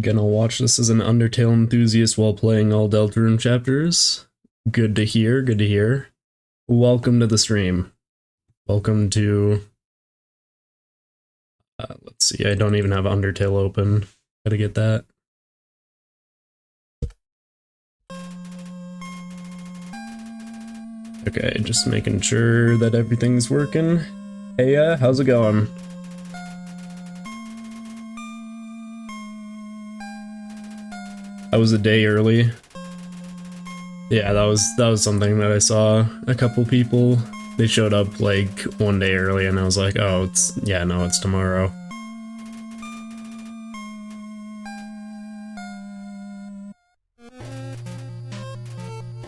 Gonna watch this as an Undertale enthusiast while playing all Deltarune chapters. Good to hear, good to hear. Welcome to the stream. Welcome to... let's see, I don't even have Undertale open. Gotta get that. Okay, just making sure that everything's working. Hey, how's it going? I was a day early. Yeah, that was something that I saw. A couple people, they showed up like one day early and I was like, oh, it's tomorrow.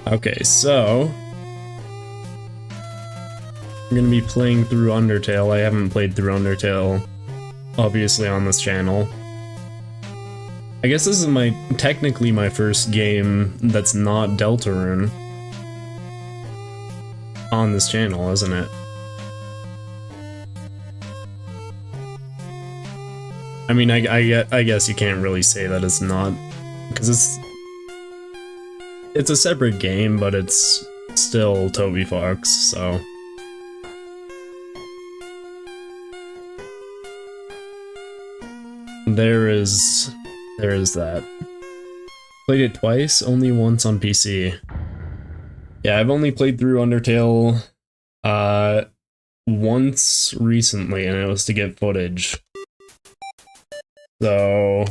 Okay, so I'm gonna be playing through Undertale. I haven't played through Undertale, obviously, on this channel. I guess this is technically my first game that's not Deltarune on this channel, isn't it? I mean, I guess you can't really say that it's not, because it's a separate game, but it's still Toby Fox, so... There is that. Played it twice, only once on PC. Yeah, I've only played through Undertale once recently, and it was to get footage. So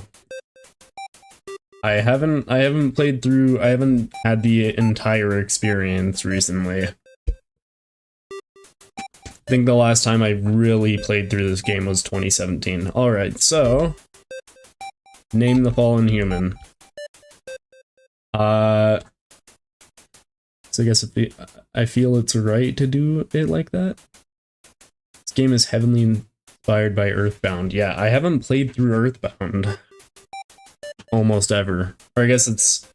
I haven't had the entire experience recently. I think the last time I really played through this game was 2017. Alright, so name the fallen human. So I guess I feel it's right to do it like that. This game is heavily inspired by Earthbound. Yeah, I haven't played through Earthbound almost ever. Or I guess it's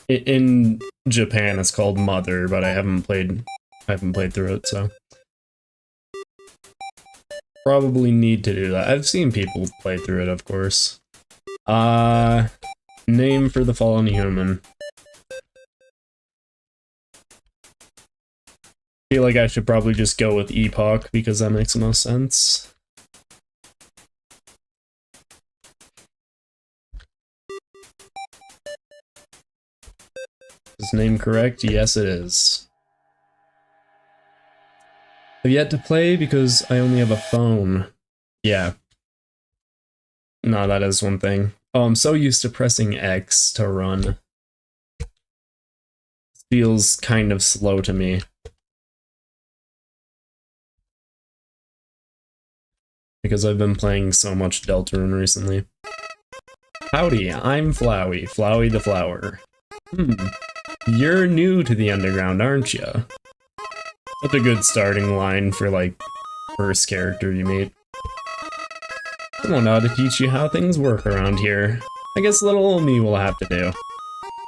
in Japan it's called Mother, but I haven't played through it, so probably need to do that. I've seen people play through it, of course. Name for the fallen human. Feel like I should probably just go with Epoch because that makes the most sense. Is his name correct? Yes, it is. Have yet to play because I only have a phone. Yeah. No, that is one thing. Oh, I'm so used to pressing X to run. It feels kind of slow to me. Because I've been playing so much Deltarune recently. Howdy, I'm Flowey. Flowey the Flower. You're new to the underground, aren't you? That's a good starting line for, like, first character you meet. Someone ought to teach you how things work around here. I guess little old me will have to do.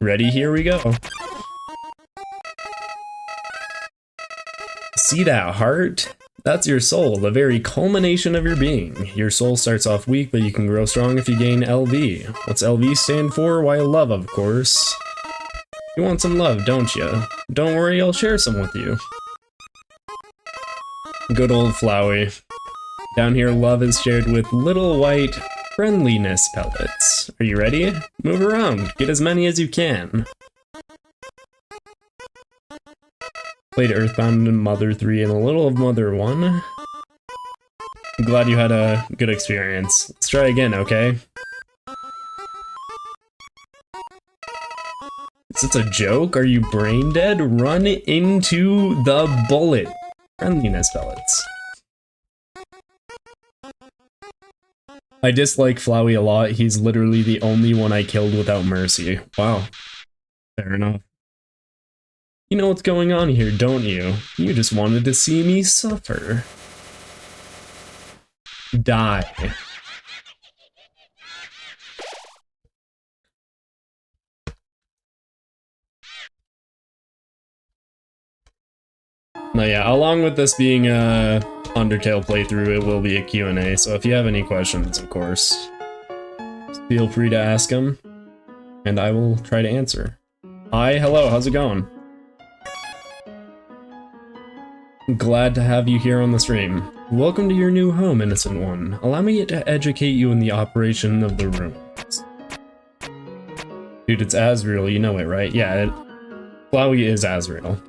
Ready? Here we go. See that heart? That's your soul, the very culmination of your being. Your soul starts off weak, but you can grow strong if you gain LV. What's LV stand for? Why, love, of course. You want some love, don't you? Don't worry, I'll share some with you. Good old Flowey. Down here, love is shared with little white friendliness pellets. Are you ready? Move around. Get as many as you can. Played Earthbound and Mother 3 and a little of Mother 1. I'm glad you had a good experience. Let's try again, okay? Is this a joke? Are you brain dead? Run into the bullet. Friendliness pellets. I dislike Flowey a lot. He's literally the only one I killed without mercy. Wow. Fair enough. You know what's going on here, don't you? You just wanted to see me suffer. Die. No, yeah, along with this being a Undertale playthrough, it will be a Q&A, so if you have any questions, of course, Feel free to ask him, and I will try to answer. Hi, hello, how's it going? Glad to have you here on the stream. Welcome to your new home, innocent one. Allow me to educate you in the operation of the rooms. Dude, it's Azrael, you know it, right? Yeah, Flowey is Azrael.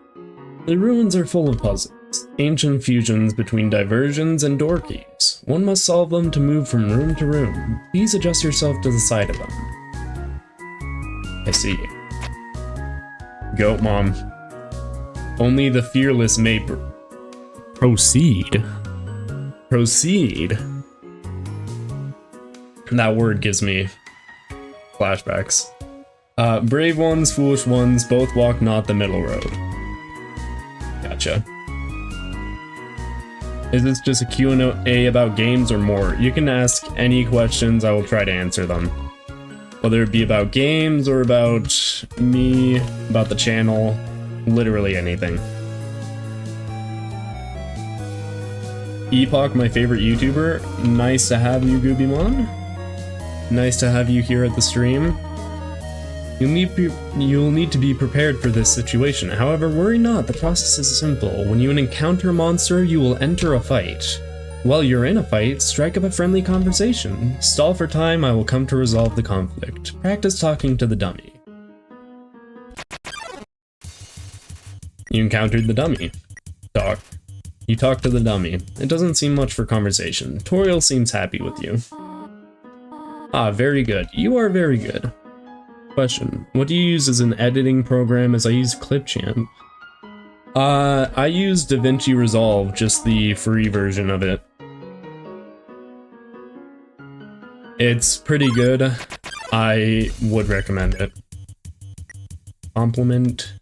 The ruins are full of puzzles, ancient fusions between diversions and door keys. One must solve them to move from room to room. Please adjust yourself to the side of them. I see. Goat Mom. Only the fearless may proceed. Proceed. That word gives me flashbacks. Brave ones, foolish ones, both walk not the middle road. Gotcha. Is this just a Q&A about games or more? You can ask any questions, I will try to answer them. Whether it be about games or about me, about the channel, literally anything. Epoch, my favorite YouTuber. Nice to have you, Goobymon. Nice to have you here at the stream. You'll need to be prepared for this situation. However, worry not, the process is simple. When you encounter a monster, you will enter a fight. While you're in a fight, strike up a friendly conversation. Stall for time, I will come to resolve the conflict. Practice talking to the dummy. You encountered the dummy. Talk. You talk to the dummy. It doesn't seem much for conversation. Toriel seems happy with you. Ah, very good. You are very good. Question. What do you use as an editing program? As I use Clipchamp. I use DaVinci Resolve, just the free version of it. It's pretty good. I would recommend it. Compliment.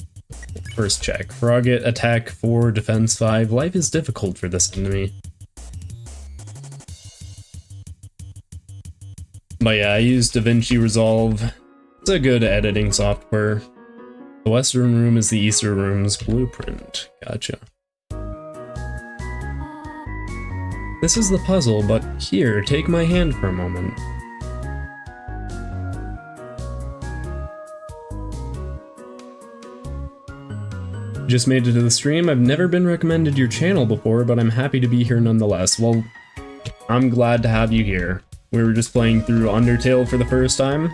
First check. Frogget, attack 4, defense 5. Life is difficult for this enemy. But yeah, I use DaVinci Resolve. It's a good editing software. The Western Room is the Eastern Room's blueprint. Gotcha. This is the puzzle, but here, take my hand for a moment. Just made it to the stream. I've never been recommended your channel before, but I'm happy to be here nonetheless. Well, I'm glad to have you here. We were just playing through Undertale for the first time.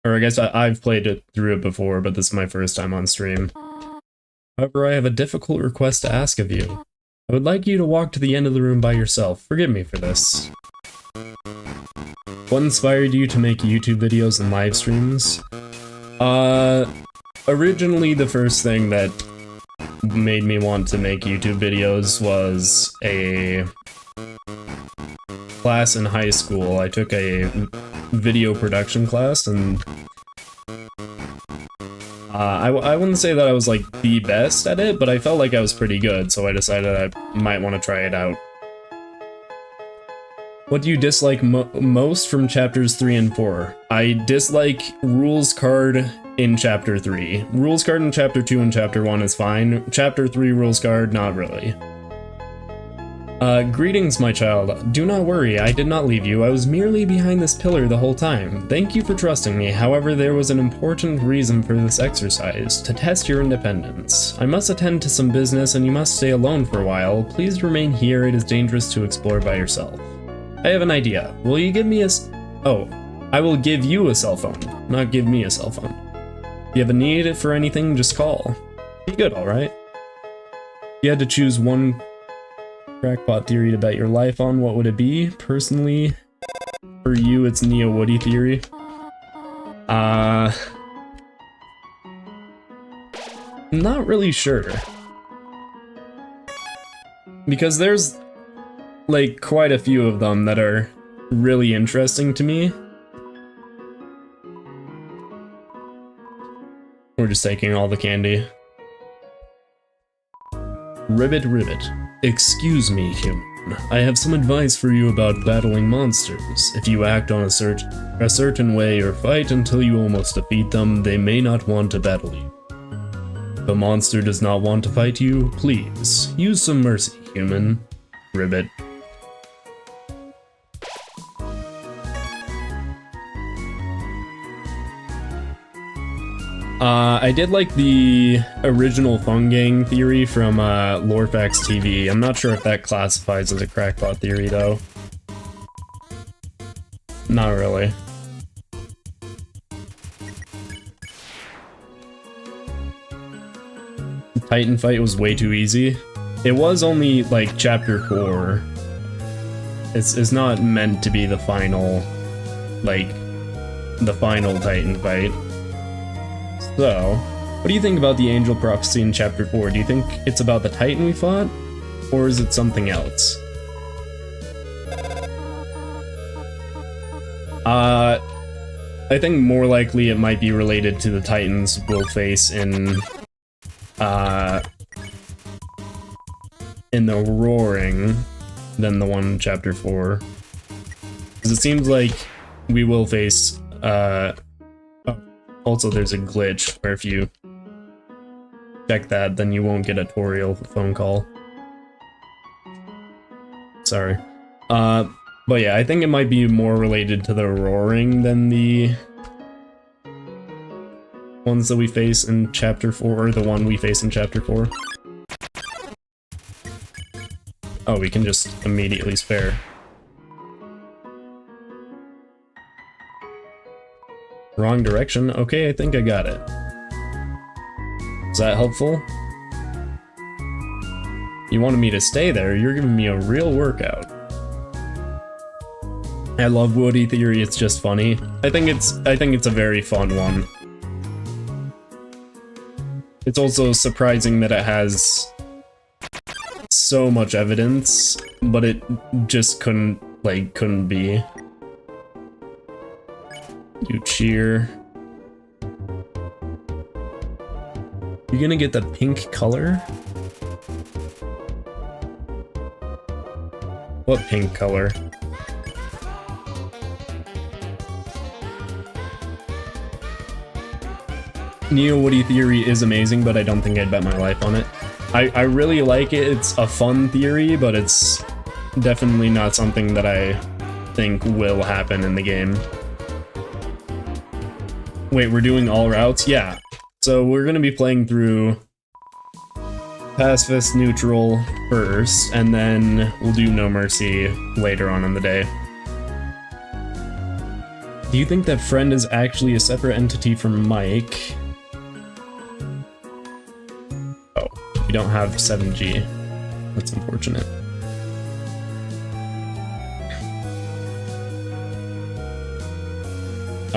Or I guess I've played it through it before, but this is my first time on stream. However, I have a difficult request to ask of you. I would like you to walk to the end of the room by yourself. Forgive me for this. What inspired you to make YouTube videos and live streams? Originally the first thing that made me want to make YouTube videos was a class in high school. I took a video production class, and I wouldn't say that I was like the best at it, but I felt like I was pretty good, so I decided I might want to try it out. What do you dislike most from chapters 3 and 4? I dislike rules card in chapter 3. Rules card in chapter 2 and chapter 1 is fine. Chapter 3 rules card, not really. Greetings, my child. Do not worry, I did not leave you. I was merely behind this pillar the whole time. Thank you for trusting me. However, there was an important reason for this exercise, to test your independence. I must attend to some business and you must stay alone for a while. Please remain here, it is dangerous to explore by yourself. I have an idea. Will you give me a Oh, I will give you a cell phone, not give me a cell phone. If you have a need for anything, just call. Be good, alright? If you had to choose one crackpot theory to bet your life on, what would it be? Personally, for you, it's Neo Woody theory. Not really sure. Because there's, like, quite a few of them that are really interesting to me. We're just taking all the candy. Ribbit, ribbit. Excuse me, human. I have some advice for you about battling monsters. If you act on a certain way or fight until you almost defeat them, they may not want to battle you. If a monster does not want to fight you, please, use some mercy, human. Ribbit. I did like the original Fun Gang theory from Lorfax TV. I'm not sure if that classifies as a crackpot theory, though. Not really. The Titan fight was way too easy. It was only, like, chapter 4. It's not meant to be the final, like, the final Titan fight. So, what do you think about the Angel Prophecy in Chapter 4? Do you think it's about the Titan we fought? Or is it something else? I think more likely it might be related to the Titans we'll face in the Roaring than the one in Chapter 4. Because it seems like we will face, also, there's a glitch where if you check that, then you won't get a Toriel phone call. Sorry. But yeah, I think it might be more related to the Roaring than the ones that we face in Chapter 4, or the one we face in Chapter 4. Oh, we can just immediately spare. Wrong direction? Okay, I think I got it. Is that helpful? You wanted me to stay there, you're giving me a real workout. I love Woody Theory, it's just funny. I think it's a very fun one. It's also surprising that it has so much evidence, but it just couldn't be. You cheer. You gonna get the pink color? What pink color? Neo Woody Theory is amazing, but I don't think I'd bet my life on it. I really like it, it's a fun theory, but it's definitely not something that I think will happen in the game. Wait, we're doing all routes? Yeah. So we're gonna be playing through Pacifist Neutral first, and then we'll do No Mercy later on in the day. Do you think that Friend is actually a separate entity from Mike? Oh, we don't have 7G. That's unfortunate.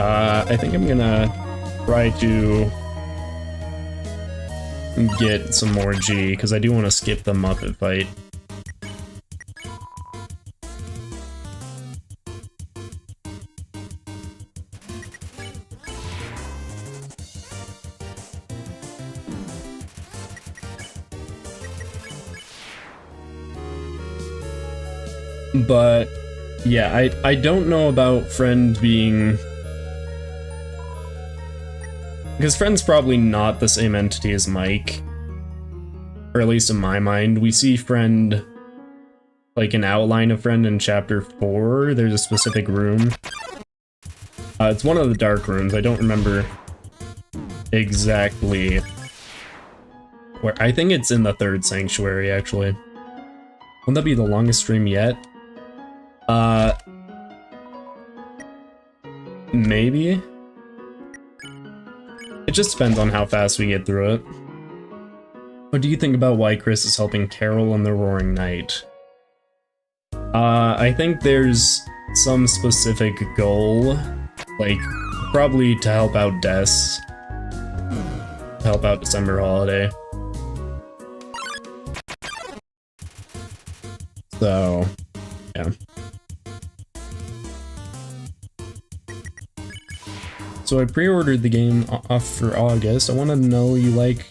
I think I'm gonna try to get some more G, because I do want to skip the Muppet fight. But yeah, I don't know about Friend being... Because Friend's probably not the same entity as Mike. Or at least in my mind. We see Friend, like an outline of Friend in Chapter 4. There's a specific room. It's one of the dark rooms. I don't remember exactly where. I think it's in the 3rd sanctuary, actually. Wouldn't that be the longest stream yet? Maybe? It just depends on how fast we get through it. What do you think about why Chris is helping Carol in the Roaring Night? I think there's some specific goal, like, probably to help out Des. To help out December Holiday. So, yeah. So I pre-ordered the game off for August. I want to know you like...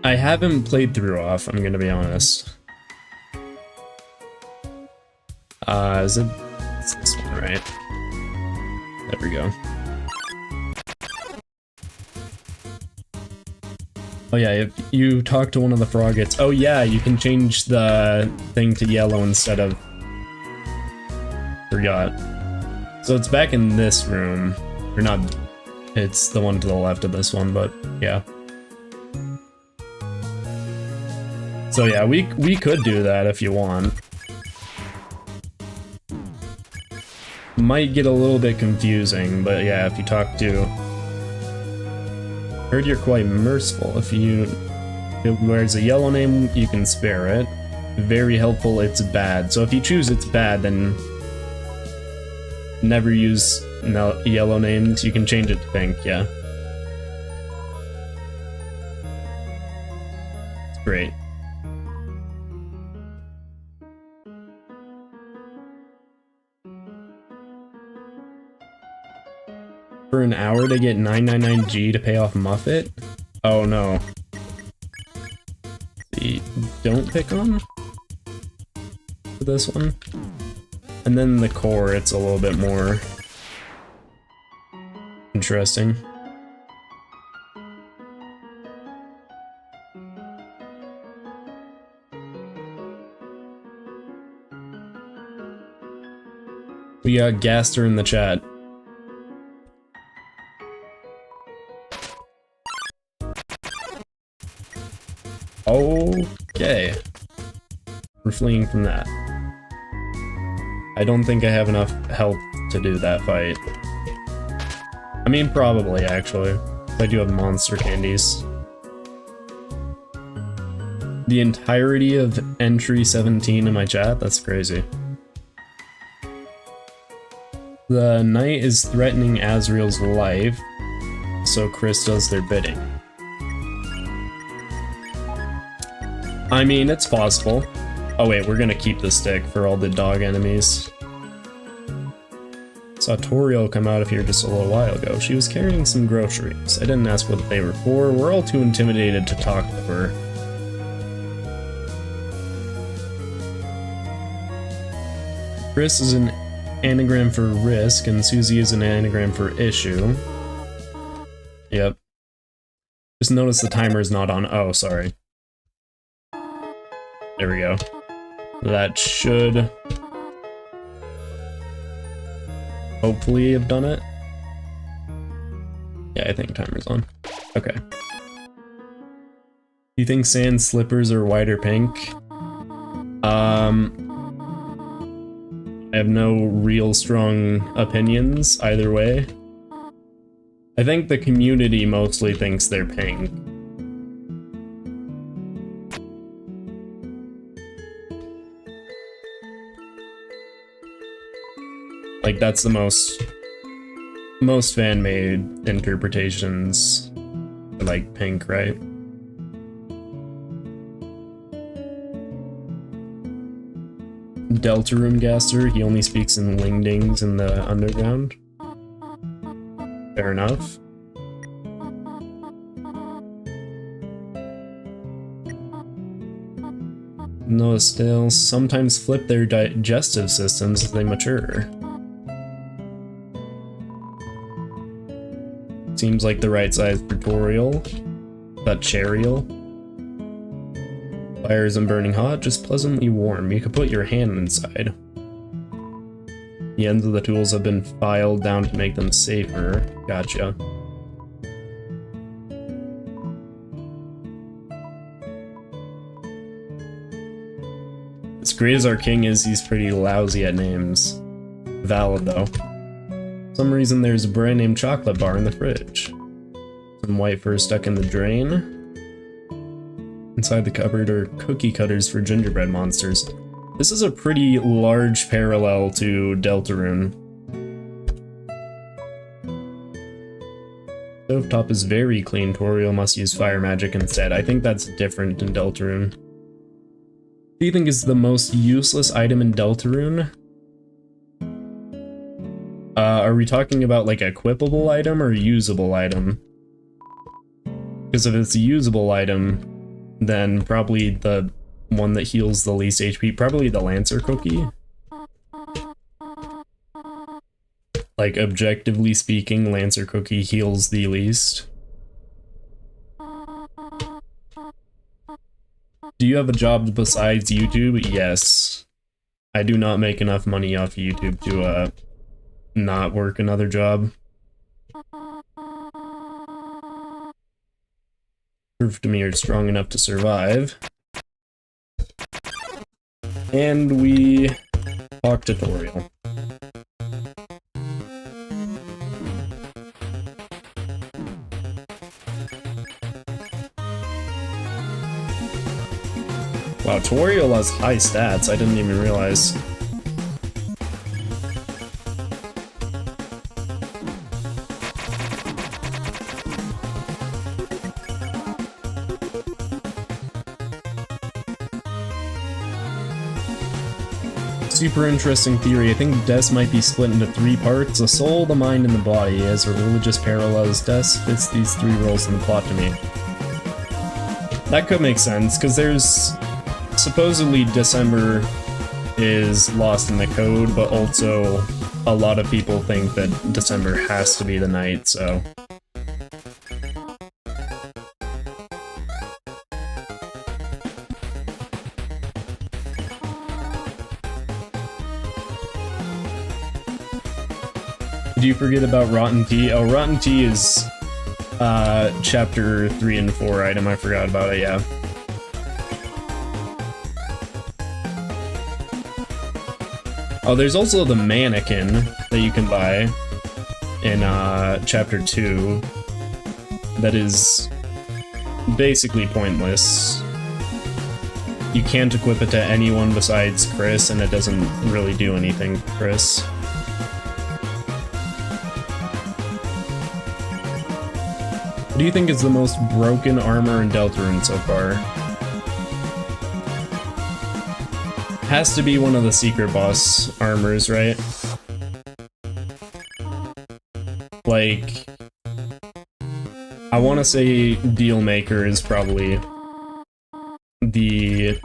I haven't played through off, I'm gonna be honest. Is it... It's this one, right? There we go. Oh yeah, if you talk to one of the Froggets... Oh yeah, you can change the thing to yellow instead of... Forgot. So it's back in this room. Or not, it's the one to the left of this one, but yeah. So yeah, we could do that if you want. Might get a little bit confusing, but yeah, if you talk to... Heard you're quite merciful. If it wears a yellow name, you can spare it. Very helpful, it's bad. So if you choose it's bad, then never use yellow names. You can change it to pink, yeah. It's great. For an hour to get 999G to pay off Muffet? Oh no. See, don't pick on for this one. And then the core, it's a little bit more interesting. We got Gaster in the chat. Okay. We're fleeing from that. I don't think I have enough health to do that fight. I mean, probably, actually. I do have monster candies. The entirety of entry 17 in my chat? That's crazy. The knight is threatening Azriel's life, so Chris does their bidding. I mean, it's possible. Oh wait, we're gonna keep the stick for all the dog enemies. Saw Toriel come out of here just a little while ago. She was carrying some groceries. I didn't ask what they were for. We're all too intimidated to talk to her. Chris is an anagram for risk, and Susie is an anagram for issue. Yep. Just notice the timer is not on. Oh, sorry. There we go. That should hopefully have done it. Yeah, I think timer's on. Okay. You think sand slippers are white or pink? I have no real strong opinions either way. I think the community mostly thinks they're pink. Like, that's the most fan-made interpretations are like pink, right? Deltarune Gaster, he only speaks in Lingdings in the underground. Fair enough. No, still sometimes flip their digestive systems as they mature. Seems like the right size for Toriel. That Chariel. Fire isn't burning hot, just pleasantly warm. You could put your hand inside. The ends of the tools have been filed down to make them safer. Gotcha. As great as our king is, he's pretty lousy at names. Valid though. For some reason there's a brand named chocolate bar in the fridge. Some white fur stuck in the drain. Inside the cupboard are cookie cutters for gingerbread monsters. This is a pretty large parallel to Deltarune. Stovetop is very clean. Toriel must use fire magic instead. I think that's different in Deltarune. What do you think is the most useless item in Deltarune? Are we talking about like a equipable item or a usable item? Because if it's a usable item, then probably the one that heals the least HP, probably the Lancer cookie. Like, objectively speaking, Lancer cookie heals the least. Do you have a job besides YouTube? Yes. I do not make enough money off YouTube to not work another job. Prove to me you're strong enough to survive. And we talk tutorial. Wow, Toriel has high stats, I didn't even realize. Super interesting theory. I think Des might be split into 3 parts: the soul, the mind, and the body. As a religious parallels, Des fits these 3 roles in the plot to me. That could make sense, because there's... supposedly December is lost in the code, but also a lot of people think that December has to be the night, so... Did you forget about Rotten Tea? Oh, Rotten Tea is chapter 3 and 4 item. I forgot about it, yeah. Oh, there's also the mannequin that you can buy in chapter 2 that is basically pointless. You can't equip it to anyone besides Chris, and it doesn't really do anything for Chris. What do you think is the most broken armor in Deltarune so far? Has to be one of the secret boss armors, right? Like, I want to say Dealmaker is probably the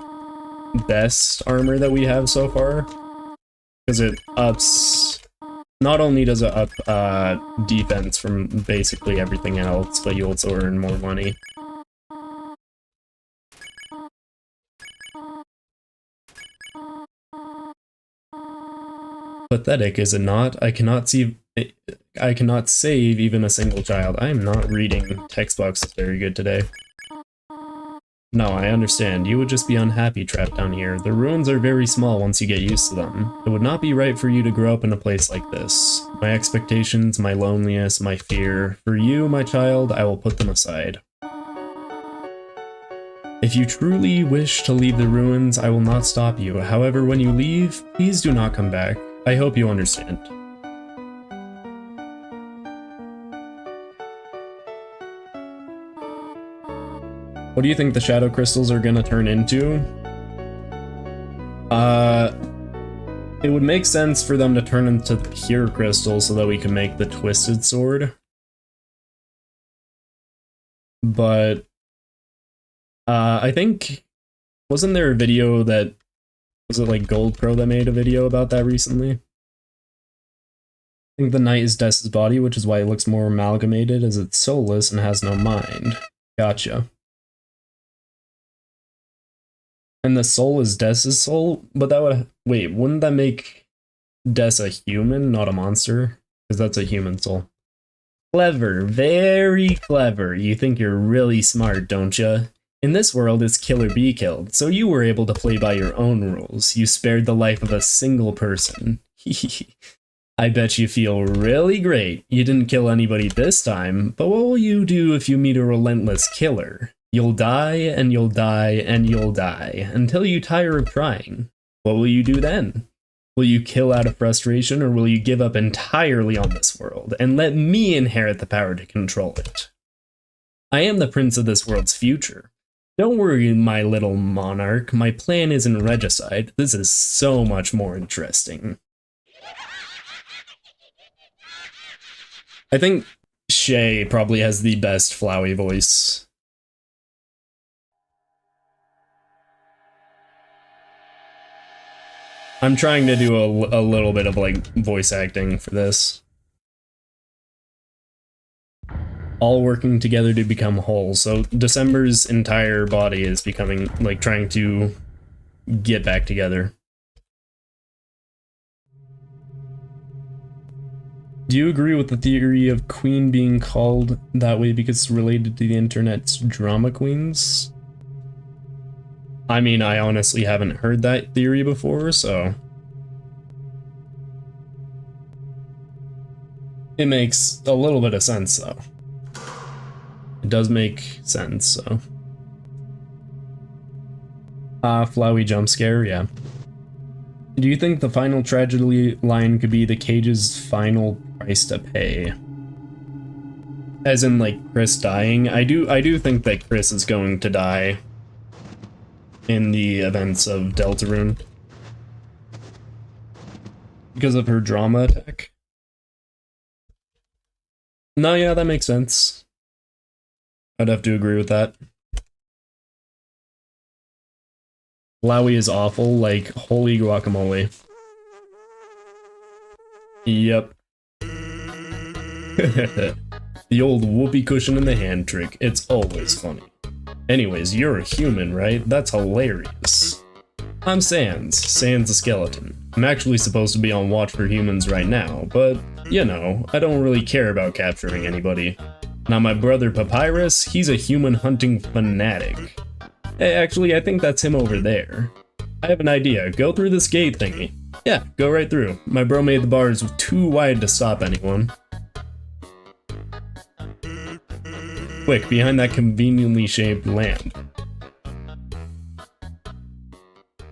best armor that we have so far, because it ups... Not only does it up defense from basically everything else, but you also earn more money. Pathetic, is it not? I cannot save even a single child. I am not reading text boxes very good today. No, I understand. You would just be unhappy trapped down here. The ruins are very small once you get used to them. It would not be right for you to grow up in a place like this. My expectations, my loneliness, my fear. For you, my child, I will put them aside. If you truly wish to leave the ruins, I will not stop you. However, when you leave, please do not come back. I hope you understand. What do you think the shadow crystals are gonna turn into? It would make sense for them to turn into the pure crystals so that we can make the twisted sword. But, I think, wasn't there a video that, was it like Gold Pro that made a video about that recently? I think the knight is Des's body, which is why it looks more amalgamated, as it's soulless and has no mind. Gotcha. And the soul is Des's soul? But that would... Wait, wouldn't that make Des a human, not a monster? Because that's a human soul. Clever. Very clever. You think you're really smart, don't ya? In this world, it's kill or be killed, so you were able to play by your own rules. You spared the life of a single person. I bet you feel really great. You didn't kill anybody this time, but what will you do if you meet a relentless killer? You'll die, and you'll die, and you'll die, until you tire of trying. What will you do then? Will you kill out of frustration, or will you give up entirely on this world, and let me inherit the power to control it? I am the prince of this world's future. Don't worry, my little monarch, my plan isn't regicide. This is so much more interesting. I think Shay probably has the best Flowey voice. I'm trying to do a little bit of like voice acting for this. All working together to become whole. So December's entire body is becoming like trying to get back together. Do you agree with the theory of Queen being called that way because it's related to the internet's drama queens? I mean, I honestly haven't heard that theory before, so it makes a little bit of sense, though. It does make sense, so. Flowey jump scare, yeah. Do you think the final tragedy line could be the Cage's final price to pay? As in, like, Chris dying? I do think that Chris is going to die in the events of Deltarune. Because of her drama attack. No, yeah, that makes sense. I'd have to agree with that. Flowey is awful, like, holy guacamole. Yep. The old whoopee cushion in the hand trick, it's always funny. Anyways, you're a human, right? That's hilarious. I'm Sans the skeleton. I'm actually supposed to be on watch for humans right now, but, you know, I don't really care about capturing anybody. Now my brother Papyrus, he's a human hunting fanatic. Hey, actually, I think that's him over there. I have an idea, go through this gate thingy. Yeah, go right through. My bro made the bars too wide to stop anyone. Quick, behind that conveniently shaped lamp.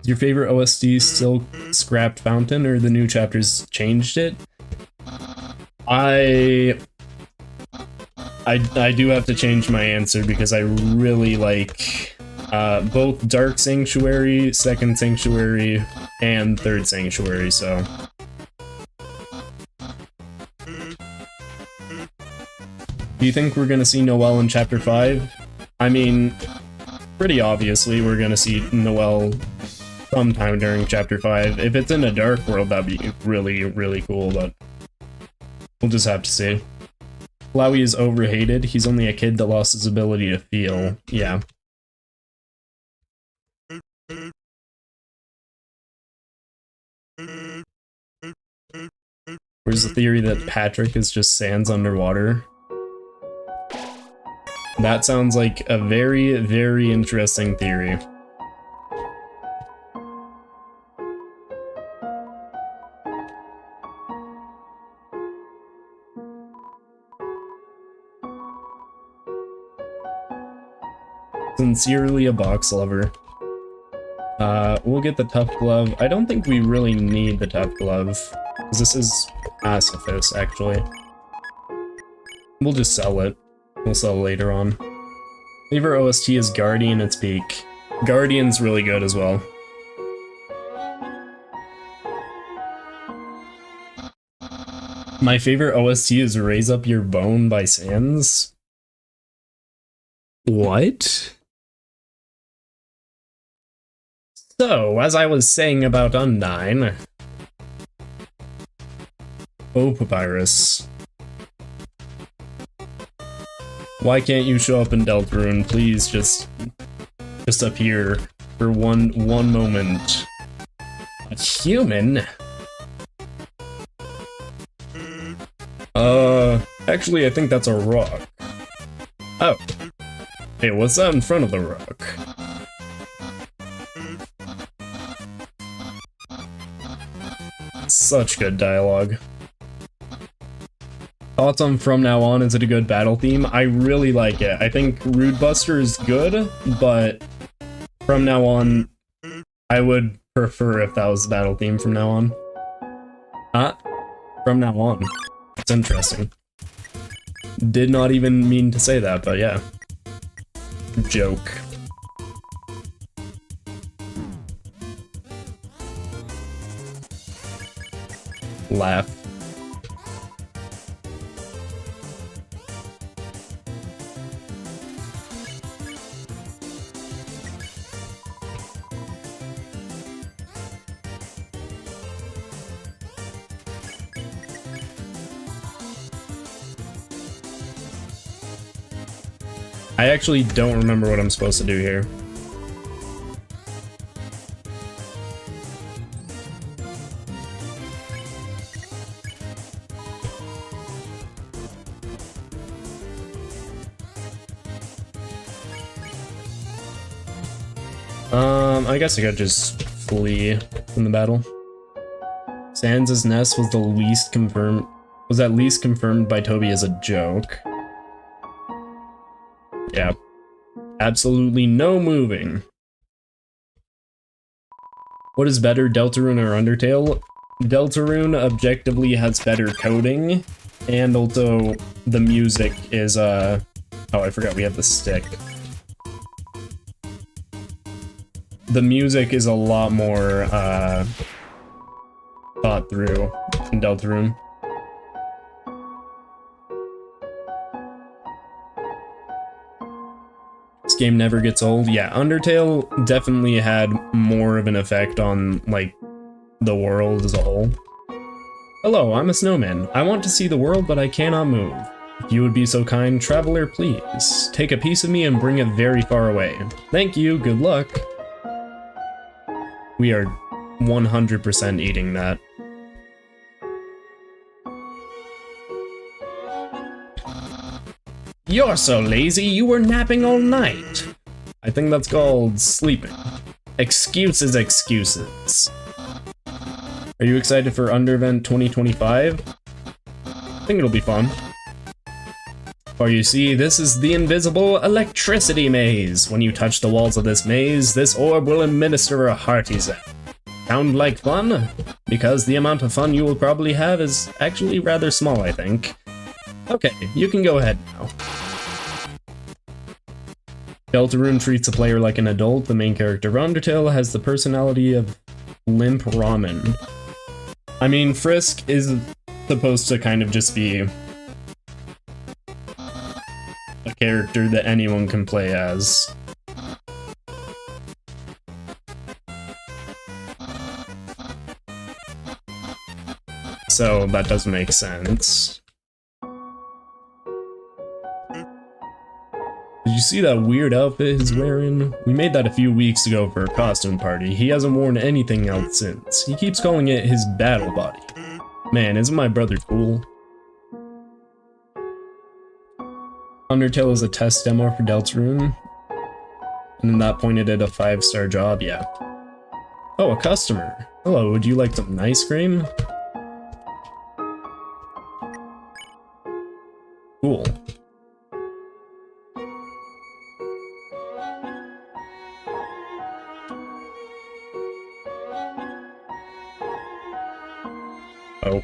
Is your favorite OST still Scrapped Fountain, or the new chapters changed it? I do have to change my answer because I really like both Dark Sanctuary, Second Sanctuary, and Third Sanctuary, so. Do you think we're gonna see Noelle in Chapter 5? I mean, pretty obviously we're gonna see Noelle sometime during Chapter 5. If it's in a dark world, that'd be really, really cool, but we'll just have to see. Flowey is overhated. He's only a kid that lost his ability to feel. Yeah. Where's the theory that Patrick is just Sans underwater? That sounds like a very, very interesting theory. Sincerely a box lover. We'll get the tough glove. I don't think we really need the tough glove, because this is pacifist, actually. We'll just sell it. We'll sell later on. Favorite OST is Guardian, its peak. Guardian's really good as well. My favorite OST is Raise Up Your Bone by Sans. What? So, as I was saying about Undyne... Oh, Papyrus. Why can't you show up in Deltarune? Please just appear for one moment. A human? Actually, I think that's a rock. Oh. Hey, what's that in front of the rock? Such good dialogue. Thoughts on From Now On? Is it a good battle theme? I really like it. I think Rude Buster is good, but From Now On, I would prefer if that was the battle theme from now on. From Now On. It's interesting. Did not even mean to say that, but yeah. Joke. Laugh. I actually don't remember what I'm supposed to do here. I guess I could just flee from the battle. Sans' nest was at least confirmed by Toby as a joke. Yeah. Absolutely no moving. What is better, Deltarune or Undertale? Deltarune objectively has better coding, and also the music is, oh, I forgot we have the stick. The music is a lot more, thought through in Deltarune. This game never gets old. Yeah, Undertale definitely had more of an effect on, like, the world as a whole. Hello, I'm a snowman. I want to see the world, but I cannot move. If you would be so kind, traveler, please. Take a piece of me and bring it very far away. Thank you, good luck. We are 100% eating that. You're so lazy, you were napping all night. I think that's called sleeping. Excuses, excuses. Are you excited for Undervent 2025? I think it'll be fun. For you see, this is the invisible electricity maze. When you touch the walls of this maze, this orb will administer a hearty zap. Sound like fun? Because the amount of fun you will probably have is actually rather small, I think. Okay, you can go ahead now. Deltarune treats a player like an adult. The main character of Undertale has the personality of limp ramen. I mean, Frisk is supposed to kind of just be a character that anyone can play as. So that doesn't make sense. Did you see that weird outfit he's wearing? We made that a few weeks ago for a costume party. He hasn't worn anything else since. He keeps calling it his battle body. Man, isn't my brother cool? Undertale is a test demo for Deltarune. And then that pointed at a 5-star job, yeah. Oh, a customer. Hello, would you like some ice cream? Cool. Oh.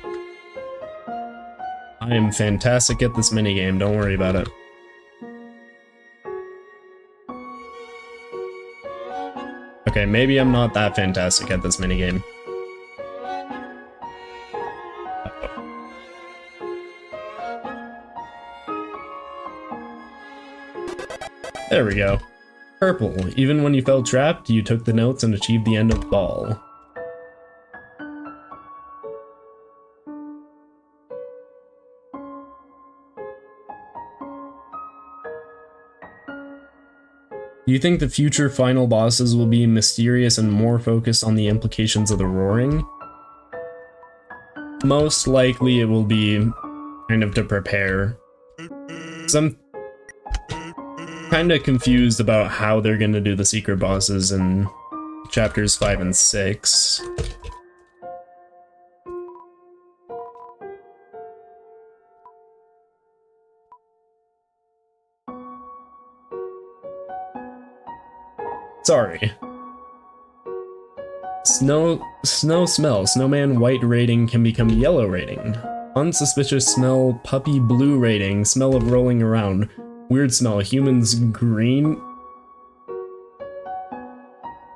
I am fantastic at this minigame, don't worry about it. Okay, maybe I'm not that fantastic at this minigame. There we go. Purple. Even when you felt trapped, you took the notes and achieved the end of the ball. Do you think the future final bosses will be mysterious and more focused on the implications of the roaring? Most likely it will be kind of to prepare. I'm kind of confused about how they're going to do the secret bosses in chapters 5 and 6. Sorry. Snow smell. Snowman white rating can become yellow rating. Unsuspicious smell. Puppy blue rating. Smell of rolling around. Weird smell. Humans green.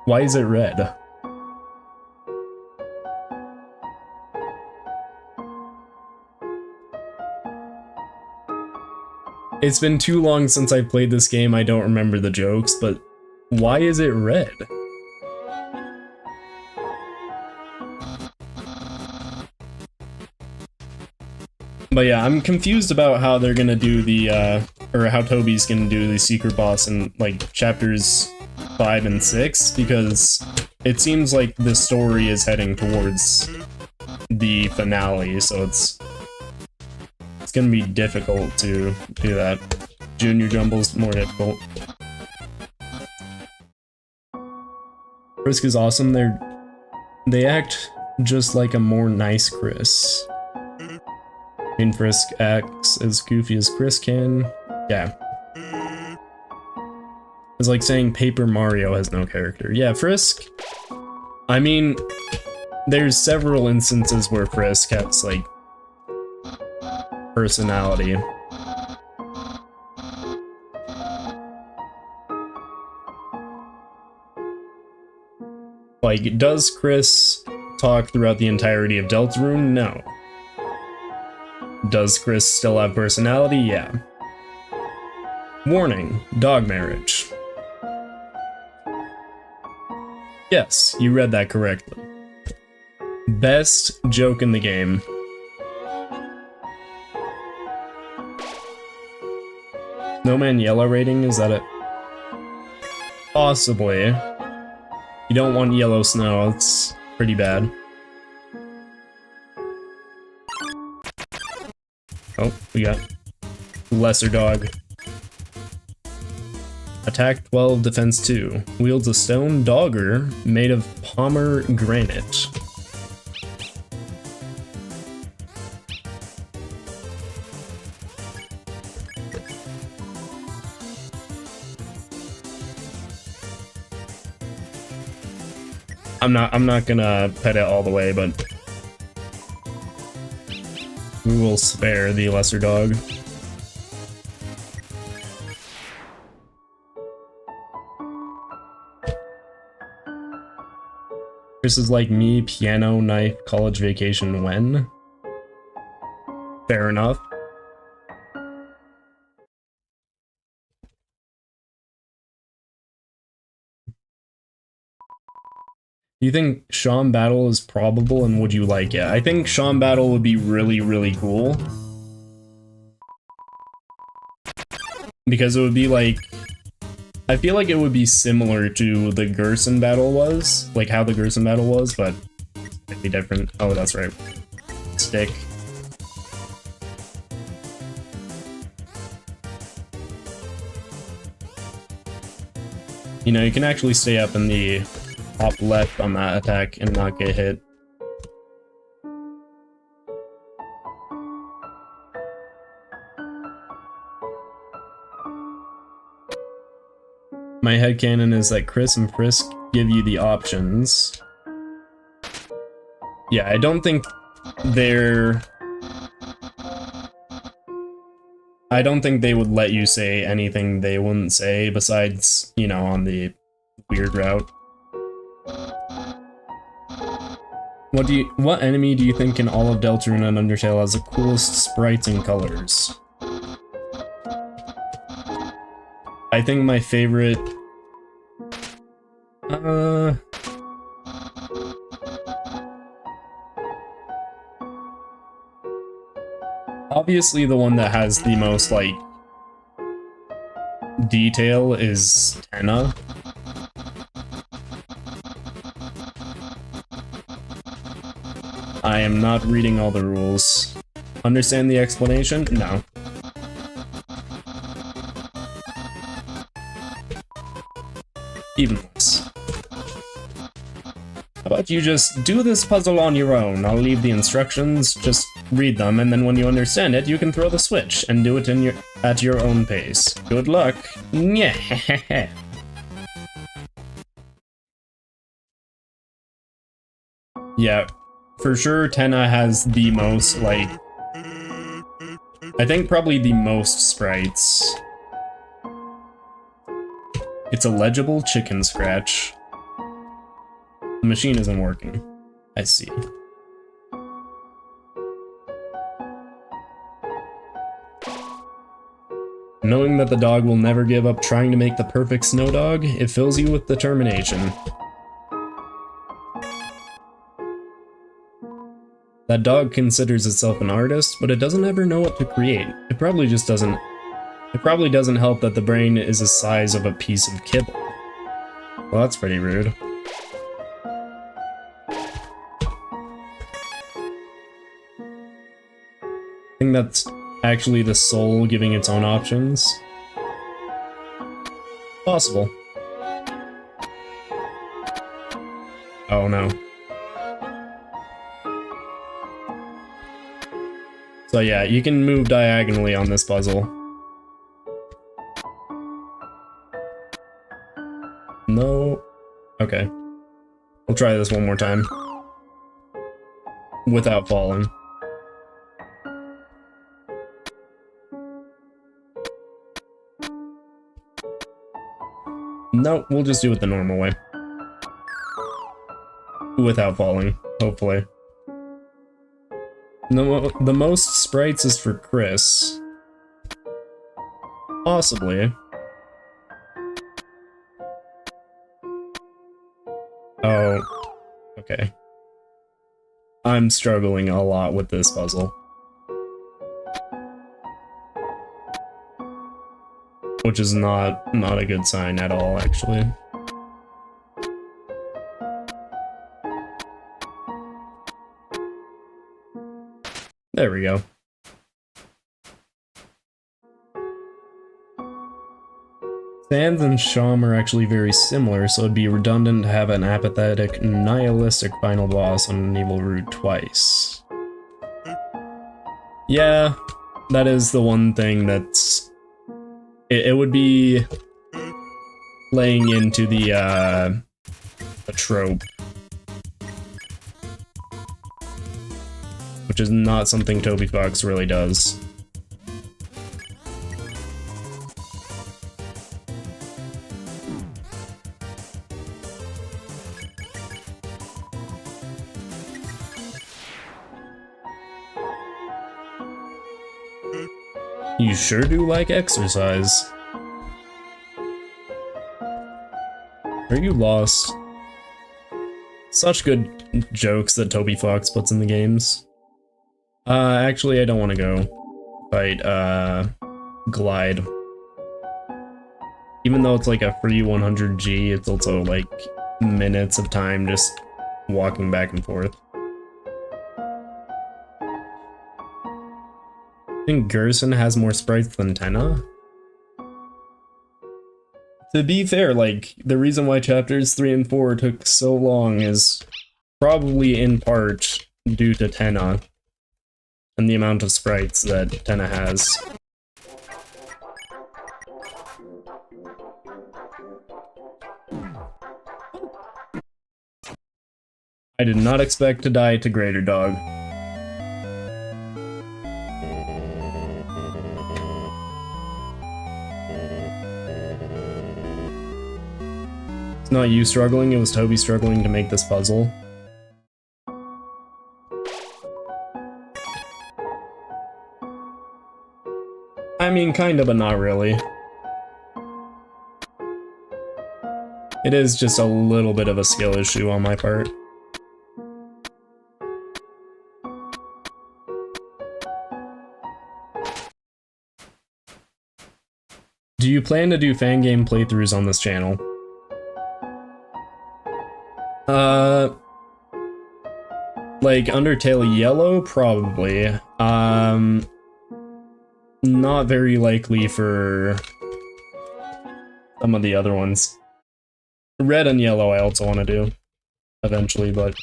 Why is it red? It's been too long since I played this game, I don't remember the jokes, but why is it red? But yeah, I'm confused about how they're gonna do the, or how Toby's gonna do the secret boss in, like, chapters 5 and 6, because it seems like the story is heading towards the finale, so it's gonna be difficult to do that. Junior Jumble's more difficult. Frisk is awesome. They act just like a more nice Chris. I mean, Frisk acts as goofy as Chris can. Yeah. It's like saying Paper Mario has no character. Yeah, Frisk. I mean, there's several instances where Frisk has, like, personality. Like, does Chris talk throughout the entirety of Deltarune? No. Does Chris still have personality? Yeah. Warning, dog marriage. Yes, you read that correctly. Best joke in the game. Snowman yellow rating, is that it? Possibly. You don't want yellow snow, it's pretty bad. Oh, we got lesser dog. Attack 12, defense 2. Wields a stone dogger made of pomegranate. I'm not gonna pet it all the way, but we will spare the lesser dog. This is like me, piano, knife, college vacation, when? Fair enough. Do you think Shawn Battle is probable and would you like it? I think Shawn Battle would be really, really cool. Because it would be like... I feel like it would be similar to the Gerson battle was. Like how the Gerson battle was, but it'd be different. Oh, that's right. Stick. You know, you can actually stay up in the top left on that attack and not get hit. My headcanon is that Chris and Frisk give you the options. Yeah, I don't think they're... I don't think they would let you say anything they wouldn't say besides, you know, on the weird route. What enemy do you think in all of Deltarune and Undertale has the coolest sprites and colors? I think my favorite... Obviously the one that has the most, like, detail is Tenna. I am not reading all the rules. Understand the explanation? No. Even less. How about you just do this puzzle on your own? I'll leave the instructions, just read them, and then when you understand it, you can throw the switch and do it at your own pace. Good luck. Yeah. Yeah, for sure Tenna has the most, like... I think probably the most sprites. It's a legible chicken scratch. The machine isn't working. I see. Knowing that the dog will never give up trying to make the perfect snow dog, it fills you with determination. That dog considers itself an artist, but it doesn't ever know what to create. It probably doesn't help that the brain is the size of a piece of kibble. Well, that's pretty rude. I think that's actually the soul giving its own options. Oh no. So yeah, you can move diagonally on this puzzle. No. Okay. We'll try this one more time. Without falling. No, we'll just do it the normal way. Without falling, hopefully. The most sprites is for Chris. Possibly. Oh, okay. I'm struggling a lot with this puzzle. Which is not a good sign at all, actually. There we go. Sans and Sham are actually very similar, so it'd be redundant to have an apathetic, nihilistic final boss on an evil route twice. Yeah, that is the one thing that's... It would be laying into the trope. Which is not something Toby Fox really does. You sure do like exercise. Are you lost? Such good jokes that Toby Fox puts in the games. Actually, I don't want to go fight, Glide. Even though it's like a free 100G, it's also like minutes of time just walking back and forth. I think Gerson has more sprites than Tenna. To be fair, like, the reason why chapters 3 and 4 took so long is probably in part due to Tenna and the amount of sprites that Tenna has. I did not expect to die to Greater Dog. It's not you struggling, it was Toby struggling to make this puzzle. I mean, kind of, but not really. It is just a little bit of a skill issue on my part. Do you plan to do fan game playthroughs on this channel? Like Undertale Yellow, probably. Not very likely for some of the other ones. Red and Yellow I also want to do eventually, but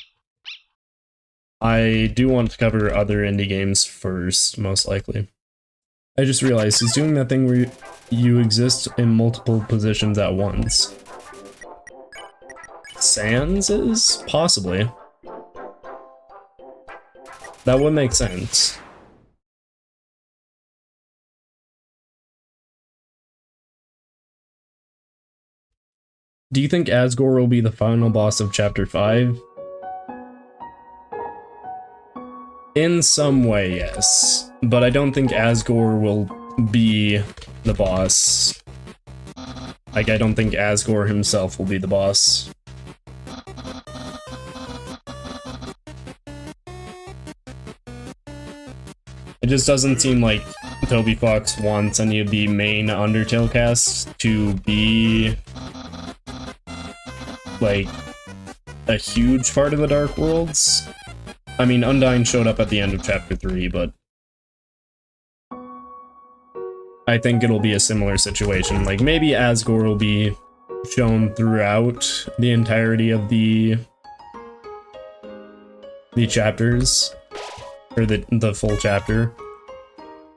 I do want to cover other indie games first, most likely. I just realized he's doing that thing where you exist in multiple positions at once. Sans is? Possibly. That would make sense. Do you think Asgore will be the final boss of Chapter 5? In some way, yes. But I don't think Asgore will be the boss. Like, I don't think Asgore himself will be the boss. It just doesn't seem like Toby Fox wants any of the main Undertale casts to be like a huge part of the Dark Worlds. I mean, Undyne showed up at the end of Chapter 3, but I think it'll be a similar situation. Like, maybe Asgore will be shown throughout the entirety of the the chapters, or the full chapter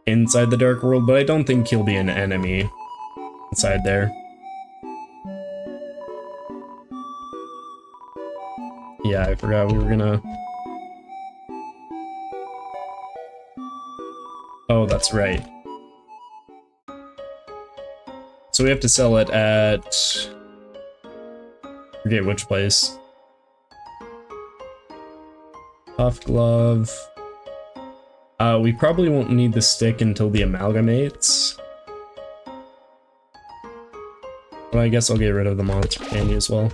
inside the Dark World, but I don't think he'll be an enemy inside there. Yeah, I forgot we were gonna... Oh, that's right. So we have to sell it at... I forget which place. Tough glove. We probably won't need the stick until the amalgamates. Well, I guess I'll get rid of the monster candy as well.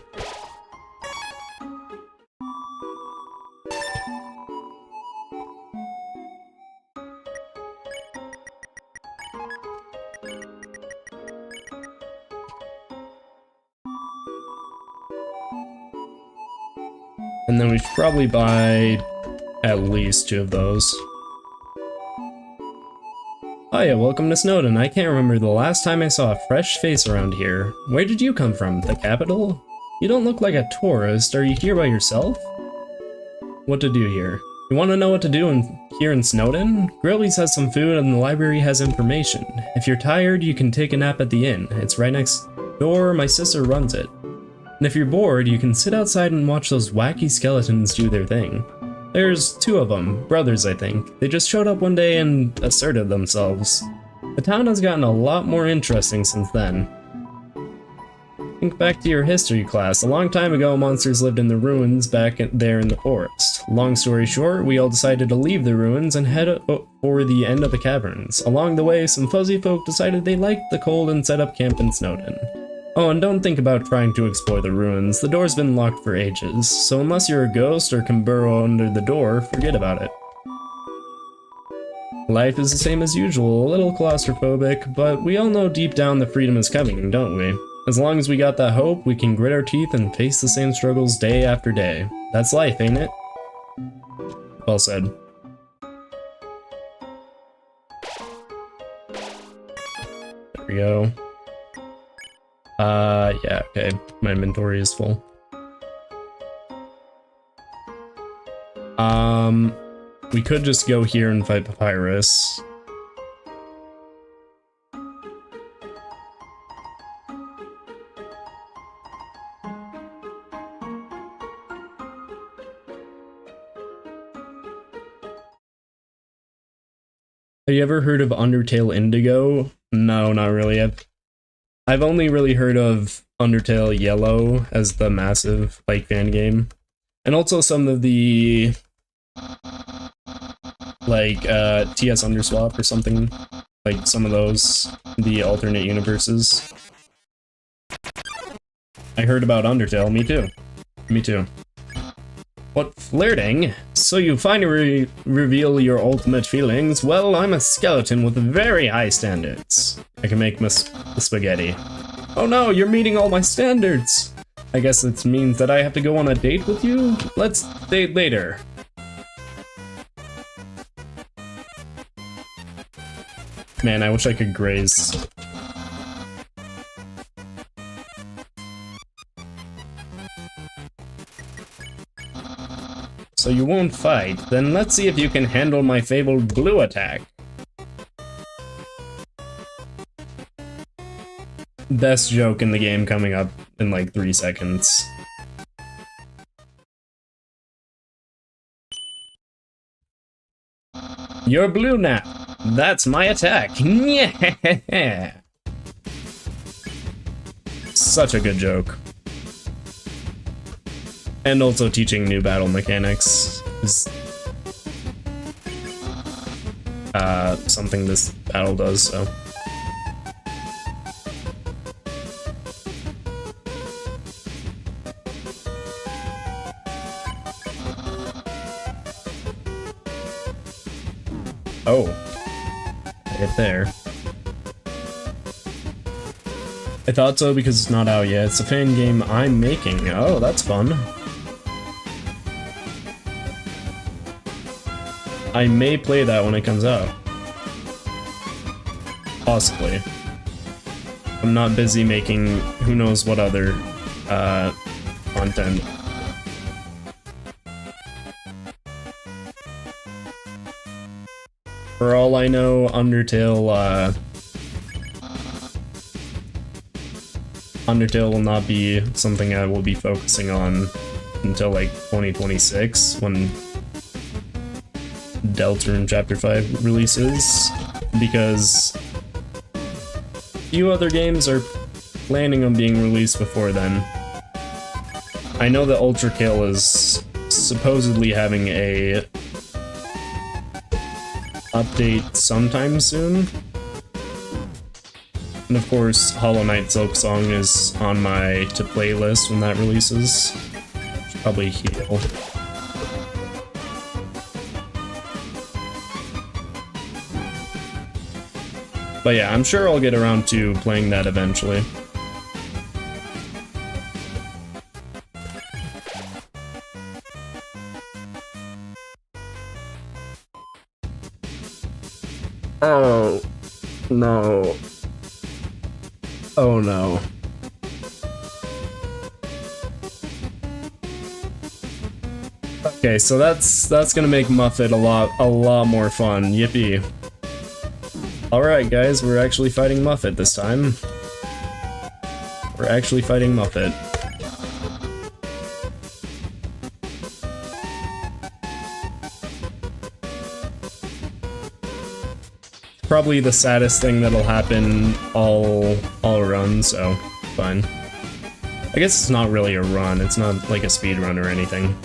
And then we should probably buy at least 2 of those. Oh yeah, welcome to Snowdin. I can't remember the last time I saw a fresh face around here. Where did you come from? The capital? You don't look like a tourist. Are you here by yourself? What to do here? You want to know what to do here in Snowdin? Grilby's has some food and the library has information. If you're tired, you can take a nap at the inn. It's right next door. My sister runs it. And if you're bored, you can sit outside and watch those wacky skeletons do their thing. There's 2 of them, brothers I think. They just showed up one day and asserted themselves. The town has gotten a lot more interesting since then. Think back to your history class. A long time ago, monsters lived in the ruins back there in the forest. Long story short, we all decided to leave the ruins and head for the end of the caverns. Along the way, some fuzzy folk decided they liked the cold and set up camp in Snowdin. Oh, and don't think about trying to explore the ruins. The door's been locked for ages, so unless you're a ghost or can burrow under the door, forget about it. Life is the same as usual, a little claustrophobic, but we all know deep down the freedom is coming, don't we? As long as we got that hope, we can grit our teeth and face the same struggles day after day. That's life, ain't it? Well said. There we go. Yeah, okay. My inventory is full. We could just go here and fight Papyrus. Have you ever heard of Undertale Indigo? No, not really. I've only really heard of Undertale Yellow as the massive, like, fan game. And also some of the, like, TS Underswap or something. Like, some of those, the alternate universes. I heard about Undertale, me too. Me too. What, flirting? So you finally reveal your ultimate feelings? Well, I'm a skeleton with very high standards. I can make spaghetti. Oh no, you're meeting all my standards! I guess it means that I have to go on a date with you? Let's date later. Man, I wish I could graze. So you won't fight? Then let's see if you can handle my fabled blue attack. Best joke in the game coming up in like 3 seconds. You're blue now. That's my attack. Yeah. Such a good joke. And also teaching new battle mechanics is something this battle does, so. Oh, right there. I thought so because it's not out yet. It's a fan game I'm making. Oh, that's fun. I may play that when it comes out. Possibly. I'm not busy making who knows what other content. For all I know, Undertale will not be something I will be focusing on until like 2026 when Deltarune Chapter 5 releases, because a few other games are planning on being released before then. I know that Ultra Kill is supposedly having a update sometime soon. And of course, Hollow Knight Silksong is on my to-play list when that releases. Should probably heal. But yeah, I'm sure I'll get around to playing that eventually. Oh, no. Oh no. Okay, so that's gonna make Muffet a lot more fun. Yippee. Alright guys, we're actually fighting Muffet this time. We're actually fighting Muffet. Probably the saddest thing that'll happen all run, so fine. I guess it's not really a run, it's not like a speed run or anything.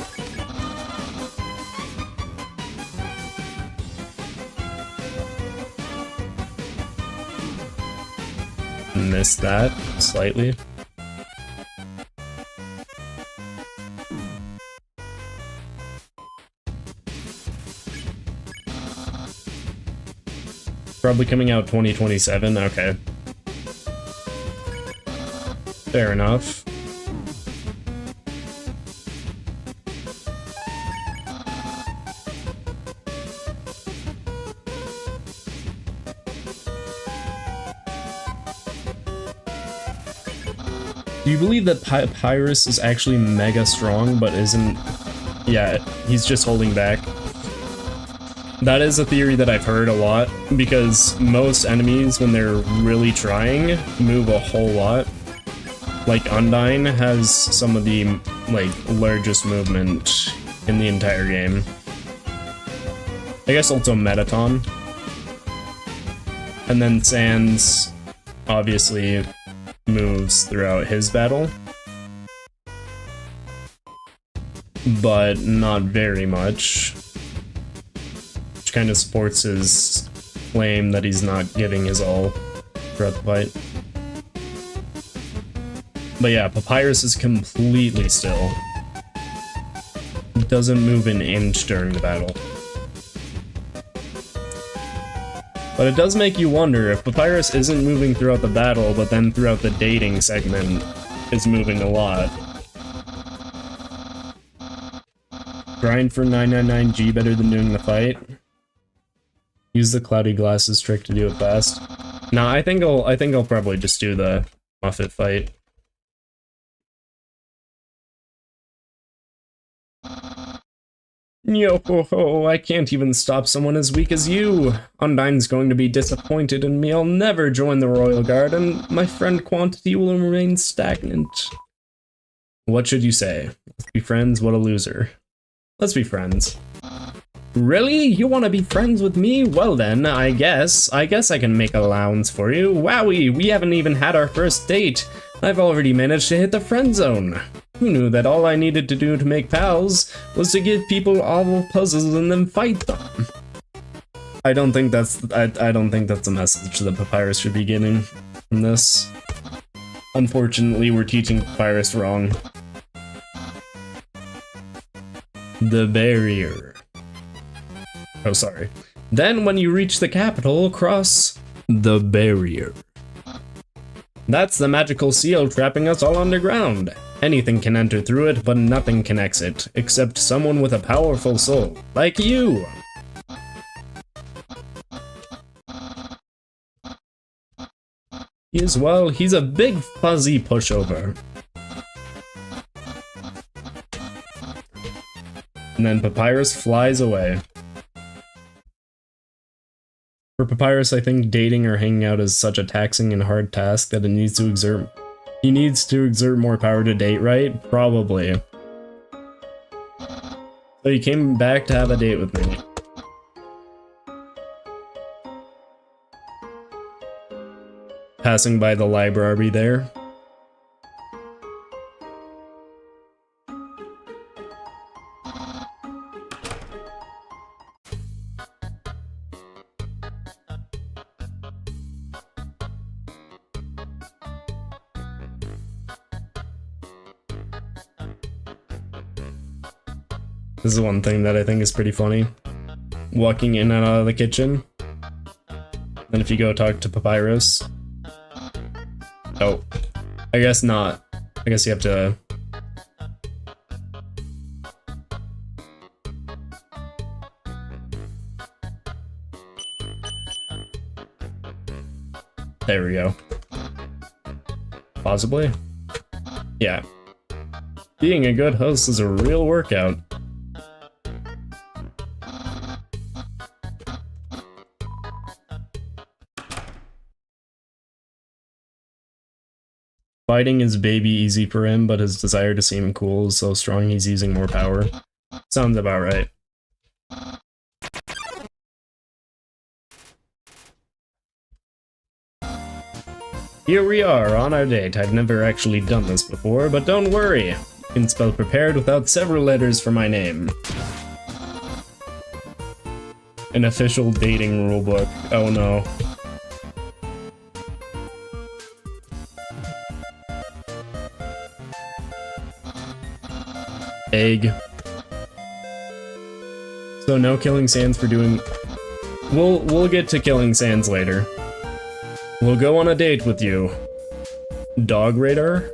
Missed that slightly. Probably coming out 2027, okay. Fair enough. Do you believe that Papyrus is actually mega strong, but isn't... Yeah, he's just holding back. That is a theory that I've heard a lot, because most enemies, when they're really trying, move a whole lot. Like, Undyne has some of the, like, largest movement in the entire game. I guess also Metaton. And then Sans, obviously, moves throughout his battle. But not very much. Kind of supports his claim that he's not giving his all throughout the fight. But yeah, Papyrus is completely still. Doesn't move an inch during the battle. But it does make you wonder if Papyrus isn't moving throughout the battle, but then throughout the dating segment is moving a lot. Grind for 999G better than doing the fight. Use the cloudy glasses trick to do it fast. Nah, I think I'll probably just do the Muffet fight. Yo ho ho, I can't even stop someone as weak as you. Undyne's going to be disappointed in me. I'll never join the Royal Guard, and my friend Quantity will remain stagnant. What should you say? Let's be friends, what a loser. Let's be friends. Really? You want to be friends with me? Well then, I guess I can make allowance for you. Wowie, we haven't even had our first date. I've already managed to hit the friend zone. Who knew that all I needed to do to make pals was to give people all puzzles and then fight them? I don't think that's a message that Papyrus should be getting from this. Unfortunately, we're teaching Papyrus wrong. The barrier. Oh, sorry. Then when you reach the capital, cross the barrier. That's the magical seal trapping us all underground. Anything can enter through it, but nothing can exit, except someone with a powerful soul, like you. He's a big fuzzy pushover. And then Papyrus flies away. For Papyrus, I think dating or hanging out is such a taxing and hard task that he needs to exert more power to date, right? Probably. So he came back to have a date with me. Passing by the library there. This is one thing that I think is pretty funny. Walking in and out of the kitchen. Then if you go talk to Papyrus. Oh. I guess not. I guess you have to... There we go. Possibly? Yeah. Being a good host is a real workout. Fighting is baby easy for him, but his desire to seem cool is so strong he's using more power. Sounds about right. Here we are, on our date. I've never actually done this before, but don't worry. You can spell prepared without several letters for my name. An official dating rulebook. Oh no. Egg. So no killing Sans for doing... We'll get to killing Sans later. We'll go on a date with you. Dog radar?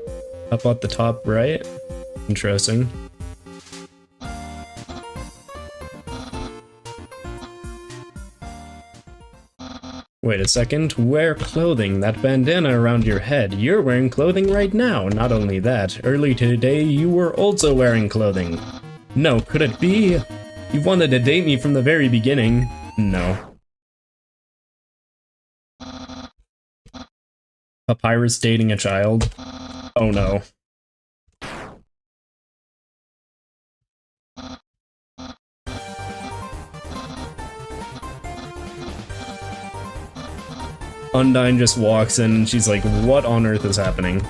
Up at the top right? Interesting. Wait a second, wear clothing, that bandana around your head. You're wearing clothing right now. Not only that, early today you were also wearing clothing. No, could it be? You wanted to date me from the very beginning. No. Papyrus dating a child? Oh no. Undyne just walks in and she's like, what on earth is happening?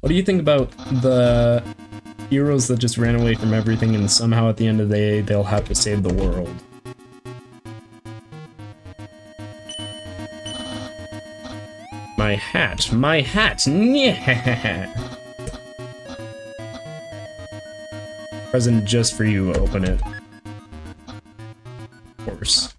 What do you think about the heroes that just ran away from everything and somehow at the end of the day they'll have to save the world? My hat, my hat, yeah. Present just for you, open it. Of course.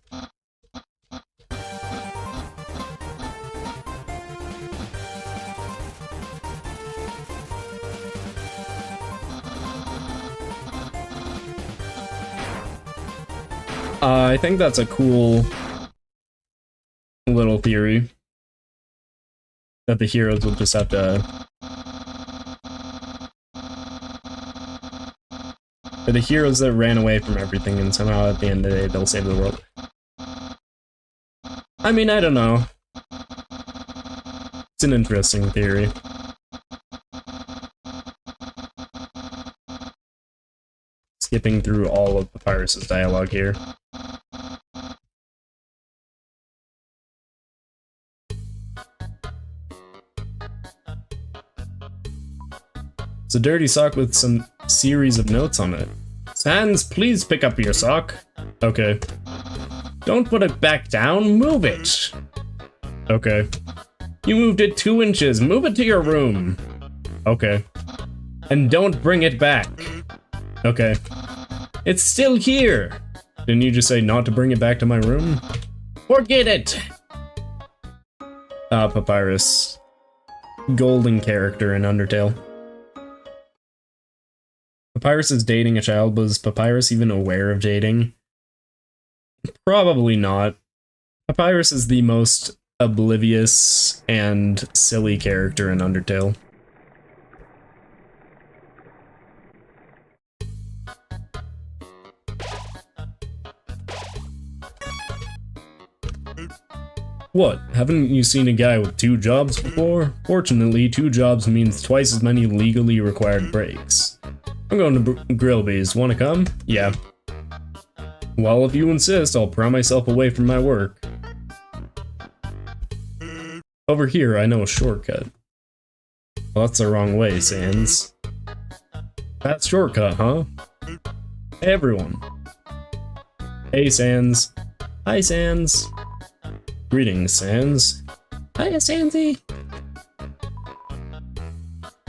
I think that's a cool little theory. That the heroes will just have to... They're the heroes that ran away from everything and somehow at the end of the day they'll save the world. I mean, I don't know. It's an interesting theory. Skipping through all of Papyrus's dialogue here. It's a dirty sock with some series of notes on it. Sans, please pick up your sock. Okay. Don't put it back down, move it. Okay. You moved it 2 inches, move it to your room. Okay. And don't bring it back. Okay. It's still here. Didn't you just say not to bring it back to my room? Forget it! Papyrus. Golden character in Undertale. Papyrus is dating a child. Was Papyrus even aware of dating? Probably not. Papyrus is the most oblivious and silly character in Undertale. What? Haven't you seen a guy with 2 jobs before? Fortunately, 2 jobs means twice as many legally required breaks. I'm going to Grillby's. Wanna come? Yeah. Well, if you insist, I'll pry myself away from my work. Over here, I know a shortcut. Well, that's the wrong way, Sans. That shortcut, huh? Hey, everyone. Hey, Sans. Hi, Sans. Greetings, Sans. Hiya, Sansy.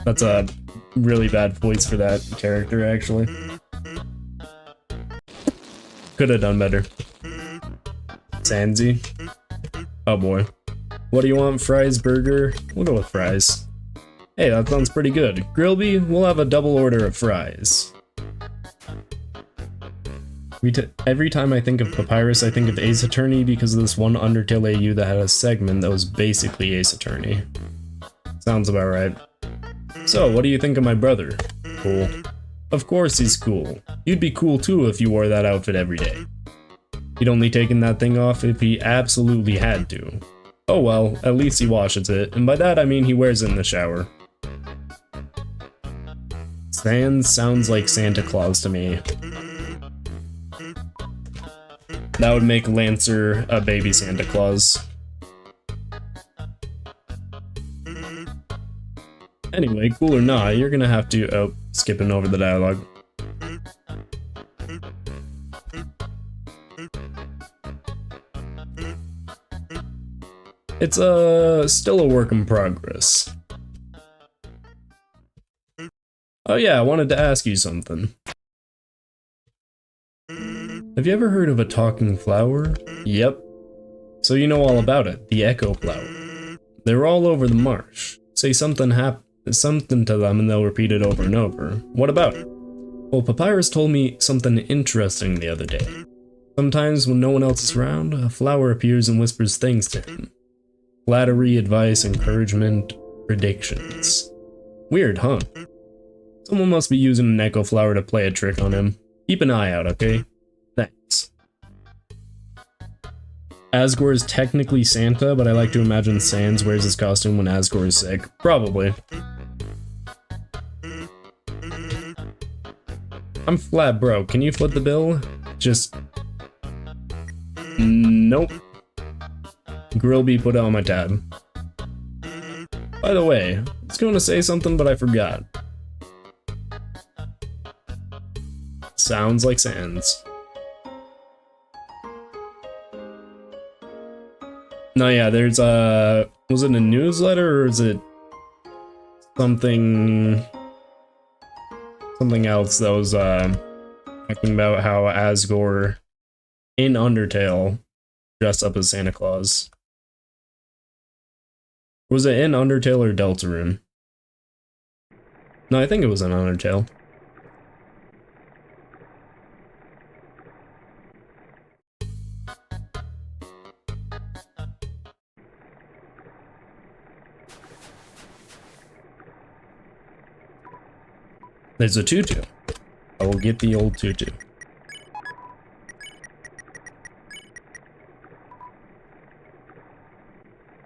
That's a really bad voice for that character, actually. Could have done better. Sansy. Oh boy. What do you want, fries, burger? We'll go with fries. Hey, that sounds pretty good. Grillby, we'll have a double order of fries. Every time I think of Papyrus, I think of Ace Attorney because of this one Undertale AU that had a segment that was basically Ace Attorney. Sounds about right. So, what do you think of my brother? Cool. Of course he's cool. You'd be cool too if you wore that outfit every day. He'd only taken that thing off if he absolutely had to. Oh well, at least he washes it, and by that I mean he wears it in the shower. Sans sounds like Santa Claus to me. That would make Lancer a baby Santa Claus. Anyway, cool or not, you're gonna have to— oh, skipping over the dialogue. It's still a work in progress. Oh yeah, I wanted to ask you something. Have you ever heard of a talking flower? Yep. So you know all about it, the echo flower. They're all over the marsh. Say something to them and they'll repeat it over and over. What about it? Well, Papyrus told me something interesting the other day. Sometimes when no one else is around, a flower appears and whispers things to him. Flattery, advice, encouragement, predictions. Weird, huh? Someone must be using an echo flower to play a trick on him. Keep an eye out, okay? Thanks. Asgore is technically Santa, but I like to imagine Sans wears his costume when Asgore is sick. Probably. I'm flat broke. Can you foot the bill? Just... nope. Grillby put it on my tab. By the way, I was going to say something, but I forgot. Sounds like Sans. No, yeah, there's a... was it a newsletter or is it something else that was talking about how Asgore in Undertale dressed up as Santa Claus? Was it in Undertale or Deltarune? No, I think it was in Undertale. There's a tutu. I will get the old tutu.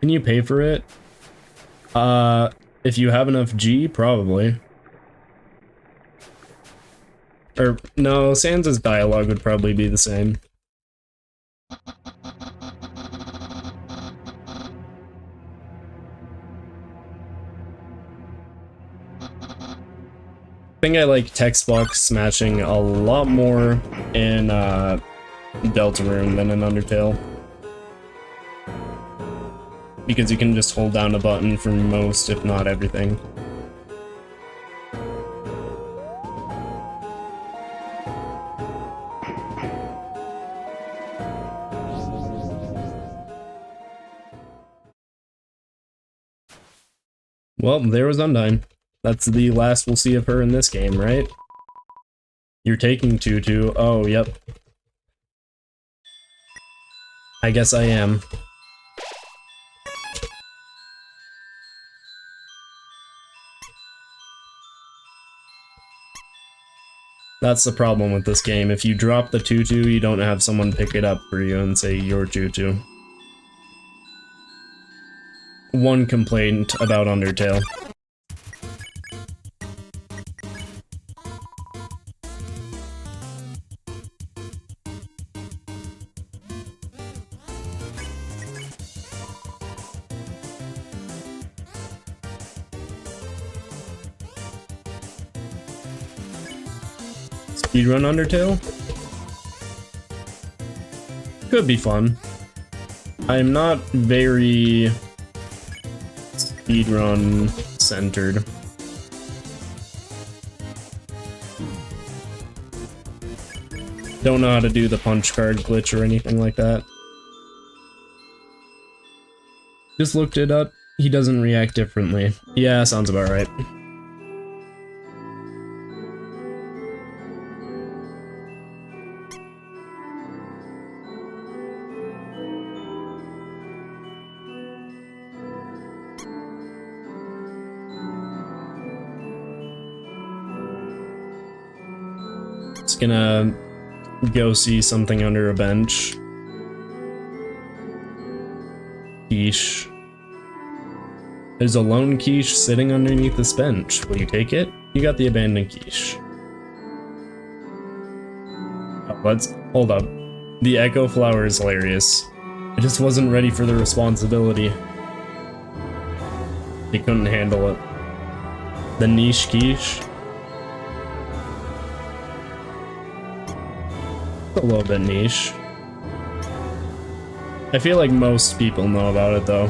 Can you pay for it? If you have enough G, probably. Or, no, Sans' dialogue would probably be the same. I think I like text box smashing a lot more in Deltarune than in Undertale. Because you can just hold down a button for most, if not everything. Well, there was Undyne. That's the last we'll see of her in this game, right? You're taking Tutu. Oh, yep. I guess I am. That's the problem with this game. If you drop the tutu, you don't have someone pick it up for you and say your tutu. one complaint about Undertale. Speedrun Undertale? Could be fun. I'm not very speedrun centered. Don't know how to do the punch card glitch or anything like that. Just looked it up. He doesn't react differently. Yeah, sounds about right. Just gonna go see something under a bench. Quiche. There's a lone quiche sitting underneath this bench. Will you take it? You got the abandoned quiche. Oh, let's hold up. The echo flower is hilarious. I just wasn't ready for the responsibility. He couldn't handle it. The niche quiche. A little bit niche. I feel like most people know about it though.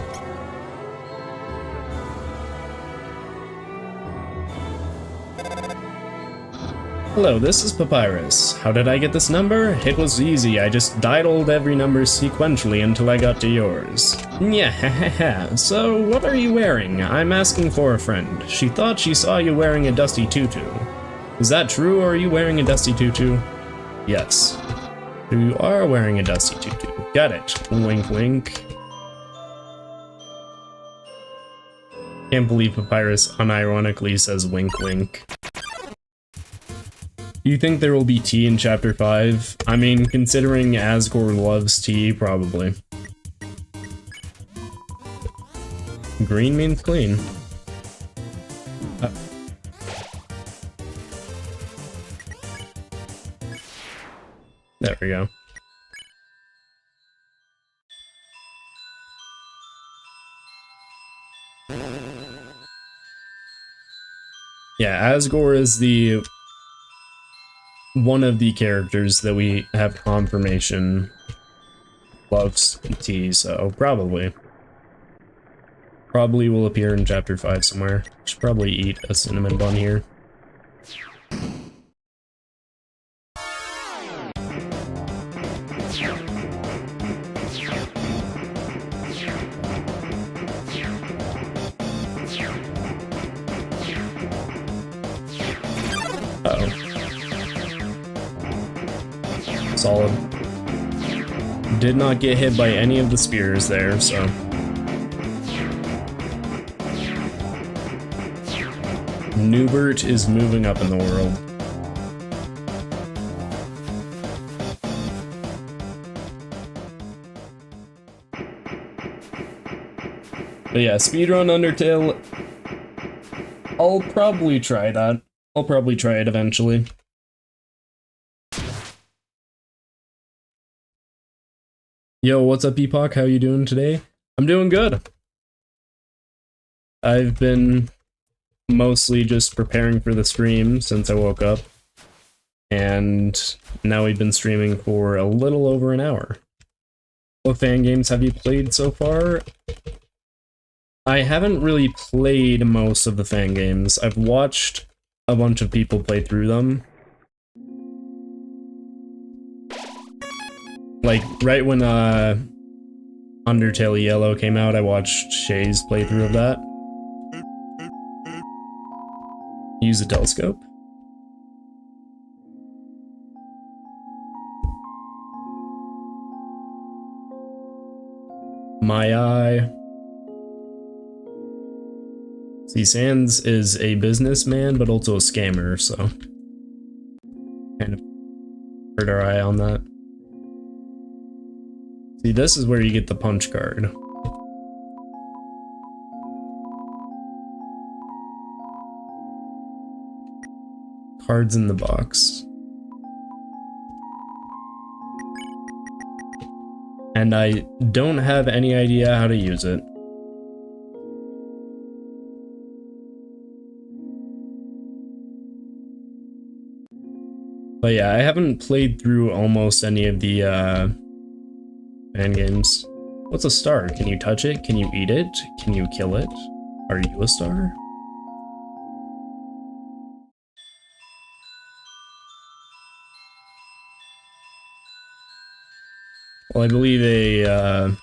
Hello, this is Papyrus. How did I get this number? It was easy, I just dialed every number sequentially until I got to yours. Yeah, so what are you wearing? I'm asking for a friend. She thought she saw you wearing a dusty tutu. Is that true, or are you wearing a dusty tutu? Yes. You are wearing a dusty tutu. Got it. Wink wink. Can't believe Papyrus unironically says wink wink. You think there will be tea in Chapter 5? I mean, considering Asgore loves tea, probably. Green means clean. There we go. Yeah, Asgore is the one of the characters that we have confirmation loves tea, so probably will appear in Chapter 5 somewhere. Should probably eat a cinnamon bun here. Solid. Did not get hit by any of the spears there, so. Newbert is moving up in the world. But yeah, speedrun Undertale. I'll probably try that. I'll probably try it eventually. Yo, what's up, Epoch? How you doing today? I'm doing good. I've been mostly just preparing for the stream since I woke up. And now we've been streaming for a little over an hour. What fan games have you played so far? I haven't really played most of the fan games. I've watched a bunch of people play through them. Like, right when Undertale Yellow came out, I watched Shay's playthrough of that. Use a telescope. My eye. See, Sans is a businessman, but also a scammer, so kind of hurt our eye on that. See, this is where you get the punch card. cards in the box. And I don't have any idea how to use it. But yeah, I haven't played through almost any of the fan games. What's a star? Can you touch it? Can you eat it? Can you kill it? Are you a star? Well, I believe a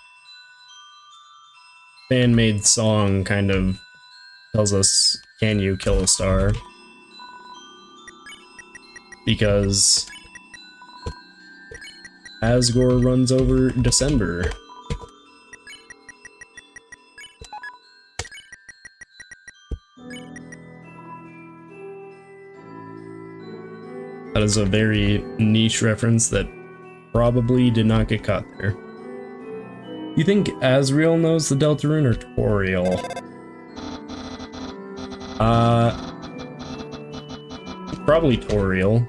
fan-made song kind of tells us, can you kill a star? Because Asgore runs over December. That is a very niche reference that probably did not get caught there. You think Asriel knows the Deltarune or Toriel? Probably Toriel.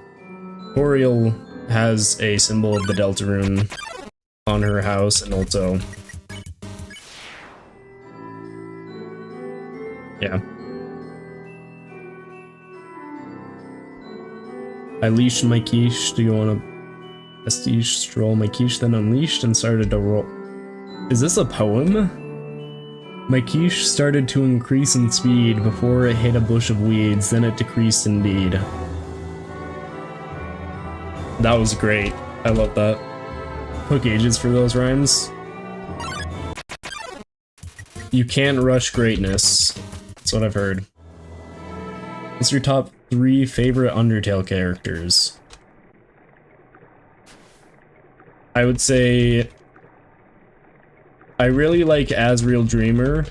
Toriel has a symbol of the Deltarune on her house, and also... yeah. I leashed my quiche to go on a prestige stroll. My quiche then unleashed and started to roll. Is this a poem? My quiche started to increase in speed before it hit a bush of weeds, then it decreased indeed. That was great. I love that. Took ages for those rhymes. You can't rush greatness. That's what I've heard. What's your top 3 favorite Undertale characters? I would say I really like Asriel Dreamer.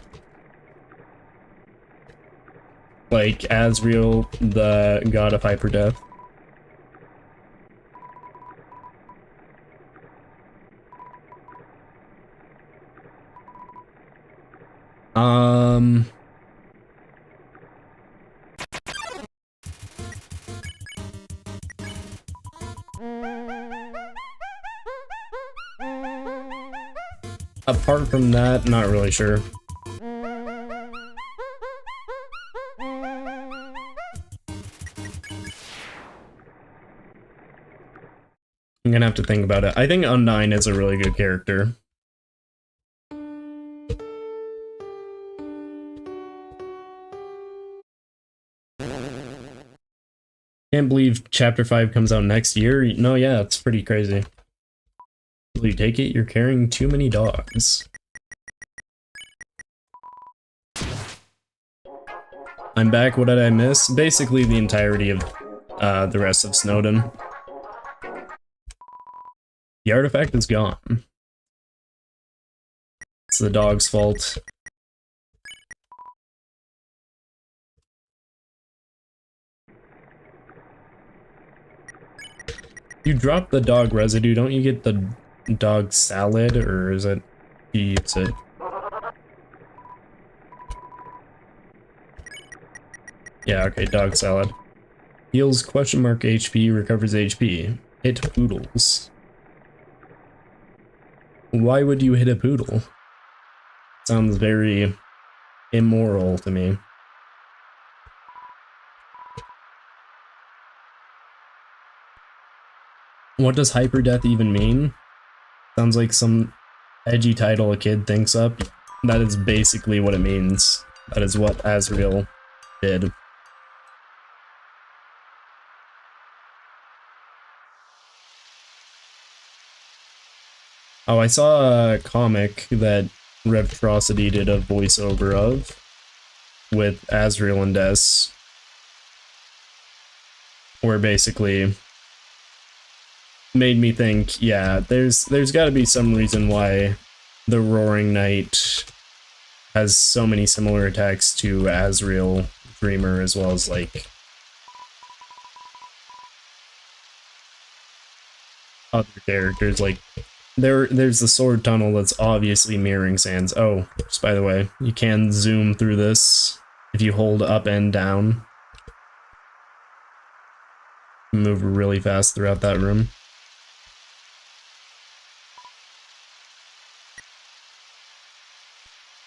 Like Asriel, the god of hyperdeath. Apart from that, not really sure. I'm gonna have to think about it. I think Undyne is a really good character. Can't believe Chapter 5 comes out next year. No, yeah, it's pretty crazy. Will you take it? You're carrying too many dogs. I'm back. What did I miss? Basically the entirety of the rest of Snowdin. The artifact is gone. It's the dog's fault. You drop the dog residue, don't you get the dog salad, or is it he eats it? Yeah, okay, dog salad. Heals question mark HP, recovers HP. Hit poodles. Why would you hit a poodle? Sounds very immoral to me. What does hyperdeath even mean? Sounds like some edgy title a kid thinks up. That is basically what it means. That is what Asriel did. Oh, I saw a comic that Revtrocity did a voiceover of with Asriel and Des, where basically made me think, yeah, there's got to be some reason why the Roaring Knight has so many similar attacks to Asriel Dreamer, as well as like other characters. Like there's the sword tunnel that's obviously mirroring Sans. Oh, just by the way, you can zoom through this if you hold up and down. can move really fast throughout that room.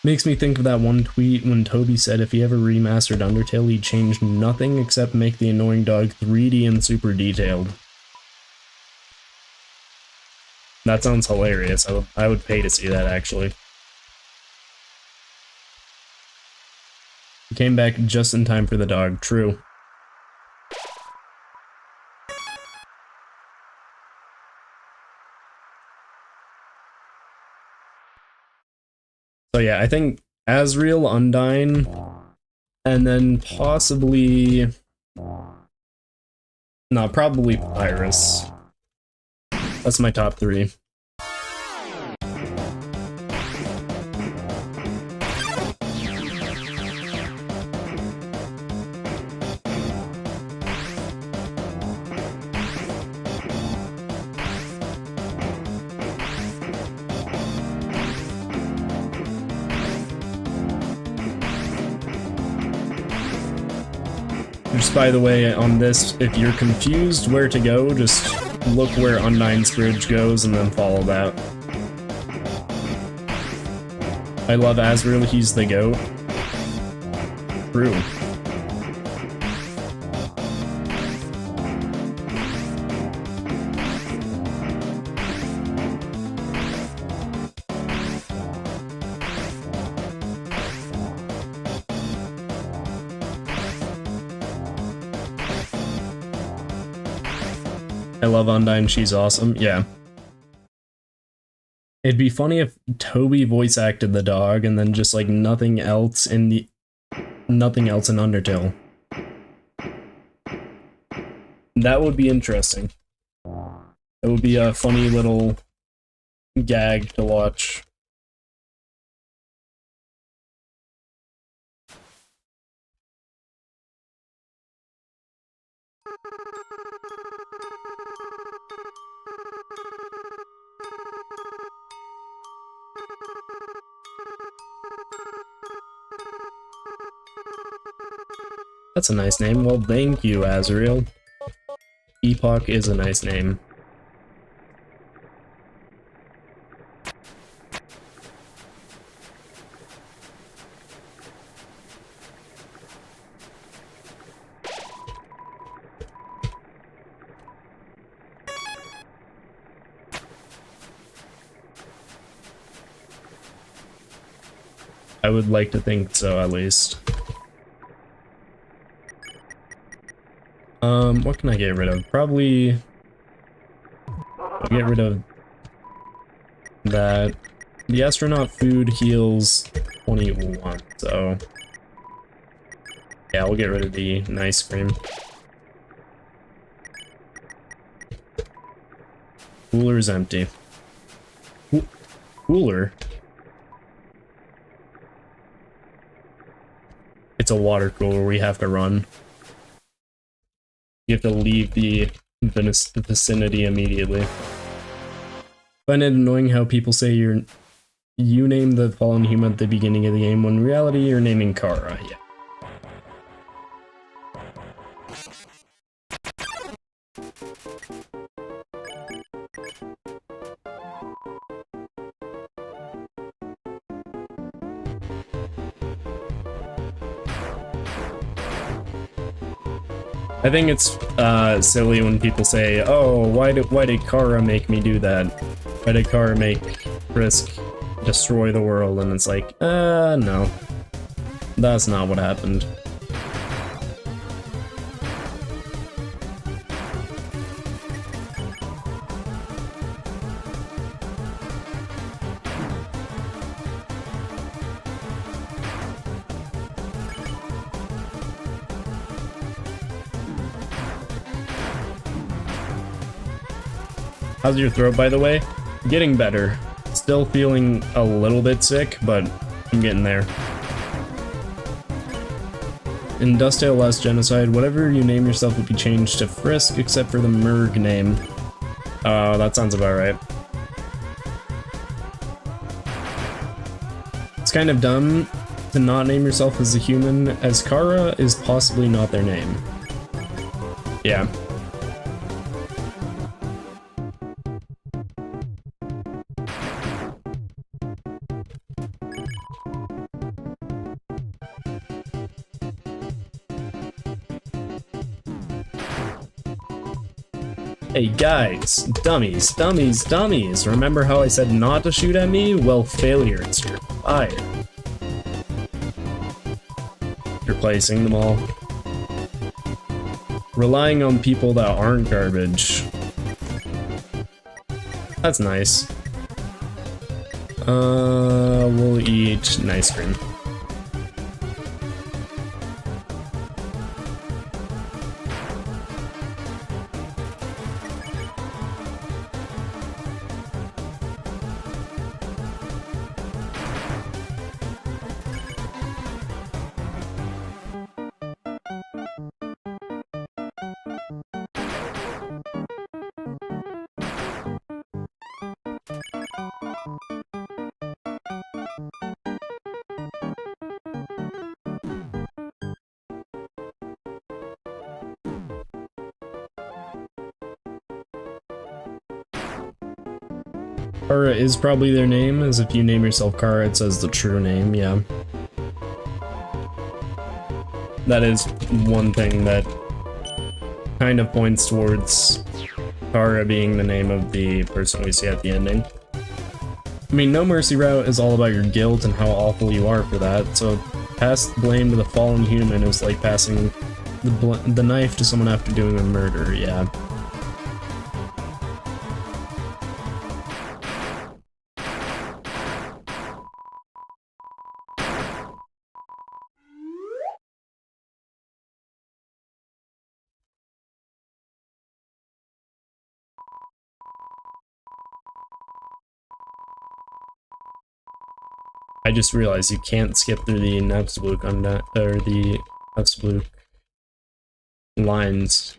Makes me think of that one tweet when Toby said if he ever remastered Undertale, he'd change nothing except make the annoying dog 3D and super detailed. That sounds hilarious. I would pay to see that, actually. He came back just in time for the dog. True. So yeah, I think Asriel, Undyne, and then possibly... No, probably Pyrus. That's my top 3. Just by the way, on this, if you're confused where to go, just look where Undyne's bridge goes and then follow that. I love Asriel, he's the GOAT. True. I love Undyne, she's awesome. Yeah. It'd be funny if Toby voice acted the dog and then just like nothing else in Undertale. That would be interesting. It would be a funny little gag to watch. That's a nice name. Well, thank you, Asriel. Epoch is a nice name. I would like to think so, at least. What can I get rid of? Probably... I'll get rid of that. The astronaut food heals 21, so... Yeah, we'll get rid of the ice cream. Cooler is empty. Cooler? It's a water cooler, we have to run. You have to leave the vicinity immediately. Find it annoying how people say you name the fallen human at the beginning of the game, when in reality you're naming Kara. Yeah. I think it's silly when people say, "Oh, why did Kara make me do that? Why did Kara make Frisk destroy the world?" And it's like, no, that's not what happened. How's your throat, by the way? Getting better. Still feeling a little bit sick, but I'm getting there. In Undertale Last Genocide, whatever you name yourself would be changed to Frisk, except for the Merg name. Oh, that sounds about right. It's kind of dumb to not name yourself as a human, as Kara is possibly not their name. Yeah. Hey guys, dummies, dummies, dummies. Remember how I said not to shoot at me? Well, failure, it's your fire. Replacing them all. Relying on people that aren't garbage. That's nice. We'll eat an ice cream. Kara is probably their name, as if you name yourself Kara, it says the true name, yeah. That is one thing that kind of points towards Kara being the name of the person we see at the ending. I mean, No Mercy Route is all about your guilt and how awful you are for that, so pass blame to the fallen human is like passing the knife to someone after doing a murder, yeah. I just realized you can't skip through the absolute or the absolute lines.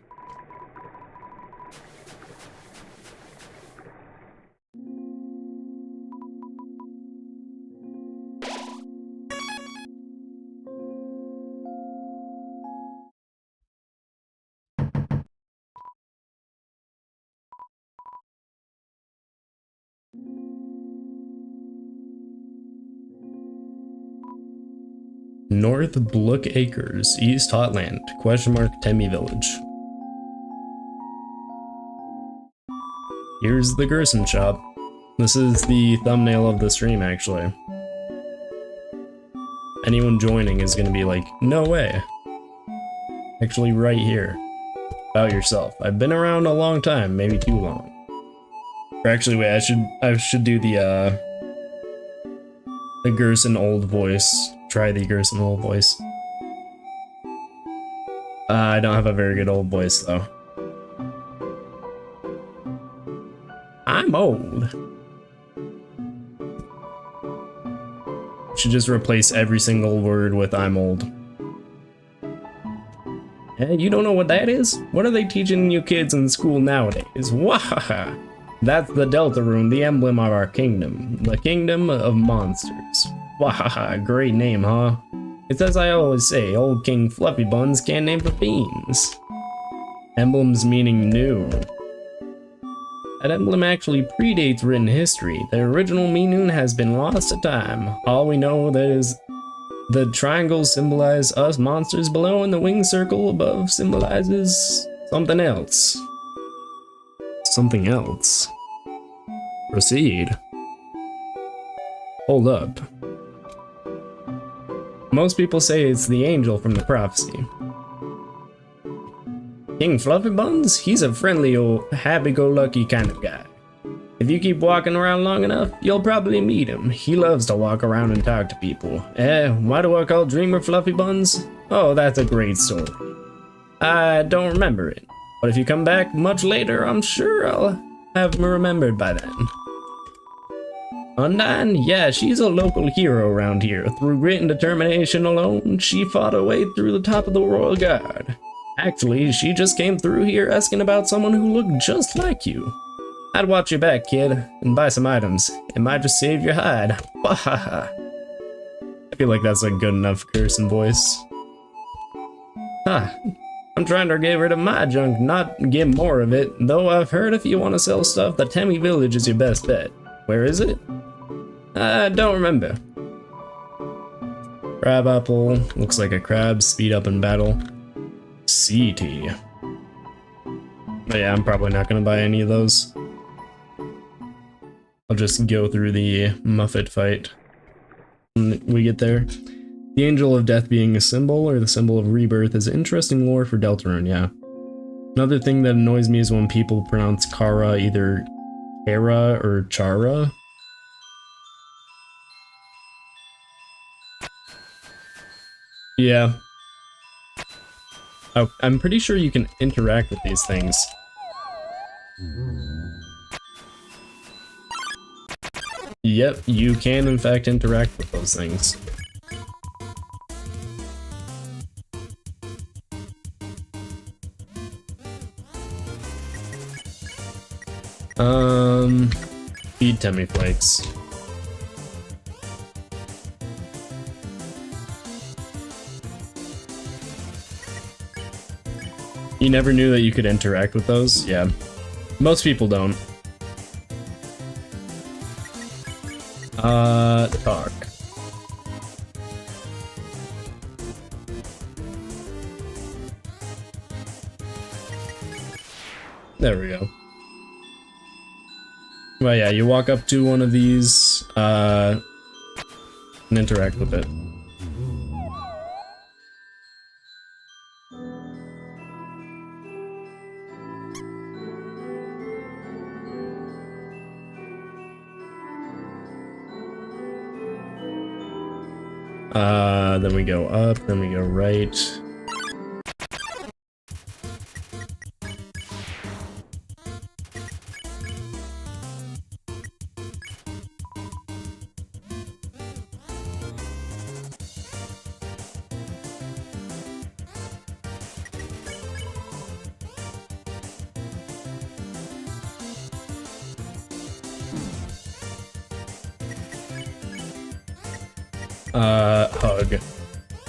North Blook Acres, East Hotland, Temi Village. Here's the Gerson shop. This is the thumbnail of the stream, actually. Anyone joining is gonna be like, no way. Actually, right here. About yourself. I've been around a long time, maybe too long. Or actually, wait, I should do the Gerson old voice. Try the Gerson old voice. I don't have a very good old voice, though. I'm old. Should just replace every single word with I'm old. Hey, you don't know what that is? What are they teaching you kids in school nowadays? Wahaha! That's the Deltarune, the emblem of our kingdom. The kingdom of monsters. Wahaha, great name, huh? It's as I always say, old King Fluffy Buns can't name for beans. Emblems meaning new. That emblem actually predates written history. The original meaning has been lost to time. All we know that is the triangles symbolize us monsters below, and the wing circle above symbolizes something else. Something else. Proceed. Hold up. Most people say it's the angel from the prophecy. King Fluffy Buns? He's a friendly old happy-go-lucky kind of guy. If you keep walking around long enough, you'll probably meet him. He loves to walk around and talk to people. Why do I call Dreamer Fluffy Buns? Oh, that's a great story. I don't remember it, but if you come back much later, I'm sure I'll have him remembered by then. Undine? Yeah, she's a local hero around here. Through grit and determination alone, she fought her way through the top of the Royal Guard. Actually, she just came through here asking about someone who looked just like you. I'd watch your back, kid, and buy some items. It might just save your hide. Wahaha. I feel like that's a good enough Gerson voice. I'm trying to get rid of my junk, not get more of it, though I've heard if you want to sell stuff, the Temi Village is your best bet. Where is it? I don't remember. Crab apple, looks like a crab, speed up in battle. Sea tea. But yeah, I'm probably not gonna buy any of those. I'll just go through the Muffet fight when we get there. The Angel of Death being a symbol, or the symbol of rebirth, is interesting lore for Deltarune, yeah. Another thing that annoys me is when people pronounce Kara either Kara or Chara. Yeah. Oh, I'm pretty sure you can interact with these things. Yep, you can in fact interact with those things. Feed Temiflakes. You never knew that you could interact with those? Yeah. Most people don't. Talk. There we go. Well, yeah, you walk up to one of these, and interact with it. Then we go up, then we go right. Hug.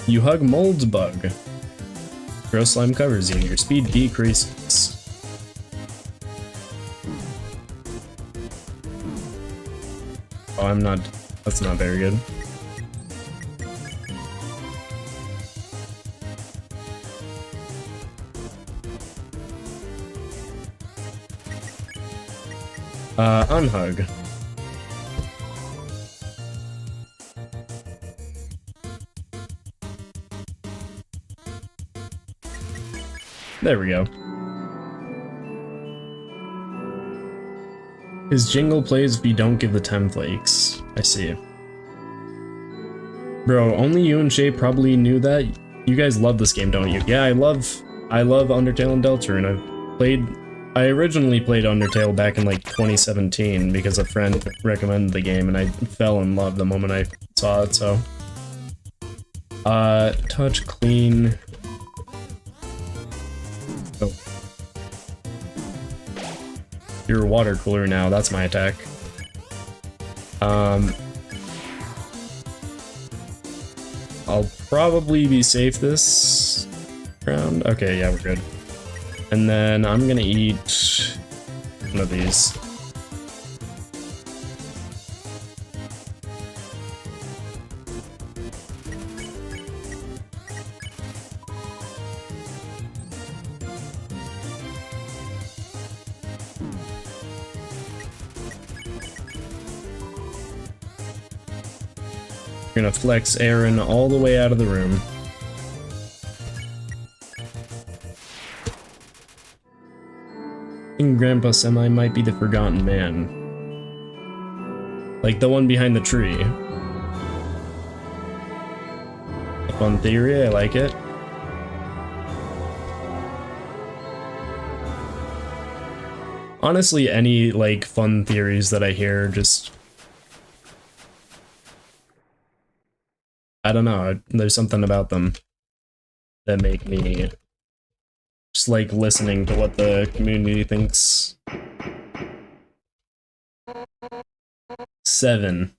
You hug Mold's bug. Gross slime covers you. Your speed decreases. Oh, I'm not... That's not very good. Unhug. There we go. His jingle plays if you don't give the 10 flakes. I see. Bro, only you and Shay probably knew that. You guys love this game, don't you? Yeah, I love Undertale and Deltarune. I originally played Undertale back in like 2017 because a friend recommended the game and I fell in love the moment I saw it, so. Touch, clean. Oh. You're a water cooler now, that's my attack. I'll probably be safe this round. Okay, yeah, we're good. And then I'm gonna eat one of these. We're gonna flex Aaron all the way out of the room. I think Grandpa Semi might be the forgotten man. Like the one behind the tree. A fun theory, I like it. Honestly, any like fun theories that I hear just... I don't know, there's something about them that make me just like listening to what the community thinks. 7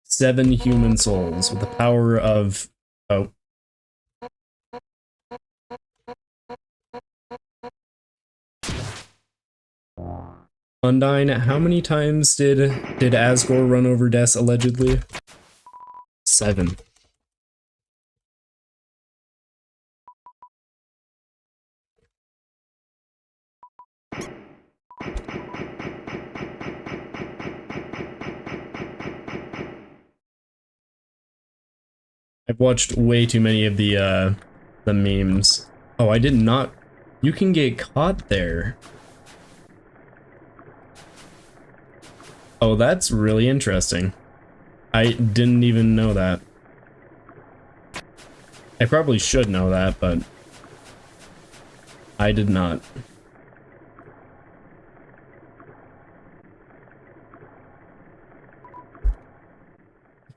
human souls with the power of... Oh. Undyne, how many times did Asgore run over Des allegedly? 7. I've watched way too many of the memes. Oh, I did not. You can get caught there. Oh, that's really interesting. I didn't even know that. I probably should know that, but I did not.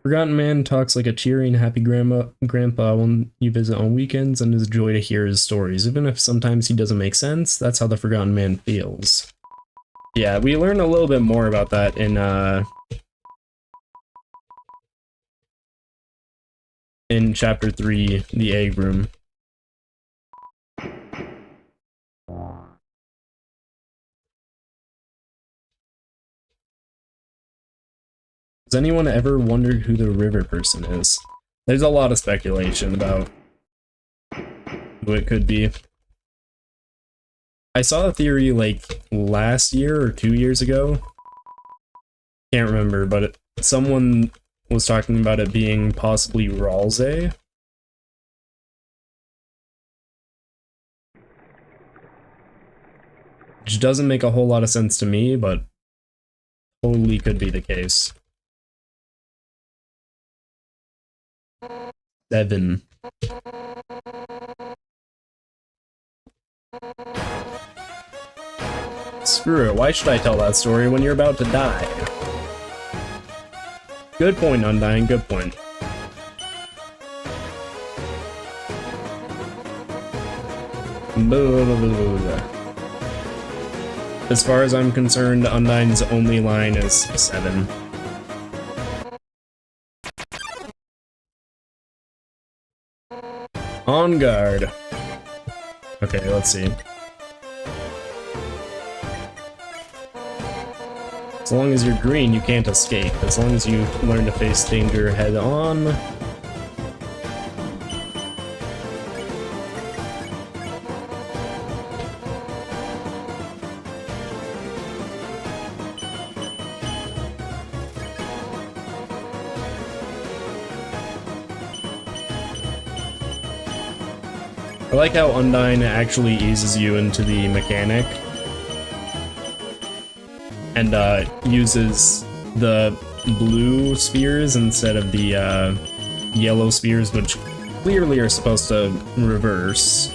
Forgotten Man talks like a cheery and happy grandpa when you visit on weekends, and it's a joy to hear his stories. Even if sometimes he doesn't make sense, that's how the Forgotten Man feels. Yeah, we learn a little bit more about that in Chapter 3, The Egg Room. Has anyone ever wondered who the river person is? There's a lot of speculation about who it could be. I saw a theory like last year or 2 years ago. Can't remember, but someone was talking about it being possibly Ralsei. Which doesn't make a whole lot of sense to me, but totally could be the case. 7. Screw it, why should I tell that story when you're about to die? Good point, Undying, good point. As far as I'm concerned, Undyne's only line is 7. On guard. Okay, let's see. As long as you're green, you can't escape. As long as you learn to face danger head on. I like how Undyne actually eases you into the mechanic and uses the blue spheres instead of the yellow spheres, which clearly are supposed to reverse.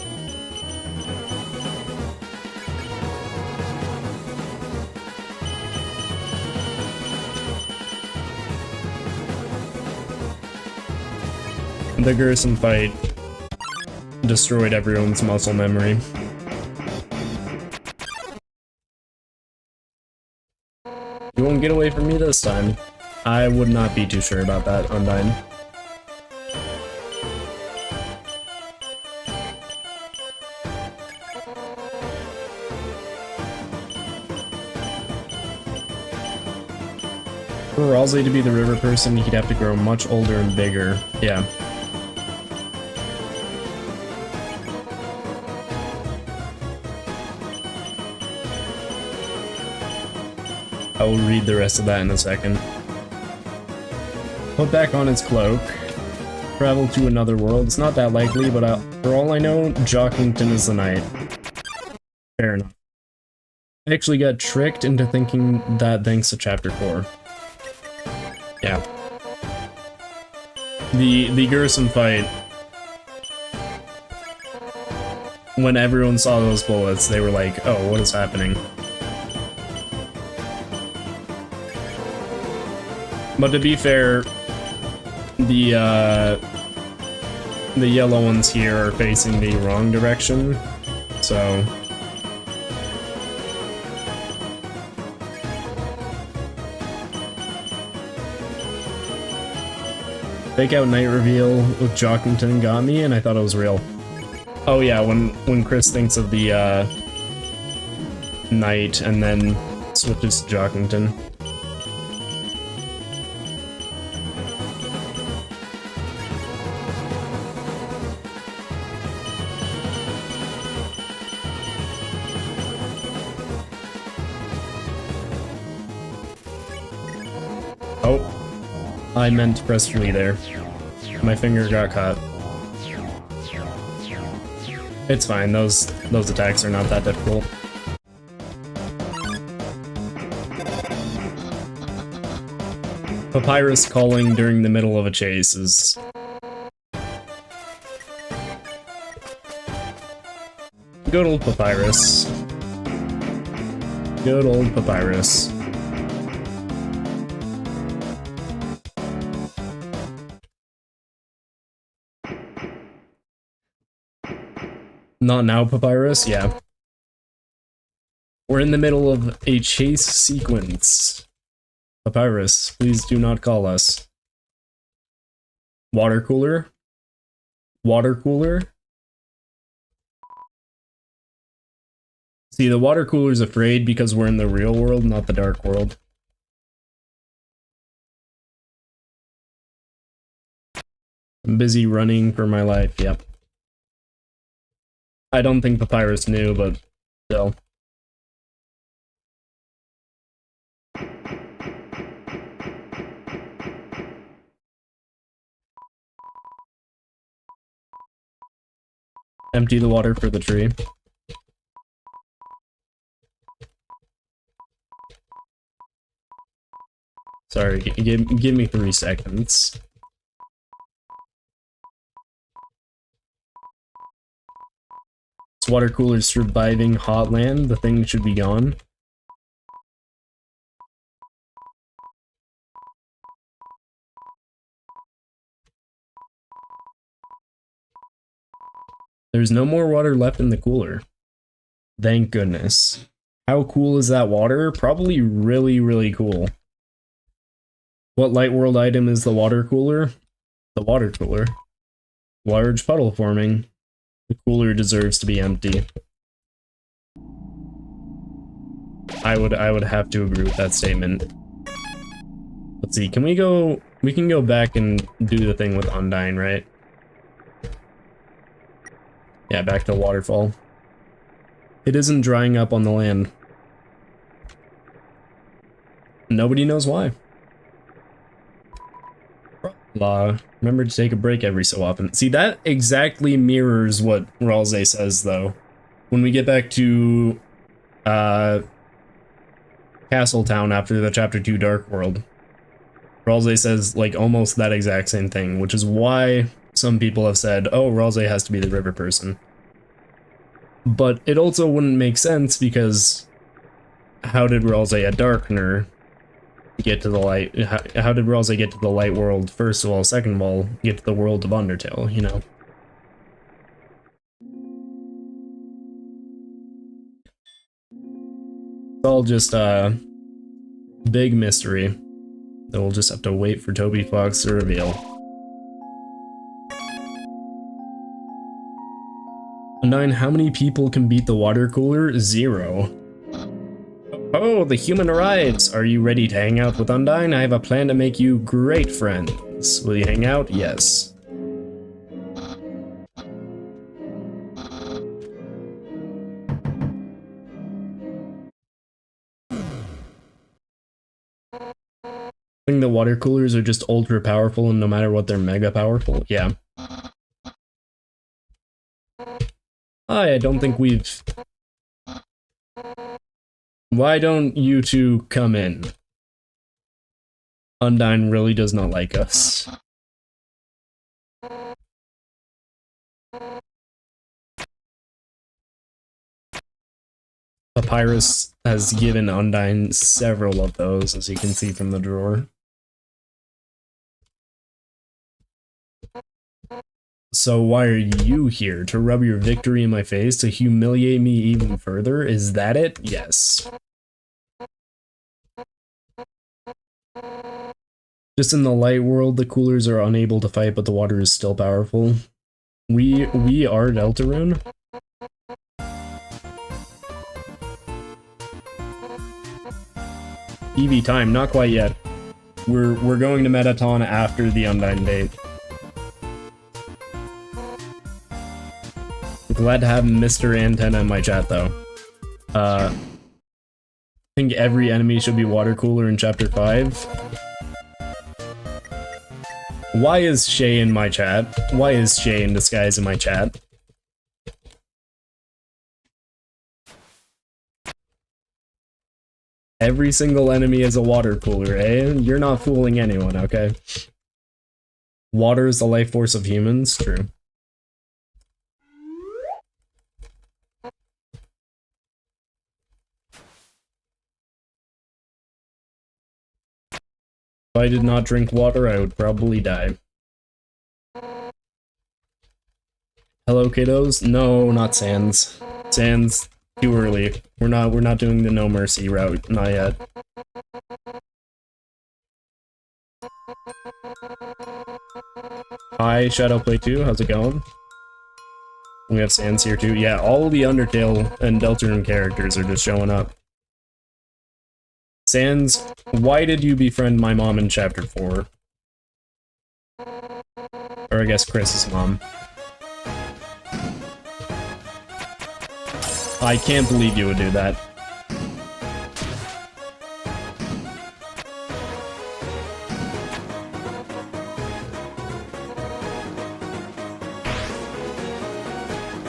The Gerson fight destroyed everyone's muscle memory. You won't get away from me this time. I would not be too sure about that, Undyne. For Ralsei to be the river person, he'd have to grow much older and bigger. Yeah. I will read the rest of that in a second. Put back on his cloak. Travel to another world. It's not that likely, but for all I know, Jockington is the knight. Fair enough. I actually got tricked into thinking that thanks to Chapter 4. Yeah. The Gerson fight, when everyone saw those bullets, they were like, oh, what is happening? But to be fair, the yellow ones here are facing the wrong direction, so... Fake out night reveal with Jockington got me, and I thought it was real. Oh yeah, when Chris thinks of the knight and then switches to Jockington. Oh, I meant to press 3 there. My finger got caught. It's fine, those attacks are not that difficult. Papyrus calling during the middle of a chase is... Good old Papyrus. Good old Papyrus. Not now, Papyrus? Yeah. We're in the middle of a chase sequence. Papyrus, please do not call us. Water cooler? Water cooler? See, the water cooler's afraid because we're in the real world, not the dark world. I'm busy running for my life, yep. I don't think Papyrus knew, but still. Empty the water for the tree. Sorry, give me 3 seconds. This water cooler's surviving Hotland. The thing should be gone. There's no more water left in the cooler. Thank goodness. How cool is that water? Probably really, really cool. What light world item is the water cooler? The water cooler. Large puddle forming. The cooler deserves to be empty. I would have to agree with that statement. Let's see, can we go... We can go back and do the thing with Undyne, right? Yeah, back to waterfall. It isn't drying up on the land. Nobody knows why. Remember to take a break every so often. See, that exactly mirrors what Ralze says, though. When we get back to Castletown after the Chapter 2 Dark World, Ralze says, like, almost that exact same thing, which is why some people have said, oh, Ralze has to be the river person. But it also wouldn't make sense, because how did Ralze, a Darkener, get to the light? How did Ralze get to the light world, first of all? Second of all, get to the world of Undertale, you know? It's all just a big mystery that we'll just have to wait for Toby Fox to reveal. Undyne, how many people can beat the water cooler? 0. Oh, the human arrives! Are you ready to hang out with Undyne? I have a plan to make you great friends. Will you hang out? Yes. I think the water coolers are just ultra powerful, and no matter what, they're mega powerful. Yeah. I don't think we've... Why don't you two come in? Undyne really does not like us. Papyrus has given Undyne several of those, as you can see from the drawer. So why are you here? To rub your victory in my face? To humiliate me even further? Is that it? Yes. Just in the light world, the coolers are unable to fight, but the water is still powerful. We are Deltarune? EV time, not quite yet. We're going to Metaton after the Undyne date. Glad to have Mr. Antenna in my chat, though. I think every enemy should be water cooler in Chapter 5. Why is Shay in my chat? Why is Shay in disguise in my chat? Every single enemy is a water cooler, eh? You're not fooling anyone, okay? Water is the life force of humans, true. If I did not drink water, I would probably die. Hello, kiddos? No, not Sans. Sans, too early. We're not doing the no mercy route, not yet. Hi, Shadowplay2, how's it going? We have Sans here too. Yeah, all the Undertale and Deltarune characters are just showing up. Sans, why did you befriend my mom in Chapter 4? Or I guess Chris's mom. I can't believe you would do that.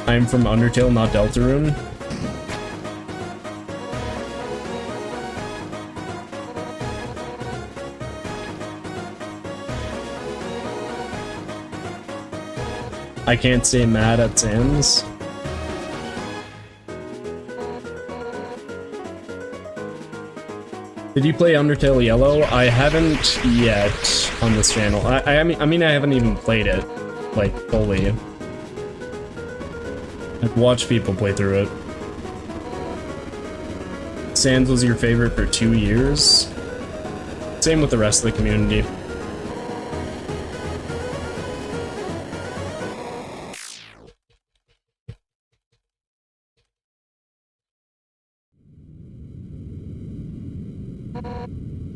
I'm from Undertale, not Deltarune. I can't stay mad at Sans. Did you play Undertale Yellow? I haven't yet on this channel. I mean I haven't even played it, like, fully. I've watched people play through it. Sans was your favorite for 2 years? Same with the rest of the community.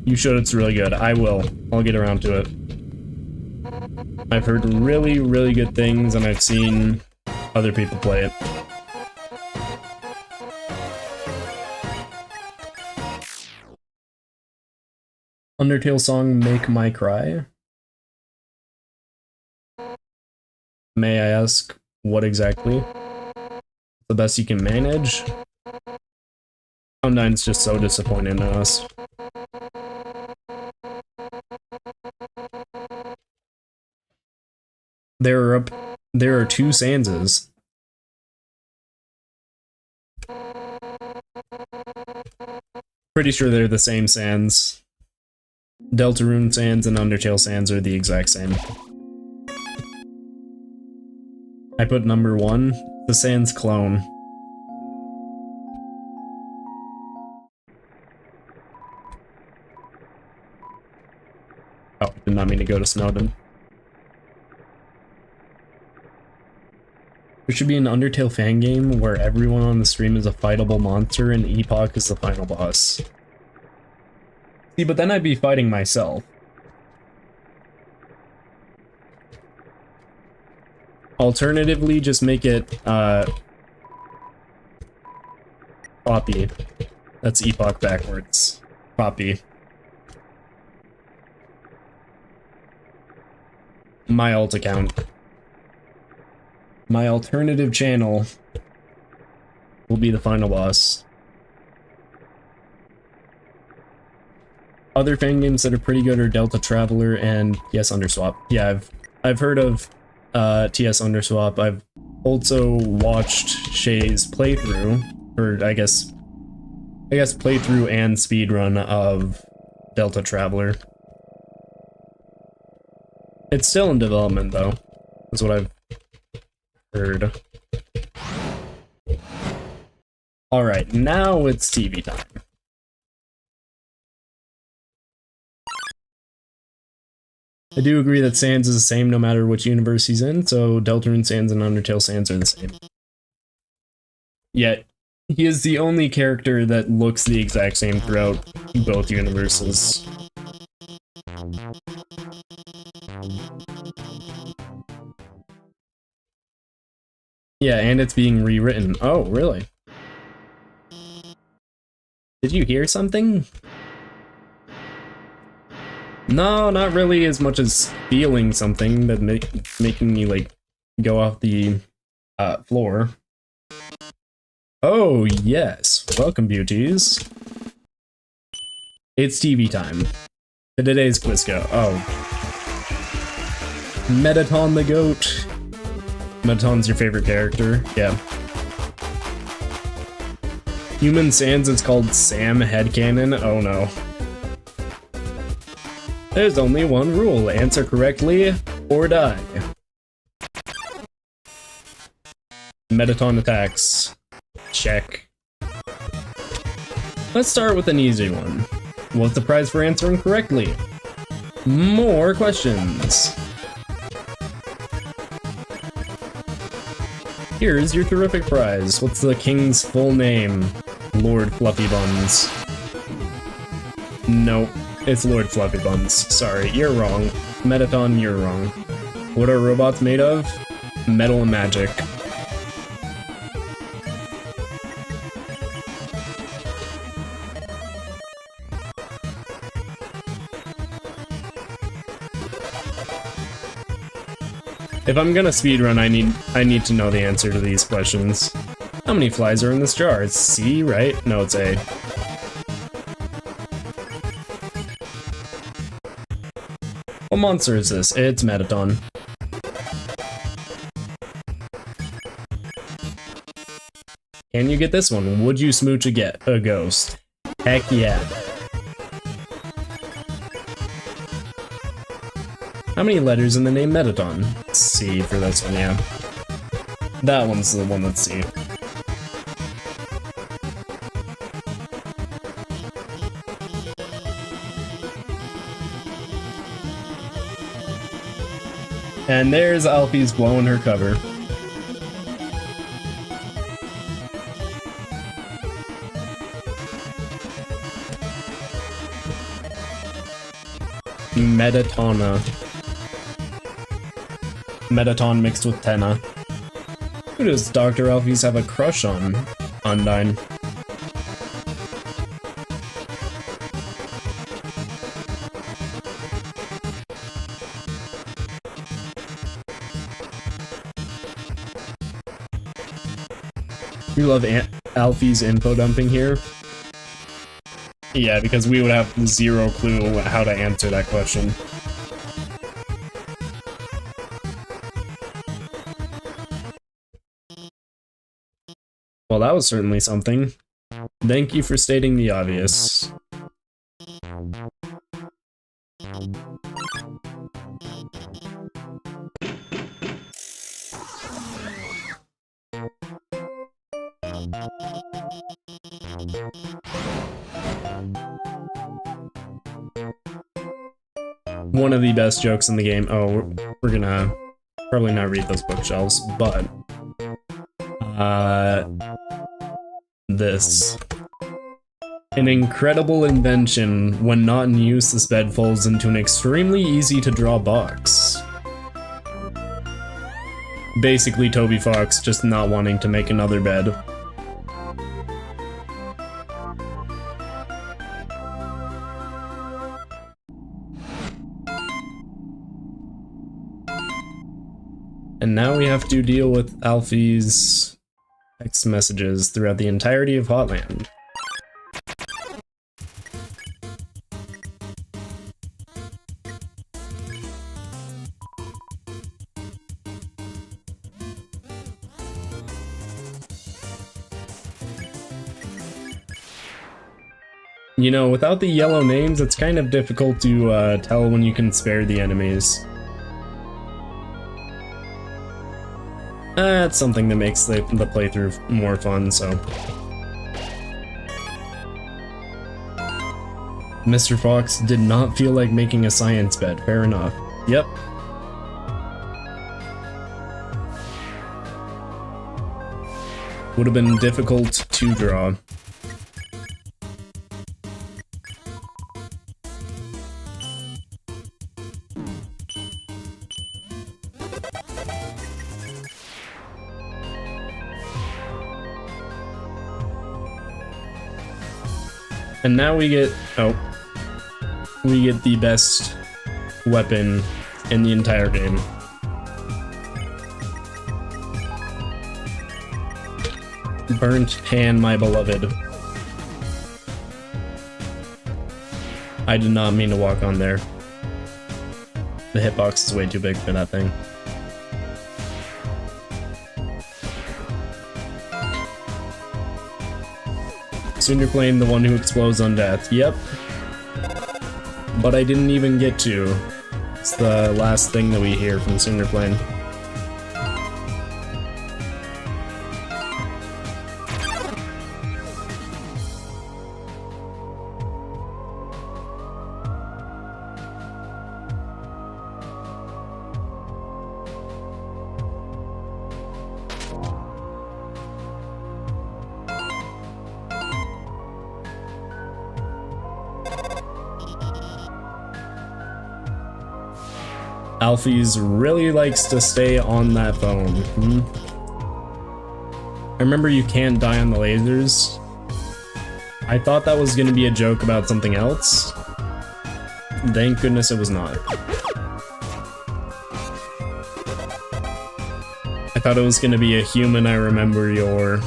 You should, it's really good. I will. I'll get around to it. I've heard really, really good things, and I've seen other people play it. Undertale song Make My Cry? May I ask what exactly? The best you can manage? Cloud9's just so disappointed in us. There are 2 Sanses. Pretty sure they're the same Sans. Deltarune Sans and Undertale Sans are the exact same. I put number 1, the Sans clone. Oh, did not mean to go to Snowden. There should be an Undertale fan game where everyone on the stream is a fightable monster and Epoch is the final boss. See, but then I'd be fighting myself. Alternatively, just make it, Poppy. That's Epoch backwards. Poppy. My alt account. My alternative channel will be the final boss. Other fan games that are pretty good are Delta Traveler and TS Underswap. Yeah, I've heard of TS Underswap. I've also watched Shay's playthrough, or I guess playthrough and speedrun of Delta Traveler. It's still in development though. That's what I've heard. Alright, now it's TV time. I do agree that Sans is the same no matter which universe he's in, so Deltarune Sans and Undertale Sans are the same. Yet, he is the only character that looks the exact same throughout both universes. Yeah, and it's being rewritten. Oh, really? Did you hear something? No, not really as much as feeling something, but making you, like, go off the floor. Oh, yes. Welcome, beauties. It's TV time. Today's quiz go. Oh. Metaton the goat. Metaton's your favorite character? Yeah. Human Sans is called Sam Headcanon? Oh no. There's only one rule. Answer correctly or die. Metaton attacks. Check. Let's start with an easy one. What's the prize for answering correctly? More questions. Here's your terrific prize. What's the king's full name? Lord Fluffy Buns. Nope, it's Lord Fluffy Buns. Sorry, you're wrong. Metaton, you're wrong. What are robots made of? Metal and magic. If I'm gonna speedrun, I need to know the answer to these questions. How many flies are in this jar? It's C, right? No, it's A. What monster is this? It's Metaton. Can you get this one? Would you smooch a ghost? Heck yeah. How many letters in the name Metaton? C for this one, yeah. That one's the one that's C. And there's Alfie's blowing her cover. Metatona. Metaton mixed with Tenna. Who does Dr. Alphys have a crush on? Undyne. We love Alfie's info dumping here. Yeah, because we would have zero clue how to answer that question. Well, that was certainly something. Thank you for stating the obvious. One of the best jokes in the game. Oh, we're gonna probably not read those bookshelves, but this. An incredible invention. When not in use, this bed folds into an extremely easy to draw box. Basically Toby Fox just not wanting to make another bed. And now we have to deal with Alfie's text messages throughout the entirety of Hotland. You know, without the yellow names, it's kind of difficult to tell when you can spare the enemies. That's something that makes the playthrough more fun, so. Mr. Fox did not feel like making a science bed, fair enough. Yep. Would have been difficult to draw. And now we get, the best weapon in the entire game. Burnt pan, my beloved. I did not mean to walk on there. The hitbox is way too big for that thing. Soon you're playing the one who explodes on death. Yep. But I didn't even get to. It's the last thing that we hear from Soon you're playing. Alfie's really likes to stay on that phone. I remember you can't die on the lasers. I thought that was gonna be a joke about something else. Thank goodness it was not. I thought it was gonna be a human I remember your,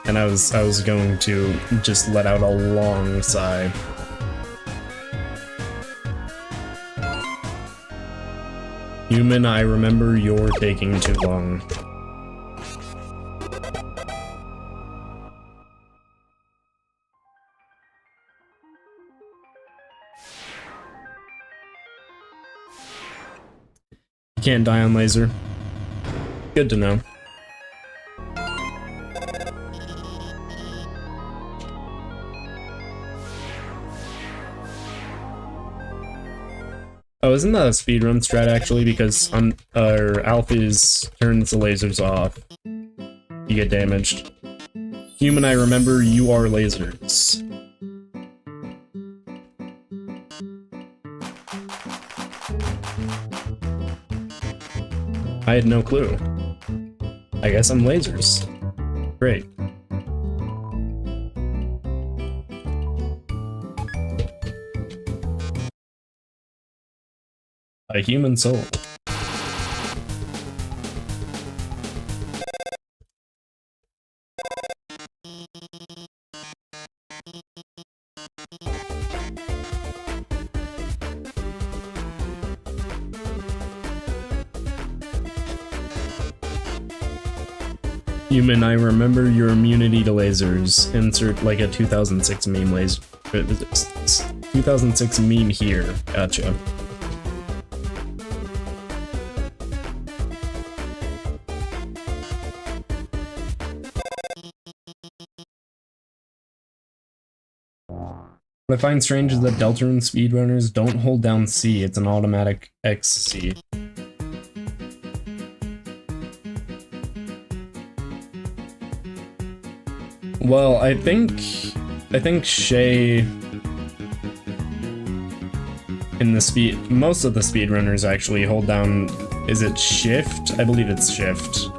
and I was going to just let out a long sigh. Human, I remember you're taking too long. You can't die on laser. Good to know. Oh, isn't that a speedrun strat actually? Because Alphys turns the lasers off. You get damaged. Human, I remember you are lasers. I had no clue. I guess I'm lasers. Great. A human soul. Human, I remember your immunity to lasers. Insert like a 2006 meme laser. 2006 meme here. Gotcha. What I find strange is that Deltarune speedrunners don't hold down C, it's an automatic XC. Well, I think Shay in the most of the speedrunners actually hold down, is it shift? I believe it's shift.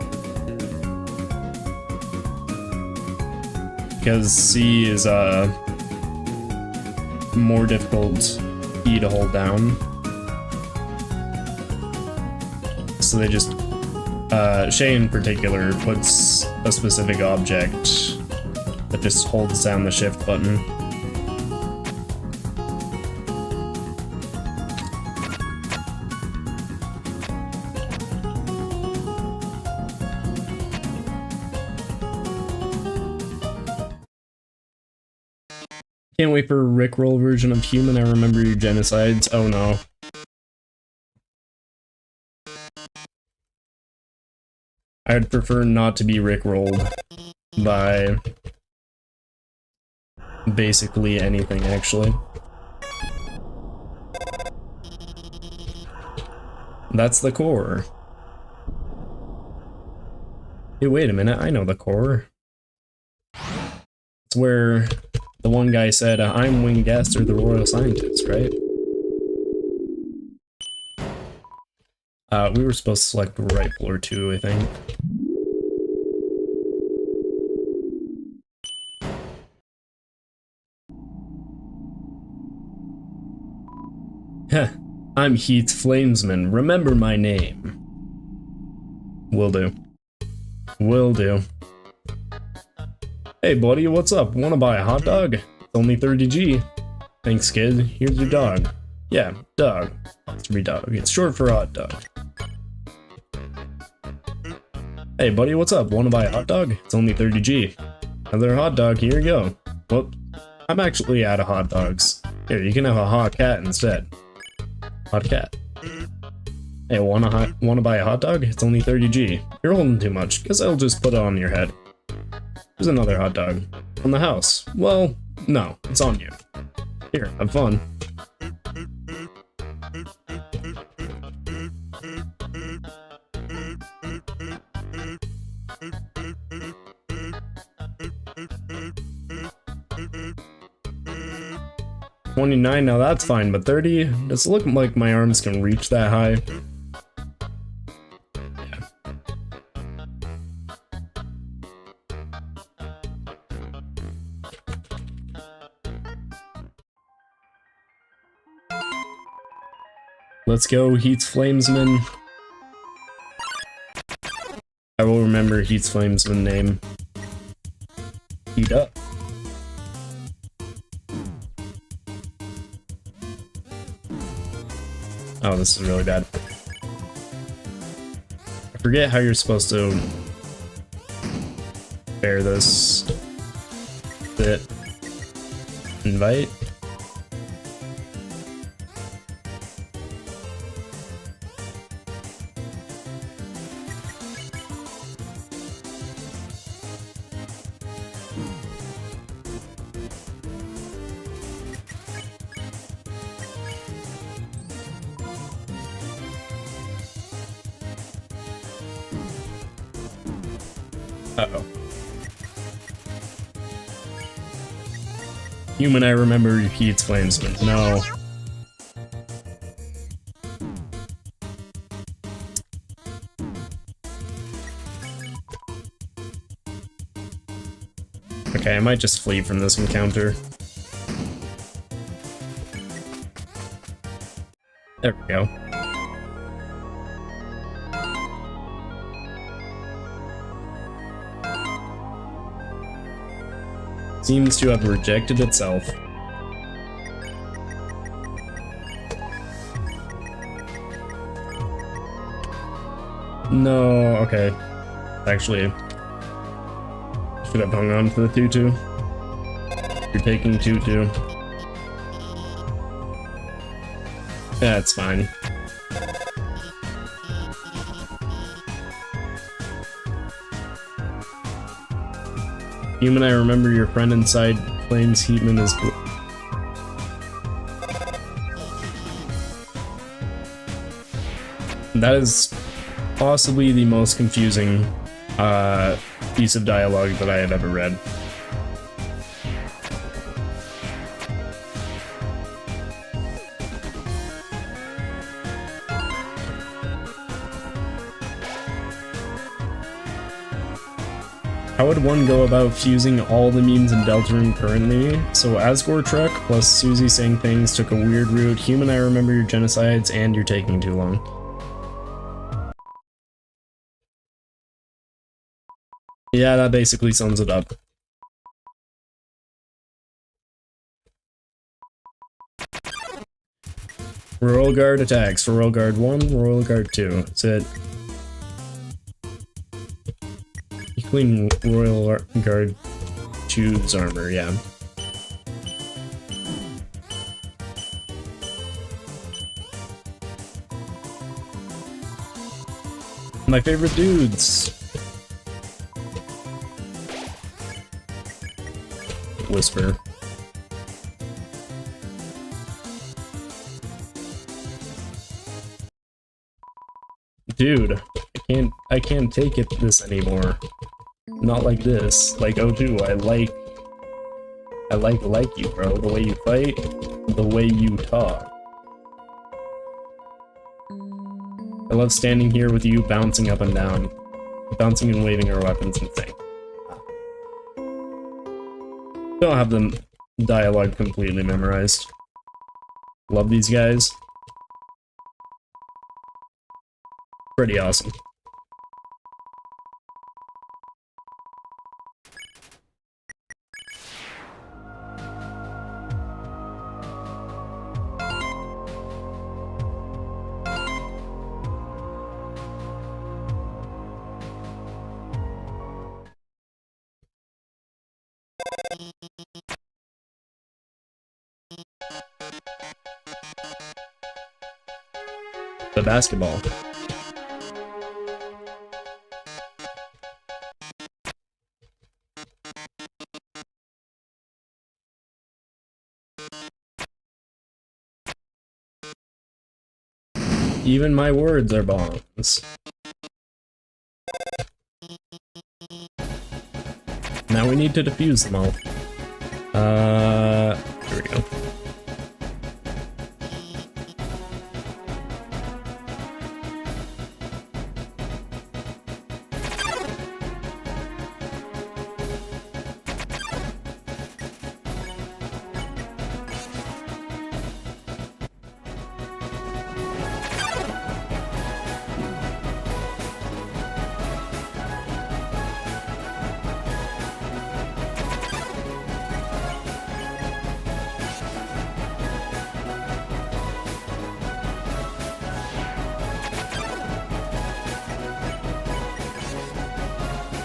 Because C is more difficult key to hold down. So they just, Shay in particular puts a specific object that just holds down the shift button. Can't wait for a Rickroll version of Human, I remember your genocides. Oh no. I'd prefer not to be Rickrolled by basically anything, actually. That's the core. Hey, wait a minute, I know the core. It's where the one guy said, I'm Wingaster, the Royal Scientist, right? We were supposed to select rifle or two, I think. Heh, I'm Heath Flamesman. Remember my name. Will do. Will do. Hey buddy, what's up? Wanna buy a hot dog? It's only 30G. Thanks kid, here's your dog. Yeah, dog. Apostrophe dog. It's short for hot dog. Hey buddy, what's up? Wanna buy a hot dog? It's only 30G. Another hot dog, here you go. Whoop. I'm actually out of hot dogs. Here, you can have a hot cat instead. Hot cat. Hey, wanna buy a hot dog? It's only 30G. You're holding too much. Guess I'll just put it on your head. Here's another hot dog. On the house. Well, no, it's on you. Here, have fun. $29, now that's fine, but 30? Does it look like my arms can reach that high? Yeah. Let's go, Heath's Flamesman. I will remember Heath's Flamesman name. Heat up. Oh, this is really bad. I forget how you're supposed to bear this bit. Invite? Uh-oh. Human, I remember Heath's Flamesman. No. Okay, I might just flee from this encounter. There we go. Seems to have rejected itself. No, okay. Actually, should have hung on to the tutu. You're taking tutu. That's fine. Human, I remember your friend inside Flames Heatman is blue. That is possibly the most confusing piece of dialogue that I have ever read. How would one go about fusing all the memes in Deltarune currently? So Asgore Truck plus Susie saying things took a weird route. Human, I remember your genocides and you're taking too long. Yeah, that basically sums it up. Royal Guard attacks. Royal Guard 1, Royal Guard 2. That's it. Clean Royal Guard 2's armor, yeah. My favorite dudes. Whisper. Dude, I can't take this anymore. Not like this. Like O2, I like you, bro. The way you fight, the way you talk. I love standing here with you, bouncing up and down. Bouncing and waving our weapons and saying. Don't have the dialogue completely memorized. Love these guys. Pretty awesome. The basketball. Even my words are bombs. Now we need to defuse them all. Here we go.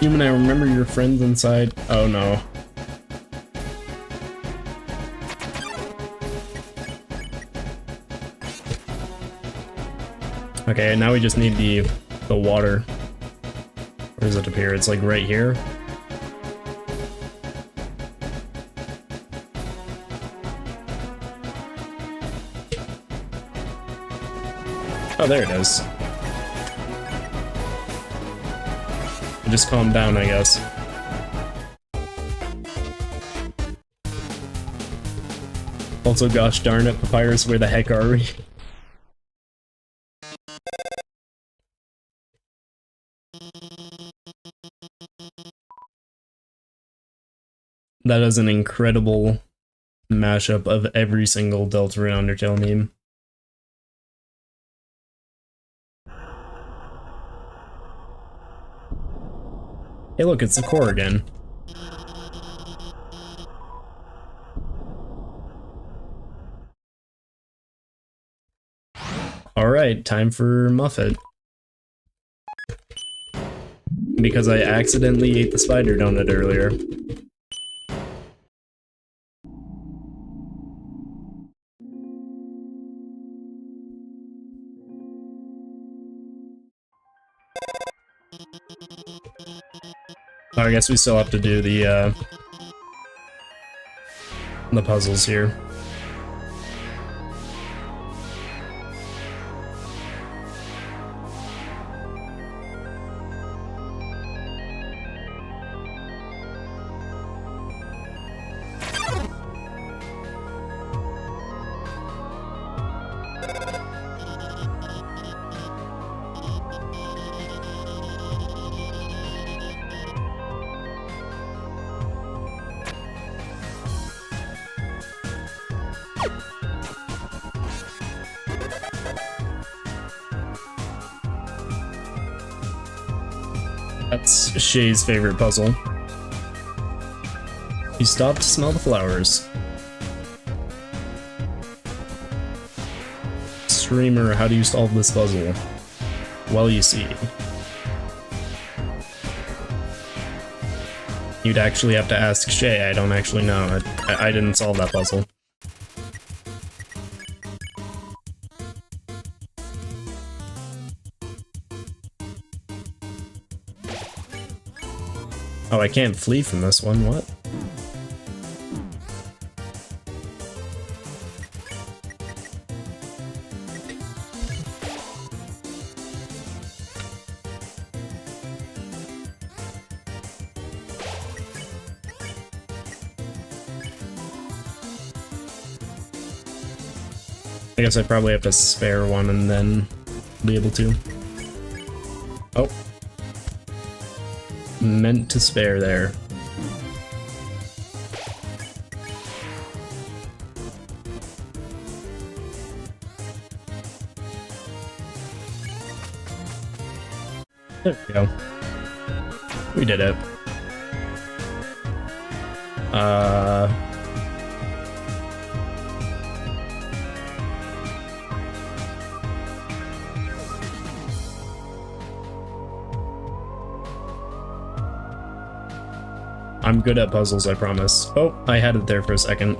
Human, I remember your friends inside. Oh no. Okay, now we just need the water. Where does it appear? It's like right here. Oh, there it is. Just calm down, I guess. Also, gosh darn it, Papyrus, where the heck are we? That is an incredible mashup of every single Deltarune Undertale meme. Hey look, it's the core again. Alright, time for Muffet. Because I accidentally ate the spider donut earlier. Oh, I guess we still have to do the puzzles here. That's Shay's favorite puzzle. You stop to smell the flowers. Streamer, how do you solve this puzzle? Well, you see. You'd actually have to ask Shay, I don't actually know. I didn't solve that puzzle. Oh, I can't flee from this one, what? I guess I probably have to spare one and then be able to. Oh. Meant to spare there. There we go. We did it. I'm good at puzzles, I promise. Oh, I had it there for a second.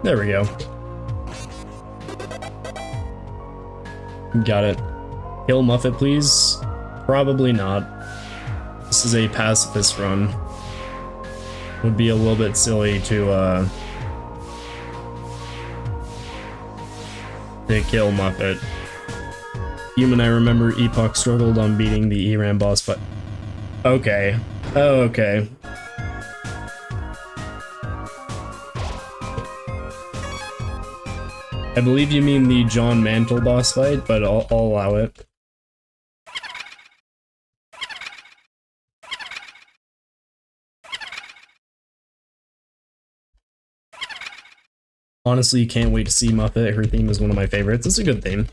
There we go. Got it. Kill Muffet, please? Probably not. This is a pacifist run. Would be a little bit silly to kill Muffet. Human, I remember Epoch struggled on beating the Eram boss fight. Okay. Oh, okay. I believe you mean the John Mantle boss fight, but I'll allow it. Honestly, can't wait to see Muffet. Her theme is one of my favorites. It's a good theme.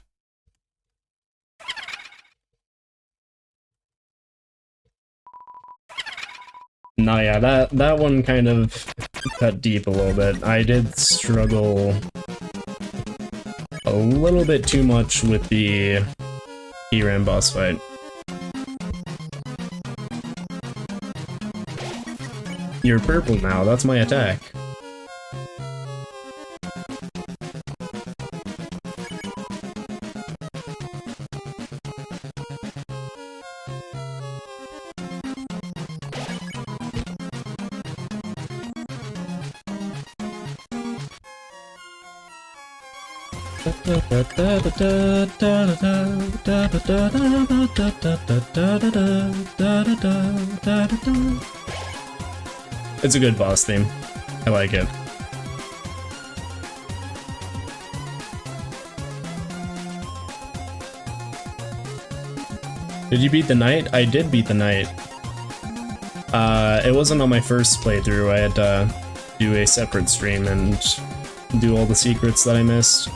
Nah, yeah, that one kind of cut deep a little bit. I did struggle a little bit too much with the Eram boss fight. You're purple now, that's my attack. It's a good boss theme. I like it. Did you beat the knight? I did beat the knight. It wasn't on my first playthrough. I had to do a separate stream and do all the secrets that I missed.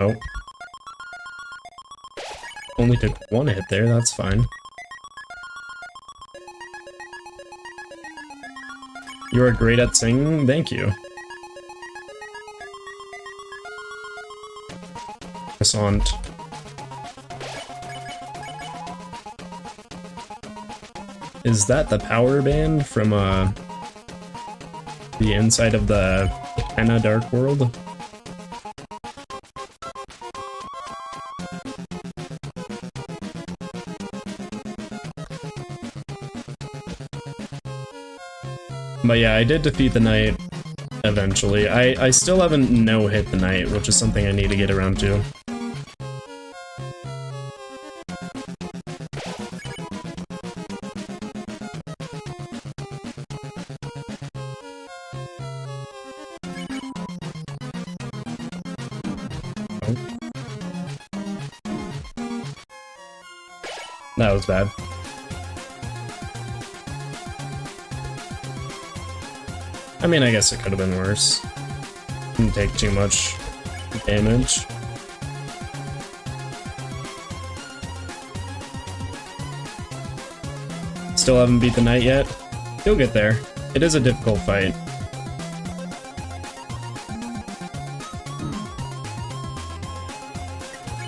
Oh. Only took one hit there, that's fine. You are great at singing, thank you. Croissant. Is that the power band from the inside of the QNA Dark World? But yeah, I did defeat the knight eventually. I still haven't no-hit the knight, which is something I need to get around to. Oh. That was bad. I mean, I guess it could have been worse. Didn't take too much damage. Still haven't beat the knight yet. You'll get there. It is a difficult fight.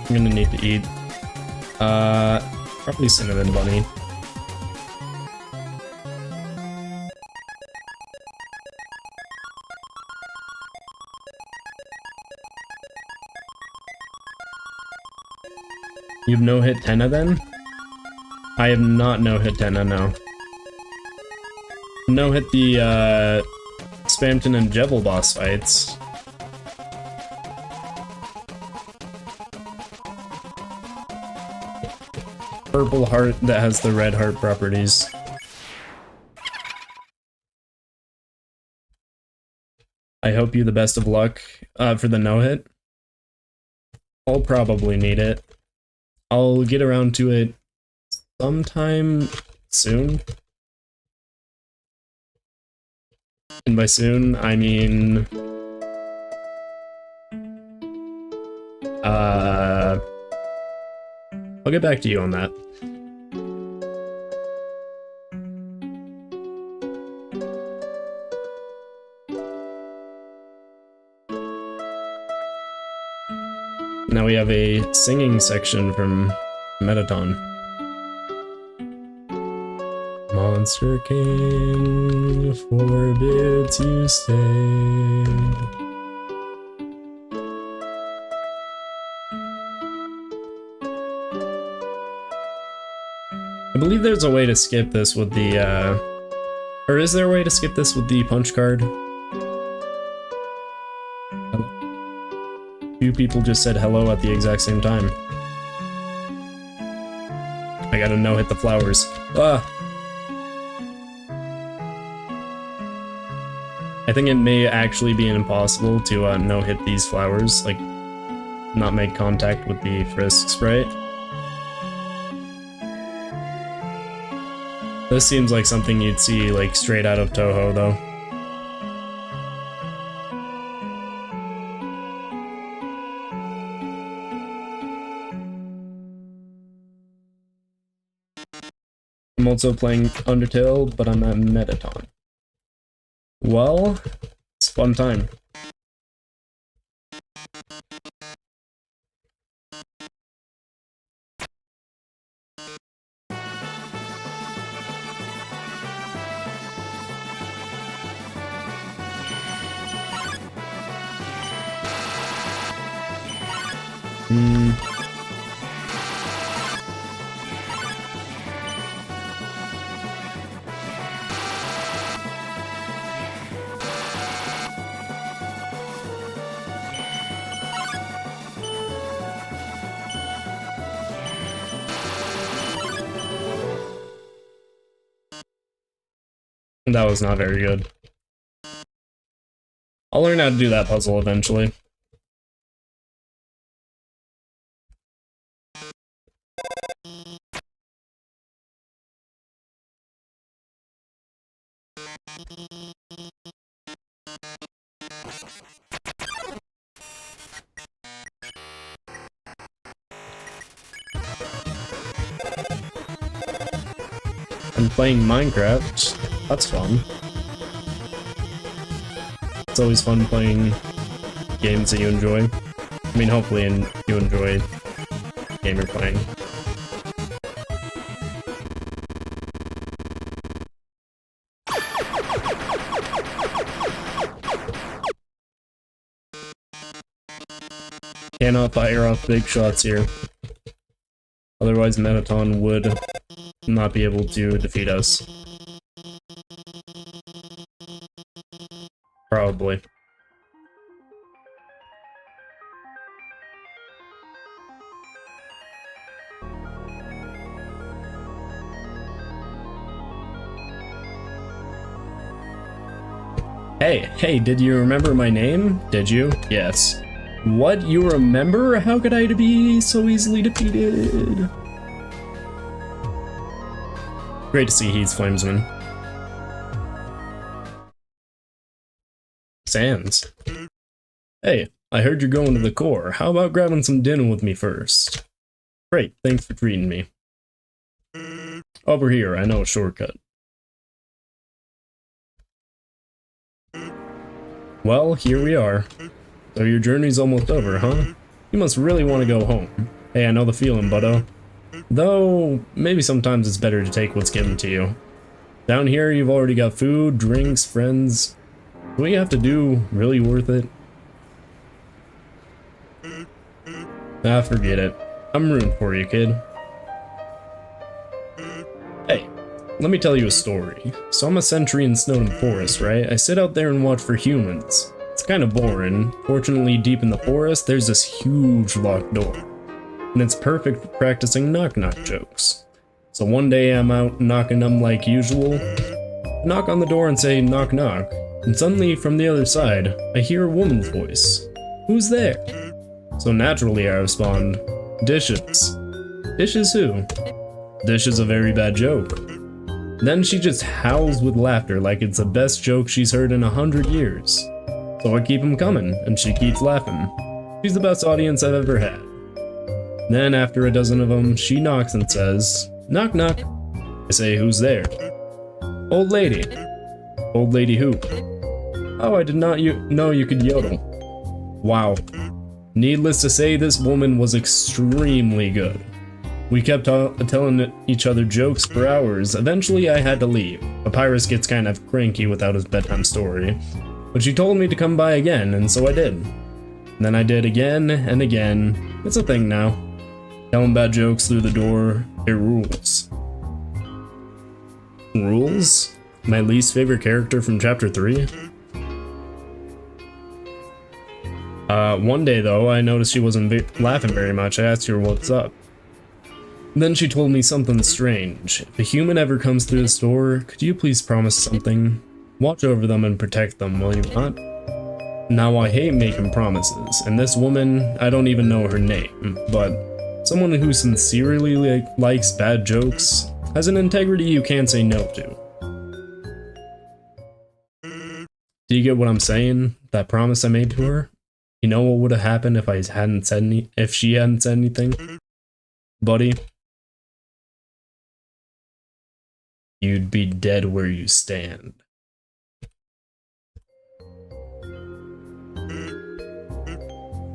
I'm gonna need to eat. Probably cinnamon bunny. You've no-hit Tenna then? I have not no-hit Tenna, no. No-hit the, Spamton and Jebel boss fights. Purple heart that has the red heart properties. I hope you the best of luck, for the no-hit. I'll probably need it. I'll get around to it sometime soon. And by soon, I mean I'll get back to you on that. Now we have a singing section from Mettaton. Monster King forbids you stay. I believe there's a way to skip this with the, or is there a way to skip this with the punch card? Two people just said hello at the exact same time. I gotta no-hit the flowers. Ah! I think it may actually be impossible to no-hit these flowers, like, not make contact with the Frisk sprite. This seems like something you'd see, like, straight out of Toho, though. I'm also playing Undertale, but I'm at Mettaton. Well, it's a fun time. That was not very good. I'll learn how to do that puzzle eventually. I'm playing Minecraft. That's fun. It's always fun playing games that you enjoy. I mean, hopefully you enjoy the game you're playing. Cannot fire off big shots here. Otherwise, Mettaton would not be able to defeat us. Probably. Hey, did you remember my name? Did you? Yes. What? You remember? How could I be so easily defeated? Great to see Heat's Flamesman. Sans. Hey, I heard you're going to the core. How about grabbing some dinner with me first? Great, thanks for treating me. Over here, I know a shortcut. Well, here we are. So your journey's almost over, huh? You must really want to go home. Hey, I know the feeling, buddo. Though, maybe sometimes it's better to take what's given to you. Down here, you've already got food, drinks, friends. What you have to do really worth it? Ah, forget it. I'm rooting for you, kid. Hey, let me tell you a story. So I'm a sentry in Snowden Forest, right? I sit out there and watch for humans. It's kind of boring. Fortunately, deep in the forest, there's this huge locked door. And it's perfect for practicing knock-knock jokes. So one day I'm out knocking them like usual. Knock on the door and say knock knock. And suddenly, from the other side, I hear a woman's voice. Who's there? So naturally I respond, dishes. Dishes who? Dish is a very bad joke. Then she just howls with laughter like it's the best joke she's heard in 100 years. So I keep 'em coming, and she keeps laughing. She's the best audience I've ever had. Then, after a dozen of them, she knocks and says, "Knock, knock." I say, "Who's there?" "Old lady." "Old lady who?" "Oh, I did not know you could yodel." Wow. Needless to say, this woman was extremely good. We kept telling each other jokes for hours. Eventually, I had to leave. Papyrus gets kind of cranky without his bedtime story. But she told me to come by again, and so I did. And then I did again and again. It's a thing now. Telling bad jokes through the door, it rules. Rules? My least favorite character from Chapter 3? One day though, I noticed she wasn't laughing very much. I asked her what's up. Then she told me something strange. If a human ever comes through the store, could you please promise something? Watch over them and protect them, will you not? Now I hate making promises, and this woman, I don't even know her name, but someone who sincerely likes bad jokes has an integrity you can't say no to. Do you get what I'm saying? That promise I made to her? You know what would have happened if she hadn't said anything? Buddy? You'd be dead where you stand.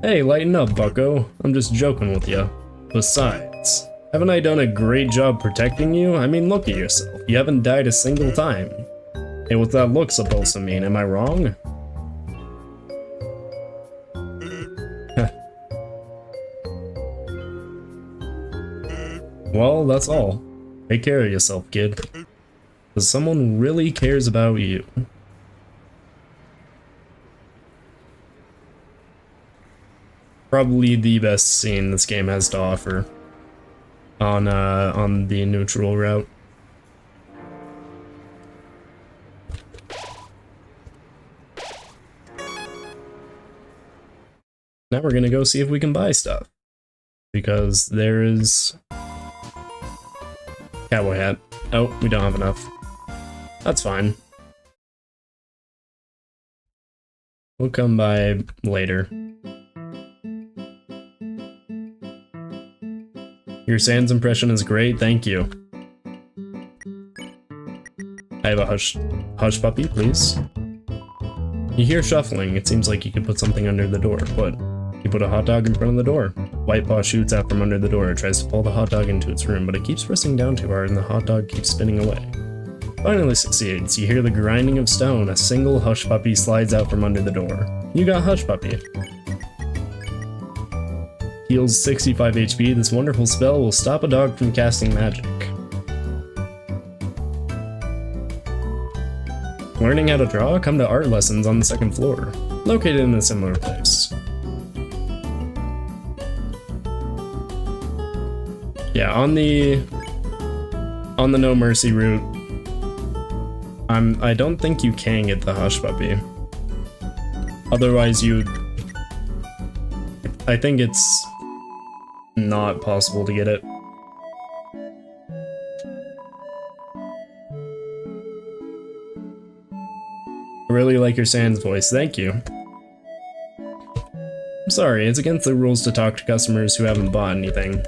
Hey, lighten up, bucko. I'm just joking with you. Besides, haven't I done a great job protecting you? I mean, look at yourself. You haven't died a single time. Hey, what's that look supposed to mean? Am I wrong? Well, that's all. Take care of yourself, kid. Because someone really cares about you. Probably the best scene this game has to offer on the neutral route. Now we're gonna go see if we can buy stuff. Because there is... Cowboy hat. Oh, we don't have enough. That's fine. We'll come by later. Your Sans impression is great, thank you. I have a hush puppy, please. You hear shuffling, it seems like you could put something under the door. What? You put a hot dog in front of the door. White Paw shoots out from under the door, tries to pull the hot dog into its room, but it keeps pressing down too hard and the hot dog keeps spinning away. Finally succeeds. You hear the grinding of stone. A single Hush Puppy slides out from under the door. You got Hush Puppy. Heals 65 HP. This wonderful spell will stop a dog from casting magic. Learning how to draw? Come to art lessons on the second floor. Located in a similar place. Yeah, on the No Mercy route, I don't think you can get the Hush Puppy. Otherwise I think it's not possible to get it. I really like your Sans voice, thank you. I'm sorry, it's against the rules to talk to customers who haven't bought anything.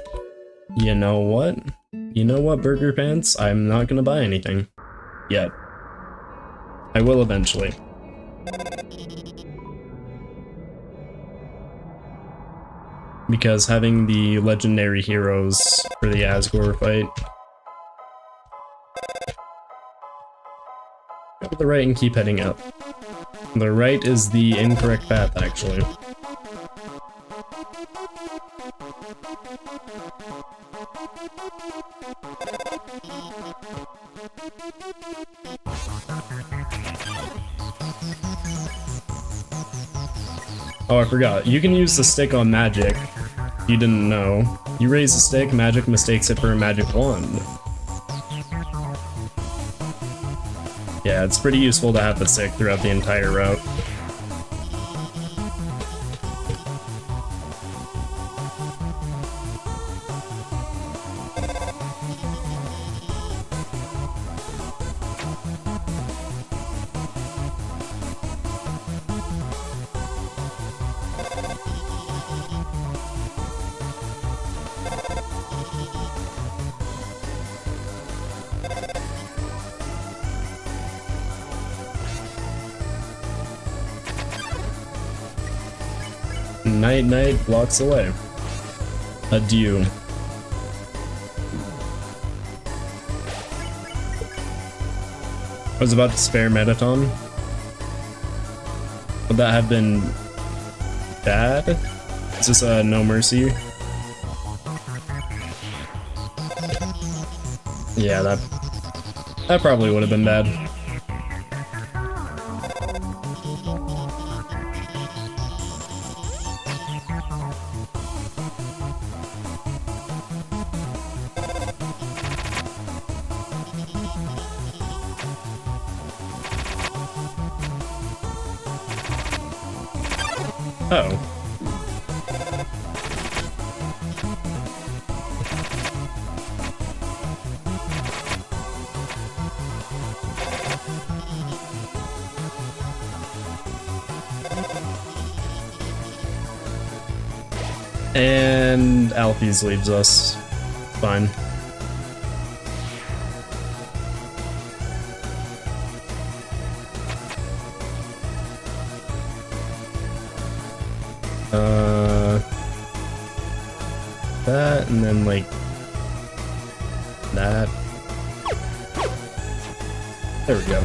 You know what? You know what, Burger Pants? I'm not gonna buy anything. Yet. I will eventually. Because having the legendary heroes for the Asgore fight. Go to the right and keep heading up. The right is the incorrect path, actually. Oh, I forgot. You can use the stick on magic. You didn't know. You raise the stick, magic mistakes it for a magic wand. Yeah, it's pretty useful to have the stick throughout the entire route. Night Night blocks away. Adieu. I was about to spare Metaton. Would that have been bad? Is this a No Mercy? Yeah, that probably would have been bad. Oh. And Alphys leaves us. Fine. That, and then like that. There we go.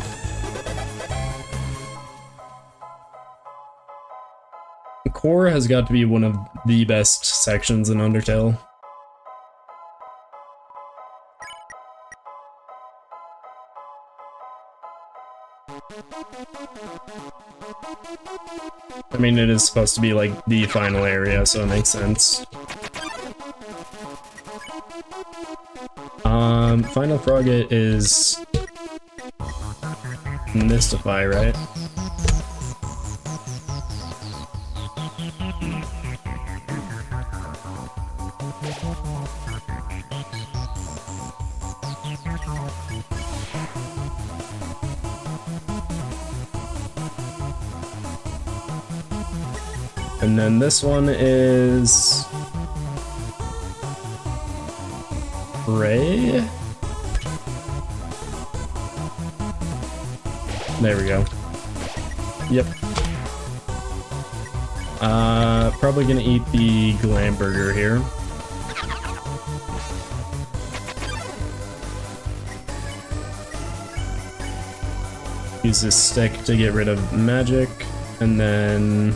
Core has got to be one of the best sections in Undertale. I mean, it is supposed to be like the final area, so it makes sense. Final Frogget is Mystify, right? And then this one is Ray? There we go. Yep. Probably gonna eat the Glam Burger here. Use this stick to get rid of magic, and then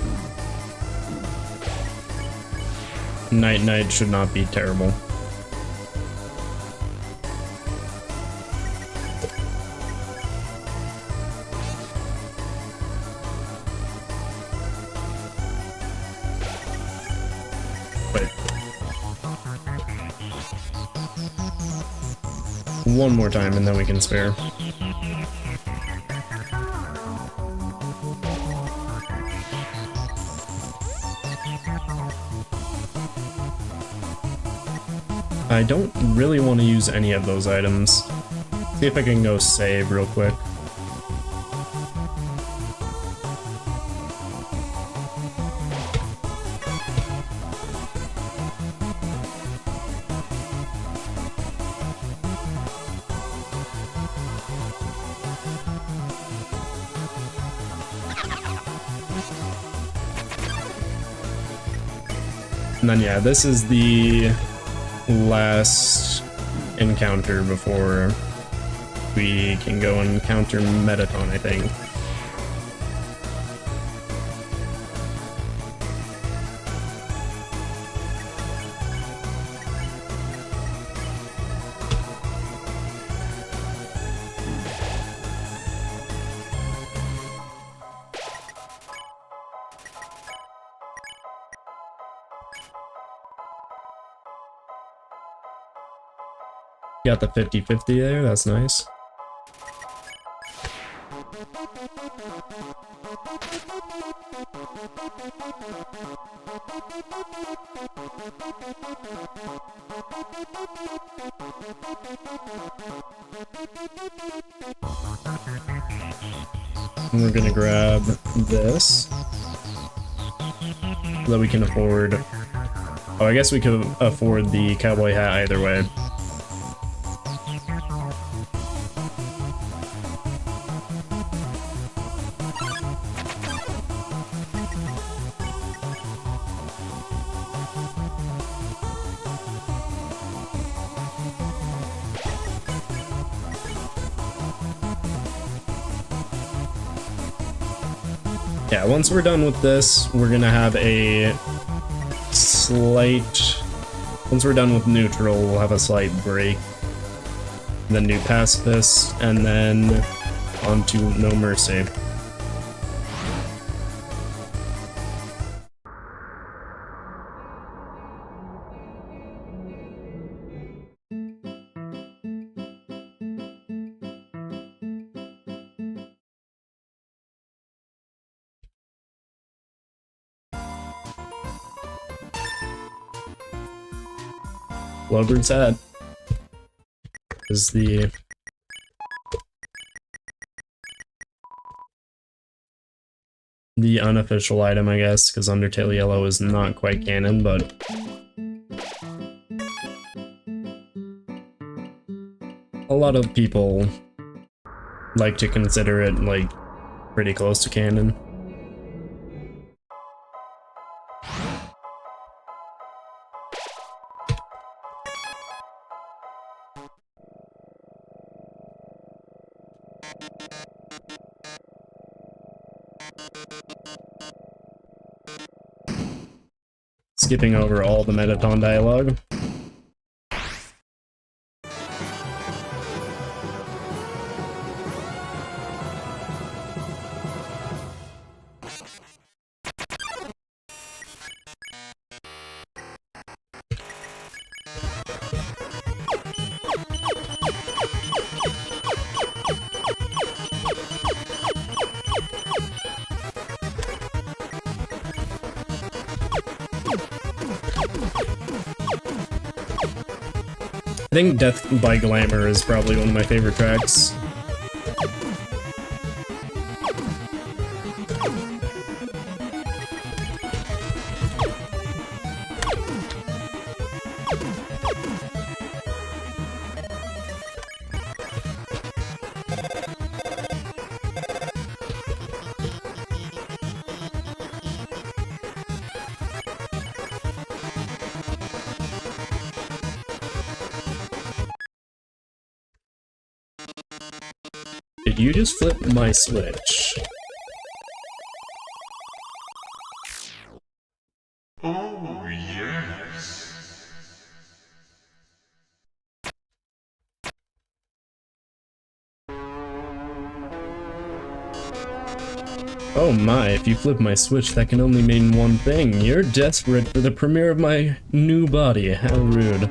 Night Night should not be terrible. Wait. One more time and then we can spare. I don't really want to use any of those items. See if I can go save real quick. And then yeah, this is the last encounter before we can go and counter Metaton, I think. Got the 50-50 there, that's nice. And we're gonna grab this so that we can afford... Oh, I guess we could afford the cowboy hat either way. Yeah, once we're done with this, we're gonna have a slight... Once we're done with neutral, we'll have a slight break. Then do pacifist, and then on to no mercy. Lover's hat is the unofficial item, I guess, because Undertale Yellow is not quite canon, but a lot of people like to consider it, like, pretty close to canon. Skipping over all the Metaton dialogue. I think Death by Glamour is probably one of my favorite tracks. Did you just flip my switch? Oh, yes. Oh my, if you flip my switch, that can only mean one thing. You're desperate for the premiere of my new body. How rude.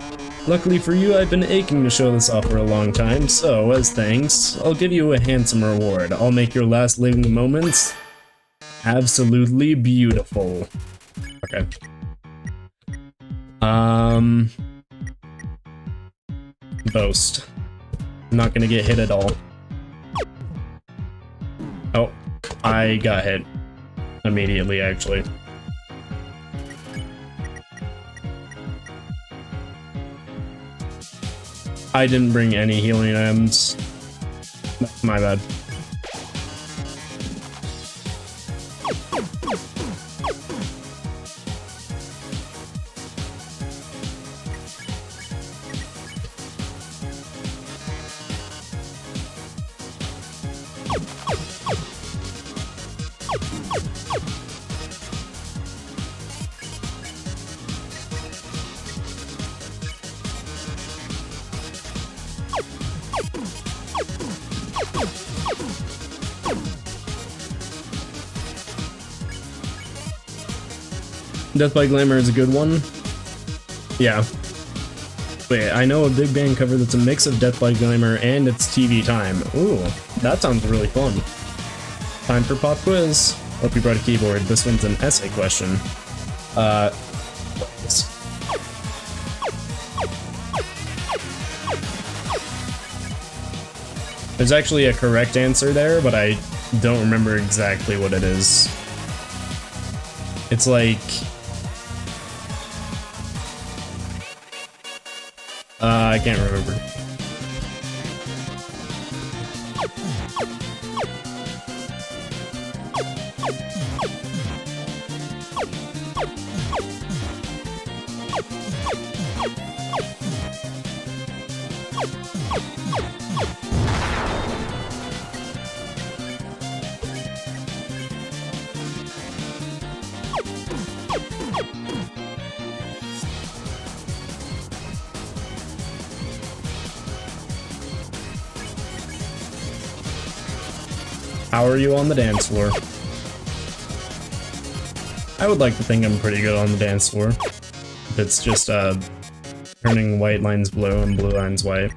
Luckily for you, I've been aching to show this off for a long time, so as thanks, I'll give you a handsome reward. I'll make your last living moments absolutely beautiful. Okay. Boast. I'm not gonna get hit at all. Oh, I got hit immediately, actually. I didn't bring any healing items. My bad. Death by Glamour is a good one. Yeah. Wait, I know a big band cover that's a mix of Death by Glamour and it's TV time. Ooh, that sounds really fun. Time for pop quiz. Hope you brought a keyboard. This one's an essay question. There's actually a correct answer there, but I don't remember exactly what it is. It's like... I can't remember. How are you on the dance floor? I would like to think I'm pretty good on the dance floor. If it's just, turning white lines blue and blue lines white.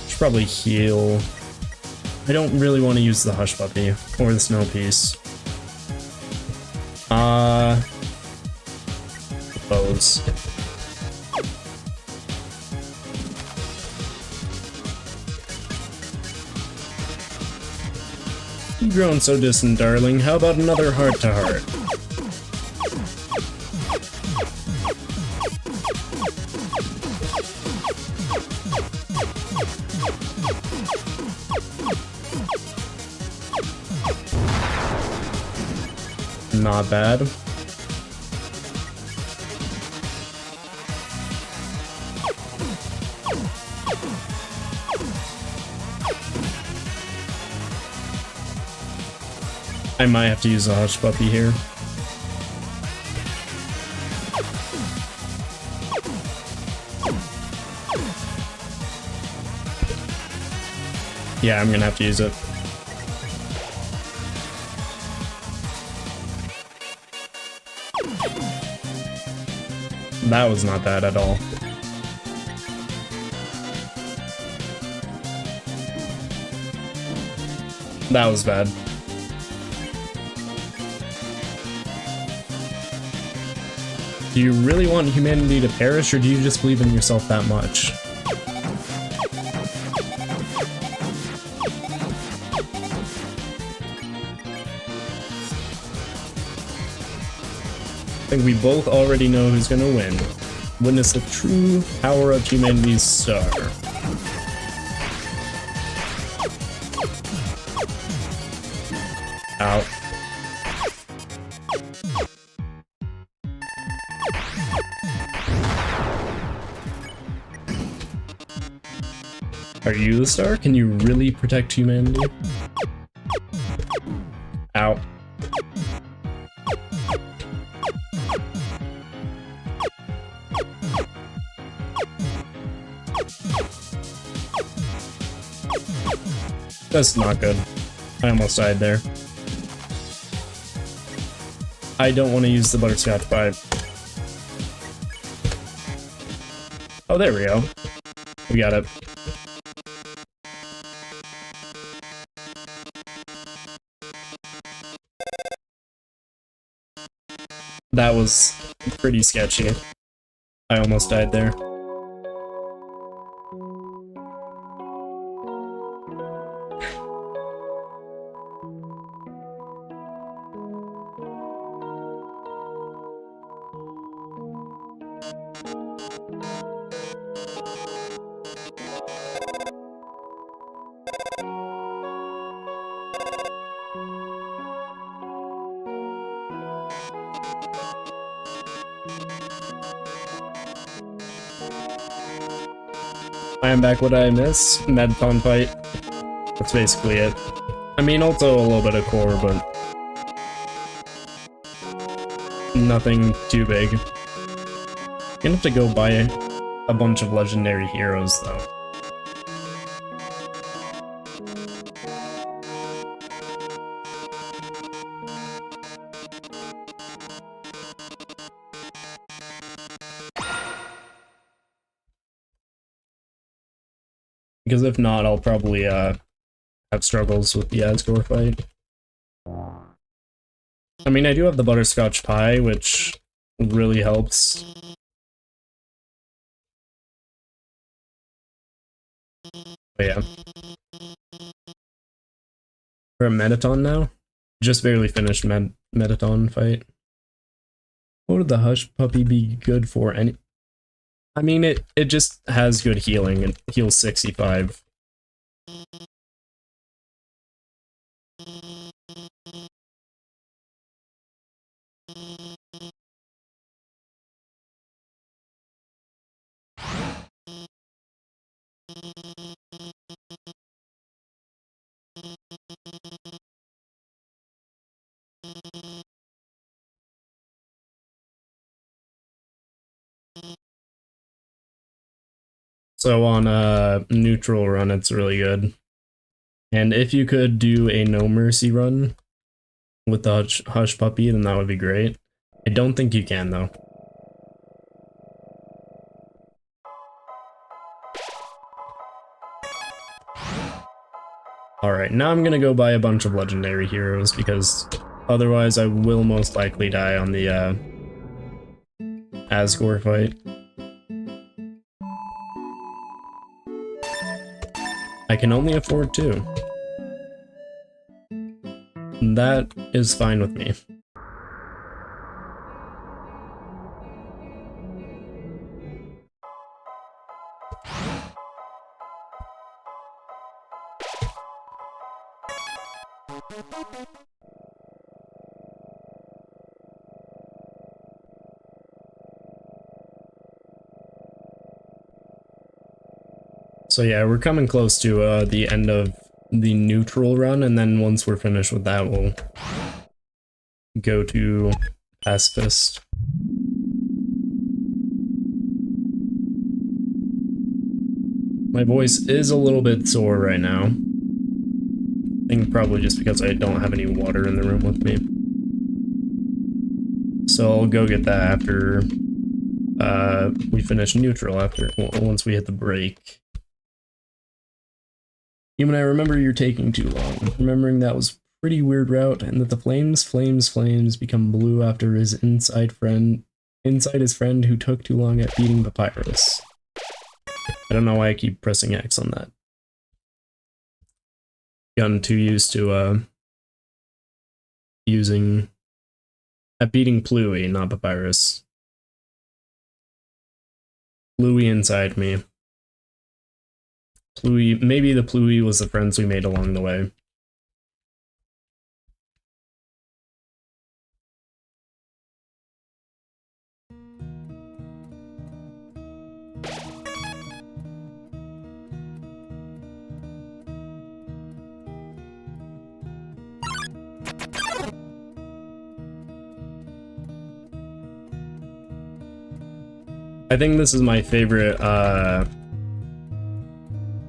Should probably heal. I don't really want to use the Hush Puppy or the Snow Piece. Suppose. You've grown so distant, darling. How about another heart-to-heart? Not bad. I might have to use a Hush Puppy here. Yeah, I'm gonna have to use it. That was not bad at all. That was bad. Do you really want humanity to perish, or do you just believe in yourself that much? I think we both already know who's gonna win. Witness the true power of humanity's star. Ow. Are you the star? Can you really protect humanity? Ow. That's not good. I almost died there. I don't want to use the butterscotch pie. Oh, there we go. We got it. That was pretty sketchy. I almost died there. I am back. What did I miss? Medcon fight. That's basically it. I mean, also a little bit of core, but nothing too big. Gonna have to go buy a bunch of legendary heroes, though. Because if not, I'll probably have struggles with the Asgore fight. I mean, I do have the butterscotch pie, which really helps. But yeah. We're at Metaton now? Just barely finished Metaton fight. What would the Hush Puppy be good for? I mean, it just has good healing. It heals 65. So on a neutral run, it's really good. And if you could do a no mercy run with the hush puppy, then that would be great. I don't think you can though. Alright, now I'm gonna go buy a bunch of legendary heroes because otherwise I will most likely die on the Asgore fight. I can only afford 2. That is fine with me. So yeah, we're coming close to the end of the neutral run, and then once we're finished with that, we'll go to pacifist. My voice is a little bit sore right now. I think probably just because I don't have any water in the room with me. So I'll go get that after we finish neutral, once we hit the break. Human, I remember you're taking too long. Remembering that was a pretty weird route, and that the flames become blue after his inside his friend who took too long at beating Papyrus. I don't know why I keep pressing X on that. Gotten too used to beating Pluie, not Papyrus. Pluie inside me. Pluie, maybe the Pluie was the friends we made along the way. I think this is my favorite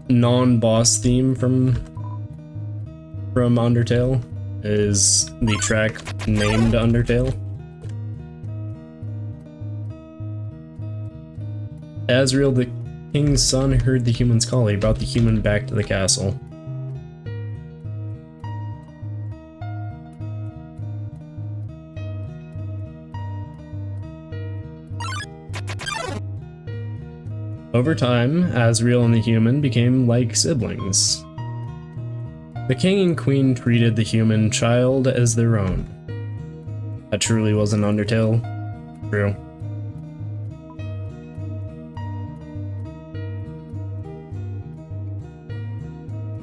non-boss theme from Undertale, is the track named Undertale. Asriel, the king's son, heard the human's call. He brought the human back to the castle. Over time, Asriel and the human became like siblings. The king and queen treated the human child as their own. That truly was an Undertale. True.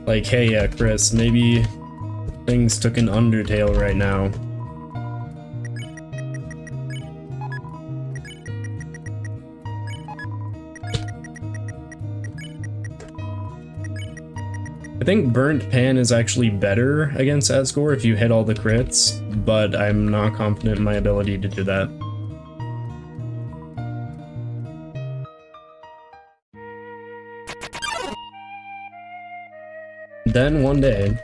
Like, hey, Chris, maybe things took an Undertale right now. I think Burnt Pan is actually better against Asgore if you hit all the crits, but I'm not confident in my ability to do that. Then one day,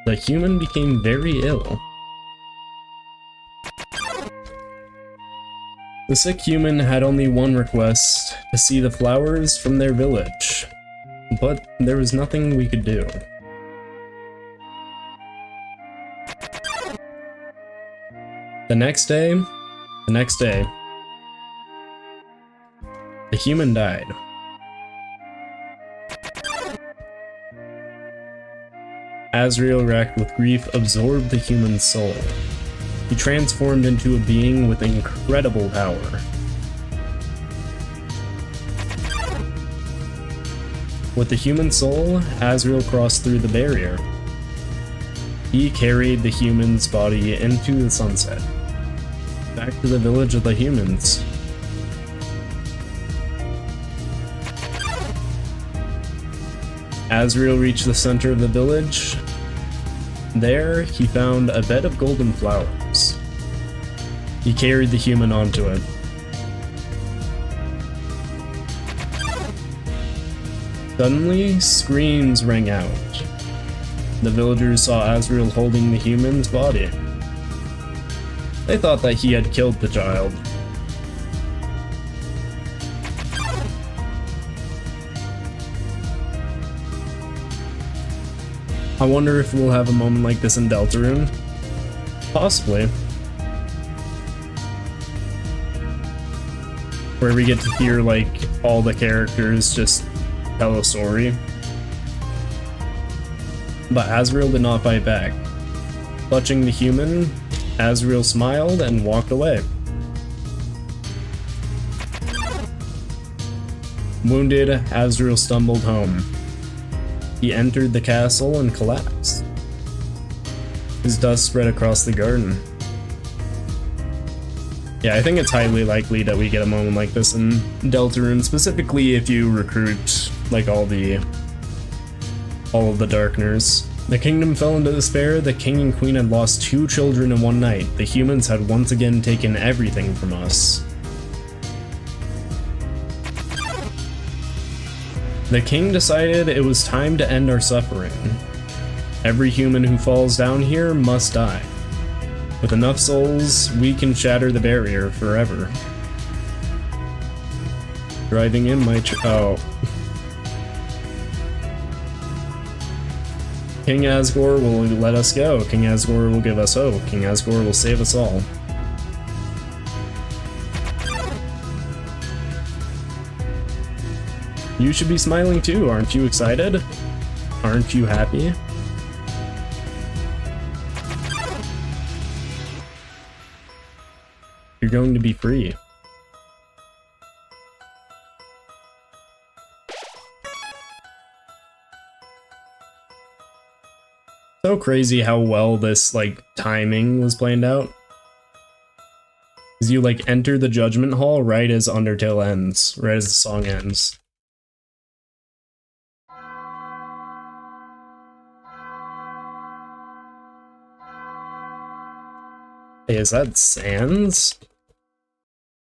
the human became very ill. The sick human had only one request: to see the flowers from their village. But there was nothing we could do. The next day, the human died. Asriel, racked with grief, absorbed the human's soul. He transformed into a being with incredible power. With the human soul, Asriel crossed through the barrier. He carried the human's body into the sunset, back to the village of the humans. Asriel reached the center of the village. There, he found a bed of golden flowers. He carried the human onto it. Suddenly, screams rang out. The villagers saw Asriel holding the human's body. They thought that he had killed the child. I wonder if we'll have a moment like this in Deltarune. Possibly. Where we get to hear, like, all the characters just tell a story. But Asriel did not fight back. Clutching the human, Asriel smiled and walked away. Wounded, Asriel stumbled home. He entered the castle and collapsed. His dust spread across the garden. Yeah, I think it's highly likely that we get a moment like this in Deltarune, specifically if you recruit, like, all of the Darkners. The kingdom fell into despair. The king and queen had lost 2 children in one night. The humans had once again taken everything from us. The king decided it was time to end our suffering. Every human who falls down here must die. With enough souls, we can shatter the barrier forever. Driving in my oh. King Asgore will let us go. King Asgore will give us hope. King Asgore will save us all. You should be smiling too, aren't you excited? Aren't you happy? You're going to be free. So crazy how well this, like, timing was planned out. Because you, like, enter the Judgment Hall right as Undertale ends, right as the song ends. Hey, is that Sans?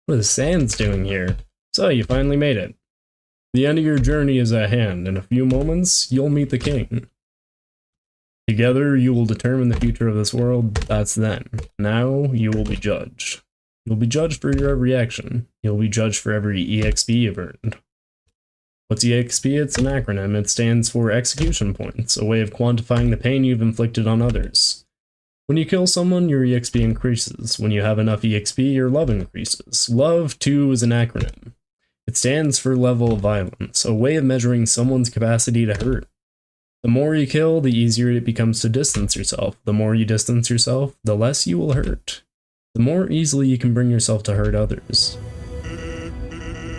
What is Sans doing here? So, you finally made it. The end of your journey is at hand. In a few moments, you'll meet the king. Together, you will determine the future of this world. That's then. Now, you will be judged. You'll be judged for your every action. You'll be judged for every EXP you've earned. What's EXP? It's an acronym. It stands for Execution Points, a way of quantifying the pain you've inflicted on others. When you kill someone, your EXP increases. When you have enough EXP, your love increases. Love, too, is an acronym. It stands for Level of Violence, a way of measuring someone's capacity to hurt. The more you kill, the easier it becomes to distance yourself. The more you distance yourself, the less you will hurt. The more easily you can bring yourself to hurt others.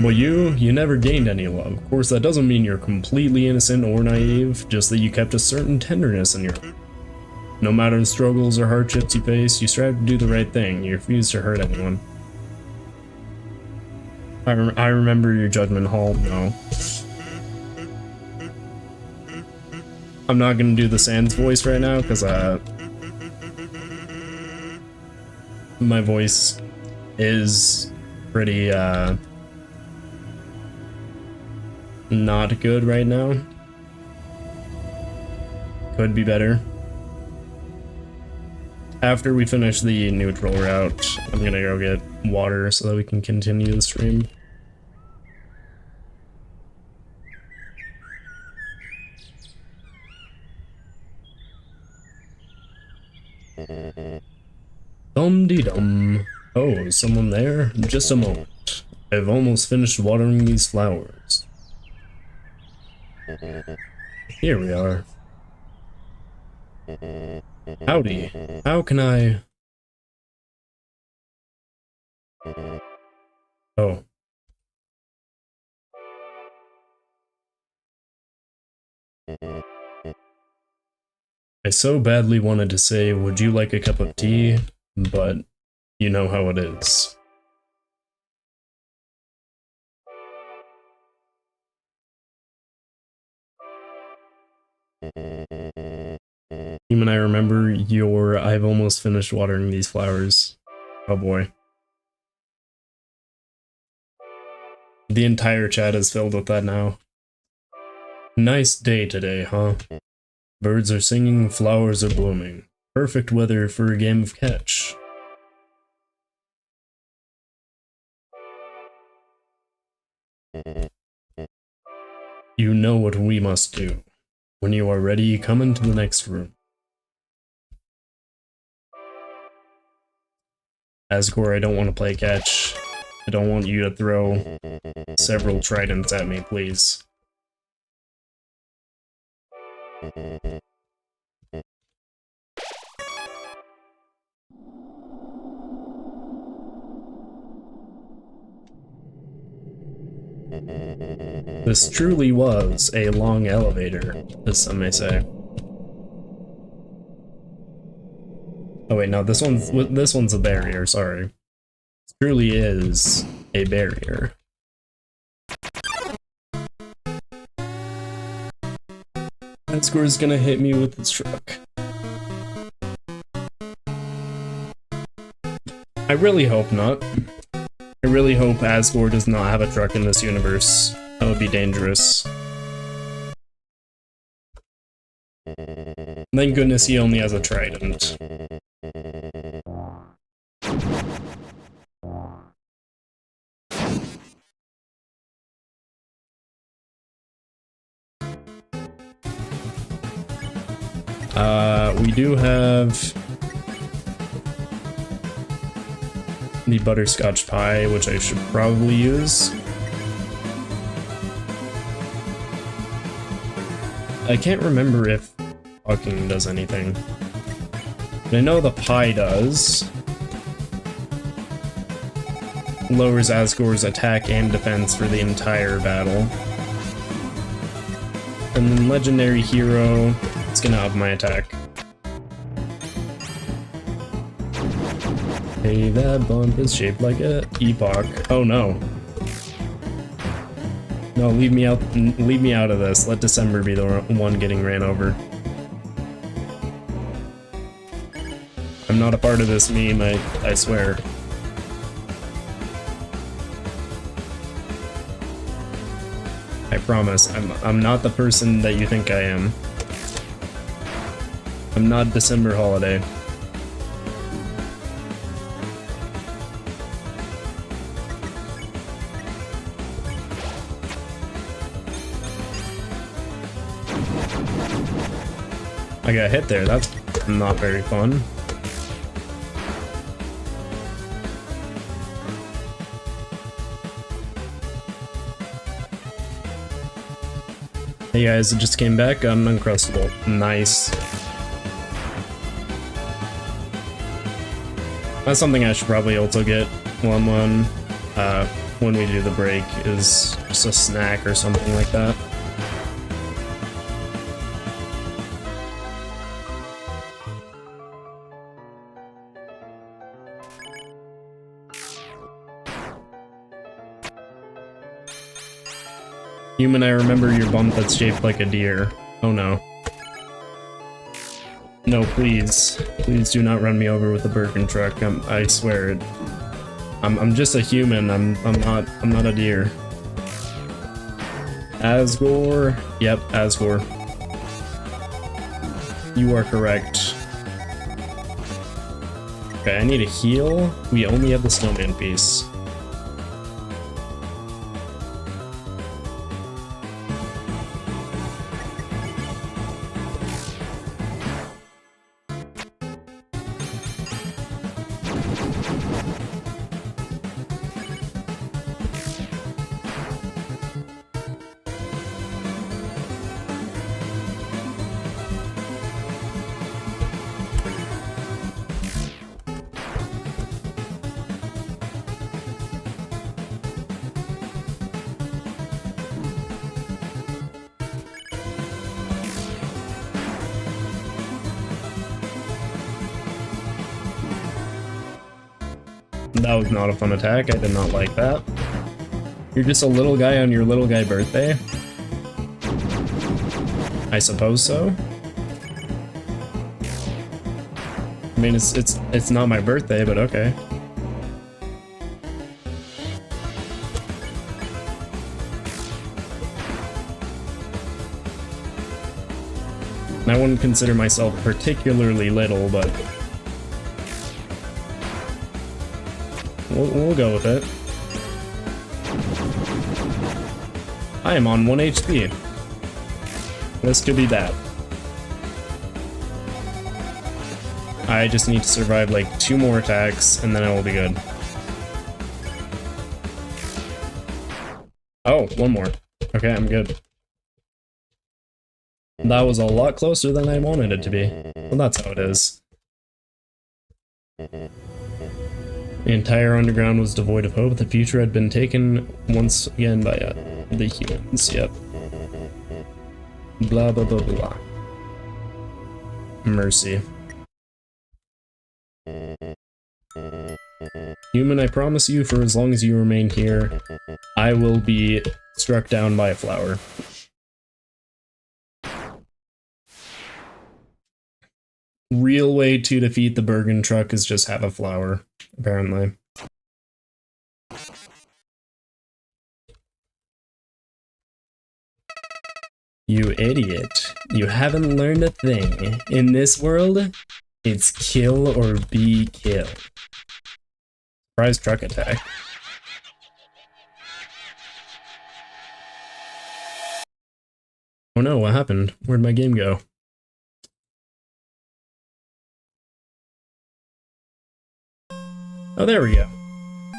Well, you never gained any love. Of course, that doesn't mean you're completely innocent or naive, just that you kept a certain tenderness in your heart. No matter the struggles or hardships you face, you strive to do the right thing. You refuse to hurt anyone. I remember your Judgment Hall. No. I'm not gonna do the Sans voice right now, because my voice is pretty, not good right now. Could be better. After we finish the neutral route, I'm gonna go get water so that we can continue the stream. Dum-de-dum. Oh, is someone there? Just a moment. I've almost finished watering these flowers. Here we are. Howdy. How can I... Oh. I so badly wanted to say, would you like a cup of tea? But you know how it is. Human, I remember your I've almost finished watering these flowers. Oh boy. The entire chat is filled with that now. Nice day today, huh? Birds are singing, flowers are blooming. Perfect weather for a game of catch. You know what we must do. When you are ready, come into the next room. Asgore, I don't want to play catch. I don't want you to throw several tridents at me, please. This truly was a long elevator, as some may say. Oh wait, no, this one's a barrier, sorry. This truly is a barrier. Asgore's gonna hit me with his truck. I really hope not. I really hope Asgore does not have a truck in this universe. That would be dangerous. Thank goodness he only has a trident. We do have the butterscotch pie, which I should probably use. I can't remember if talking does anything. But I know the pie does. Lowers Asgore's attack and defense for the entire battle. And then legendary hero, it's gonna up my attack. Hey, that bump is shaped like a epoch. Oh no. No, leave me out of this. Let December be the one getting ran over. I'm not a part of this meme, I swear. I promise, I'm not the person that you think I am. I'm not December Holiday. I got hit there, that's not very fun. Hey guys, I just came back, I'm Uncrustable. Nice. That's something I should probably also get when we do the break, is just a snack or something like that. Human, I remember your bump that's shaped like a deer. Oh no. No, please. Please do not run me over with a Birkin truck. I swear it. I'm just a human. I'm not a deer. Asgore. Yep, Asgore. You are correct. Okay, I need a heal. We only have the snowman piece. That was not a fun attack, I did not like that. You're just a little guy on your little guy birthday? I suppose so. mean, it's not my birthday, but okay. I wouldn't consider myself particularly little, but we'll go with it. I am on 1 HP. This could be bad. I just need to survive like 2 more attacks, and then I will be good. Oh, 1 more. Okay, I'm good. That was a lot closer than I wanted it to be. Well, that's how it is. The entire underground was devoid of hope. The future had been taken once again by the humans. Yep. Blah, blah, blah, blah. Mercy. Human, I promise you, for as long as you remain here, I will be struck down by a flower. Real way to defeat the Bergen truck is just have a flower, apparently. You idiot. You haven't learned a thing. In this world, it's kill or be killed. Surprise truck attack. Oh no, what happened? Where'd my game go? Oh, there we go.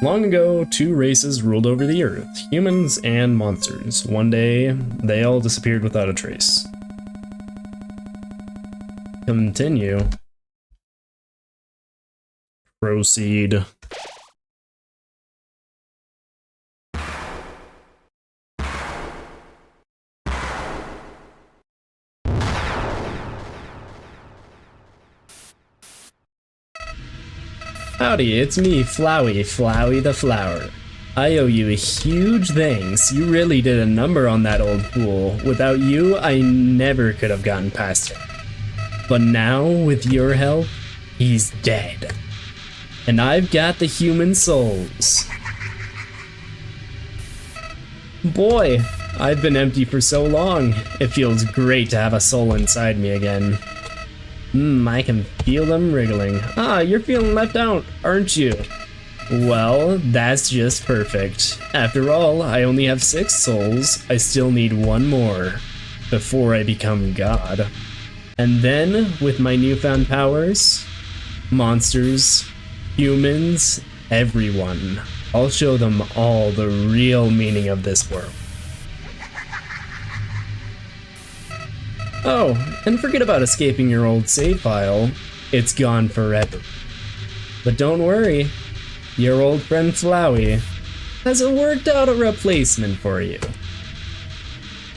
Long ago, 2 races ruled over the earth, humans and monsters. One day, they all disappeared without a trace. Continue. Proceed. Howdy, it's me, Flowey the Flower. I owe you a huge thanks. You really did a number on that old fool. Without you, I never could have gotten past him. But now, with your help, he's dead. And I've got the human souls. Boy, I've been empty for so long. It feels great to have a soul inside me again. I can feel them wriggling. Ah, you're feeling left out, aren't you? Well, that's just perfect. After all, I only have 6 souls. I still need 1 more before I become God. And then, with my newfound powers, monsters, humans, everyone, I'll show them all the real meaning of this world. Oh, and forget about escaping your old save file. It's gone forever. But don't worry, your old friend Flowey has worked out a replacement for you.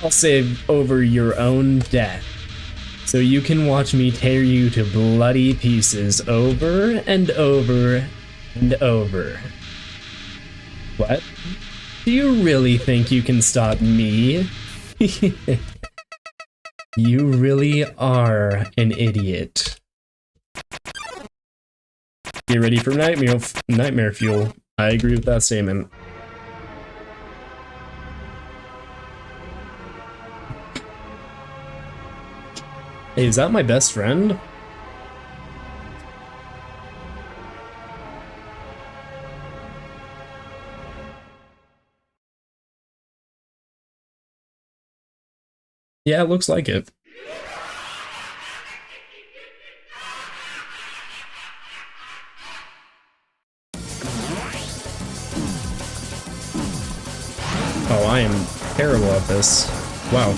I'll save over your own death, so you can watch me tear you to bloody pieces over and over and over. What? Do you really think you can stop me? You really are an idiot. Get ready for nightmare fuel. I agree with that statement. Hey, is that my best friend? Yeah, it looks like it. Oh, I am terrible at this. Wow.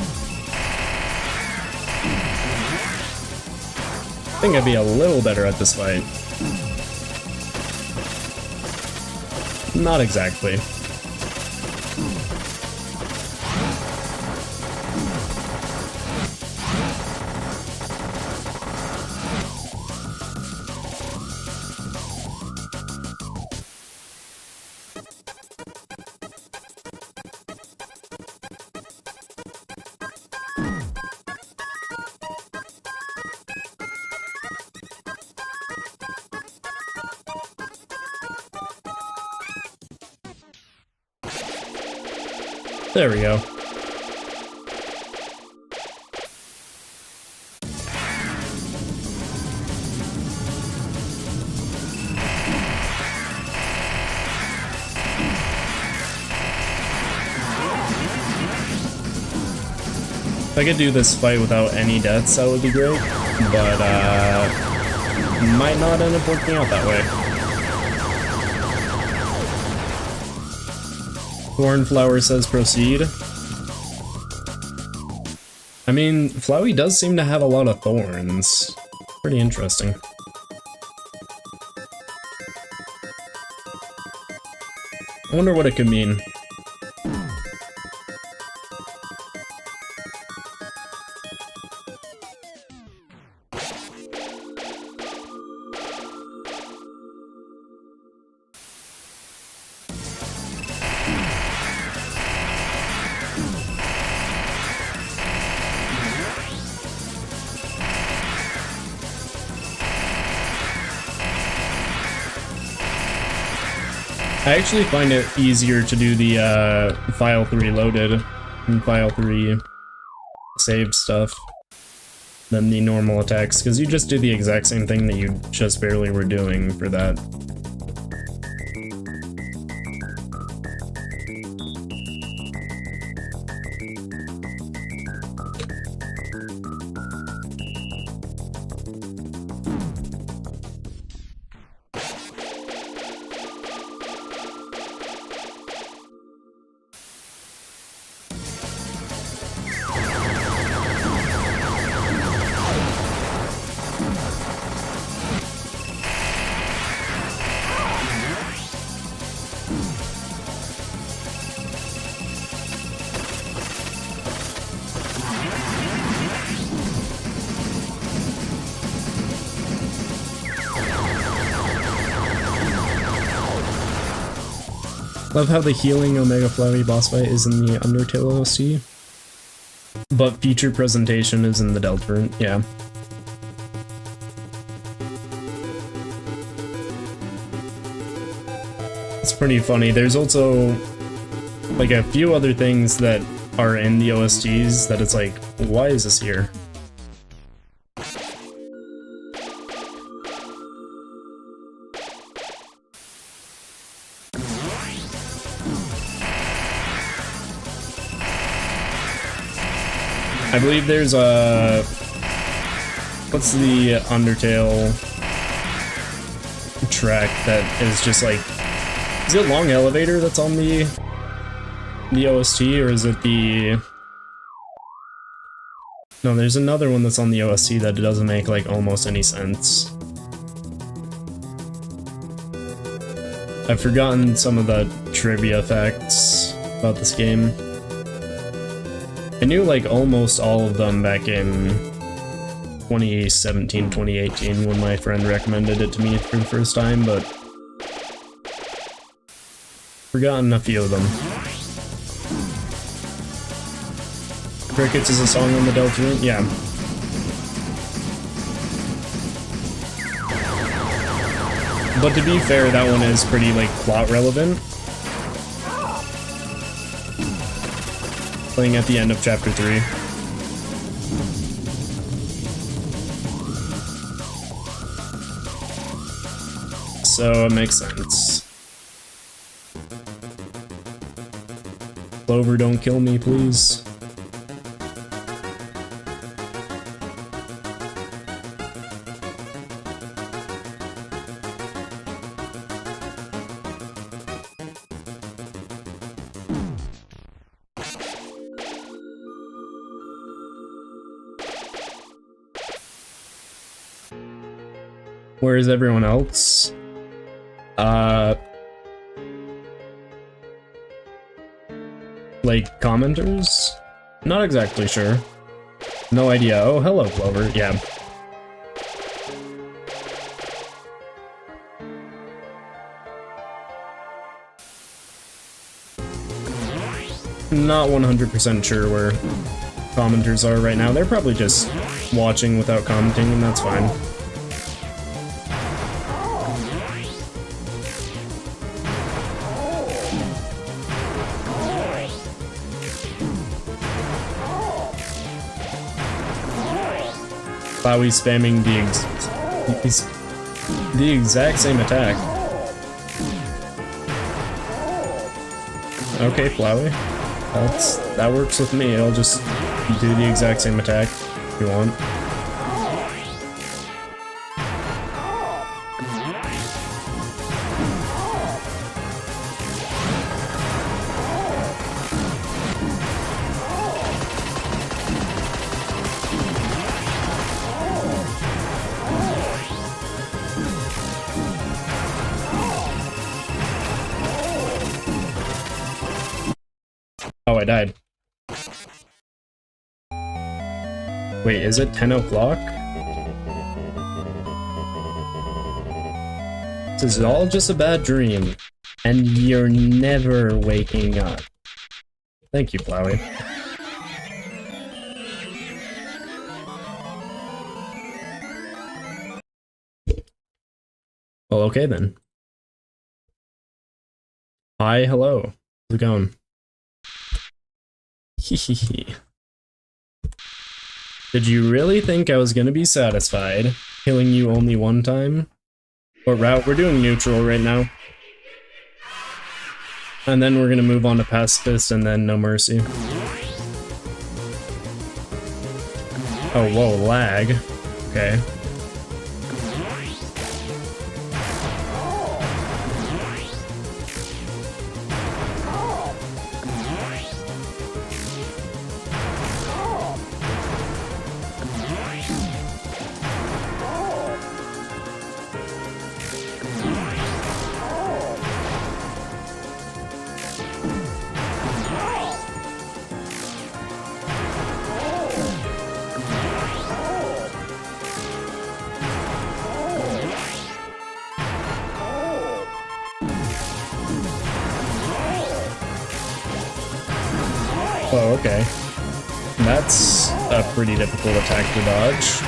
I think I'd be a little better at this fight. Not exactly. There we go. If I could do this fight without any deaths, that would be great, but might not end up working out that way. Thornflower says proceed. I mean, Flowey does seem to have a lot of thorns. Pretty interesting. I wonder what it could mean. I actually find it easier to do the file 3 loaded and file 3 saved stuff than the normal attacks, because you just do the exact same thing that you just barely were doing for that. Love how the healing Omega Flowey boss fight is in the Undertale OST, but feature presentation is in the Deltarune. Yeah. It's pretty funny. There's also like a few other things that are in the OSTs that it's like, why is this here? I believe there's a... what's the Undertale track that is just like... is it Long Elevator that's on the OST, or is it the... no, there's another one that's on the OST that doesn't make like almost any sense. I've forgotten some of the trivia facts about this game. I knew like almost all of them back in 2017, 2018 when my friend recommended it to me for the first time, but forgotten a few of them. Crickets is a song on the Deltarune? Yeah. But to be fair, that one is pretty like plot relevant. Playing at the end of chapter 3. So it makes sense. Clover, don't kill me, please. Where is everyone else? Like, commenters? Not exactly sure. No idea. Oh, hello, Clover. Yeah. Not 100% sure where commenters are right now. They're probably just watching without commenting, and that's fine. Flowey spamming the exact same attack. Okay, Flowey. That works with me. I'll just do the exact same attack if you want. Oh, I died. Wait, is it 10 o'clock? This is all just a bad dream, and you're never waking up. Thank you, Flowey. Well, okay then. Hi, hello. How's it going? Hehehe. Did you really think I was gonna be satisfied killing you only one time? What route? We're doing neutral right now. And then we're gonna move on to pacifist and then no mercy. Oh, whoa, lag. Okay. Oh, okay. That's a pretty difficult attack to dodge.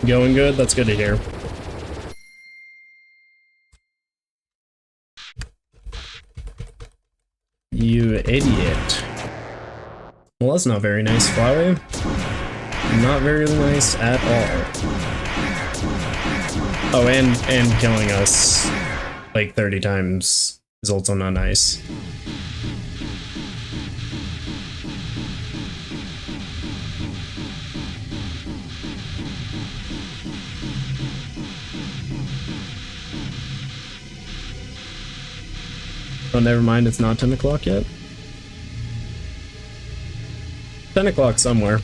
Going good? That's good to hear. You idiot. Well, that's not very nice, Flowey. Not very nice at all. Oh, and killing us like 30 times is also not nice. Oh, never mind, it's not 10 o'clock yet. 10 o'clock somewhere.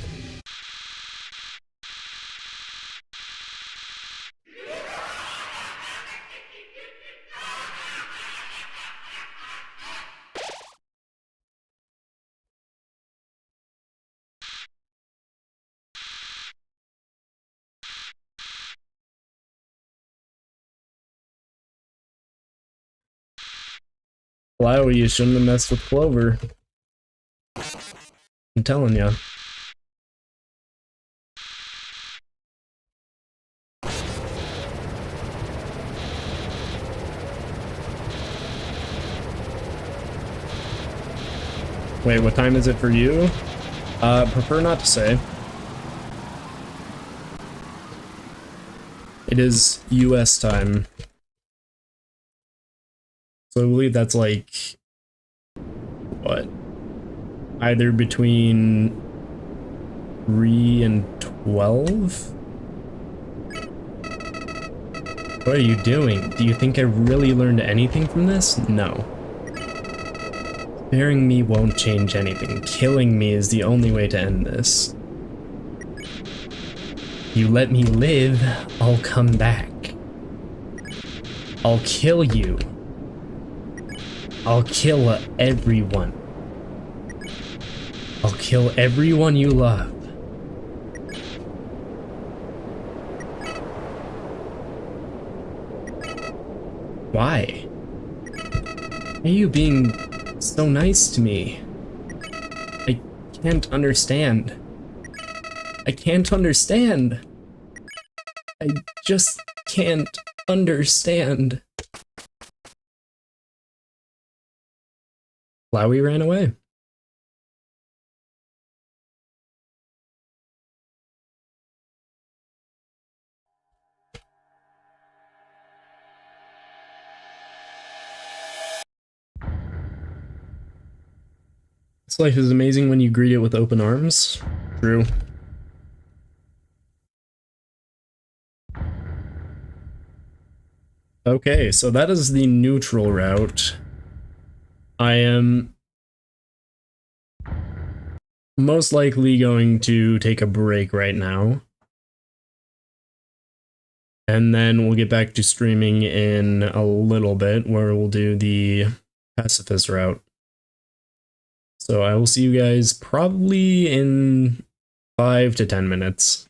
Flowey, you shouldn't have messed with Clover. I'm telling ya. Wait, what time is it for you? Prefer not to say. It is US time. So I believe that's like, what? Either between 3 and 12? What are you doing? Do you think I really learned anything from this? No. Sparing me won't change anything. Killing me is the only way to end this. You let me live, I'll come back. I'll kill you. I'll kill everyone. I'll kill everyone you love. Why? Why are you being so nice to me? I can't understand. I can't understand. I just can't understand. Flowey ran away. This life is amazing when you greet it with open arms. True. Okay, so that is the neutral route. I am most likely going to take a break right now. And then we'll get back to streaming in a little bit, where we'll do the pacifist route. So I will see you guys probably in 5 to 10 minutes.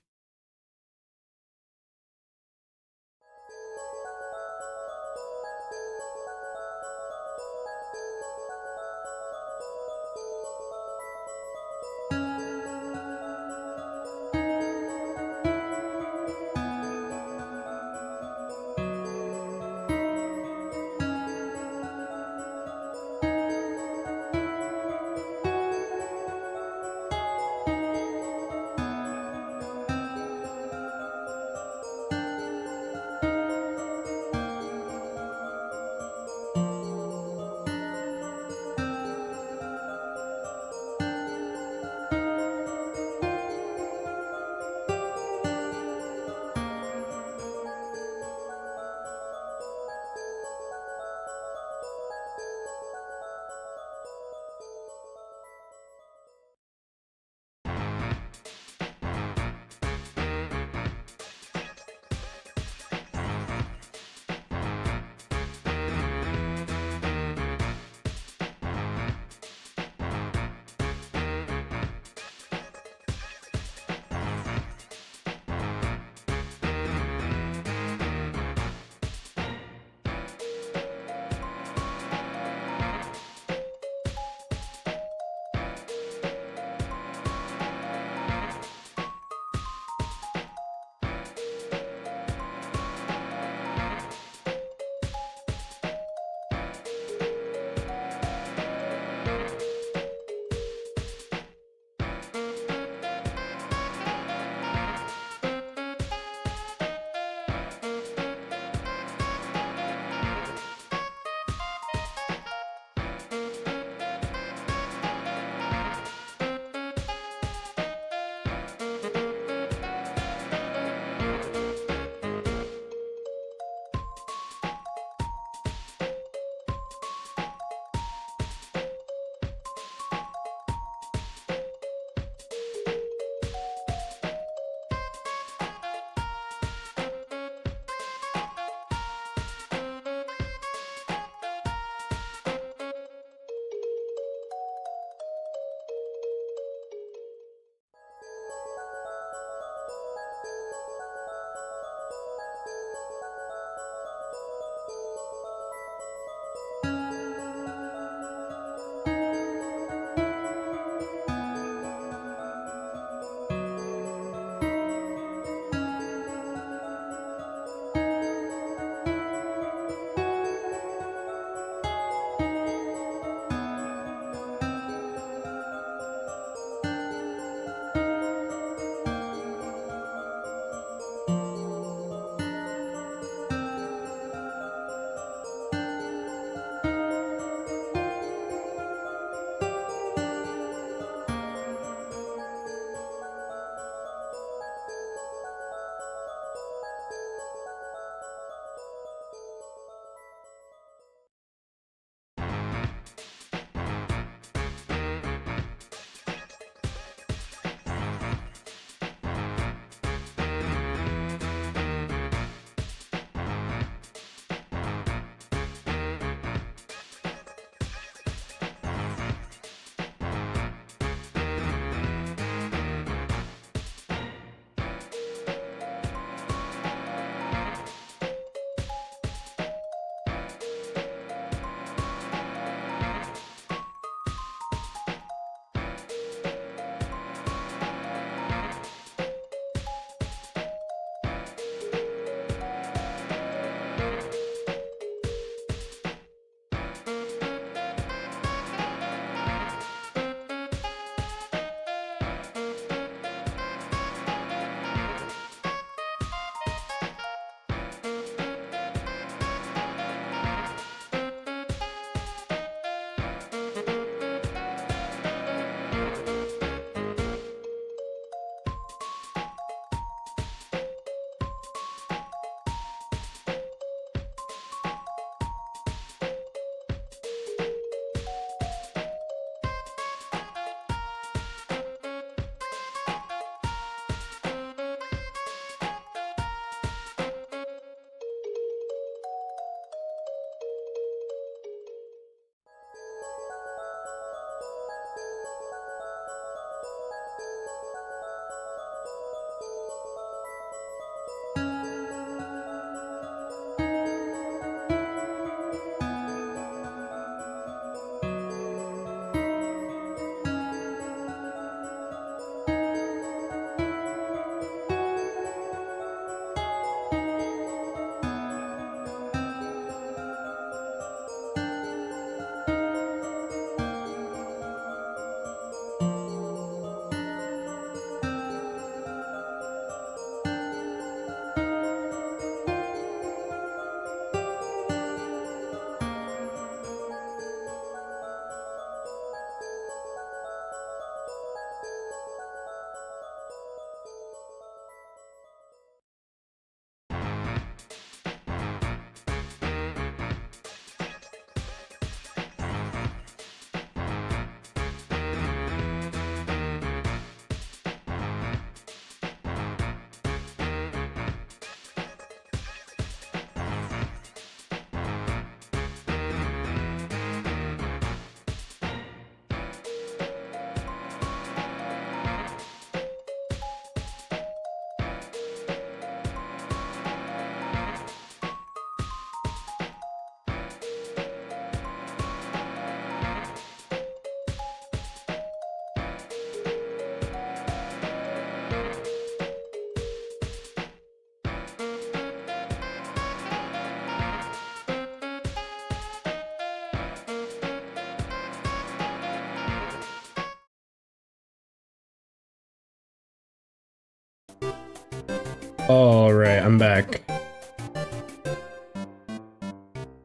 Alright, I'm back. How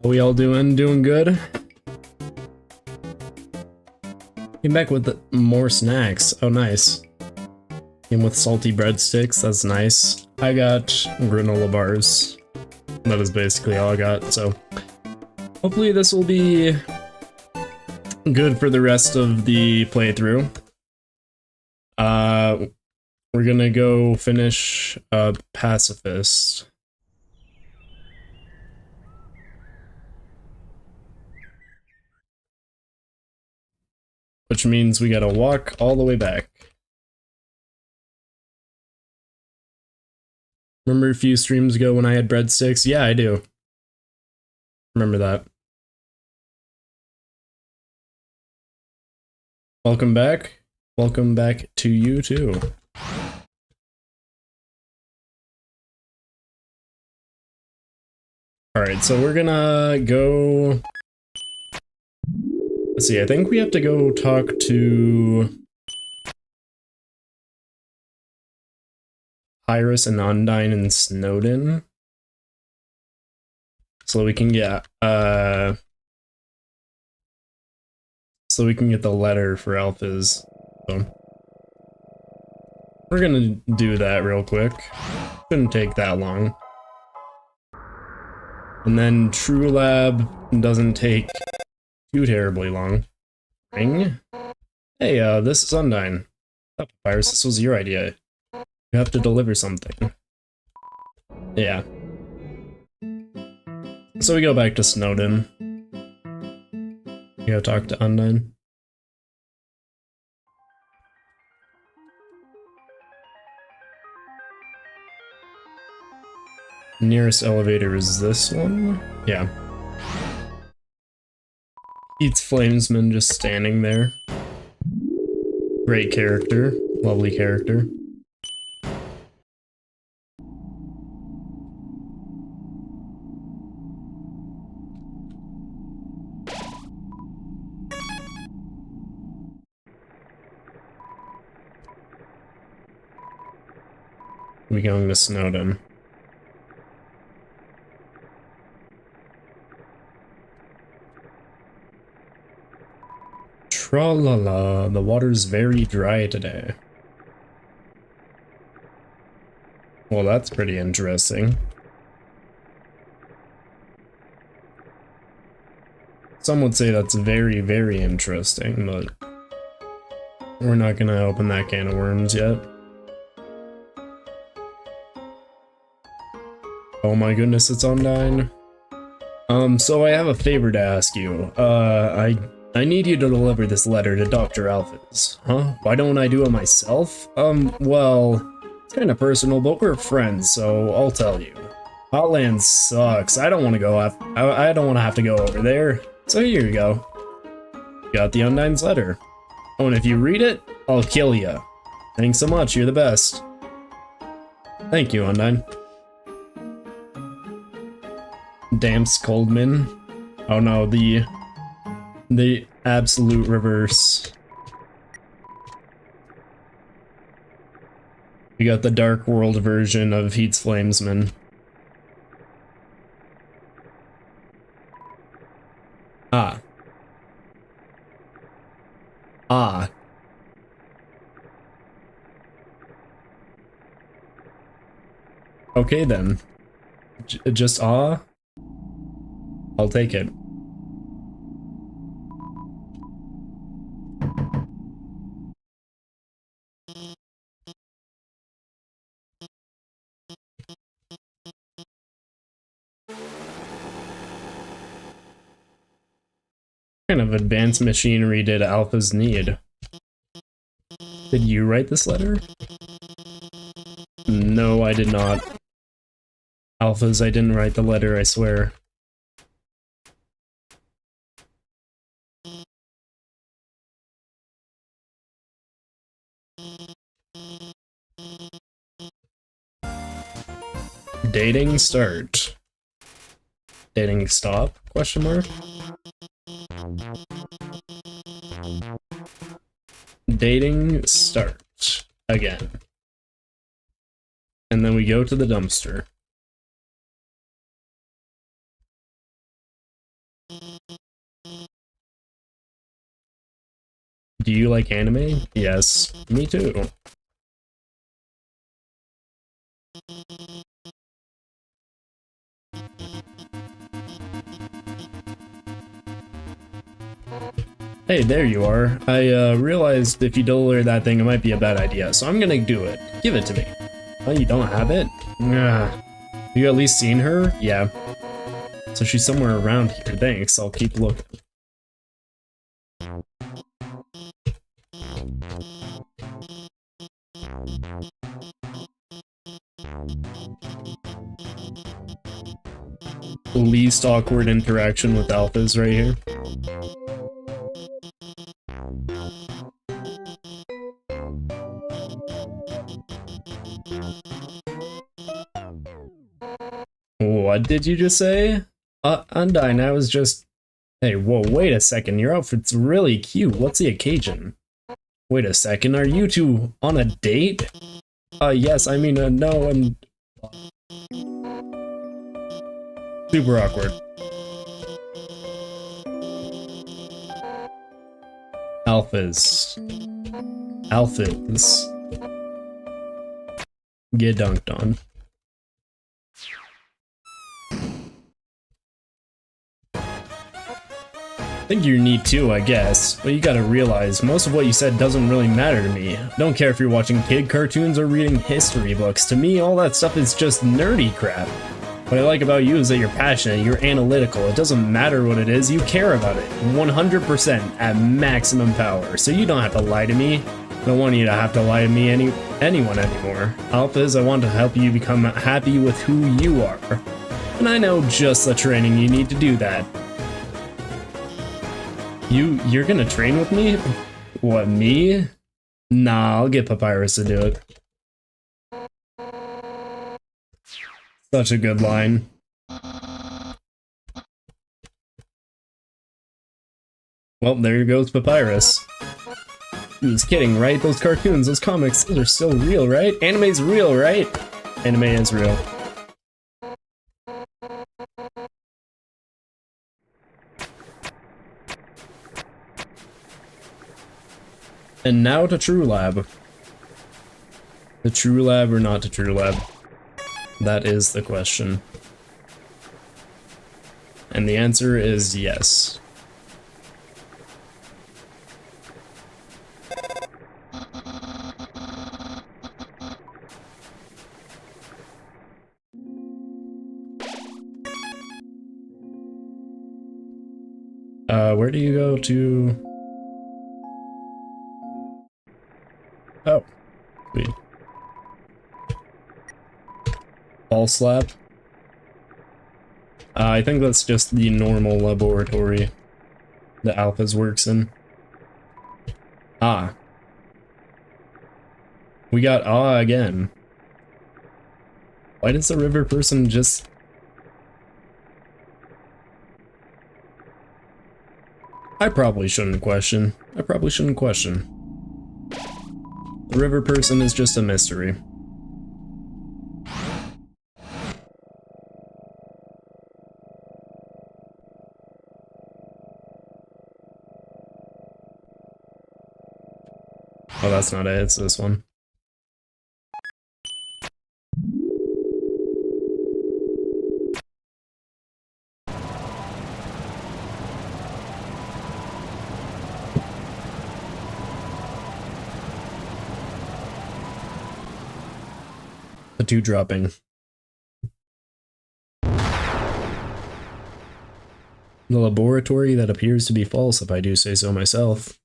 we all doing? Doing good? Came back with more snacks. Oh, nice. Came with salty breadsticks. That's nice. I got granola bars. That is basically all I got, so hopefully this will be good for the rest of the playthrough. We're gonna go finish pacifist. Which means we gotta walk all the way back. Remember a few streams ago when I had breadsticks? Yeah, I do. Remember that. Welcome back. Welcome back to you too. Alright, so we're gonna go... Let's see, I think we have to go talk to... Iris and Undyne and Snowden. So we can get, so we can get the letter for Alphys. So we're gonna do that real quick. Shouldn't take that long. And then True Lab doesn't take too terribly long. Ring? Hey, this is Undyne. Oh, Papyrus, this was your idea. You have to deliver something. Yeah. So we go back to Snowden. You gotta talk to Undyne. Nearest elevator is this one? Yeah. Eats Flamesman just standing there. Great character. Lovely character. We going to Snowden. Tra-la-la, the water's very dry today. Well, that's pretty interesting. Some would say that's very, very interesting, but we're not gonna open that can of worms yet. Oh my goodness, it's Undyne. So I have a favor to ask you. I need you to deliver this letter to Dr. Alphys. Huh? Why don't I do it myself? Well, it's kind of personal, but we're friends, so I'll tell you. Hotland sucks. I don't want to go I don't want to have to go over there. So here you go. You got the Undyne's letter. Oh, and if you read it, I'll kill you. Thanks so much, you're the best. Thank you, Undyne. Damps Coldman. Oh no, the absolute reverse. We got the Dark World version of Heats Flamesman. Ah. Ah. Okay then. Just ah? I'll take it. What kind of advanced machinery did Alphys need? Did you write this letter? No, I did not. Alphys, I didn't write the letter, I swear. Dating start. Dating stop? Question mark? Dating start. Again. And then we go to the dumpster. Do you like anime? Yes, me too. Hey, there you are. I realized if you deliver that thing, it might be a bad idea, so I'm gonna do it. Give it to me. Oh, you don't have it? Ugh. You at least seen her? Yeah. So she's somewhere around here. Thanks, I'll keep looking. Least awkward interaction with alphas right here. What did you just say? Undyne, I was just... Hey, whoa, wait a second, your outfit's really cute. What's the occasion? Wait a second, are you two on a date? Yes, I mean, no, and... Super awkward. Alphas. Alphas. Get dunked on. I think you're neat too, I guess, but you gotta realize, most of what you said doesn't really matter to me. I don't care if you're watching kid cartoons or reading history books. To me, all that stuff is just nerdy crap. What I like about you is that you're passionate, you're analytical. It doesn't matter what it is, you care about it. 100% at maximum power, so you don't have to lie to me. I don't want you to have to lie to me anyone anymore. Alphas, I want to help you become happy with who you are. And I know just the training you need to do that. You're gonna train with me? What, me? Nah, I'll get Papyrus to do it. Such a good line. Well, there goes Papyrus. He was kidding, right? Those cartoons, those comics, those are still real, right? Anime's real, right? Anime is real. And now to True Lab. The True Lab or not to True Lab? That is the question. And the answer is yes. Where do you go to? Oh, sweet. Ball slap. I think that's just the normal laboratory that Alphas works in. Ah. We got again. Why does the river person just... I probably shouldn't question. The river person is just a mystery. Oh, that's not it, it's this one. The two dropping. The laboratory that appears to be false, if I do say so myself.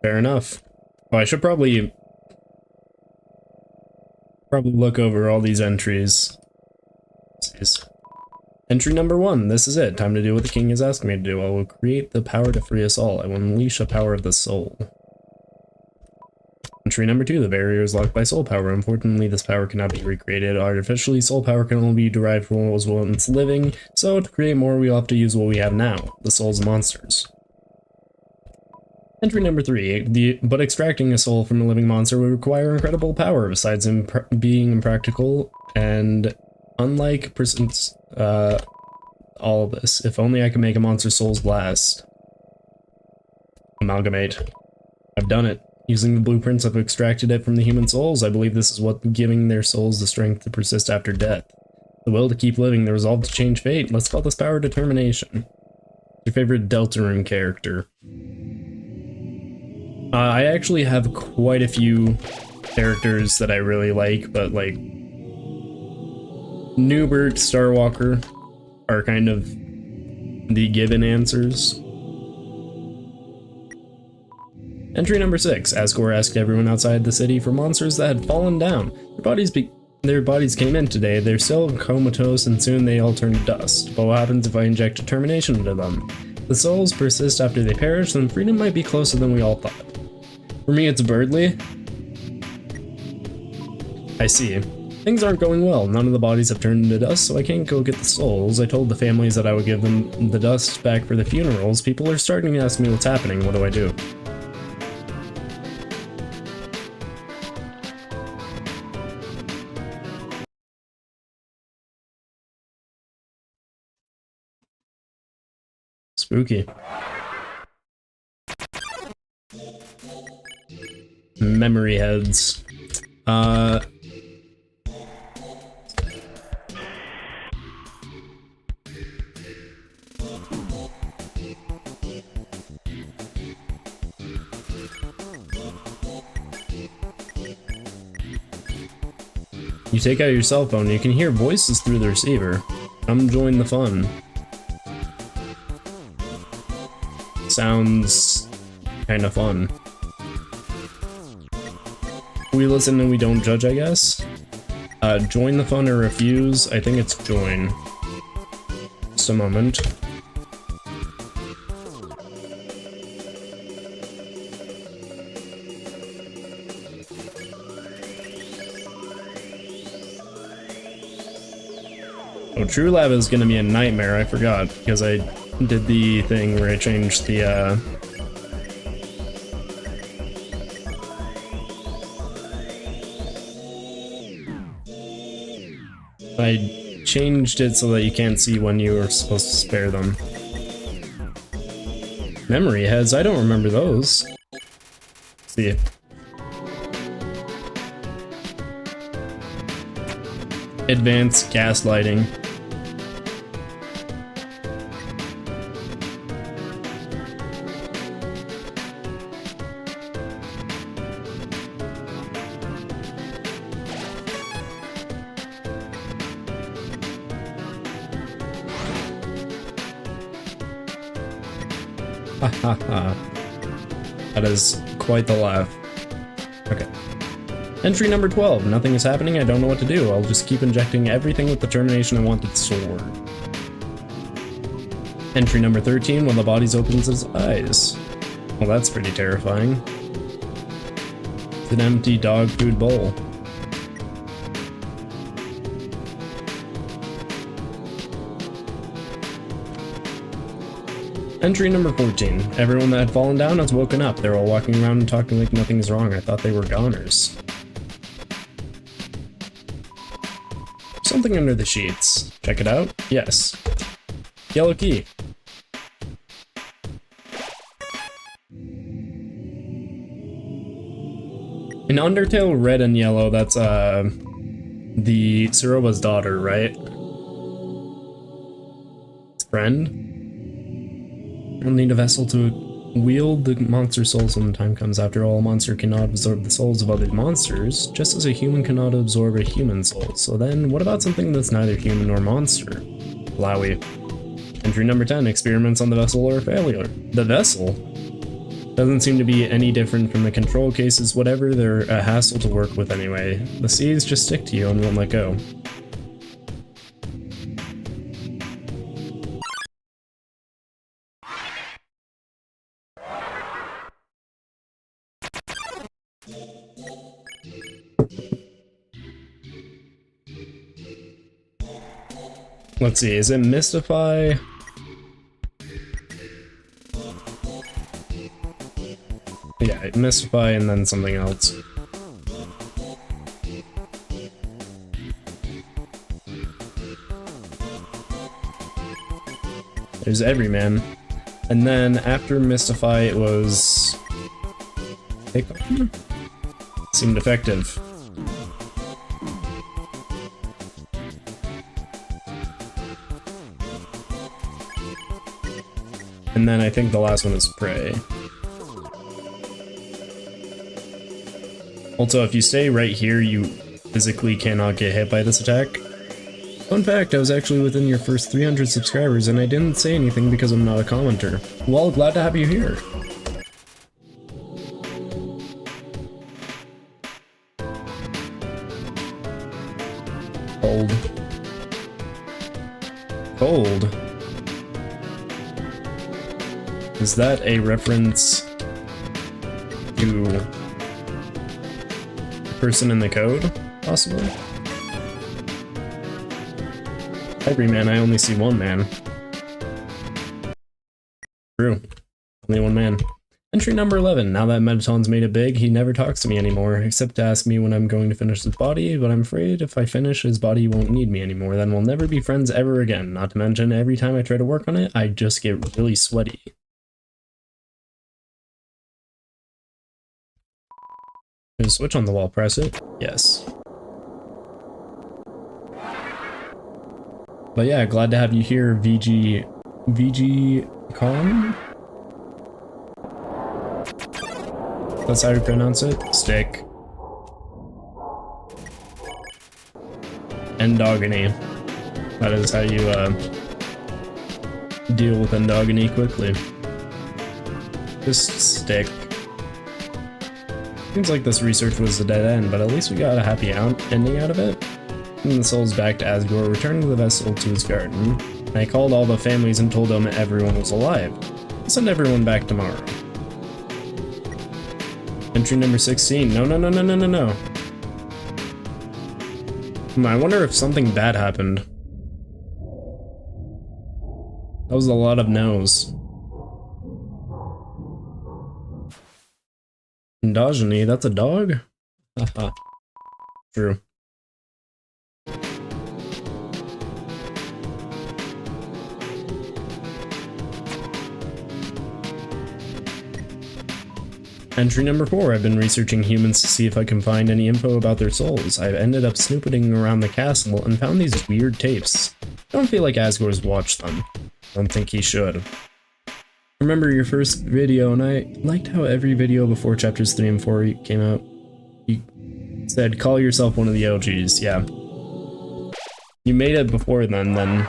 Fair enough. Well, I should probably look over all these entries. Entry number 1, this is it. Time to do what the king has asked me to do. I will create the power to free us all. I will unleash the power of the soul. Entry number 2, the barrier is locked by soul power. Importantly, this power cannot be recreated artificially. Soul power can only be derived from what was once living, so to create more, we'll have to use what we have now, the souls of monsters. Entry number 3, but extracting a soul from a living monster would require incredible power, besides being impractical, and unlike all of this. If only I could make a monster's souls last. Amalgamate. I've done it. Using the blueprints, I've extracted it from the human souls. I believe this is what giving their souls the strength to persist after death. The will to keep living, the resolve to change fate. Let's call this power determination. Your favorite Deltarune character? I actually have quite a few characters that I really like, but like Newbert, Starwalker are kind of the given answers. Entry number 6. Asgore asked everyone outside the city for monsters that had fallen down. Their bodies came in today. They're still comatose and soon they all turn to dust. But what happens if I inject determination into them? The souls persist after they perish, then freedom might be closer than we all thought. For me, it's Birdly. I see. Things aren't going well. None of the bodies have turned into dust, so I can't go get the souls. I told the families that I would give them the dust back for the funerals. People are starting to ask me what's happening. What do I do? Spooky. Memory heads. You take out your cell phone, you can hear voices through the receiver. Come join the fun. Sounds kind of fun. We listen and we don't judge, I guess. Join the fun or refuse. I think it's join. Just a moment. Oh, True Lab is gonna be a nightmare, I forgot, because I did the thing where I changed the, I changed it so that you can't see when you were supposed to spare them. Memory heads, I don't remember those. See. Advanced gaslighting. Ha ha ha. That is quite the laugh. Okay. Entry number 12. Nothing is happening, I don't know what to do. I'll just keep injecting everything with determination I want its sword. Entry number 13. When the body opens its eyes. Well, that's pretty terrifying. It's an empty dog food bowl. Entry number 14. Everyone that had fallen down has woken up. They're all walking around and talking like nothing's wrong. I thought they were goners. Something under the sheets. Check it out. Yes. Yellow key. In Undertale, red and yellow, that's the Suroba's daughter, right? It's friend. We'll need a vessel to wield the monster souls when the time comes. After all, a monster cannot absorb the souls of other monsters, just as a human cannot absorb a human soul. So then, what about something that's neither human nor monster? Flowey. Entry number 10. Experiments on the vessel or failure. The vessel? Doesn't seem to be any different from the control cases. Whatever, they're a hassle to work with anyway. The seeds just stick to you and won't let go. Let's see, is it Mystify? Yeah, Mystify and then something else. There's Everyman. And then after Mystify it was... Take on? Seemed effective. And then I think the last one is Prey. Also, if you stay right here, you physically cannot get hit by this attack. Fun fact, I was actually within your first 300 subscribers and I didn't say anything because I'm not a commenter. Well, glad to have you here. Cold. Cold. Is that a reference to person in the code, possibly? Everyman, I only see one man. True. Only one man. Entry number 11. Now that Metaton's made it big, he never talks to me anymore, except to ask me when I'm going to finish his body, but I'm afraid if I finish his body, he won't need me anymore. Then we'll never be friends ever again. Not to mention, every time I try to work on it, I just get really sweaty. There's a switch on the wall, press it. Yes. But yeah, glad to have you here, VG Con? That's how you pronounce it? Stick. Endogeny. That is how you deal with endogeny quickly. Just stick. Seems like this research was a dead end, but at least we got a happy ending out of it. And the soul's back to Asgore, returning the vessel to his garden. I called all the families and told them everyone was alive. I'll send everyone back tomorrow. Entry number 16. No. I wonder if something bad happened. That was a lot of no's. Endogeny, that's a dog? Haha. True. Entry number 4. I've been researching humans to see if I can find any info about their souls. I've ended up snooping around the castle and found these weird tapes. I don't feel like Asgore's watched them. Don't think he should. Remember your first video, and I liked how every video before chapters 3 and 4 came out, you said, call yourself one of the OGs. Yeah. You made it before then. Of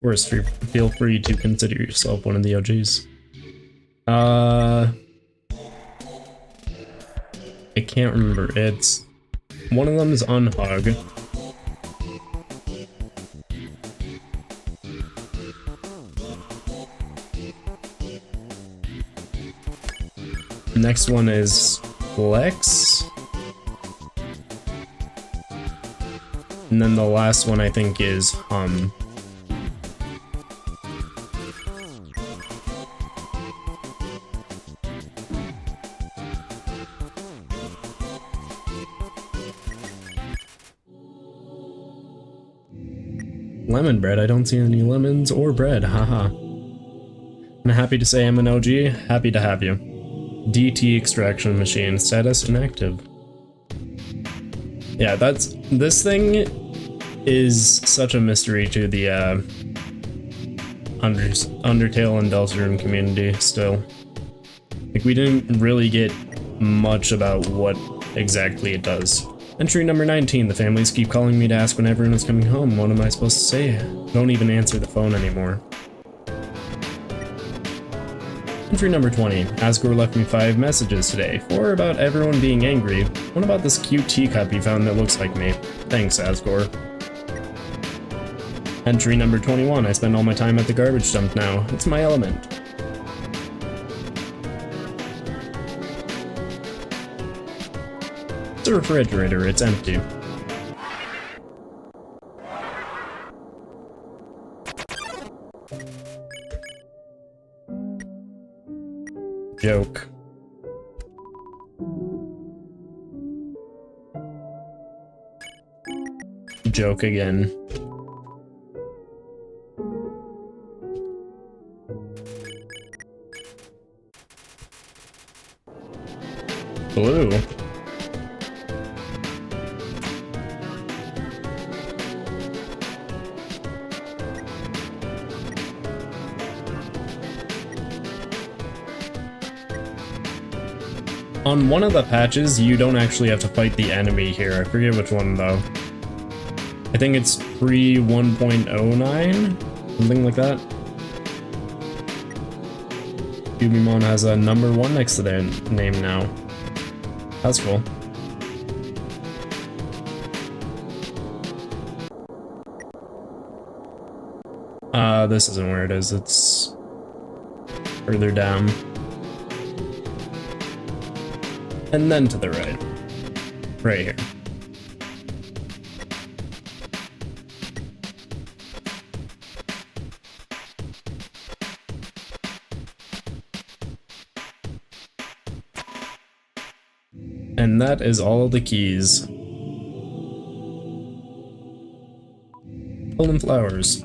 course, feel free to consider yourself one of the OGs. I can't remember. It's... one of them is Unhug. Next one is Flex. And then the last one I think is Hum. Lemon bread, I don't see any lemons or bread, haha. I'm happy to say I'm an OG, happy to have you. DT extraction machine, status inactive. Yeah, this thing is such a mystery to the Undertale and Deltarune community still. Like, we didn't really get much about what exactly it does. Entry number 19, the families keep calling me to ask when everyone is coming home. What am I supposed to say? Don't even answer the phone anymore. Entry number 20, Asgore left me 5 messages today. 4 about everyone being angry. What about this cute teacup you found that looks like me? Thanks, Asgore. Entry number 21, I spend all my time at the garbage dump now. It's my element. It's a refrigerator, it's empty. joke. Joke again. Blue. On one of the patches, you don't actually have to fight the enemy here. I forget which one though. I think it's pre 1.09, something like that. Cubimon has a number 1 next to their name now. That's cool. This isn't where it is, it's further down. And then to the right. Right here. And that is all the keys. Golden flowers.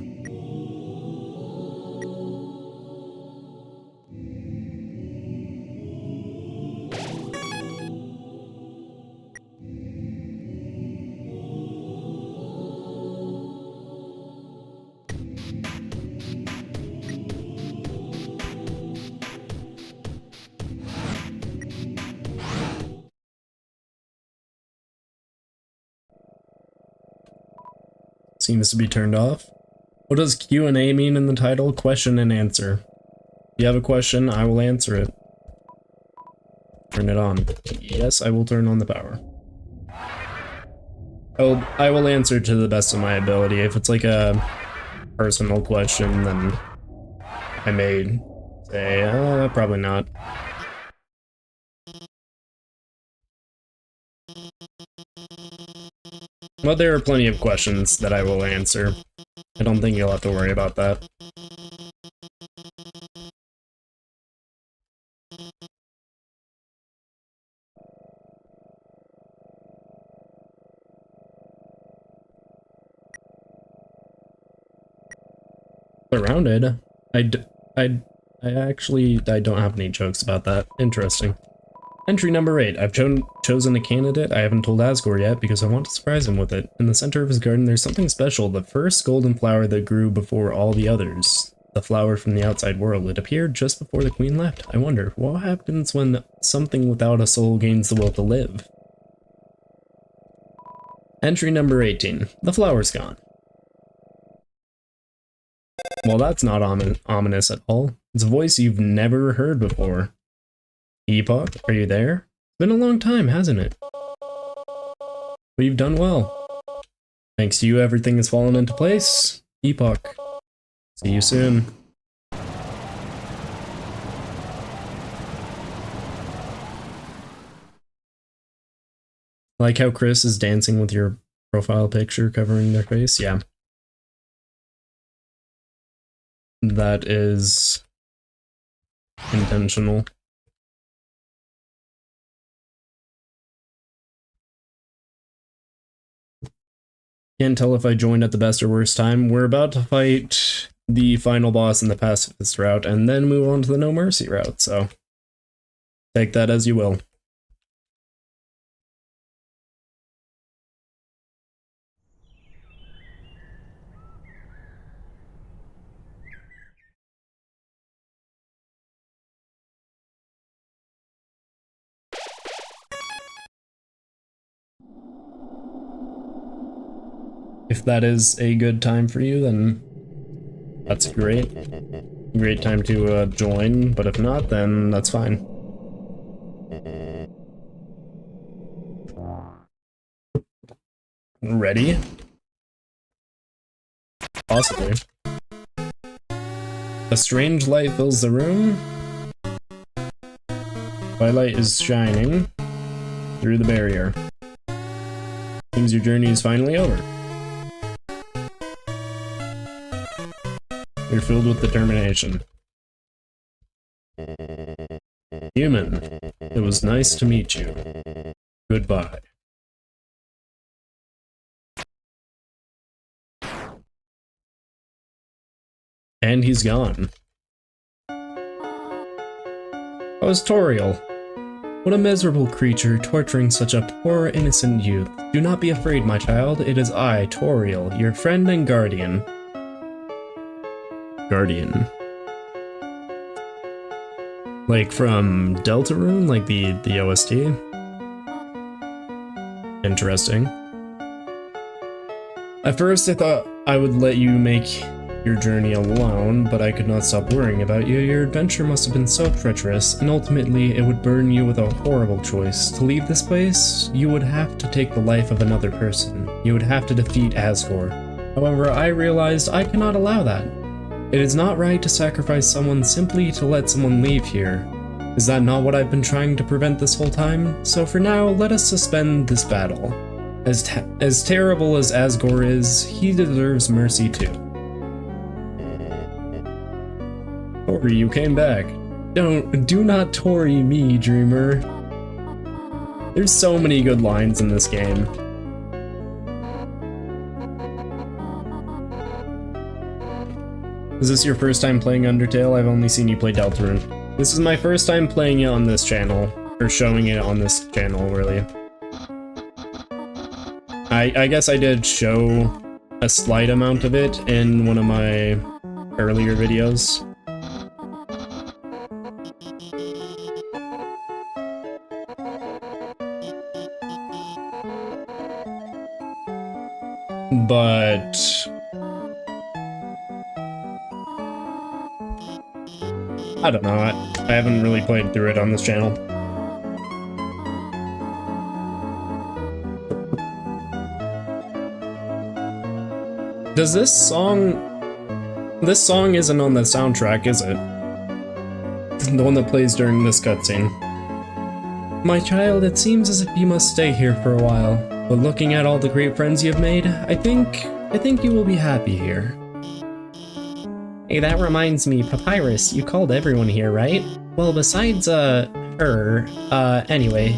Seems to be turned off. What does Q&A mean in the title? Question and answer. If you have a question, I will answer it. Turn it on. Yes, I will turn on the power. I will answer to the best of my ability. If it's like a personal question, then I may say, probably not. But there are plenty of questions that I will answer. I don't think you'll have to worry about that. Surrounded? I don't have any jokes about that. Interesting. Entry number 8. I've chosen a candidate I haven't told Asgore yet because I want to surprise him with it. In the center of his garden there's something special, the first golden flower that grew before all the others. The flower from the outside world. It appeared just before the queen left. I wonder, what happens when something without a soul gains the will to live? Entry number 18. The flower's gone. Well, that's not ominous at all. It's a voice you've never heard before. Epoch, are you there? It's been a long time, hasn't it? But you've done well. Thanks to you, everything has fallen into place. Epoch. See you soon. I like how Chris is dancing with your profile picture covering their face. Yeah. That is intentional. Can't tell if I joined at the best or worst time. We're about to fight the final boss in the pacifist route and then move on to the no mercy route, so take that as you will. If that is a good time for you, then that's great. Great time to join, but if not, then that's fine. Ready? Possibly. A strange light fills the room. Twilight is shining through the barrier. Seems your journey is finally over. You're filled with determination. Human, it was nice to meet you. Goodbye. And he's gone. Oh, it's Toriel. What a miserable creature, torturing such a poor, innocent youth. Do not be afraid, my child. It is I, Toriel, your friend and guardian. Guardian. Like from Deltarune, like the OST? Interesting. At first I thought I would let you make your journey alone, but I could not stop worrying about you. Your adventure must have been so treacherous, and ultimately it would burden you with a horrible choice. To leave this place, you would have to take the life of another person. You would have to defeat Asgore. However, I realized I cannot allow that. It is not right to sacrifice someone simply to let someone leave here. Is that not what I've been trying to prevent this whole time? So for now, let us suspend this battle. As terrible as Asgore is, he deserves mercy too. Tori, you came back. Do not Tori me, dreamer. There's so many good lines in this game. Is this your first time playing Undertale? I've only seen you play Deltarune. This is my first time playing it on this channel, or showing it on this channel, really. I guess I did show a slight amount of it in one of my earlier videos. But I don't know, I haven't really played through it on this channel. Does this song isn't on the soundtrack, is it? The one that plays during this cutscene. My child, it seems as if you must stay here for a while. But looking at all the great friends you've made, I think you will be happy here. Hey, that reminds me, Papyrus, you called everyone here, right? Well, besides, her, anyway,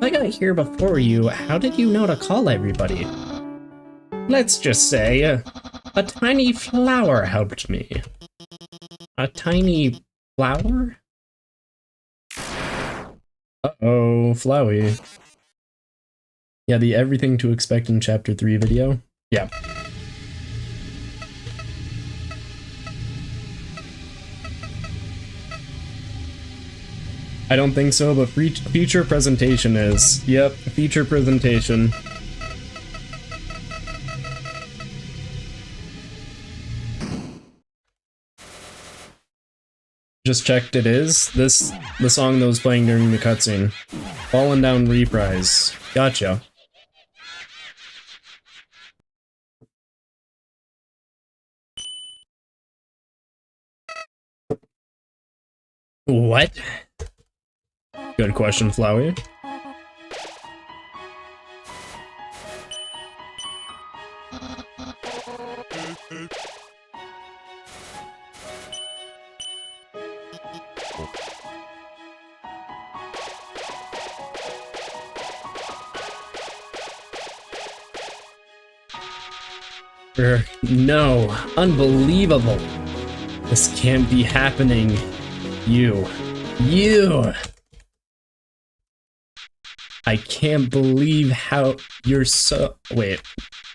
I got here before you, how did you know to call everybody? Let's just say, a tiny flower helped me. A tiny flower? Uh-oh, Flowey. Yeah, the everything to expect in Chapter 3 video? Yeah. I don't think so, but feature presentation is. Yep, feature presentation. Just checked, it is. The song that was playing during the cutscene. Fallen Down Reprise. Gotcha. What? Good question, Flowey. No, unbelievable. This can't be happening. You. I can't believe how you're so. Wait.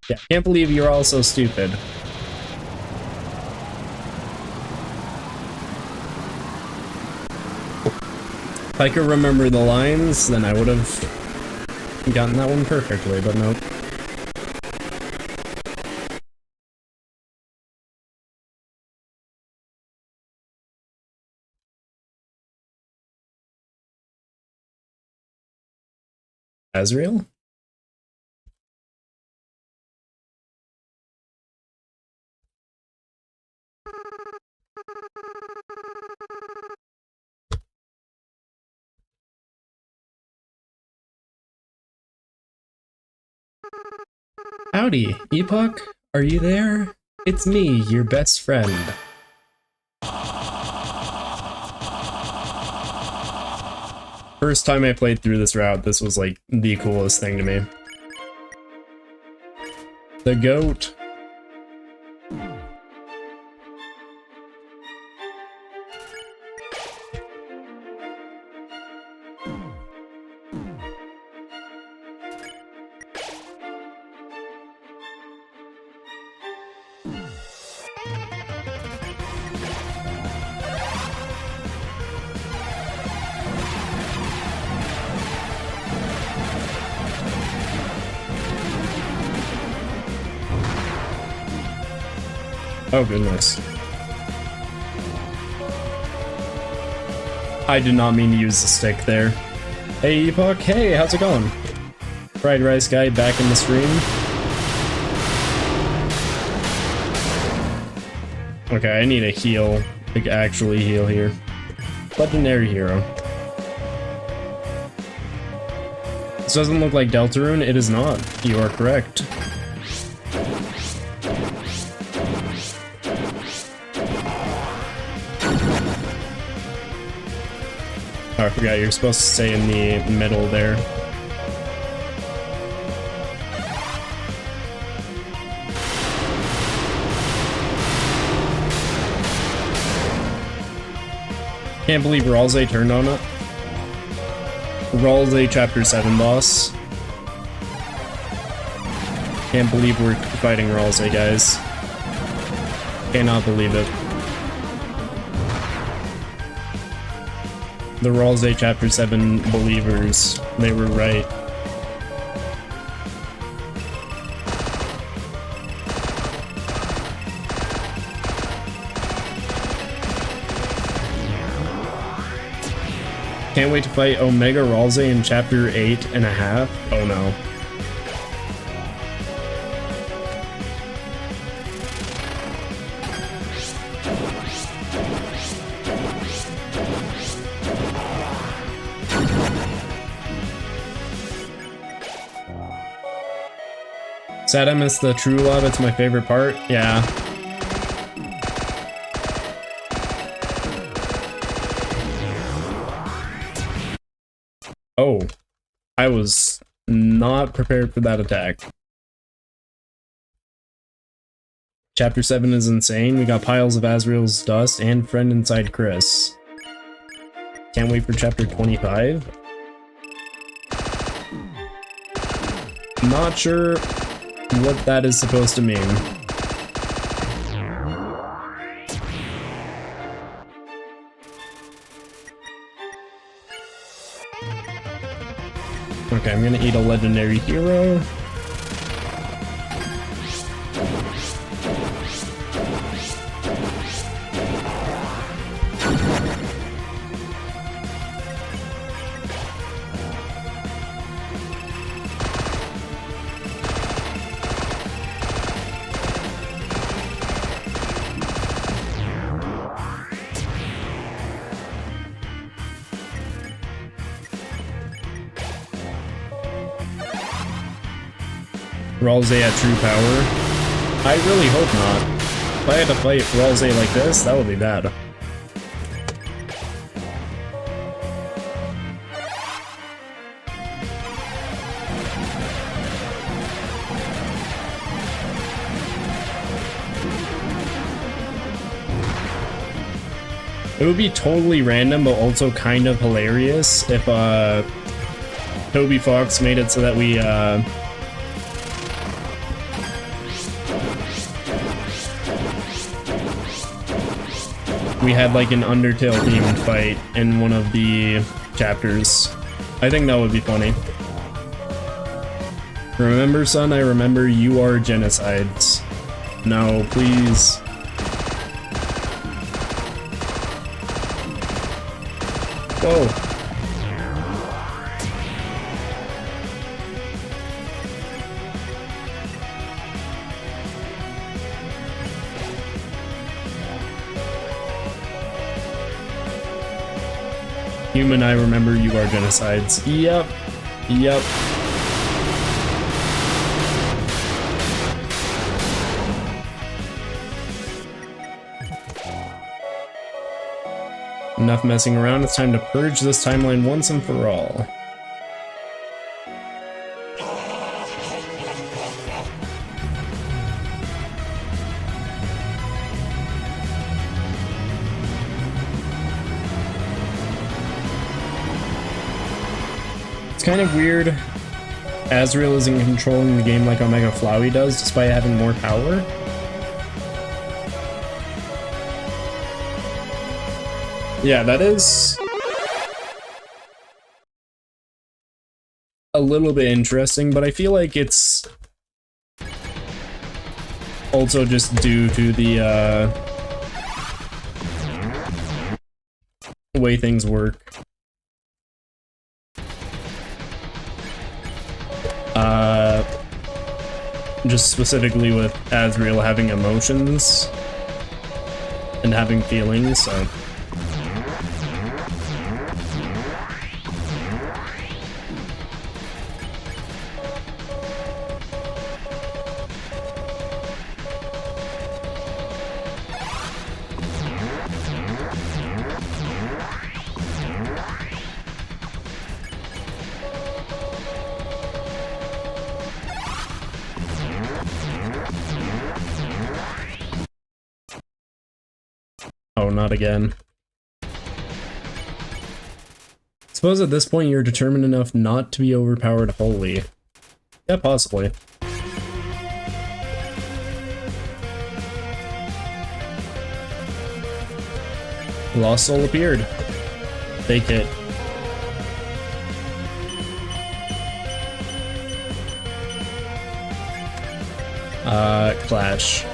Yeah, I can't believe you're all so stupid. If I could remember the lines, then I would have gotten that one perfectly, but nope. Azrael? Howdy, Epoch? Are you there? It's me, your best friend. First time I played through this route, this was like the coolest thing to me. The goat. Oh goodness. I did not mean to use the stick there. Hey Epoch, hey, how's it going? Fried Rice Guy back in the stream. Okay, I need a heal. Like actually heal here. Legendary hero. This doesn't look like Deltarune, it is not. You are correct. Oh, I forgot you're supposed to stay in the middle there. Can't believe Ralze turned on it. Ralze Chapter 7 boss. Can't believe we're fighting Ralze, guys. Cannot believe it. The Ralze Chapter 7 believers, they were right. Can't wait to fight Omega Ralze in Chapter 8.5. Oh no. Sad I missed the True Love, it's my favorite part. Yeah. Oh, I was not prepared for that attack. Chapter 7 is insane. We got piles of Azrael's dust and friend inside Chris. Can't wait for chapter 25. Not sure what that is supposed to mean. Okay, I'm gonna eat a legendary hero. Ralze at true power? I really hope not. If I had to fight Ralze like this, that would be bad. It would be totally random, but also kind of hilarious if Toby Fox made it so that we had like an Undertale themed fight in one of the chapters. I think that would be funny. Remember, son, I remember you are genocides. No, please. Whoa. Human, I remember you are genocides. Yep. Yep. Enough messing around, it's time to purge this timeline once and for all. It's kind of weird. Asriel isn't controlling the game like Omega Flowey does, despite having more power. Yeah, that is a little bit interesting, but I feel like it's also just due to the way things work. Just specifically with Asriel having emotions and having feelings, so. Oh, not again. Suppose at this point you're determined enough not to be overpowered wholly. Yeah, possibly. Lost soul appeared. Take it. Clash.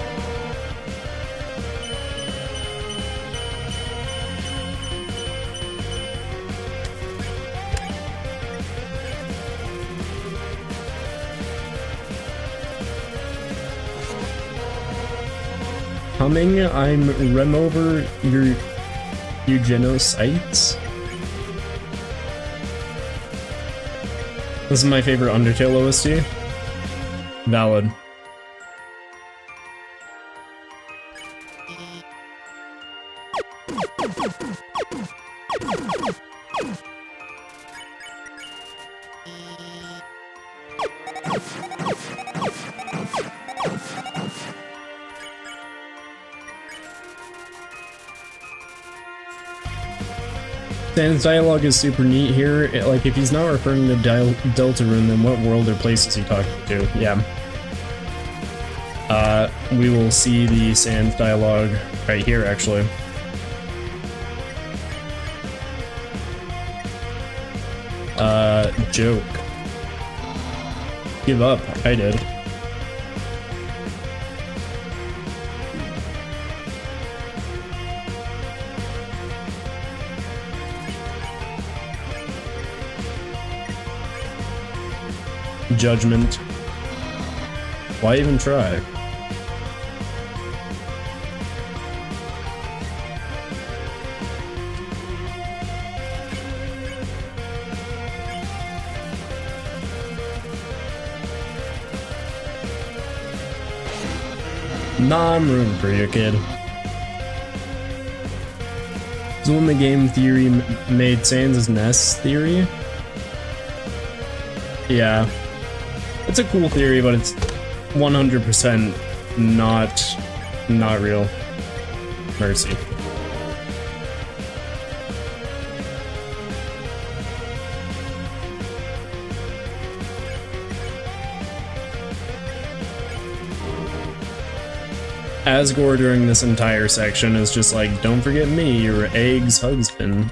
Coming, I'm rem over your Eugenocytes. This is my favorite Undertale OST. Valid. Sans dialogue is super neat here. Like, if he's not referring to Deltarune, then what world or place is he talking to? Yeah. We will see the Sans dialogue right here, actually. Joke. Give up. I did. Judgment. Why even try? Nah, I'm rooting for you, kid. So when the game theory made Sans' Nest theory? Yeah. It's a cool theory, but it's 100% not real. Mercy. Asgore during this entire section is just like, don't forget me, your egg's husband.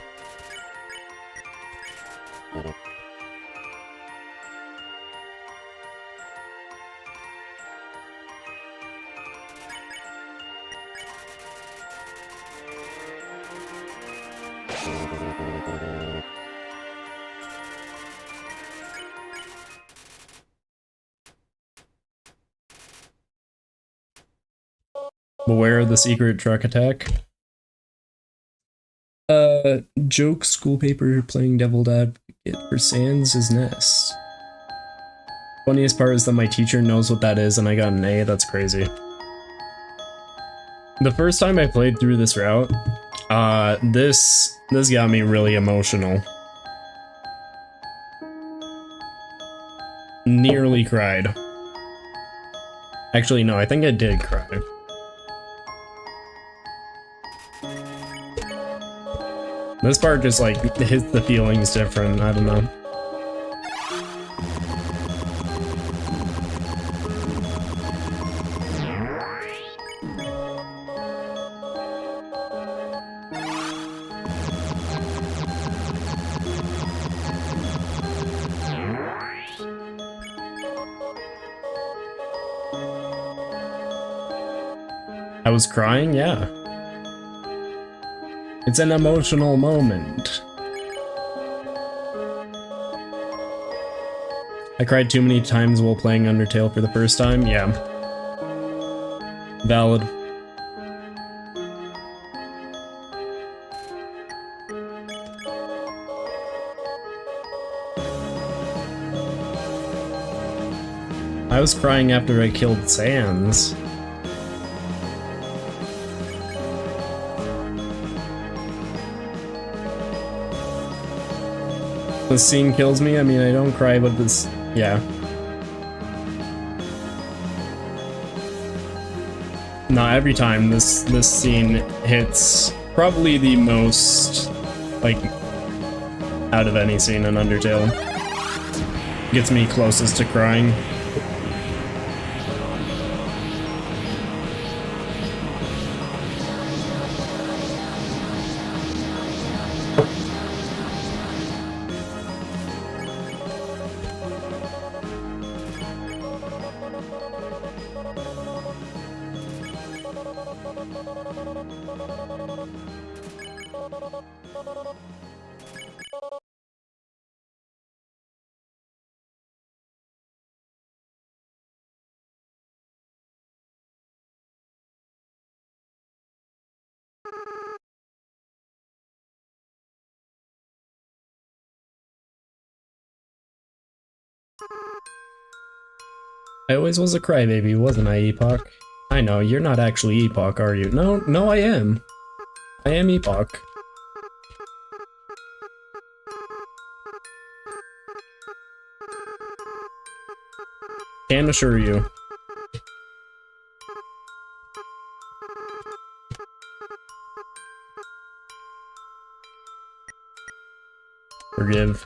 Beware of the secret truck attack. Joke school paper playing devil's advocate for Sans' Nest. Funniest part is that my teacher knows what that is and I got an A, that's crazy. The first time I played through this route, This got me really emotional. Nearly cried. Actually, no, I think I did cry. This part just like hits the feelings different, I don't know. I was crying, yeah. It's an emotional moment. I cried too many times while playing Undertale for the first time, yeah. Valid. I was crying after I killed Sans. This scene kills me. I mean, I don't cry, but this, yeah. No, every time this scene hits probably the most, like, out of any scene in Undertale. Gets me closest to crying. I always was a crybaby, wasn't I, Epoch? I know, you're not actually Epoch, are you? No, I am. I am Epoch. Can assure you. Forgive.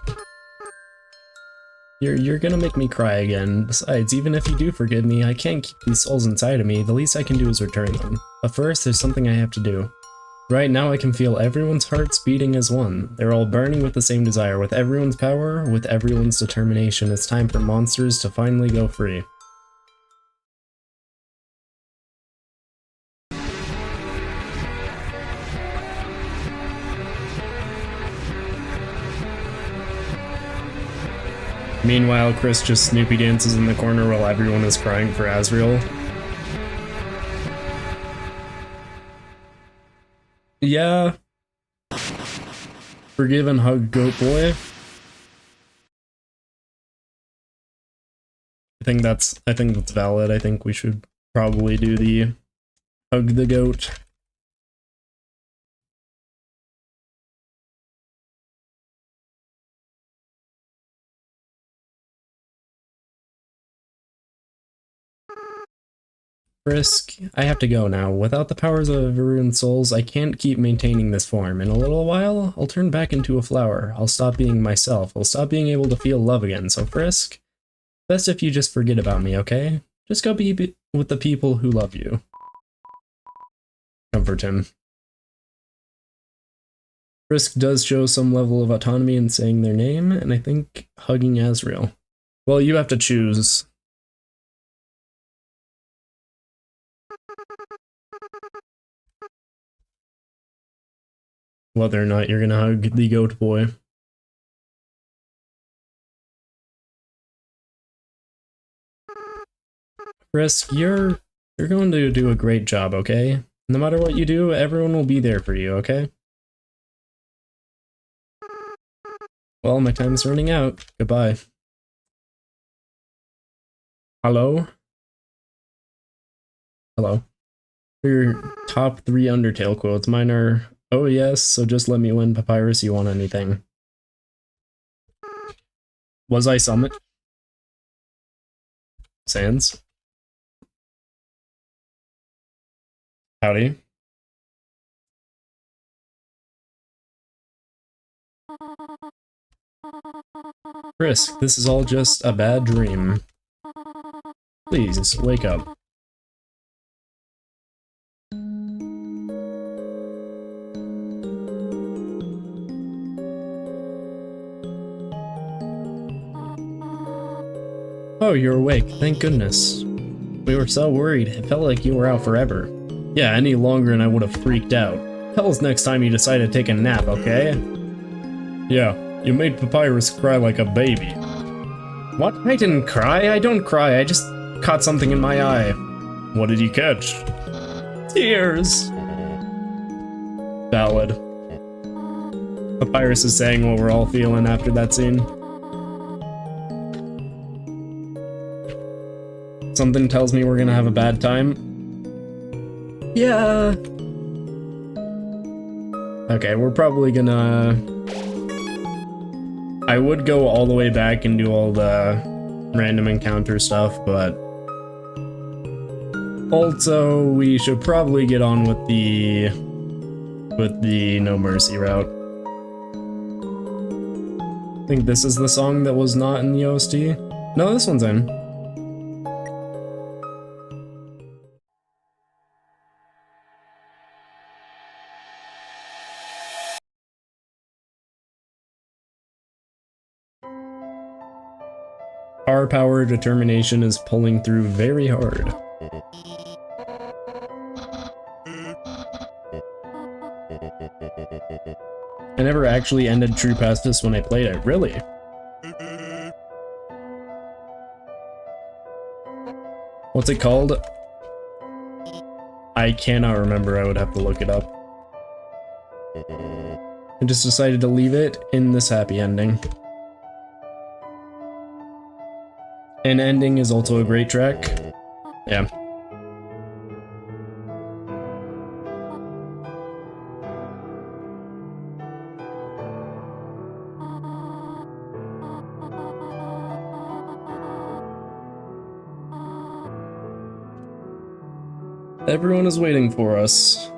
You're gonna make me cry again. Besides, even if you do forgive me, I can't keep these souls inside of me. The least I can do is return them. But first, there's something I have to do. Right now I can feel everyone's hearts beating as one. They're all burning with the same desire. With everyone's power, with everyone's determination, it's time for monsters to finally go free. Meanwhile, Chris just Snoopy dances in the corner while everyone is crying for Asriel. Yeah. Forgive and hug Goat Boy. I think that's valid. I think we should probably do the hug the goat. Frisk, I have to go now. Without the powers of ruined souls, I can't keep maintaining this form. In a little while, I'll turn back into a flower. I'll stop being myself. I'll stop being able to feel love again. So Frisk, best if you just forget about me, okay? Just go be with the people who love you. Comfort him. Frisk does show some level of autonomy in saying their name, and I think hugging Asriel. Well, you have to choose. Whether or not you're gonna hug the goat boy. Frisk, you're going to do a great job, okay? No matter what you do, everyone will be there for you, okay? Well, my time's running out. Goodbye. Hello? Hello. For your top 3 Undertale quotes, mine are, Oh yes, so just let me win, Papyrus, you want anything. Was I summoned? Sans? Howdy. Frisk, this is all just a bad dream. Please, wake up. Oh, you're awake, thank goodness. We were so worried, it felt like you were out forever. Yeah, any longer and I would have freaked out. Tell us next time you decide to take a nap, okay? Yeah, you made Papyrus cry like a baby. What? I didn't cry, I don't cry, I just caught something in my eye. What did you catch? Tears! Valid. Papyrus is saying what we're all feeling after that scene. Something tells me we're gonna have a bad time. Yeah. Okay, we're probably gonna... I would go all the way back and do all the random encounter stuff, but... Also, we should probably get on with the No Mercy route. I think this is the song that was not in the OST. No, this one's in. Our power determination is pulling through very hard. I never actually ended True Pacifist when I played it, really? What's it called? I cannot remember, I would have to look it up. I just decided to leave it in this happy ending. And ending is also a great track. Yeah. Everyone is waiting for us.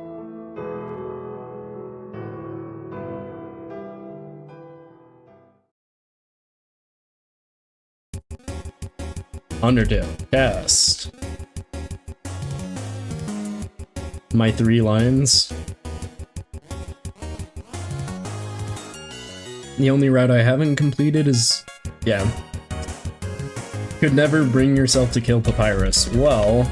Undertale, cast. My 3 lines. The only route I haven't completed is... yeah. Could never bring yourself to kill Papyrus. Well...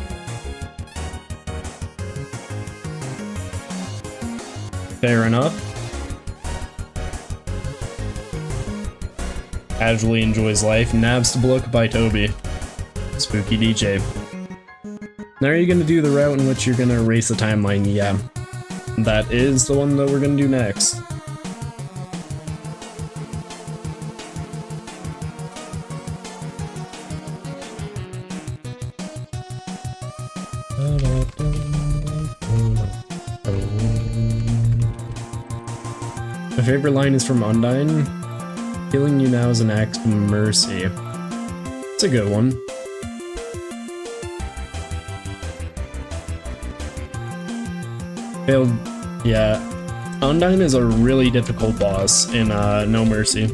fair enough. Casually enjoys life. Nabs to Blook by Toby. Spooky DJ. Now are you gonna do the route in which you're gonna erase the timeline? Yeah. That is the one that we're gonna do next. My favorite line is from Undyne. Killing you now is an act of mercy. It's a good one. Failed. Yeah. Undyne is a really difficult boss in No Mercy.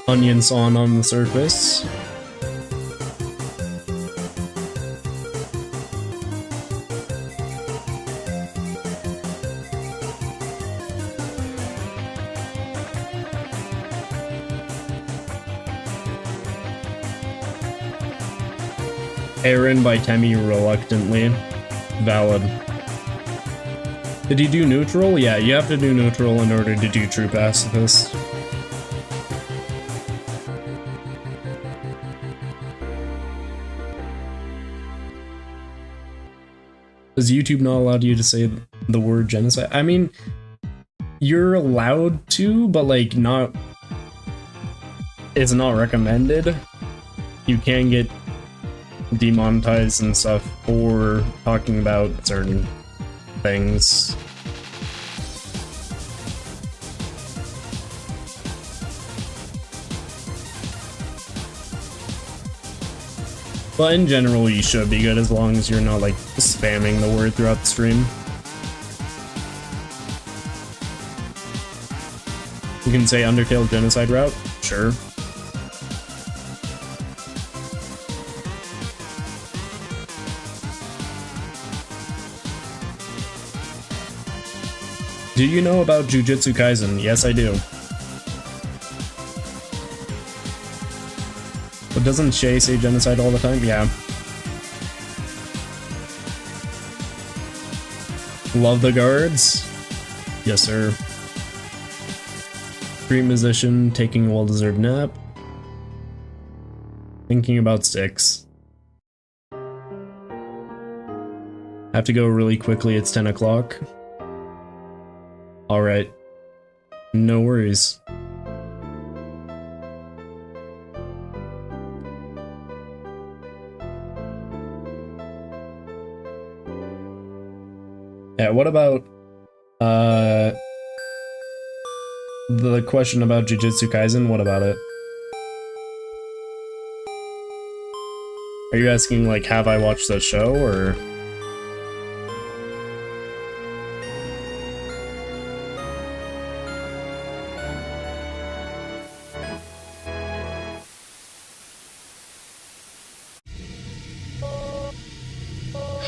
Onion sawn on the surface. Aaron by Temi reluctantly. Valid. Did he do neutral? Yeah, you have to do neutral in order to do True Pacifist. Does YouTube not allow you to say the word genocide? I mean, you're allowed to, but like not. It's not recommended. You can get demonetized and stuff for talking about certain things. But in general, you should be good as long as you're not like spamming the word throughout the stream. You can say Undertale genocide route, sure. Do you know about Jujutsu Kaisen? Yes, I do. But doesn't Shay say genocide all the time? Yeah. Love the guards? Yes, sir. Street musician taking a well-deserved nap. Thinking about 6. Have to go really quickly, it's 10 o'clock. Alright. No worries. Yeah, what about the question about Jujutsu Kaisen? What about it? Are you asking like, have I watched that show, or?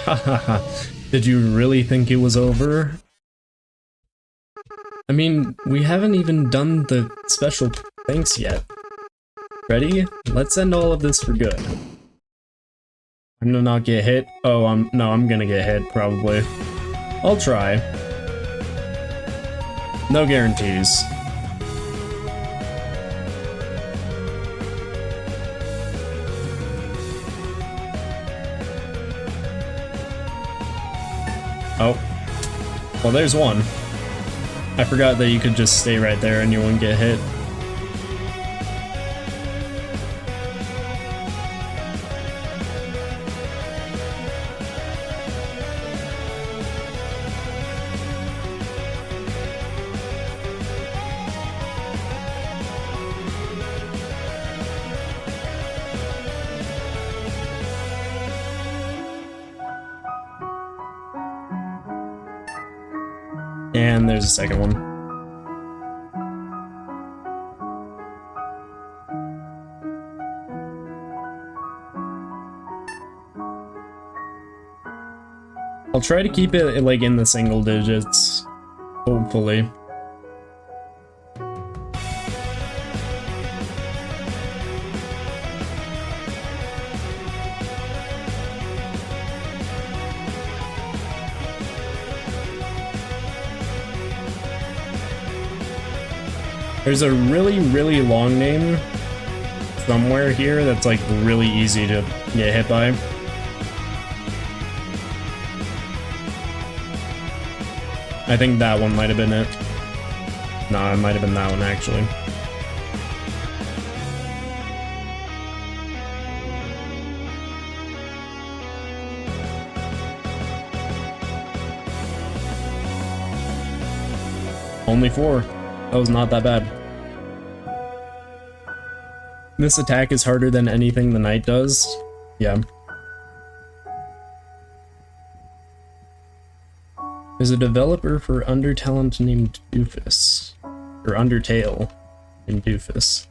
Hahaha. Did you really think it was over? I mean, we haven't even done the special thanks yet. Ready? Let's end all of this for good. I'm gonna not get hit. Oh, I'm gonna get hit, probably. I'll try. No guarantees. Oh. Well, there's one. I forgot that you could just stay right there and you wouldn't get hit. And there's a second one. I'll try to keep it like in the single digits, hopefully. There's a really, really long name somewhere here that's like really easy to get hit by. I think that one might have been it. No, it might have been that one actually. Only 4. That was not that bad. This attack is harder than anything the knight does. Yeah. There's a developer for Undertale named Doofus. Or Undertale named Doofus.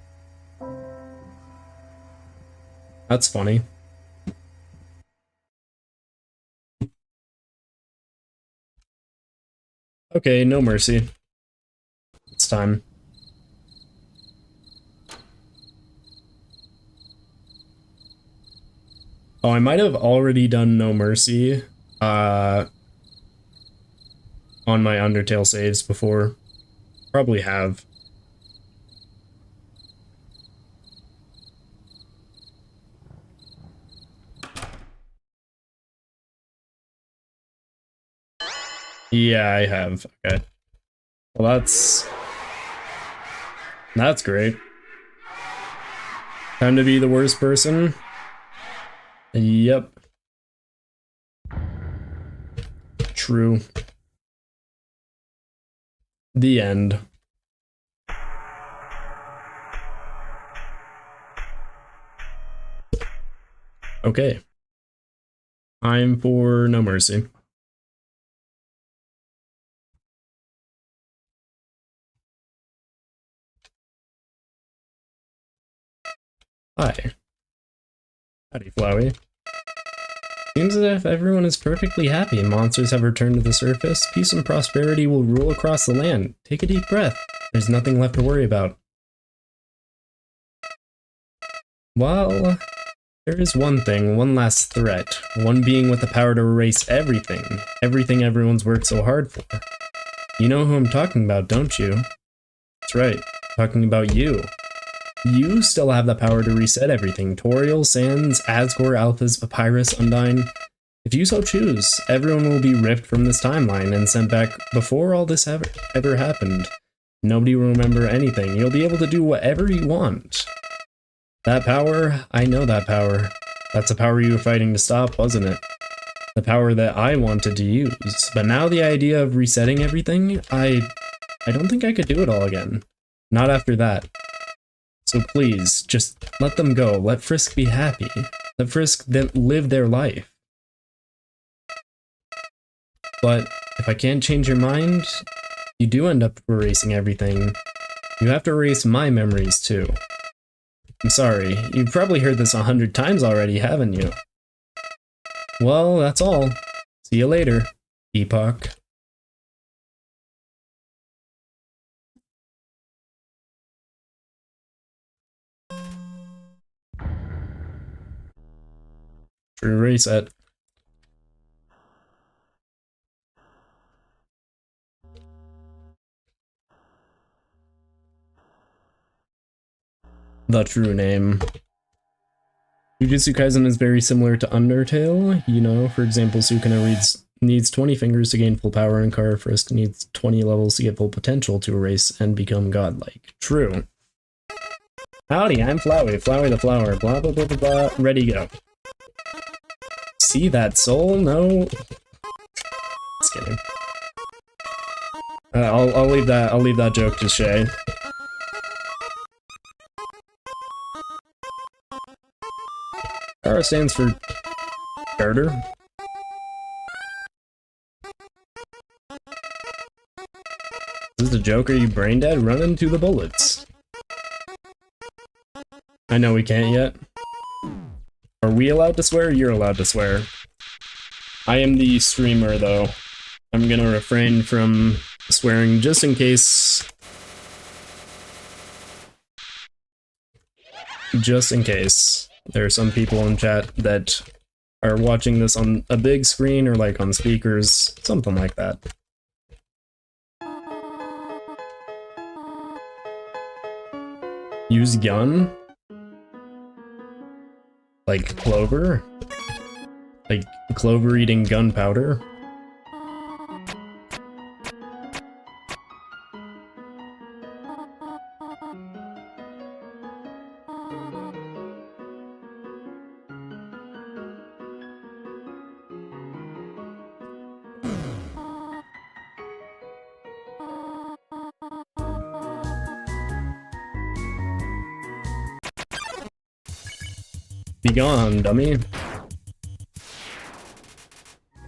That's funny. Okay, no mercy. It's time. Oh, I might have already done No Mercy on my Undertale saves before. Probably have. Yeah, I have. Okay. Well, that's great. Time to be the worst person? Yep. True. The end. Okay. Time for No Mercy. Hi. Howdy, Flowey. Seems as if everyone is perfectly happy and monsters have returned to the surface. Peace and prosperity will rule across the land. Take a deep breath. There's nothing left to worry about. Well, there is one thing, one last threat. One being with the power to erase everything. Everything everyone's worked so hard for. You know who I'm talking about, don't you? That's right. Talking about you. You still have the power to reset everything. Toriel, Sans, Asgore, Alphas, Papyrus, Undyne. If you so choose, everyone will be ripped from this timeline and sent back before all this ever happened. Nobody will remember anything. You'll be able to do whatever you want. That power, I know that power. That's the power you were fighting to stop, wasn't it? The power that I wanted to use. But now the idea of resetting everything, I don't think I could do it all again. Not after that. So please, just let them go. Let Frisk be happy. Let Frisk live their life. But if I can't change your mind, you do end up erasing everything. You have to erase my memories too. I'm sorry, you've probably heard this 100 times already, haven't you? Well, that's all. See you later, Epoch. True reset. The true name. Jujutsu Kaisen is very similar to Undertale. You know, for example, Sukuna needs 20 fingers to gain full power, and Kara Frisk needs 20 levels to get full potential to erase and become godlike. True. Howdy, I'm Flowey, Flowey the Flower, blah blah blah blah blah, ready, go. See that soul? No. Just kidding. I'll leave that joke to Shay. Kara stands for Garter. Is this a joke? Are you brain dead? Run into the bullets. I know we can't yet. Are we allowed to swear? You're allowed to swear. I am the streamer, though. I'm gonna refrain from swearing just in case. Just in case. There are some people in chat that are watching this on a big screen or like on speakers, something like that. Use gun? Like Clover? Like Clover eating gunpowder? Be gone, dummy.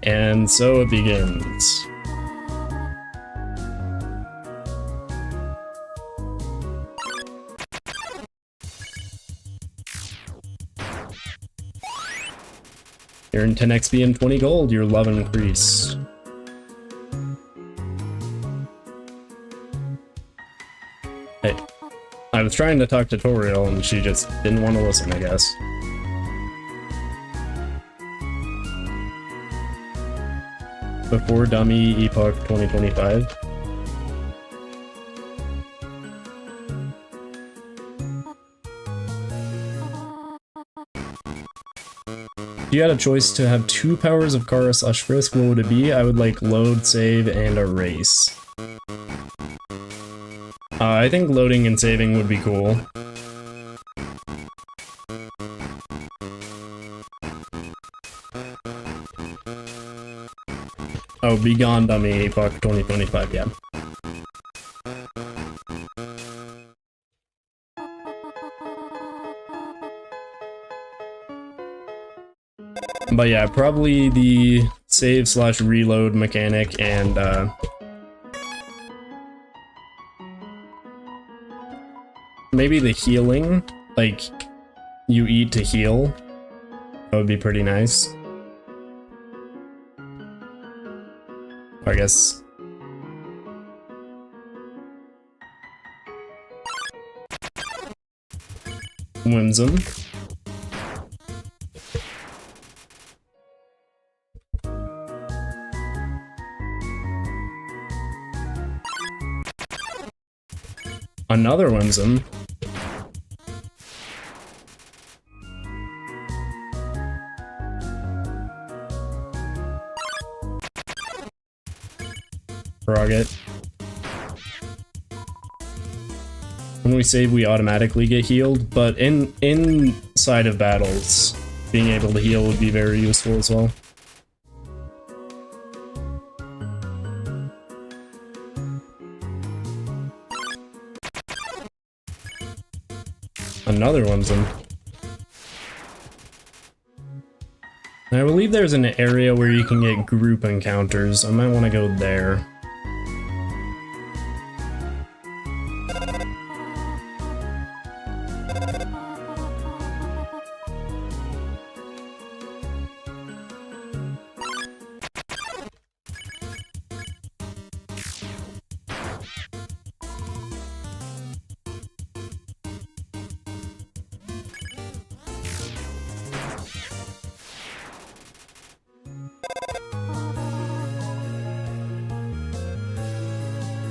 And so it begins. You're in 10 XP and 20 gold, your love increase. Hey, I was trying to talk to Toriel and she just didn't want to listen, I guess. Before Dummy Epoch 2025. If you had a choice to have 2 powers of Kara / Frisk, what would it be? I would like load, save, and erase. I think loading and saving would be cool. Oh, be gone, dummy, APOC 2025, yeah. But yeah, probably the save / reload mechanic and maybe the healing, like you eat to heal. That would be pretty nice. I guess. Whimsum. Another Whimsum. Frogget. When we save, we automatically get healed, but inside of battles, being able to heal would be very useful as well. Another Whimsum. I believe there's an area where you can get group encounters. I might want to go there.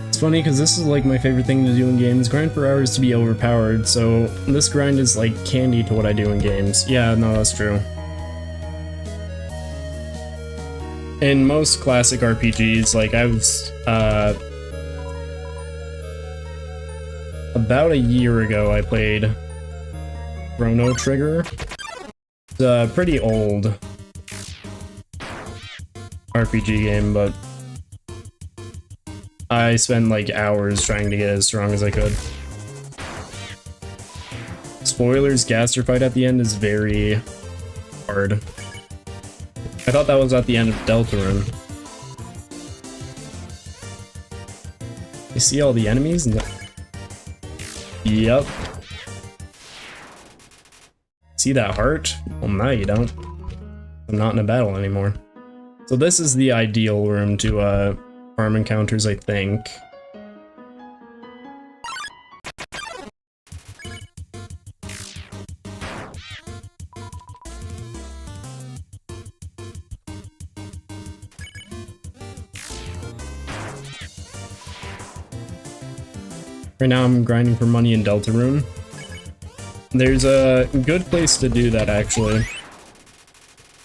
It's funny because this is like my favorite thing to do in games. Grind for hours to be overpowered, so this grind is like candy to what I do in games. Yeah, no, that's true. In most classic RPGs, like I was, about a year ago I played Chrono Trigger. It's a pretty old RPG game, but I spent like hours trying to get as strong as I could. Spoilers, Gaster fight at the end is very hard. I thought that was at the end of Deltarune. You see all the enemies? Yep. See that heart? Well, now you don't. I'm not in a battle anymore. So this is the ideal room to farm encounters, I think. Right now I'm grinding for money in Deltarune. There's a good place to do that actually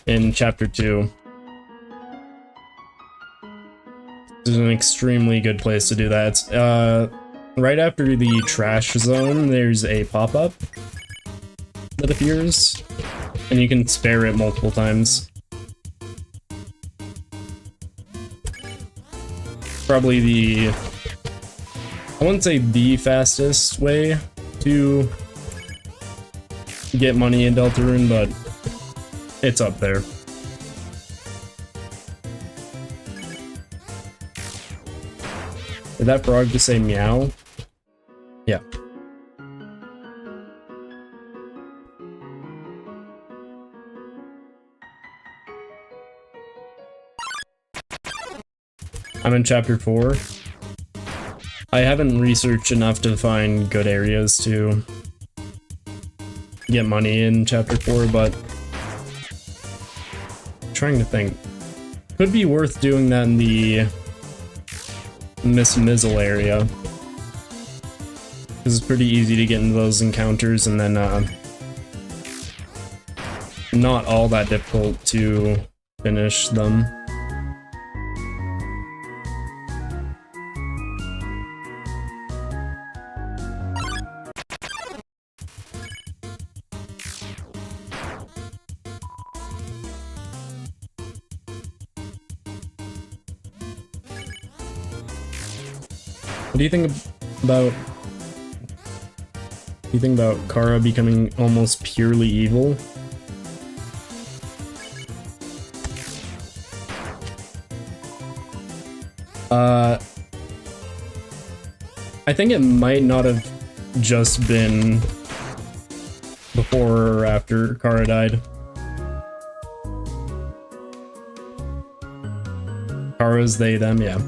in Chapter 2. This is an extremely good place to do that. It's, right after the trash zone, there's a pop-up that appears, and you can spare it multiple times. Probably the... I wouldn't say the fastest way to get money in Deltarune, but it's up there. Did that frog just say meow? Yeah. I'm in Chapter 4. I haven't researched enough to find good areas to get money in Chapter 4, but I'm trying to think. Could be worth doing that in the Miss Mizzle area, because it's pretty easy to get into those encounters and then not all that difficult to finish them. What do you think about Kara becoming almost purely evil? I think it might not have just been before or after Kara died. Kara's they, them, yeah.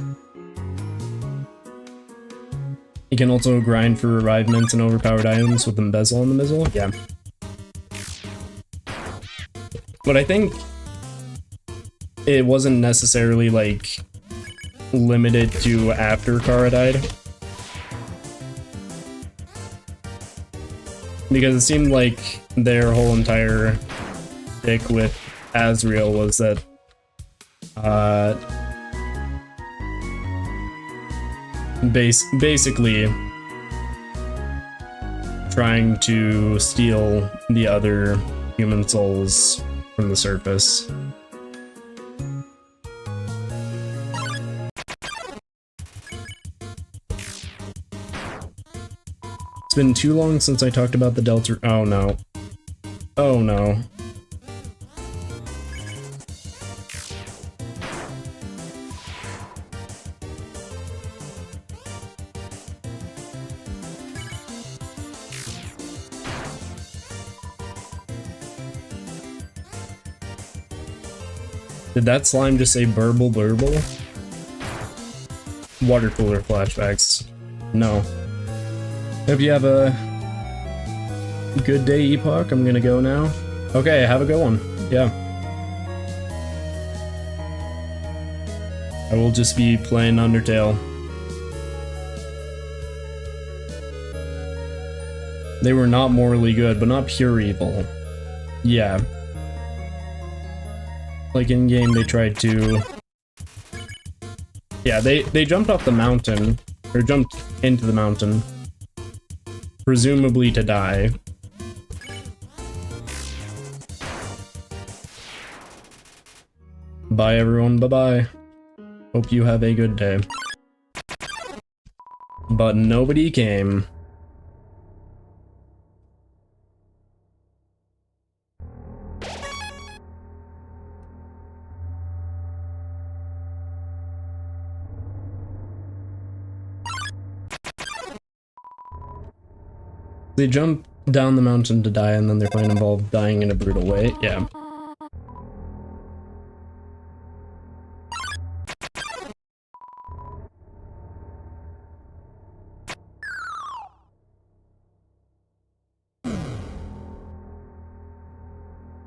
You can also grind for revivements and overpowered items with embezzle on the mizzle, yeah. But I think it wasn't necessarily, like, limited to after Kara died. Because it seemed like their whole entire stick with Azrael was that basically trying to steal the other human souls from the surface. It's been too long since I talked about the Delta. Oh no. Oh no. Did that slime just say burble burble? Water cooler flashbacks. No. Hope you have a good day, Epoch. I'm gonna go now. Okay, have a good one. Yeah. I will just be playing Undertale. They were not morally good, but not pure evil. Yeah. Like in game, they tried to. Yeah, they jumped off the mountain, or jumped into the mountain, presumably to die. Bye everyone, bye-bye. Hope you have a good day. But nobody came. They jump down the mountain to die, and then they're playing involved dying in a brutal way. Yeah.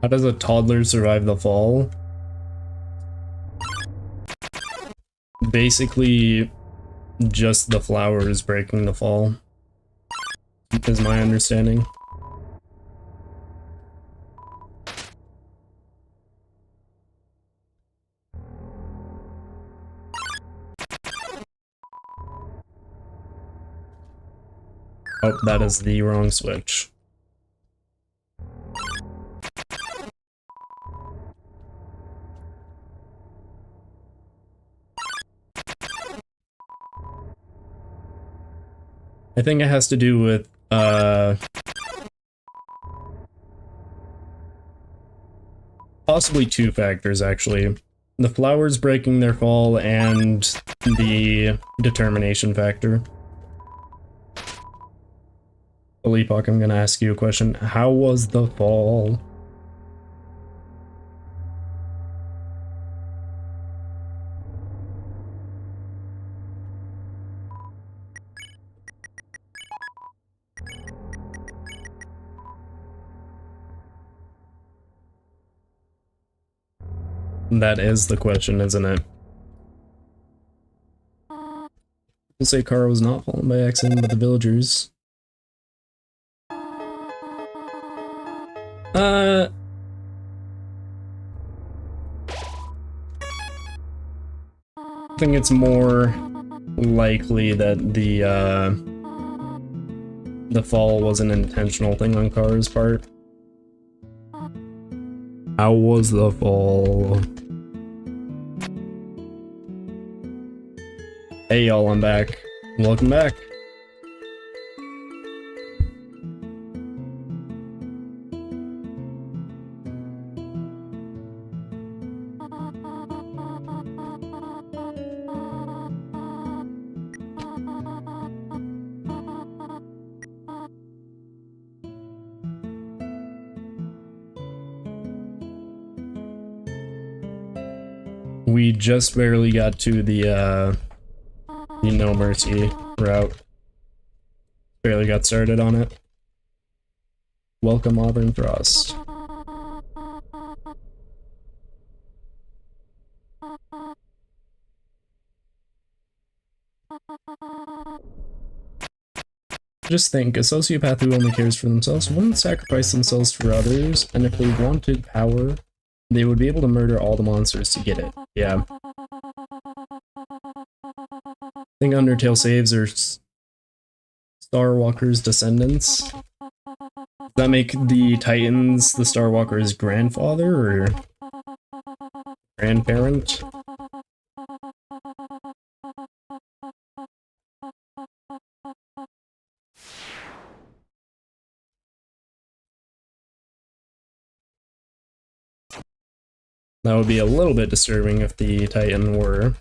How does a toddler survive the fall? Basically, just the flowers breaking the fall, is my understanding. Oh, that is the wrong switch. I think it has to do with, possibly two factors, actually. The flowers breaking their fall and the determination factor. Epoch, I'm gonna ask you a question. How was the fall? That is the question, isn't it? We'll say Kara was not fallen by accident, but the villagers. I think it's more likely that the fall was an intentional thing on Kara's part. How was the fall? Hey y'all, I'm back. Welcome back. We just barely got to the No Mercy route. Barely got started on it. Welcome, Auburn Thrust. Just think, a sociopath who only cares for themselves wouldn't sacrifice themselves for others, and if they wanted power, they would be able to murder all the monsters to get it. Yeah. I think Undertale saves are Starwalker's descendants. Does that make the Titans the Starwalker's grandfather or grandparent? That would be a little bit disturbing if the Titan were.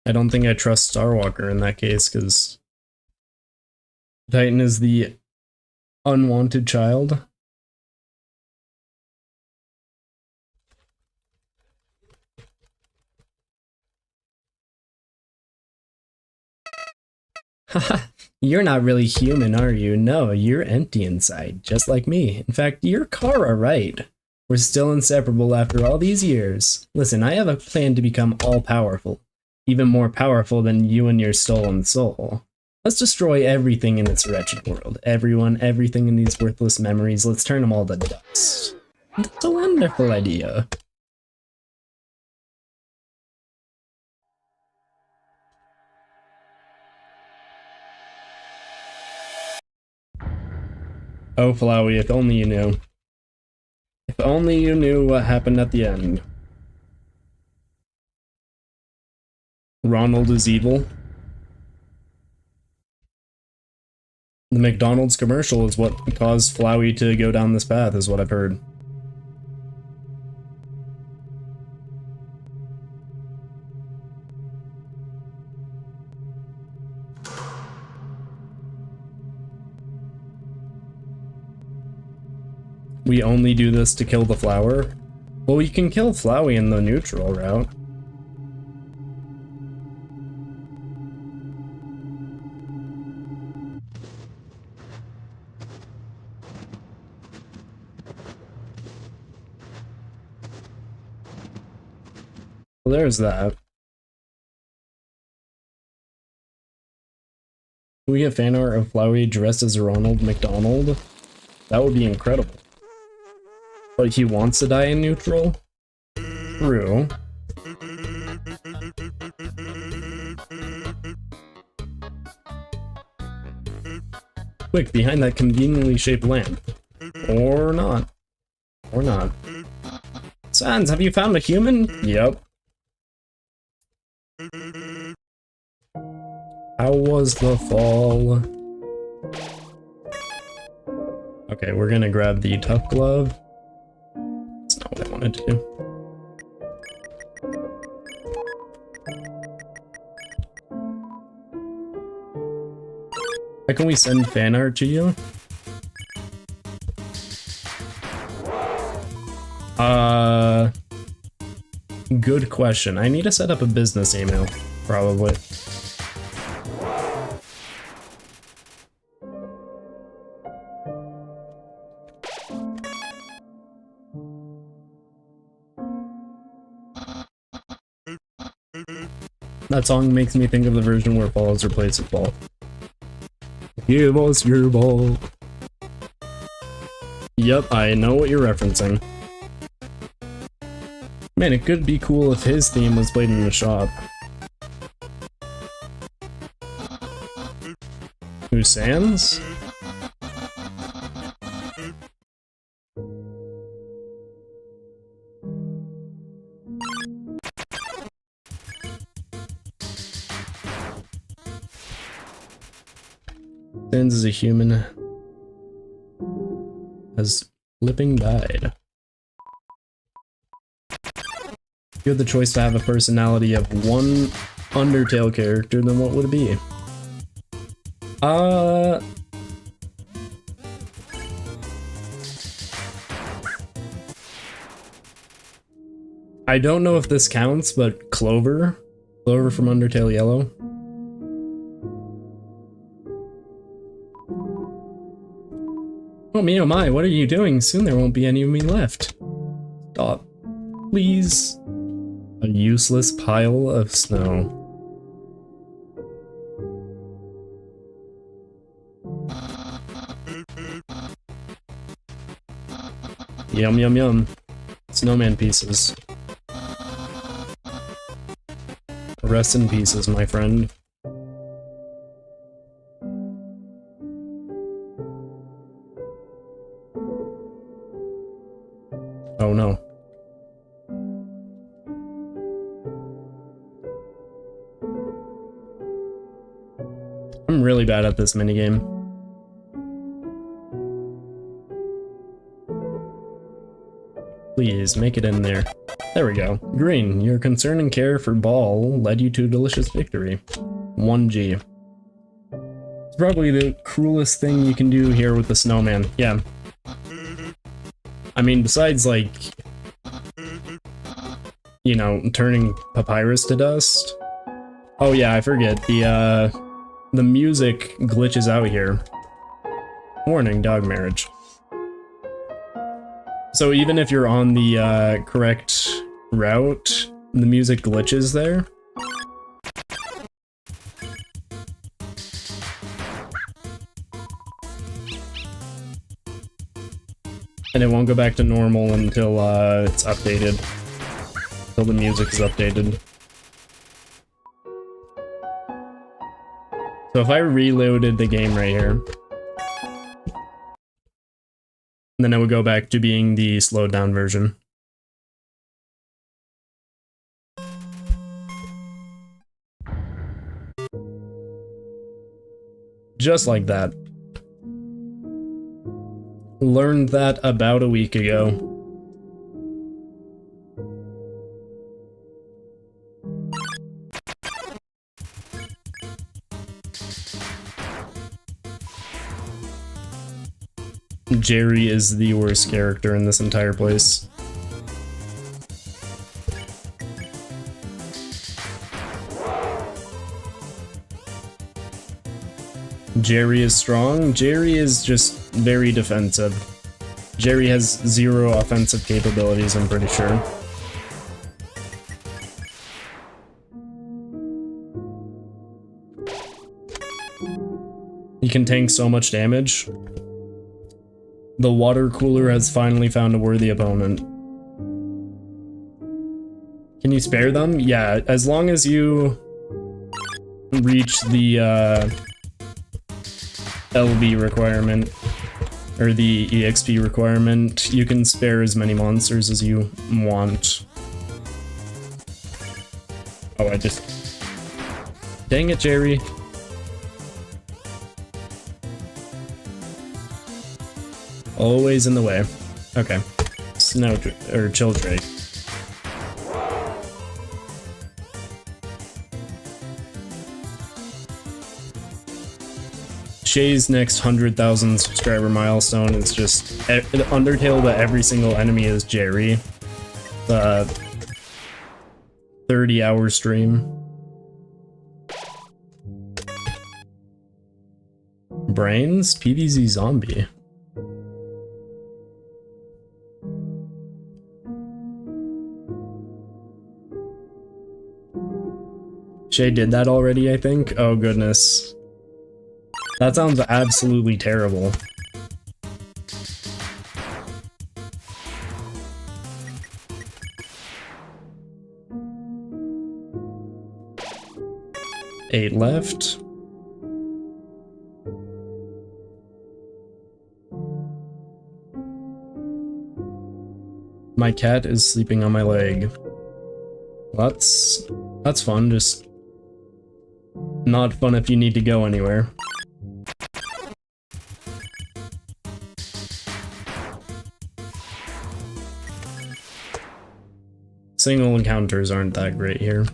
I don't think I trust Starwalker in that case, because Titan is the unwanted child. Haha, you're not really human, are you? No, you're empty inside, just like me. In fact, you're Kara, right? We're still inseparable after all these years. Listen, I have a plan to become all-powerful. Even more powerful than you and your stolen soul. Let's destroy everything in this wretched world. Everyone, everything in these worthless memories. Let's turn them all to dust. That's a wonderful idea. Oh, Flowey, if only you knew. If only you knew what happened at the end. Ronald is evil. The McDonald's commercial is what caused Flowey to go down this path, is what I've heard. We only do this to kill the flower? Well, we can kill Flowey in the neutral route. Well, there's that. Can we get fan art of Flowey dressed as Ronald McDonald? That would be incredible. But he wants to die in neutral? True. Quick, behind that conveniently shaped lamp. Or not. Or not. Sans, have you found a human? Yep. How was the fall? Okay, we're gonna grab the tough glove. That's not what I wanted to do. How can we send fan art to you? Good question. I need to set up a business email, probably. That song makes me think of the version where ball is replaced with ball. Give us your ball. Yep, I know what you're referencing. Man, it could be cool if his theme was played in the shop. Who, Sans? Sans is a human. Has flipping died. If you had the choice to have a personality of one Undertale character, then what would it be? I don't know if this counts, but Clover. Clover from Undertale Yellow. Oh my, what are you doing? Soon there won't be any of me left. Stop. Please. A useless pile of snow. Yum yum yum. Snowman pieces. Rest in pieces, my friend. Oh no. I'm really bad at this minigame. Please, make it in there. There we go. Green, your concern and care for Ball led you to a delicious victory. 1G. It's probably the cruelest thing you can do here with the snowman. Yeah. I mean, besides, like, you know, turning papyrus to dust. Oh yeah, I forget. The music glitches out here. Warning, dog marriage. So even if you're on the correct route, the music glitches there. And it won't go back to normal until it's updated. Until the music is updated. So if I reloaded the game right here, then it would go back to being the slowed down version. Just like that. Learned that about a week ago. Jerry is the worst character in this entire place. Jerry is strong. Jerry is just very defensive. Jerry has zero offensive capabilities, I'm pretty sure. He can tank so much damage. The water cooler has finally found a worthy opponent. Can you spare them? Yeah, as long as you reach the LB requirement, or the EXP requirement, you can spare as many monsters as you want. Oh, I just... Dang it, Jerry. Always in the way. Okay. Snow or chill Drake. Shay's next 100,000 subscriber milestone is just Undertale, but every single enemy is Jerry. The 30-hour stream. Brains? PvZ zombie. Shay did that already, I think? Oh goodness. That sounds absolutely terrible. 8 left. My cat is sleeping on my leg. That's fun, just not fun if you need to go anywhere. Single encounters aren't that great here.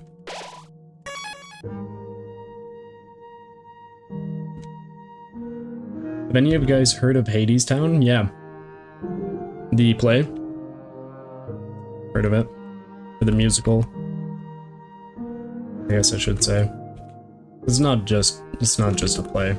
Have any of you guys heard of Hades Town? Yeah. The play? Heard of it? Or the musical? I guess I should say. It's not just a play.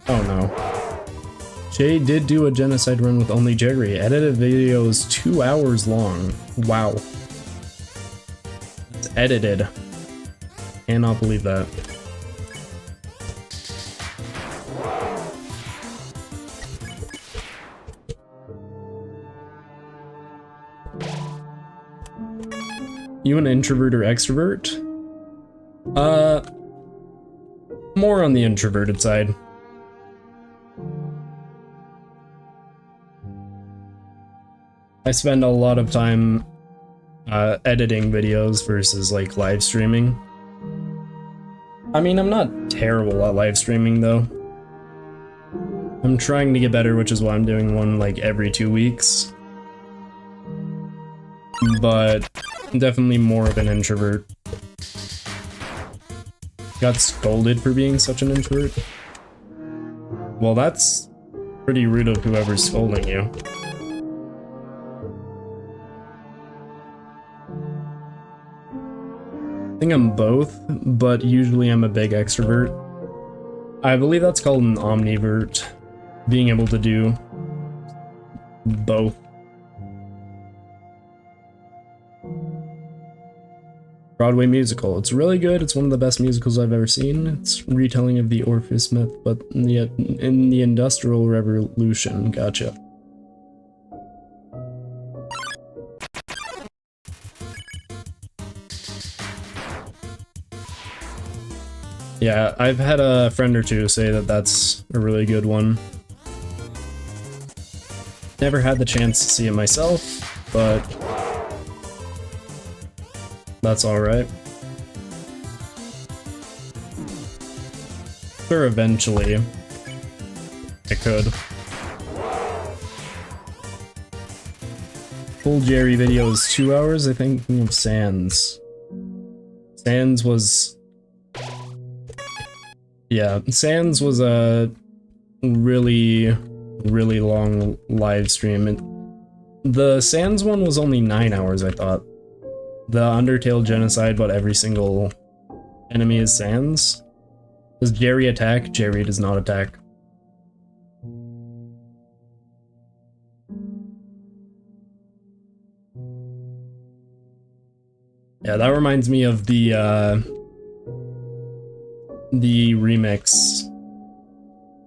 Oh no. Jay did do a genocide run with only Jerry. Edited videos 2 hours long. Wow. It's edited. Cannot believe that. You an introvert or extrovert? More on the introverted side. I spend a lot of time editing videos versus like live streaming. I mean, I'm not terrible at live streaming though. I'm trying to get better, which is why I'm doing one like every 2 weeks. But I'm definitely more of an introvert. Got scolded for being such an introvert? Well, that's pretty rude of whoever's scolding you. I think I'm both, but usually I'm a big extrovert. I believe that's called an omnivert, being able to do both. Broadway musical. It's really good. It's one of the best musicals I've ever seen. It's retelling of the Orpheus myth, but in the Industrial Revolution. Gotcha. Yeah, I've had a friend or two say that that's a really good one. Never had the chance to see it myself, but that's alright. Sure, eventually I could. Full Jerry video is 2 hours, I think. Of Sans. Sans was... Yeah, Sans was a really long live stream. The Sans one was only 9 hours, I thought. The Undertale genocide, but every single enemy is Sans. Does Jerry attack? Jerry does not attack. Yeah, that reminds me of the remix.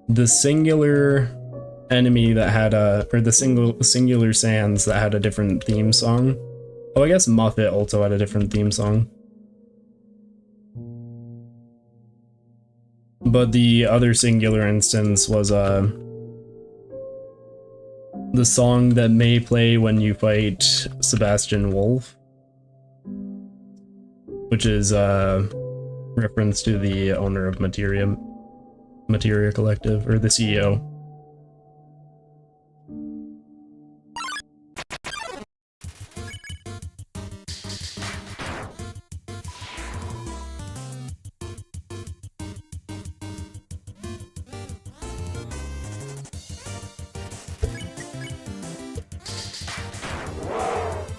The singular enemy that had a, or the singular Sans that had a different theme song. Oh, I guess Muffet also had a different theme song. But the other singular instance was the song that may play when you fight Sebastian Wolf, which is reference to the owner of Materia Collective, or the CEO.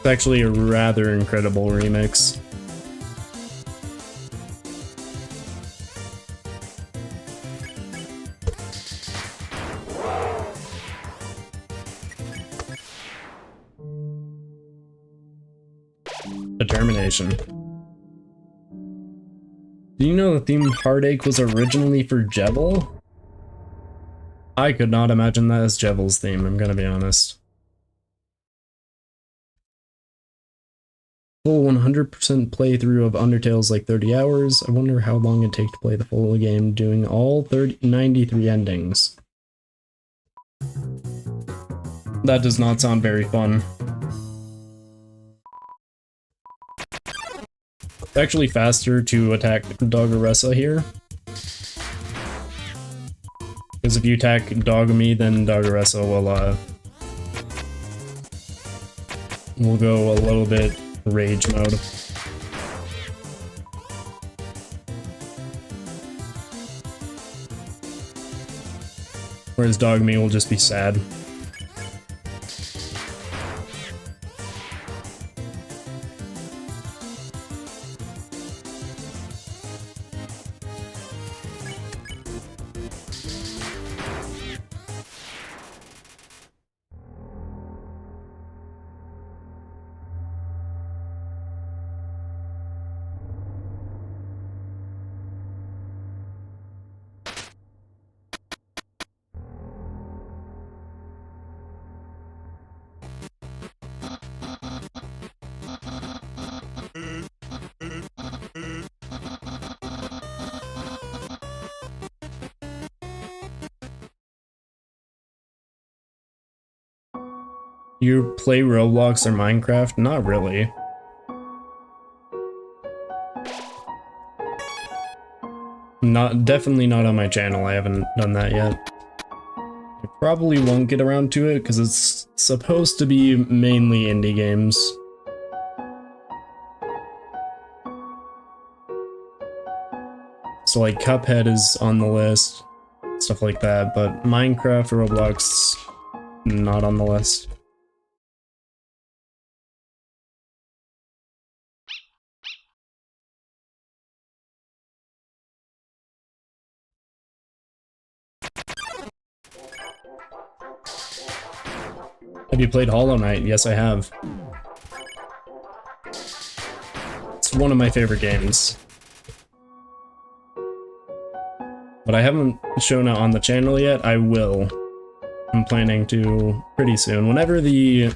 It's actually a rather incredible remix. Determination. Do you know the theme Heartache was originally for Jebel? I could not imagine that as Jebel's theme, I'm gonna be honest. Full 100% playthrough of Undertale is like 30 hours. I wonder how long it'd take to play the full game doing all 93 endings. That does not sound very fun. It's actually faster to attack Doggeressa here. Because if you attack Dogami, then Doggeressa will go a little bit rage mode. Whereas Dogami will just be sad. You play Roblox or Minecraft? Not really. Definitely not on my channel, I haven't done that yet. I probably won't get around to it because it's supposed to be mainly indie games. So like Cuphead is on the list, stuff like that, but Minecraft or Roblox, not on the list. Have you played Hollow Knight? Yes, I have. It's one of my favorite games. But I haven't shown it on the channel yet. I will. I'm planning to pretty soon. Whenever the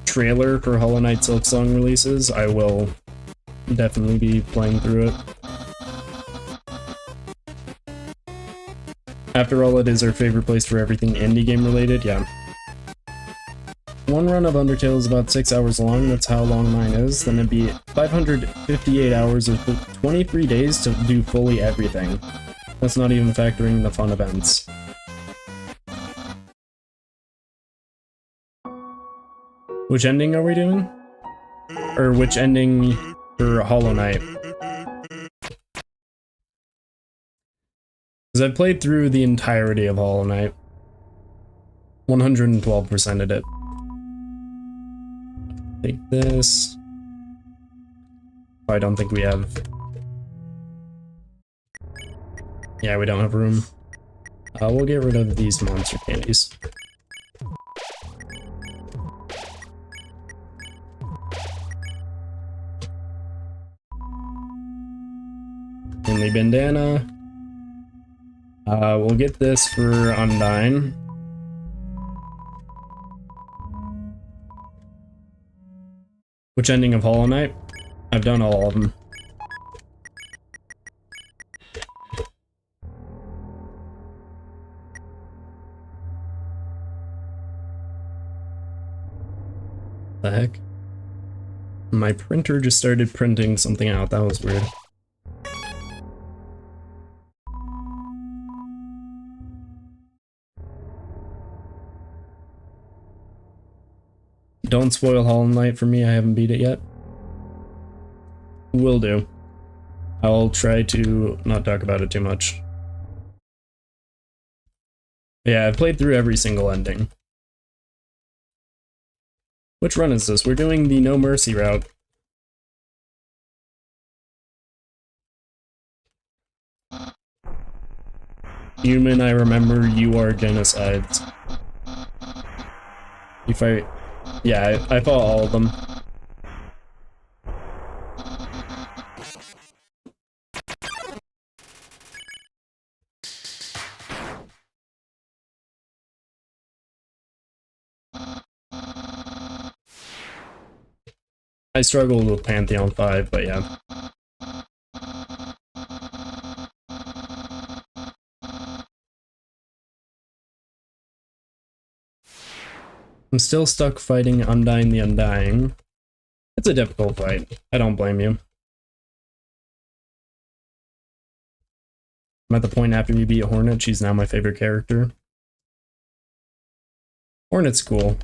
trailer for Hollow Knight Silksong releases, I will definitely be playing through it. After all, it is our favorite place for everything indie game related, yeah. One run of Undertale is about 6 hours long, that's how long mine is, then it'd be 558 hours of 23 days to do fully everything. That's not even factoring the fun events. Which ending are we doing? Or which ending for Hollow Knight? Because I've played through the entirety of Hollow Knight. 112%ed it. Take this. I don't think we have... Yeah, we don't have room. We'll get rid of these monster candies. Only bandana. We'll get this for Undyne. Which ending of Hollow Knight? I've done all of them. The heck? My printer just started printing something out. That was weird. Don't spoil Hollow Knight for me, I haven't beat it yet. Will do. I'll try to not talk about it too much. Yeah, I've played through every single ending. Which run is this? We're doing the No Mercy route. Human, I remember you are genocides. If I... Yeah, I fought all of them. I struggled with Pantheon 5, but yeah. I'm still stuck fighting Undying the Undying. It's a difficult fight. I don't blame you. I'm at the point after you beat Hornet, she's now my favorite character. Hornet's cool.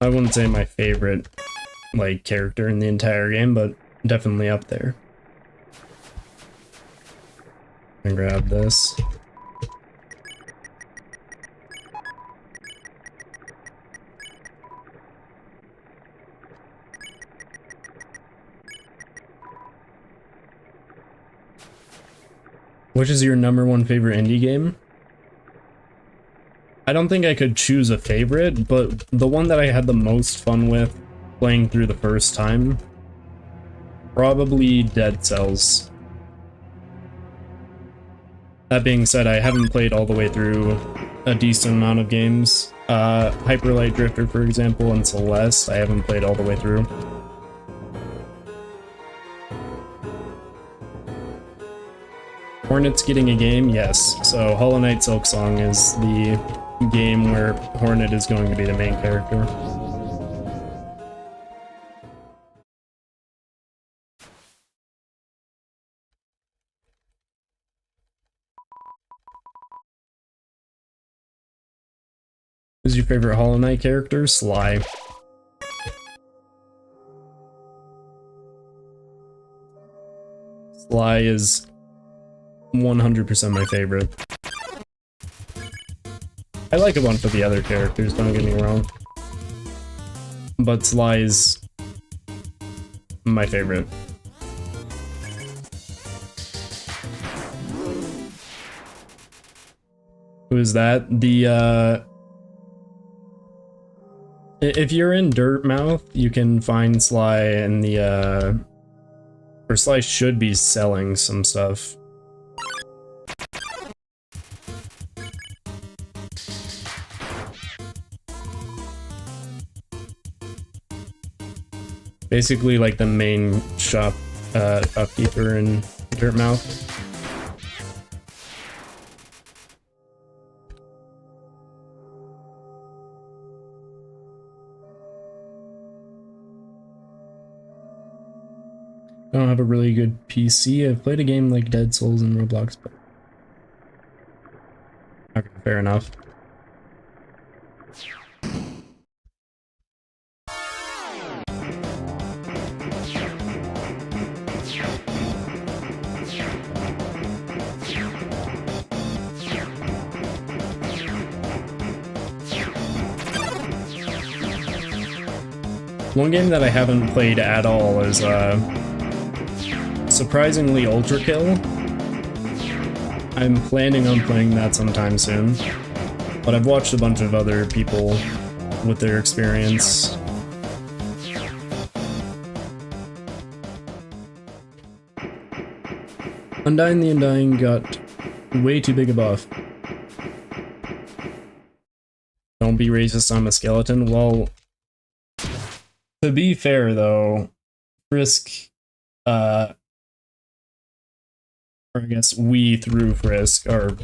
I wouldn't say my favorite, like, character in the entire game, but definitely up there. And grab this. Which is your #1 favorite indie game? I don't think I could choose a favorite, but the one that I had the most fun with playing through the first time, probably Dead Cells. That being said, I haven't played all the way through a decent amount of games. Hyper Light Drifter, for example, and Celeste, I haven't played all the way through. Hornet's getting a game? Yes. So Hollow Knight Silksong is the game where Hornet is going to be the main character. Who's your favorite Hollow Knight character? Sly. Sly is 100% my favorite. I like a bunch of the other characters, don't get me wrong. But Sly is my favorite. Who is that? If you're in Dirtmouth, you can find Sly in the, or Sly should be selling some stuff. Basically like the main shopkeeper in Dirtmouth. I don't have a really good PC. I've played a game like Dead Souls and Roblox, but okay, fair enough. One game that I haven't played at all is surprisingly Ultra Kill. I'm planning on playing that sometime soon, but I've watched a bunch of other people with their experience. Undying the Undying got way too big a buff. Don't be racist, I'm a skeleton. Well, to be fair though, Frisk, or I guess we through Frisk are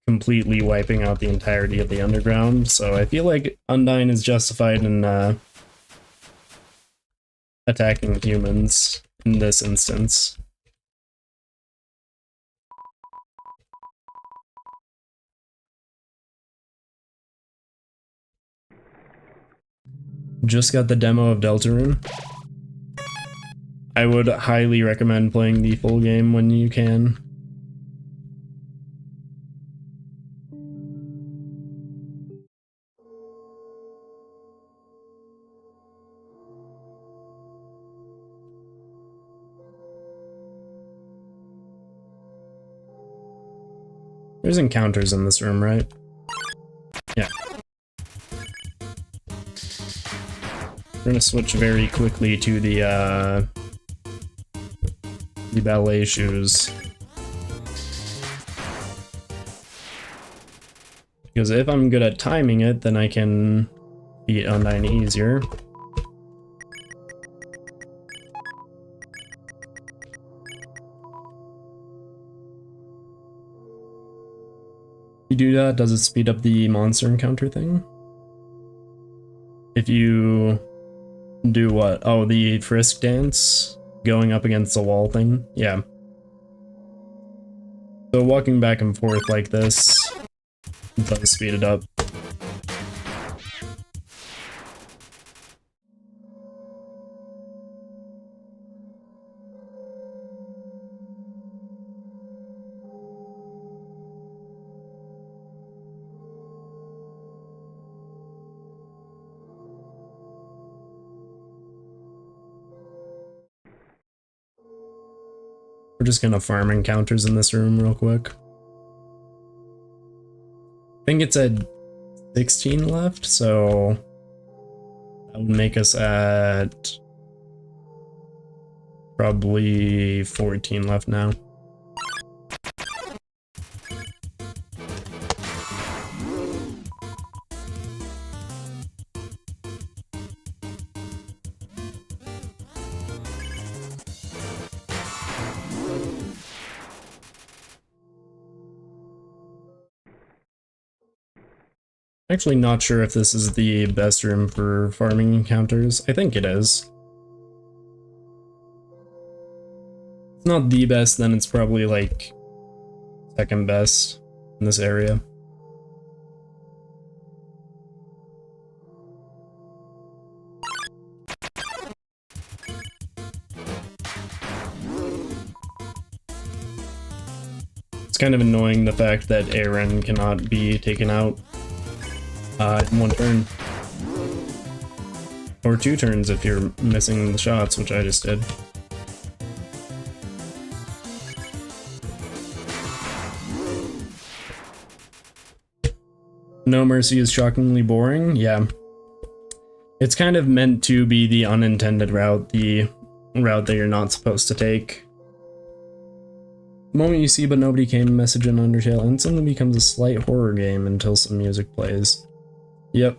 completely wiping out the entirety of the underground, so I feel like Undying is justified in attacking humans in this instance. Just got the demo of Deltarune. I would highly recommend playing the full game when you can. There's encounters in this room, right? Yeah. We're gonna switch very quickly to the ballet shoes. Because if I'm good at timing it, then I can beat Undyne easier. If you do that, does it speed up the monster encounter thing? If you do what? Oh, the frisk dance? Going up against the wall thing? Yeah. So walking back and forth like this does speed it up. We're just gonna farm encounters in this room real quick. I think it's at 16 left, so that would make us at probably 14 left now. Actually not sure if this is the best room for farming encounters. I think it is. It's not the best, then it's probably like second best in this area. It's kind of annoying the fact that Aaron cannot be taken out in one turn. Or 2 turns if you're missing the shots, which I just did. No Mercy is shockingly boring, yeah. It's kind of meant to be the unintended route, the route that you're not supposed to take. The moment you see but nobody came message in Undertale instantly becomes a slight horror game until some music plays. Yep.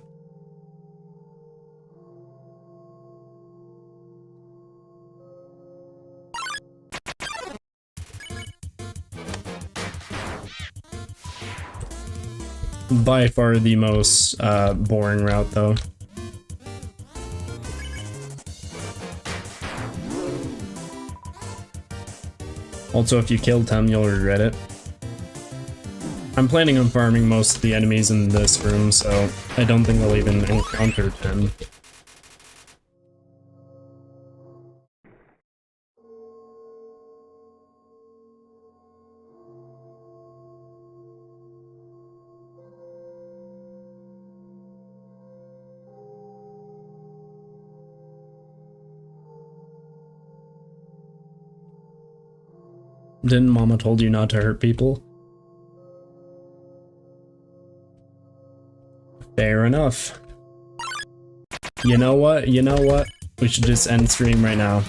By far the most boring route though. Also, if you kill Tem, you'll regret it. I'm planning on farming most of the enemies in this room, so I don't think I'll even encounter Tem. Didn't Mama told you not to hurt people? Fair enough. You know what? You know what? We should just end stream right now.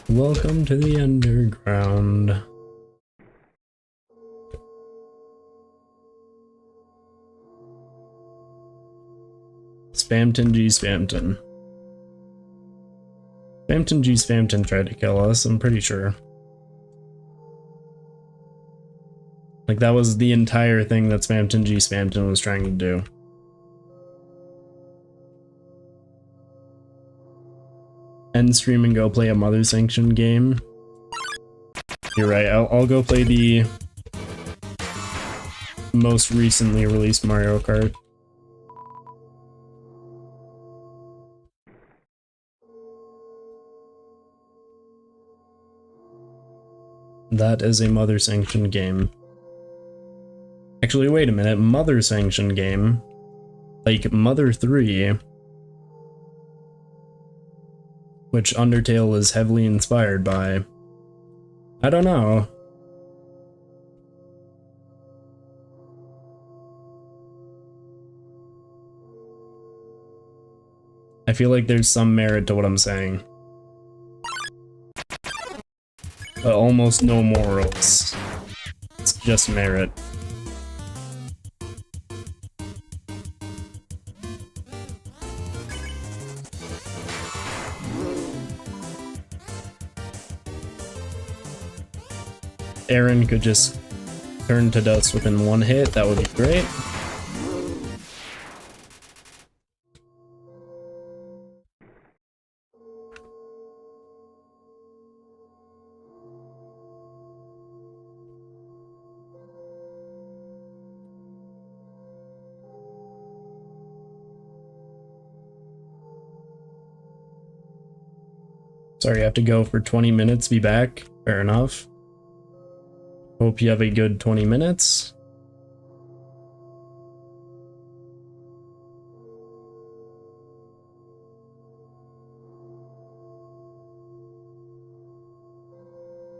Welcome to the underground. Spamton G Spamton. Spamton G Spamton tried to kill us, I'm pretty sure. Like, that was the entire thing that Spamton G Spamton was trying to do. End stream and go play a Mother Sanction game. You're right, I'll go play the most recently released Mario Kart. That is a Mother Sanction game. Actually, wait a minute, Mother Sanction game? Like Mother 3, which Undertale is heavily inspired by. I don't know. I feel like there's some merit to what I'm saying. But almost no morals. It's just merit. Aaron could just turn to dust within one hit, that would be great. Sorry, I have to go for 20 minutes, be back. Fair enough. Hope you have a good 20 minutes.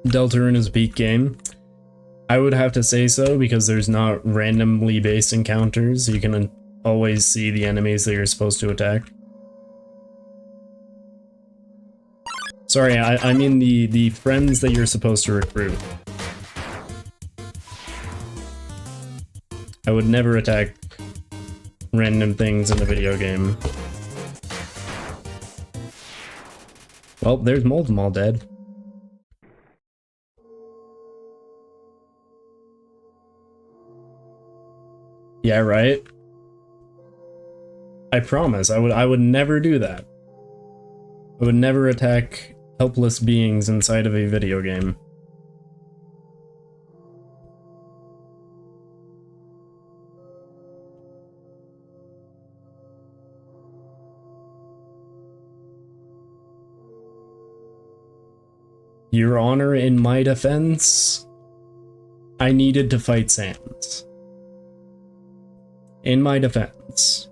Deltarune is a peak game. I would have to say so because there's not randomly based encounters. You can always see the enemies that you're supposed to attack. Sorry, I mean the friends that you're supposed to recruit. I would never attack random things in a video game. Well, there's Moldmal dead. Yeah, right? I promise, I would never do that. I would never attack helpless beings inside of a video game. Your Honor, in my defense, I needed to fight Sans. In my defense.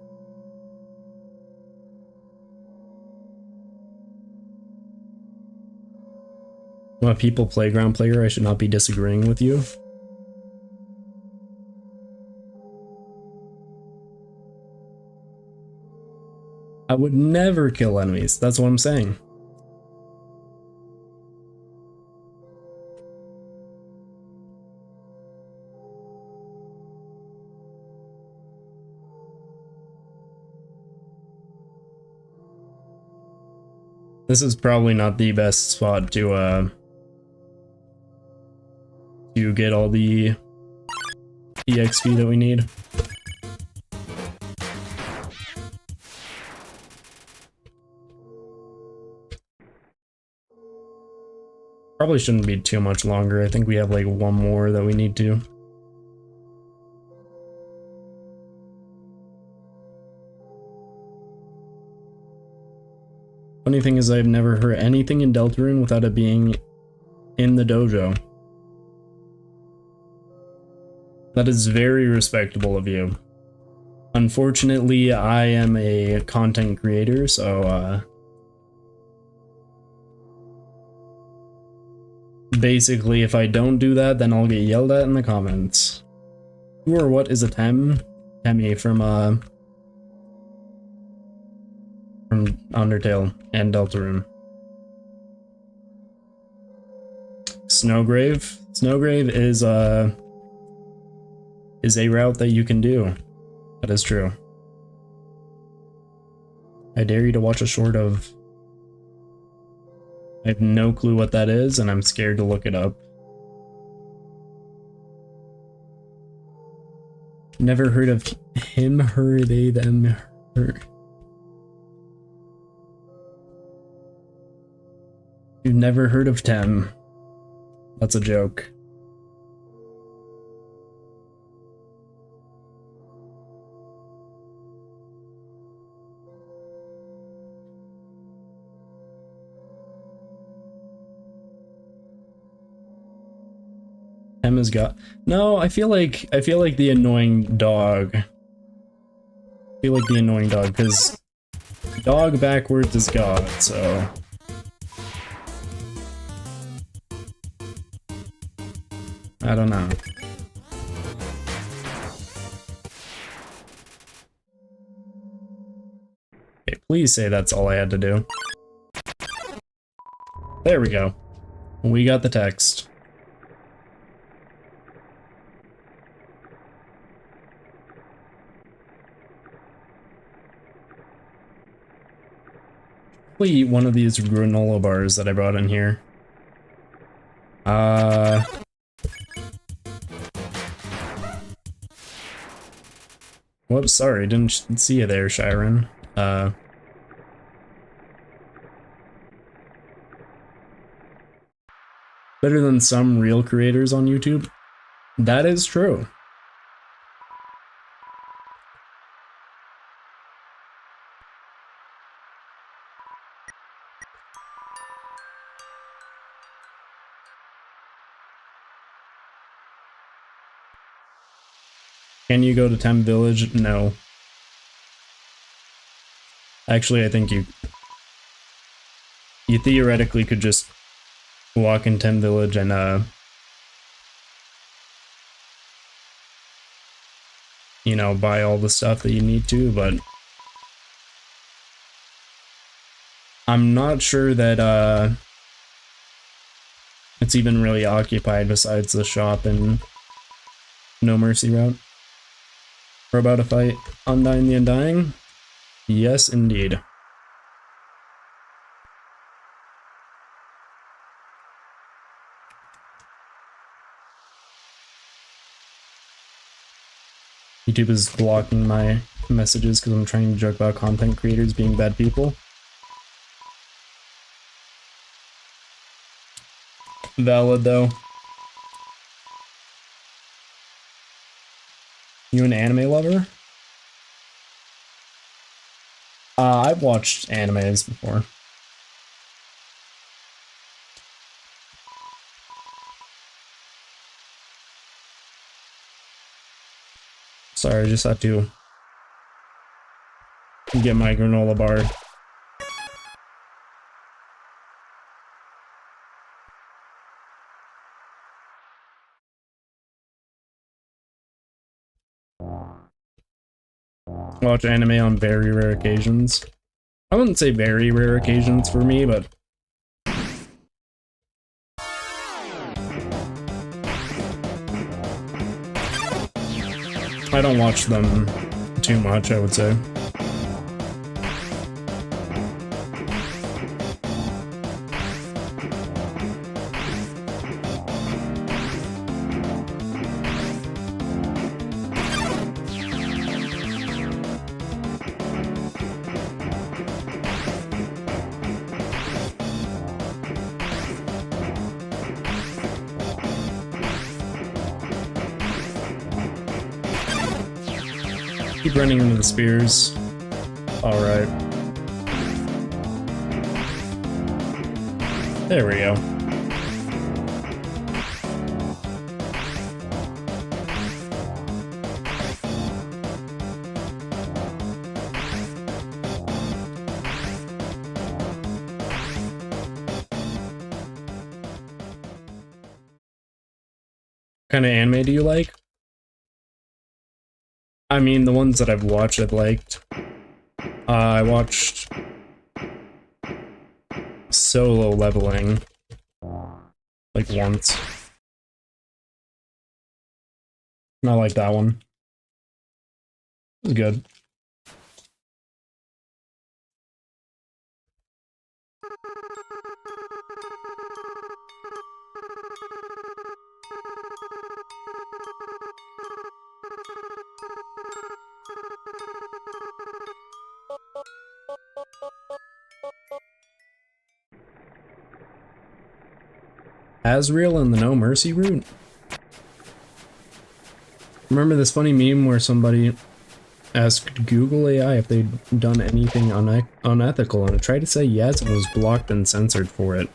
I'm a People Playground player, I should not be disagreeing with you. I would never kill enemies, that's what I'm saying. This is probably not the best spot to get all the EXP that we need. Probably shouldn't be too much longer. I think we have like one more that we need to. Funny thing is I've never heard anything in Deltarune without it being in the dojo. That is very respectable of you. Unfortunately, I am a content creator, so basically if I don't do that, then I'll get yelled at in the comments. Who or what is a Tem? Temmie from Undertale and Deltarune. Snowgrave? Snowgrave is a route that you can do. That is true. I dare you to watch a short of... I have no clue what that is, and I'm scared to look it up. Never heard of him, her, they, them, her. You've never heard of Tem. That's a joke. Tem has got... No, I feel like the annoying dog. I feel like the annoying dog, because dog backwards is God, so... I don't know. Okay, Please say that's all I had to do. There we go. We got the text. Probably eat one of these granola bars that I brought in here. Whoops, sorry, didn't see you there, Shiren. Better than some real creators on YouTube? That is true. Can you go to Tem Village? No. Actually, I think you theoretically could just walk in Tem Village and, you know, buy all the stuff that you need to, but I'm not sure that, it's even really occupied besides the shop in No Mercy route. We're about to fight Undyne the Undying? Yes, indeed. YouTube is blocking my messages because I'm trying to joke about content creators being bad people. Valid though. You an anime lover? I've watched animes before. Sorry, I just had to get my granola bar. Watch anime on very rare occasions. I wouldn't say very rare occasions for me, but I don't watch them too much, I would say. Keep running into the spears. Alright. There we go. What kind of anime do you like? I mean, the ones that I've watched, I've liked. I watched Solo Leveling, like once. I like that one. It was good. Asriel and the No Mercy route? Remember this funny meme where somebody asked Google AI if they'd done anything unethical, and it tried to say yes and was blocked and censored for it.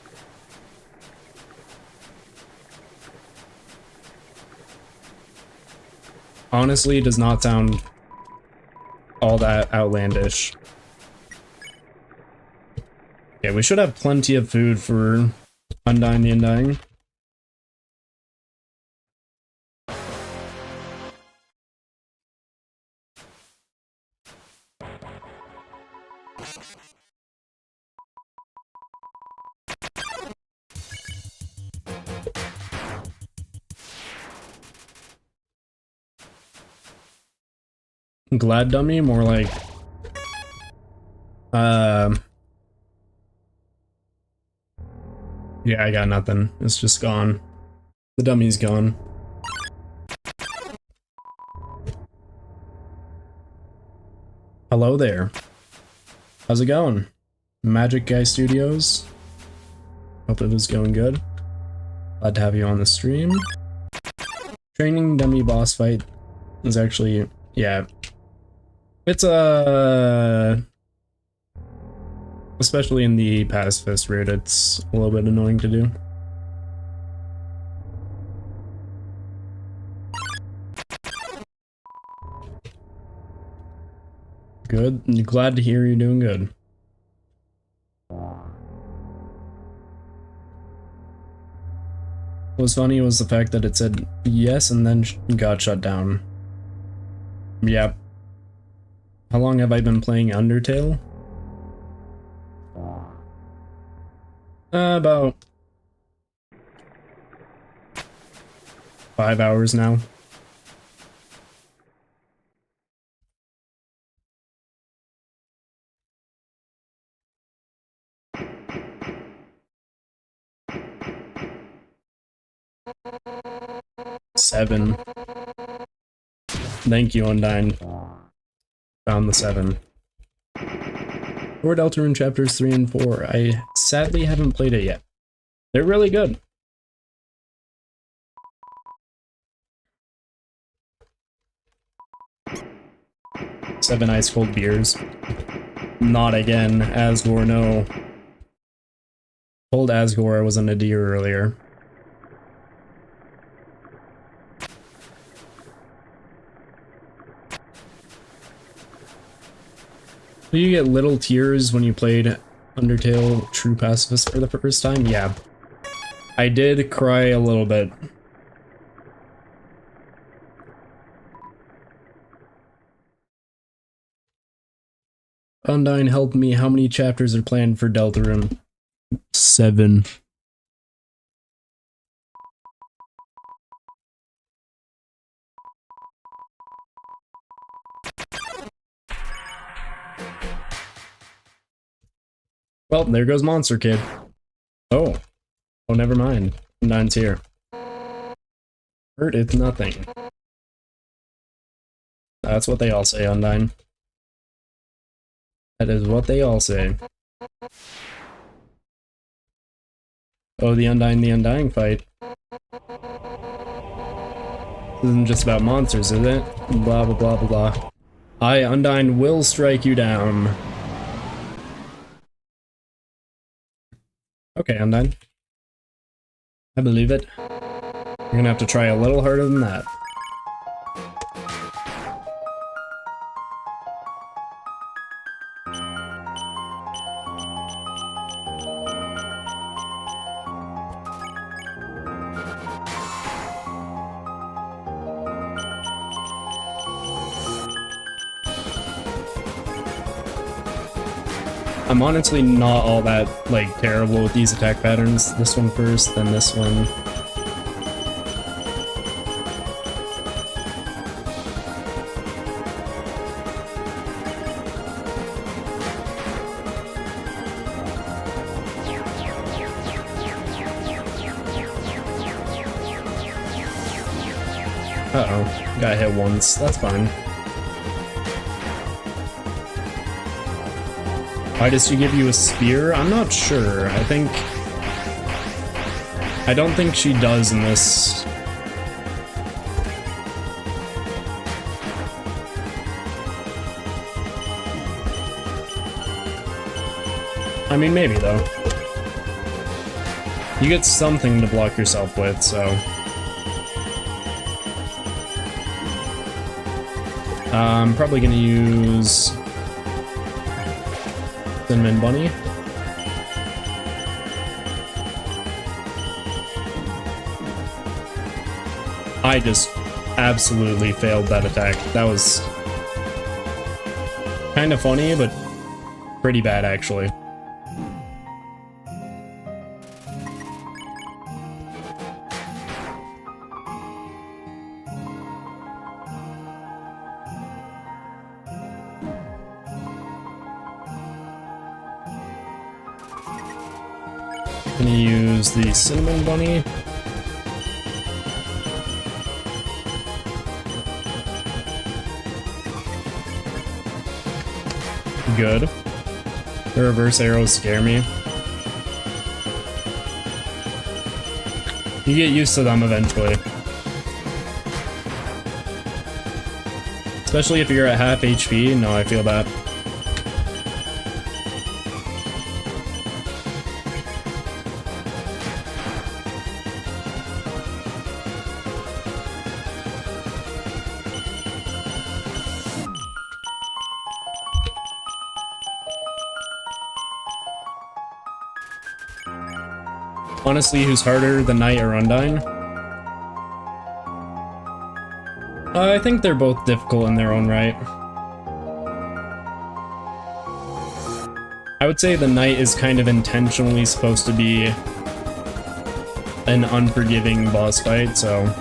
Honestly, it does not sound all that outlandish. Yeah, we should have plenty of food for Undyne the Undying. Glad dummy, more like yeah, I got nothing. It's just gone. The dummy's gone. Hello there. How's it going? Magic Guy Studios. Hope it is going good. Glad to have you on the stream. Training dummy boss fight is actually, yeah. It's especially in the pacifist route, it's a little bit annoying to do. Good. Glad to hear you're doing good. What was funny was the fact that it said yes and then got shut down. Yep. How long have I been playing Undertale? About 5 hours now. Seven. Thank you, Undyne. Found the 7. Or Deltarune chapters 3 and 4. I sadly haven't played it yet. They're really good. Seven ice cold beers. Not again. Asgore, no. Told Asgore I wasn't a deer earlier. Do you get little tears when you played Undertale True Pacifist for the first time? Yeah. I did cry a little bit. Undyne, help me. How many chapters are planned for Deltarune? 7. Well, there goes Monster Kid. Oh. Oh, never mind. Undyne's here. Hurt, it's nothing. That's what they all say, Undyne. That is what they all say. Oh, the Undying fight. This isn't just about monsters, is it? Blah, blah, blah, blah, blah. I, Undyne, will strike you down. Okay, Undyne. I believe it. You're gonna have to try a little harder than that. I'm honestly not all that, like, terrible with these attack patterns. This one first, then this one. Uh-oh. Got hit once. That's fine. Why does she give you a spear? I'm not sure. I don't think she does in this. I mean, maybe, though. You get something to block yourself with, so. I'm probably gonna use Cinnamon Bunny. I just absolutely failed that attack. That was kind of funny, but pretty bad, actually. Gonna use the cinnamon bunny. Good. The reverse arrows scare me. You get used to them eventually. Especially if you're at half HP. No, I feel that. Honestly, who's harder, the Knight or Undyne? I think they're both difficult in their own right. I would say the Knight is kind of intentionally supposed to be an unforgiving boss fight, so...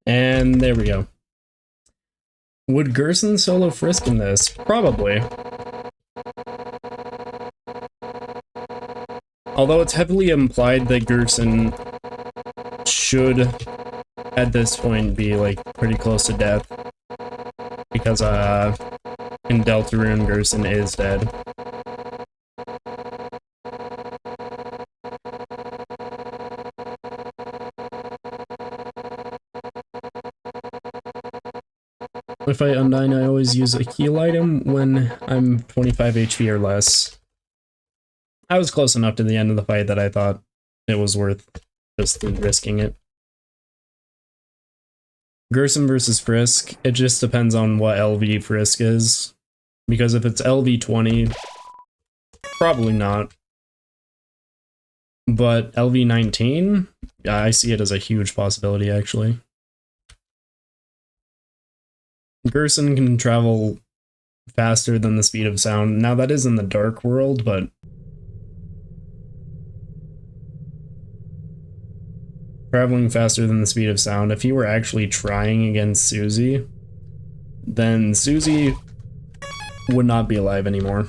And there we go. Would Gerson solo Frisk in this? Probably. Although it's heavily implied that Gerson should, at this point, be like pretty close to death. Because in Deltarune, Gerson is dead. If I Undyne, I always use a heal item when I'm 25 HP or less. I was close enough to the end of the fight that I thought it was worth just risking it. Gerson versus Frisk, it just depends on what LV Frisk is. Because if it's LV 20, probably not. But LV 19, I see it as a huge possibility actually. Gerson can travel faster than the speed of sound. Now that is in the dark world, but traveling faster than the speed of sound, if he were actually trying against Susie, then Susie would not be alive anymore.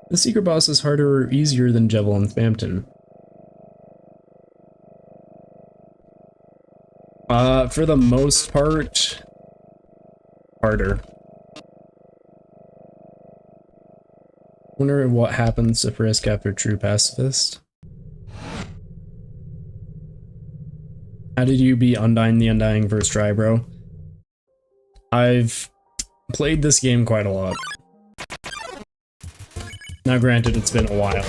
The secret boss is harder or easier than Jevil and Spamton. For the most part, harder. Wonder what happens to Frisk after True Pacifist. How did you beat Undyne the Undying first try, bro? I've played this game quite a lot. Now granted, it's been a while.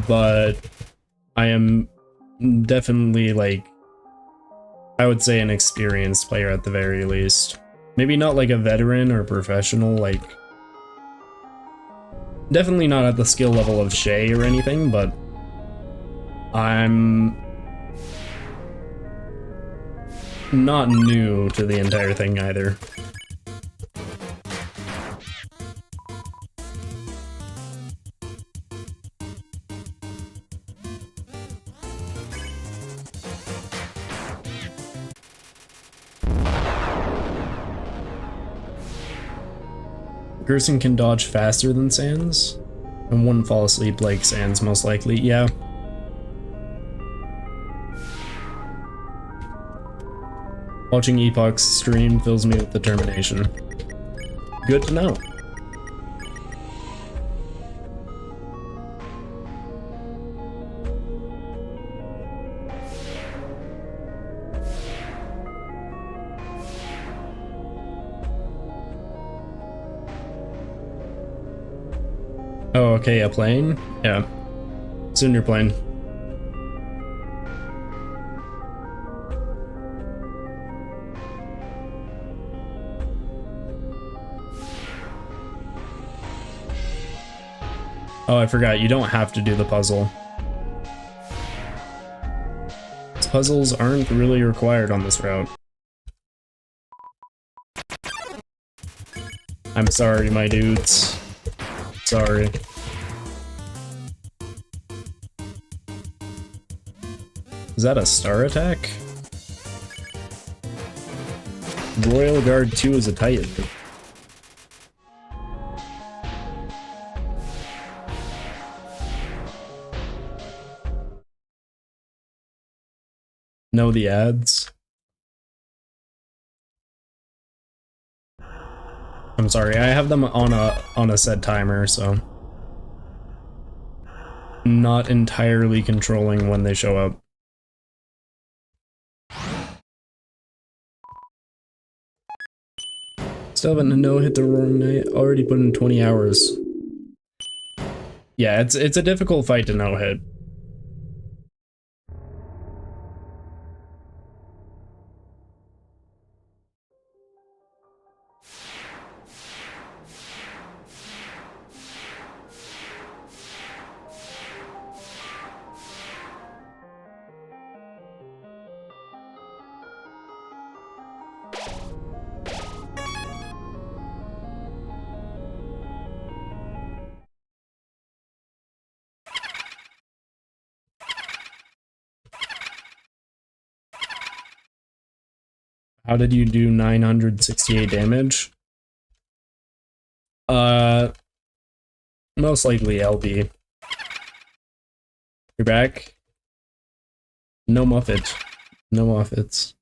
But I am definitely, like, I would say an experienced player at the very least. Maybe not like a veteran or professional, like... Definitely not at the skill level of Shay or anything, but... I'm... not new to the entire thing either. Gerson can dodge faster than Sans? I wouldn't fall asleep like Sans, most likely. Yeah. Watching Epoch's stream fills me with determination. Good to know. Oh, okay, a plane? Yeah. Soon your plane. Oh, I forgot, you don't have to do the puzzle. These puzzles aren't really required on this route. I'm sorry, my dudes. Sorry. Is that a star attack? Royal Guard 2 is a Titan. Know the ads? I'm sorry, I have them on a set timer, so not entirely controlling when they show up. Still haven't hit the wrong night. Already put in 20 hours. Yeah, it's a difficult fight to no hit. How did you do 968 damage? Most likely LB. You're back? No Muffet. No Muffets.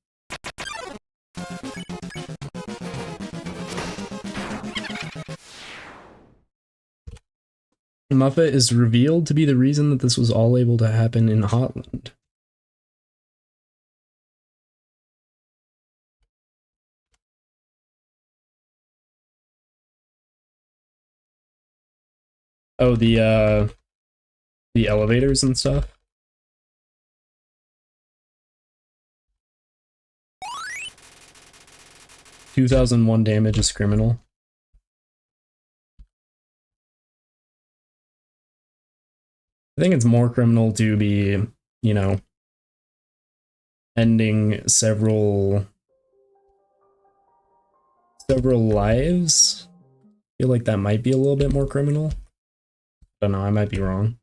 Muffet is revealed to be the reason that this was all able to happen in Hotland. Oh, the elevators and stuff. $2,001 damage is criminal. I think it's more criminal to be, you know, ending several lives. I feel like that might be a little bit more criminal. I don't know, I might be wrong.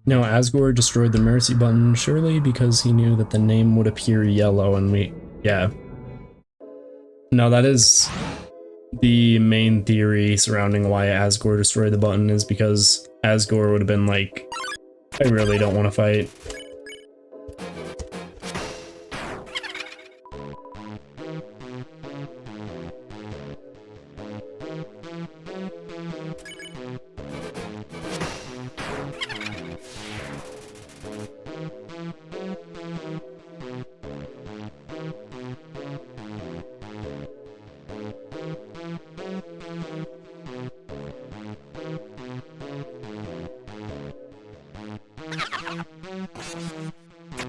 No, Asgore destroyed the mercy button, surely because he knew that the name would appear yellow and yeah. No, that is the main theory surrounding why Asgore destroyed the button, is because Asgore would have been like, I really don't want to fight.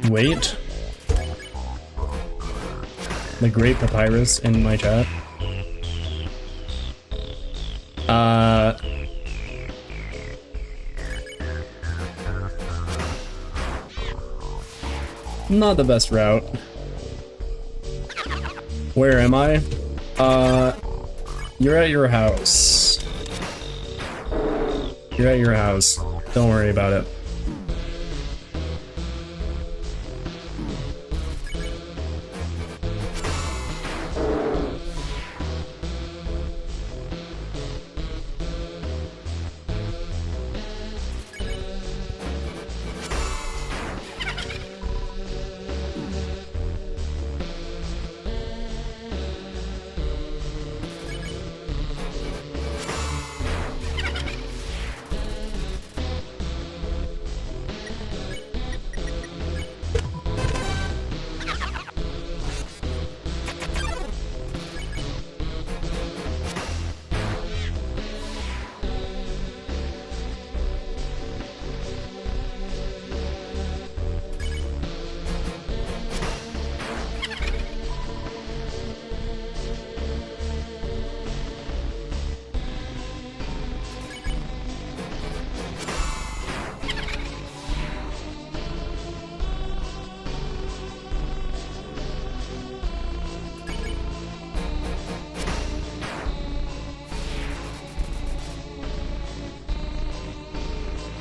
Wait. The Great Papyrus in my chat. Not the best route. Where am I? You're at your house. You're at your house. Don't worry about it.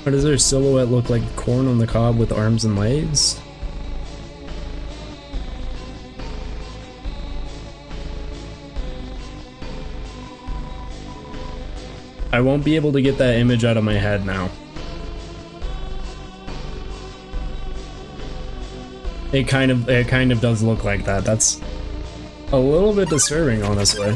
Or does their silhouette look like corn on the cob with arms and legs? I won't be able to get that image out of my head now. It kind of does look like that. That's a little bit disturbing, honestly.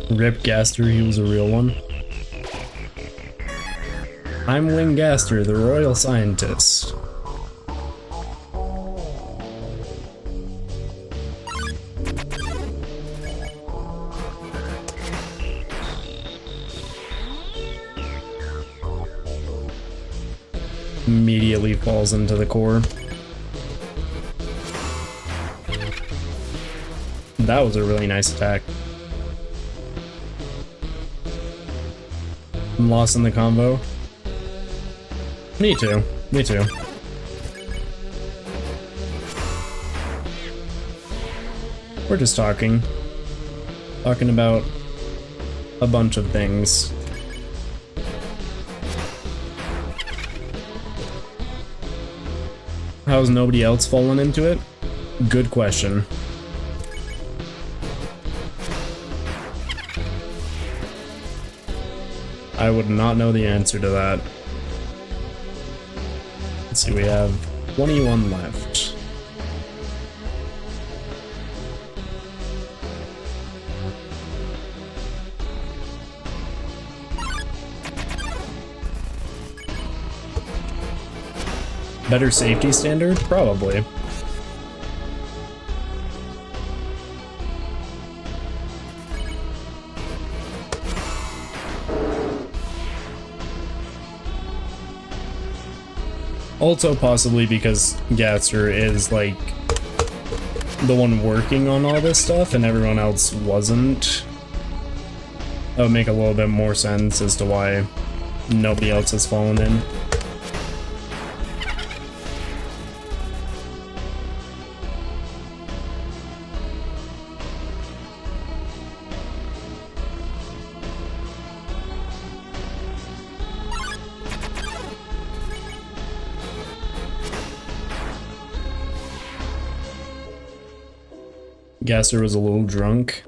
Rip Gaster, he was a real one. I'm Wing Gaster, the royal scientist. Immediately falls into the core. That was a really nice attack. I'm lost in the combo. Me too. Me too. We're just talking. Talking about a bunch of things. How's nobody else fallen into it? Good question. I would not know the answer to that. Let's see, we have 21 left. Better safety standard? Probably. Also possibly because Gaster is like the one working on all this stuff and everyone else wasn't. That would make a little bit more sense as to why nobody else has fallen in. Gaster was a little drunk.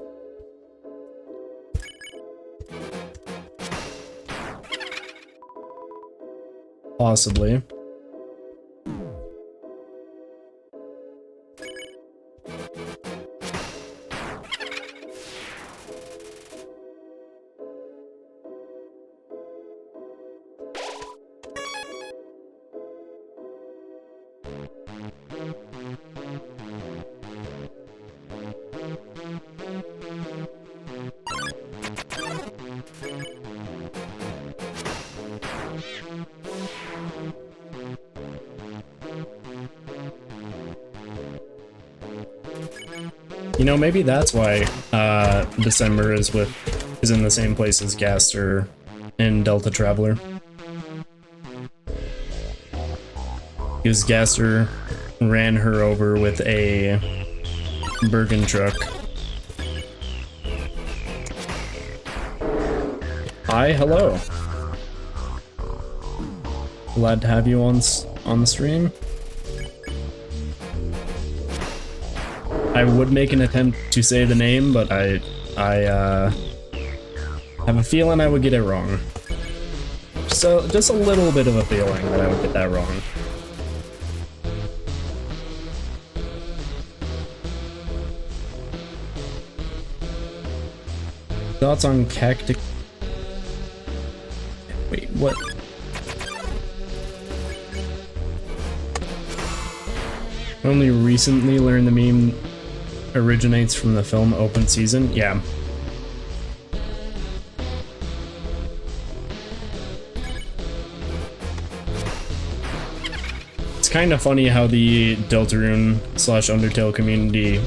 Possibly. You know, maybe that's why December is in the same place as Gaster in Delta Traveler. Because Gaster ran her over with a Bergen truck. Hi, hello. Glad to have you on the stream. I would make an attempt to say the name, but I have a feeling I would get it wrong. So just a little bit of a feeling that I would get that wrong. Thoughts on cacti... Wait, what? Only recently learned the meme originates from the film Open Season? Yeah. It's kind of funny how the Deltarune / Undertale community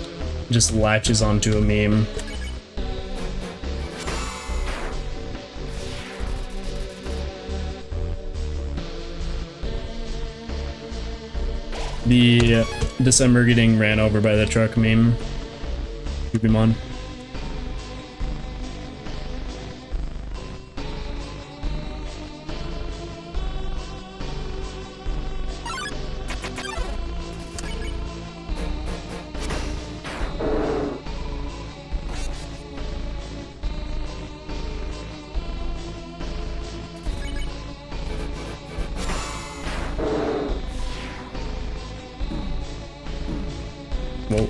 just latches onto a meme. The December getting ran over by the truck meme. Keep him on. Well,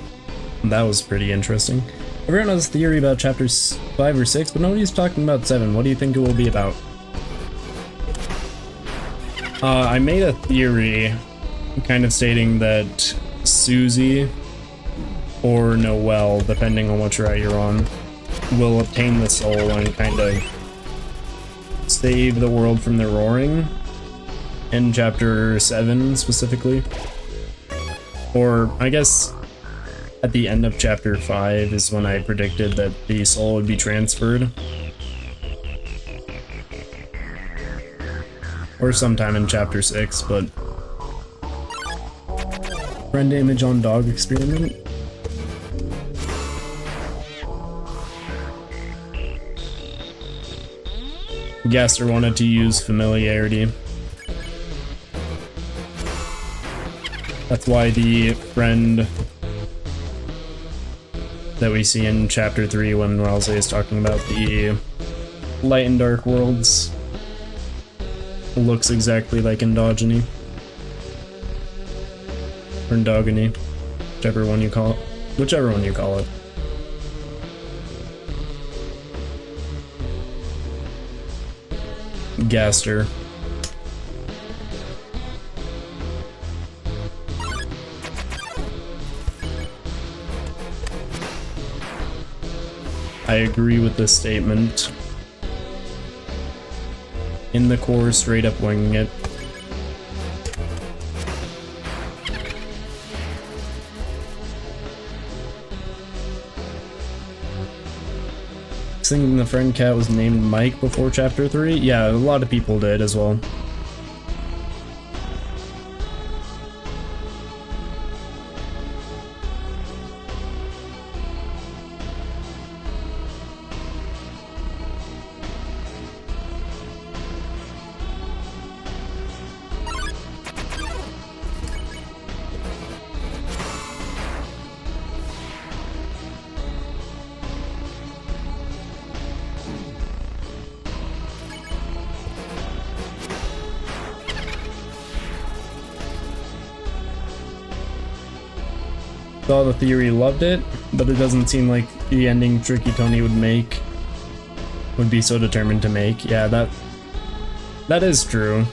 that was pretty interesting. Everyone has a theory about chapters 5 or 6, but nobody's talking about 7. What do you think it will be about? I made a theory kind of stating that Susie or Noelle, depending on which route you're on, will obtain the soul and kind of save the world from the roaring in chapter 7 specifically. Or I guess at the end of chapter 5 is when I predicted that the soul would be transferred. Or sometime in chapter 6, but... Friend image on dog experiment? Gaster wanted to use familiarity. That's why the friend that we see in chapter 3 when Wellesley is talking about the light and dark worlds looks exactly like Endogeny. Or Endogeny. Whichever one you call it. Whichever one you call it. Gaster. I agree with this statement. In the core, straight up winging it. Thinking the friend cat was named Mike before chapter 3? Yeah, a lot of people did as well. Saw the theory, loved it, but it doesn't seem like the ending Tricky Tony would be so determined to make. Yeah, that is true.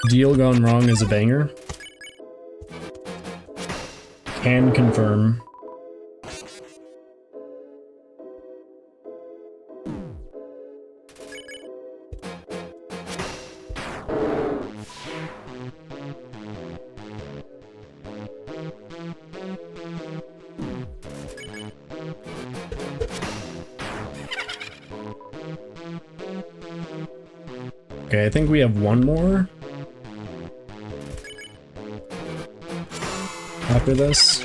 Deal Gone Wrong is a banger. Can confirm. Okay, I think we have one more after this.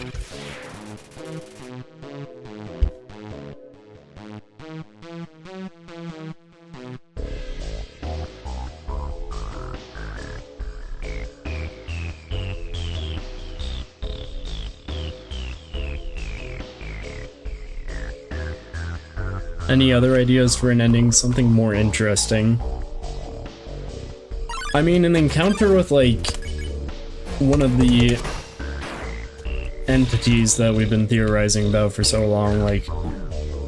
Any other ideas for an ending? Something more interesting. I mean, an encounter with, like, one of the entities that we've been theorizing about for so long, like,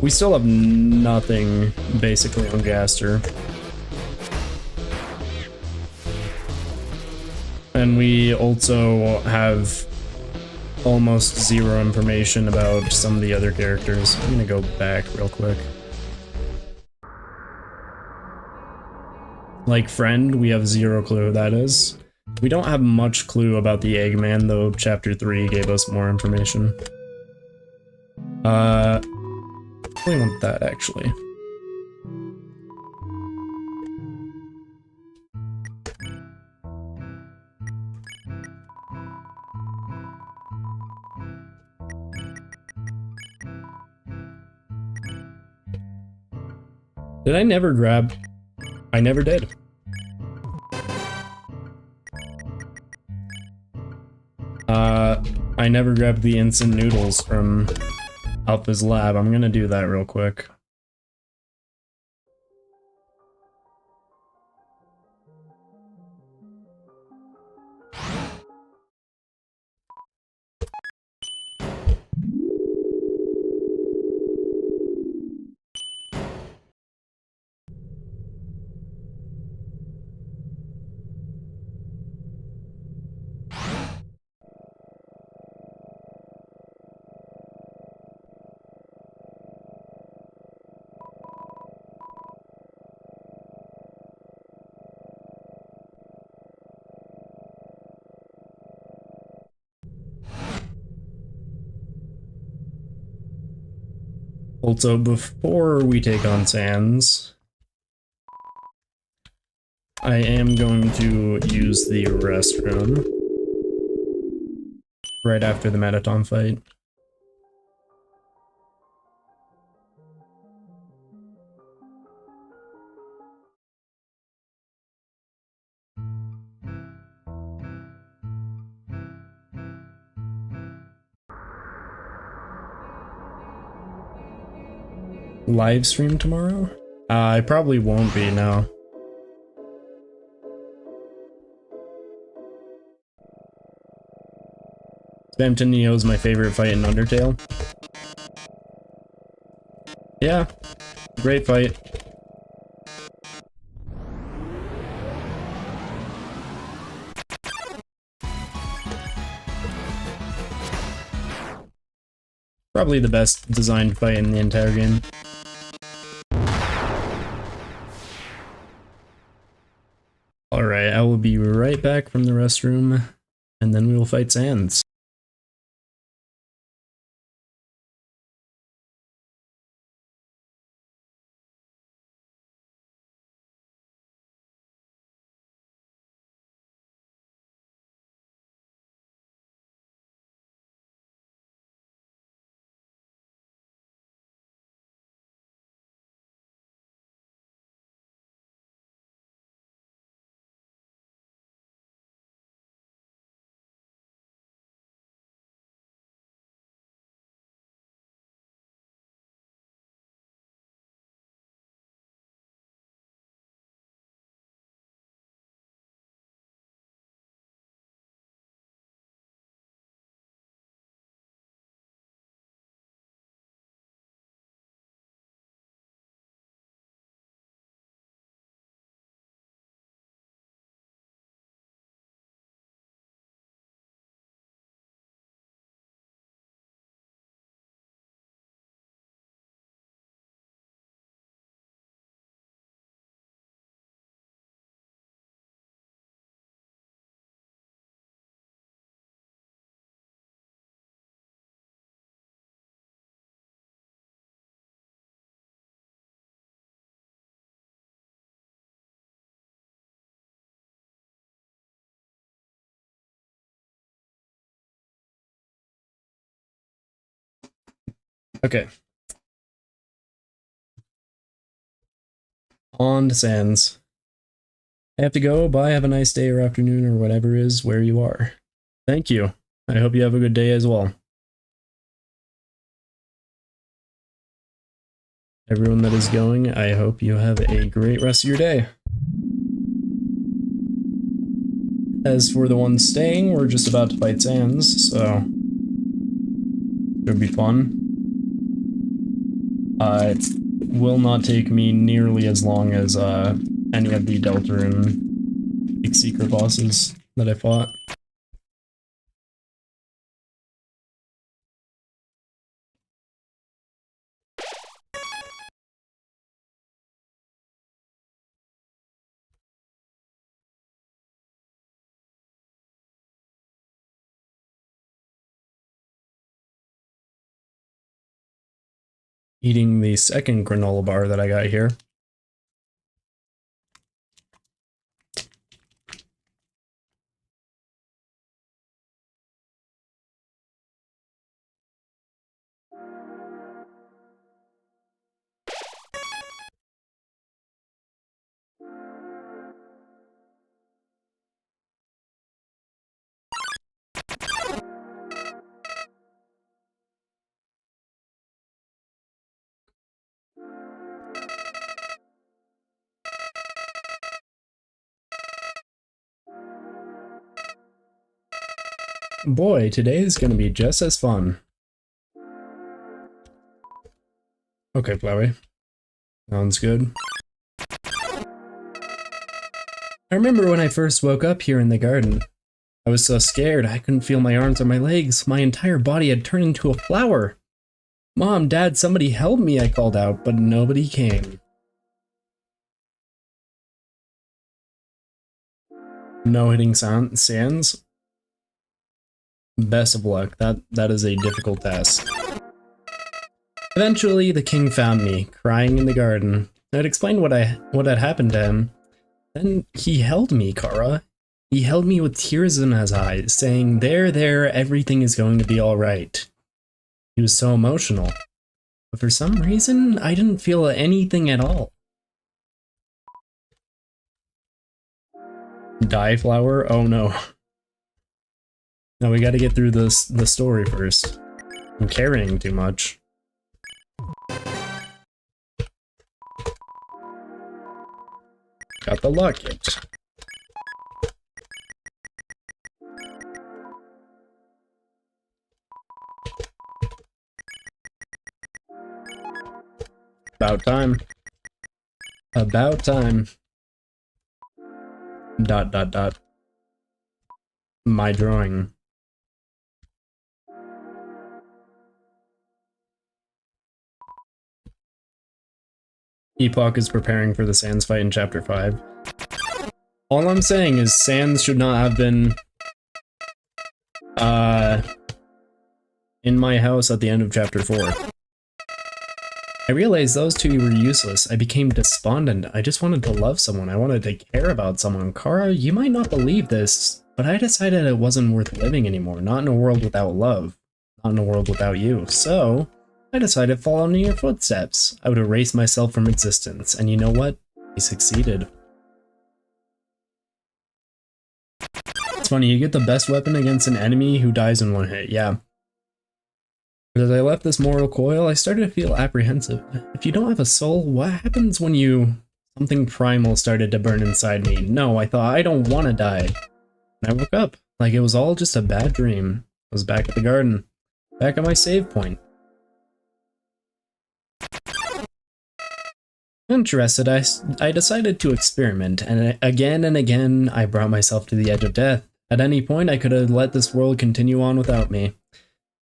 we still have nothing, basically, on Gaster. And we also have almost zero information about some of the other characters. I'm gonna go back real quick. Like Friend, we have zero clue who that is. We don't have much clue about the Eggman, though Chapter 3 gave us more information. I really want that, actually. Did I never grab? I never did. I never grabbed the instant noodles from Alpha's lab. I'm gonna do that real quick. Also, before we take on Sans, I am going to use the restroom right after the Metaton fight. Live stream tomorrow? I probably won't be, no. Spamton Neo is my favorite fight in Undertale. Yeah, great fight. Probably the best designed fight in the entire game. Alright, I will be right back from the restroom, and then we will fight Sans. Okay. On to Sands. I have to go. Bye. Have a nice day or afternoon or whatever is where you are. Thank you. I hope you have a good day as well. Everyone that is going, I hope you have a great rest of your day. As for the ones staying, we're just about to fight Sans, so it'll be fun. It will not take me nearly as long as any of the Deltarune secret bosses that I fought. Eating the second granola bar that I got here. Boy, today is gonna be just as fun. Okay, Flowey. Sounds good. I remember when I first woke up here in the garden. I was so scared I couldn't feel my arms or my legs. My entire body had turned into a flower. Mom, Dad, somebody help me, I called out, but nobody came. No hitting Sans? Best of luck. That is a difficult task. Eventually, the king found me, crying in the garden. I'd explained what had happened to him. Then he held me, Kara. He held me with tears in his eyes, saying, there, everything is going to be alright. He was so emotional. But for some reason, I didn't feel anything at all. Die flower? Oh no. No, we gotta get through the story first. I'm carrying too much. Got the locket. About time. About time. ... My drawing. Epoch is preparing for the Sans fight in Chapter 5. All I'm saying is Sans should not have been in my house at the end of Chapter 4. I realized those two were useless. I became despondent. I just wanted to love someone. I wanted to care about someone. Kara, you might not believe this, but I decided it wasn't worth living anymore. Not in a world without love. Not in a world without you. So, I decided to follow in your footsteps. I would erase myself from existence. And you know what? I succeeded. It's funny, you get the best weapon against an enemy who dies in one hit. Yeah. But as I left this mortal coil, I started to feel apprehensive. If you don't have a soul, what happens when you... Something primal started to burn inside me. No, I thought, I don't want to die. And I woke up, like it was all just a bad dream. I was back at the garden. Back at my save point. Interested, I decided to experiment, and again, I brought myself to the edge of death. At any point, I could have let this world continue on without me.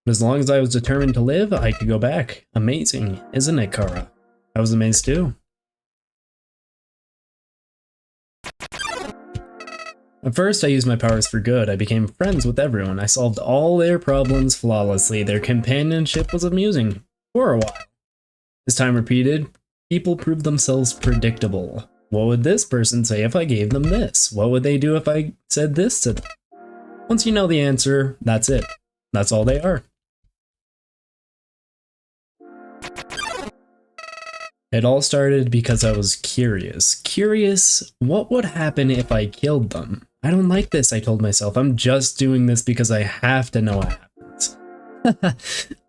But as long as I was determined to live, I could go back. Amazing, isn't it, Kara? I was amazed too. At first, I used my powers for good. I became friends with everyone. I solved all their problems flawlessly. Their companionship was amusing. For a while. As time repeated, people proved themselves predictable. What would this person say if I gave them this? What would they do if I said this to them? Once you know the answer, that's it. That's all they are. It all started because I was curious. Curious, what would happen if I killed them? I don't like this, I told myself. I'm just doing this because I have to know what happens.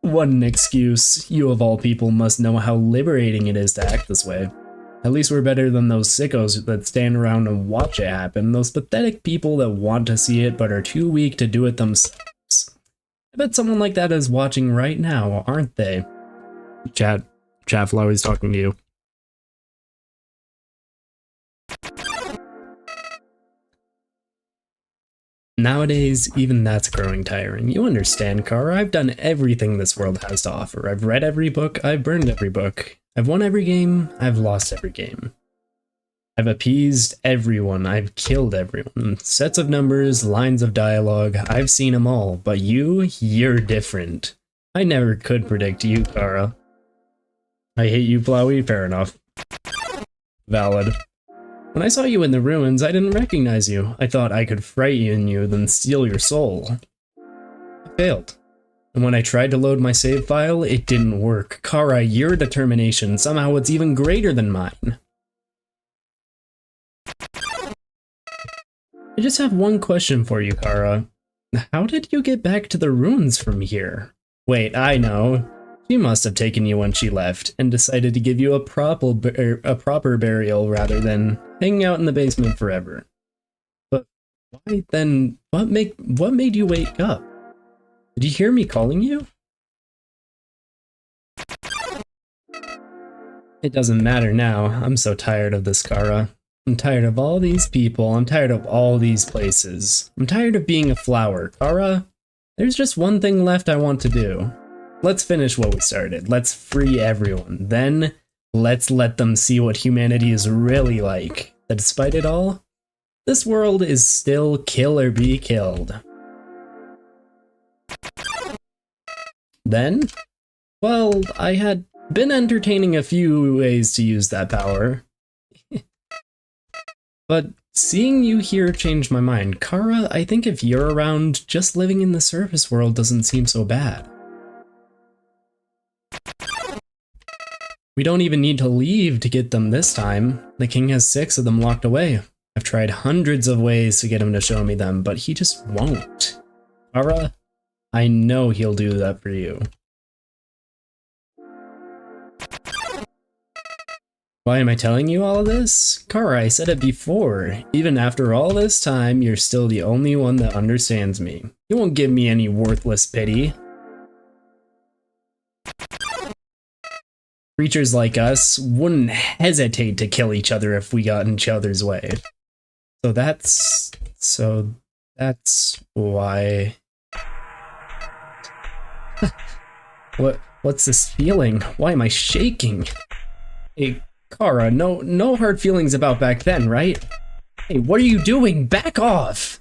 What an excuse. You of all people must know how liberating it is to act this way. At least we're better than those sickos that stand around and watch it happen, those pathetic people that want to see it but are too weak to do it themselves. I bet someone like that is watching right now, aren't they? Chat Flowey's talking to you. Nowadays, even that's growing tiring. You understand, Kara, I've done everything this world has to offer. I've read every book, I've burned every book. I've won every game, I've lost every game. I've appeased everyone, I've killed everyone. Sets of numbers, lines of dialogue, I've seen them all. But you're different. I never could predict you, Kara. I hate you, Flowey, fair enough. Valid. When I saw you in the ruins, I didn't recognize you. I thought I could frighten you, then steal your soul. I failed. And when I tried to load my save file, it didn't work. Kara, your determination, somehow it's even greater than mine. I just have one question for you, Kara. How did you get back to the ruins from here? Wait, I know. She must have taken you when she left, and decided to give you a proper burial rather than hanging out in the basement forever. But why then, what made you wake up? Did you hear me calling you? It doesn't matter now, I'm so tired of this, Kara. I'm tired of all these people, I'm tired of all these places. I'm tired of being a flower, Kara. There's just one thing left I want to do. Let's finish what we started. Let's free everyone. Then, let's let them see what humanity is really like. That despite it all, this world is still kill or be killed. Then, well, I had been entertaining a few ways to use that power. But seeing you here changed my mind. Kara, I think if you're around, just living in the surface world doesn't seem so bad. We don't even need to leave to get them this time. The king has 6 of them locked away. I've tried hundreds of ways to get him to show me them, but he just won't. Kara, I know he'll do that for you. Why am I telling you all of this? Kara, I said it before. Even after all this time, you're still the only one that understands me. You won't give me any worthless pity. Creatures like us wouldn't hesitate to kill each other if we got in each other's way. So that's why. What's this feeling? Why am I shaking? Hey, Kara, no hard feelings about back then, right? Hey, what are you doing? Back off!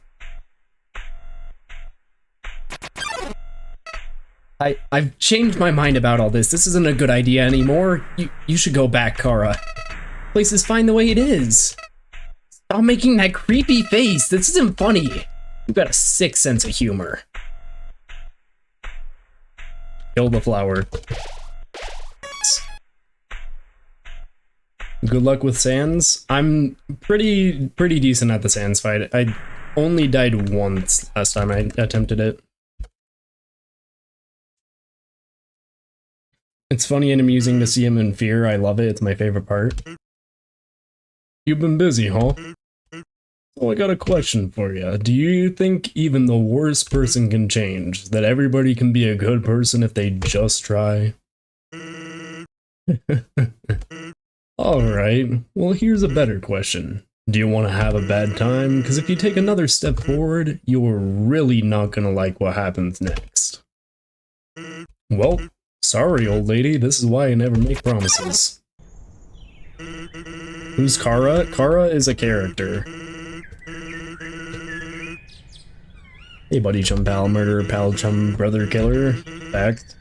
I've changed my mind about all this. This isn't a good idea anymore. You should go back, Kara. Place is fine the way it is. Stop making that creepy face. This isn't funny. You've got a sick sense of humor. Kill the flower. Good luck with Sans. I'm pretty decent at the Sans fight. I only died once last time I attempted it. It's funny and amusing to see him in fear. I love it. It's my favorite part. You've been busy, huh? Well, I got a question for you. Do you think even the worst person can change? That everybody can be a good person if they just try? Alright, well here's a better question. Do you want to have a bad time? Because if you take another step forward, you're really not gonna like what happens next. Well, sorry old lady, this is why I never make promises. Who's Kara? Kara is a character. Hey buddy chum pal murderer pal chum brother killer. Fact.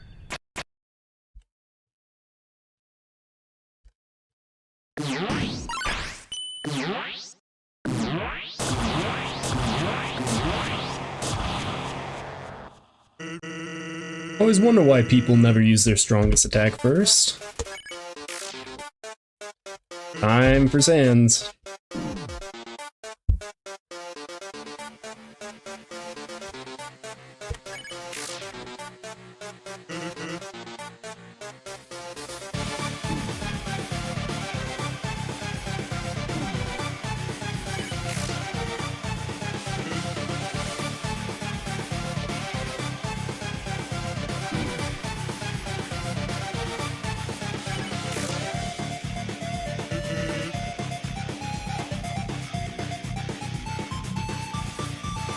Always wonder why people never use their strongest attack first. Time for Sans.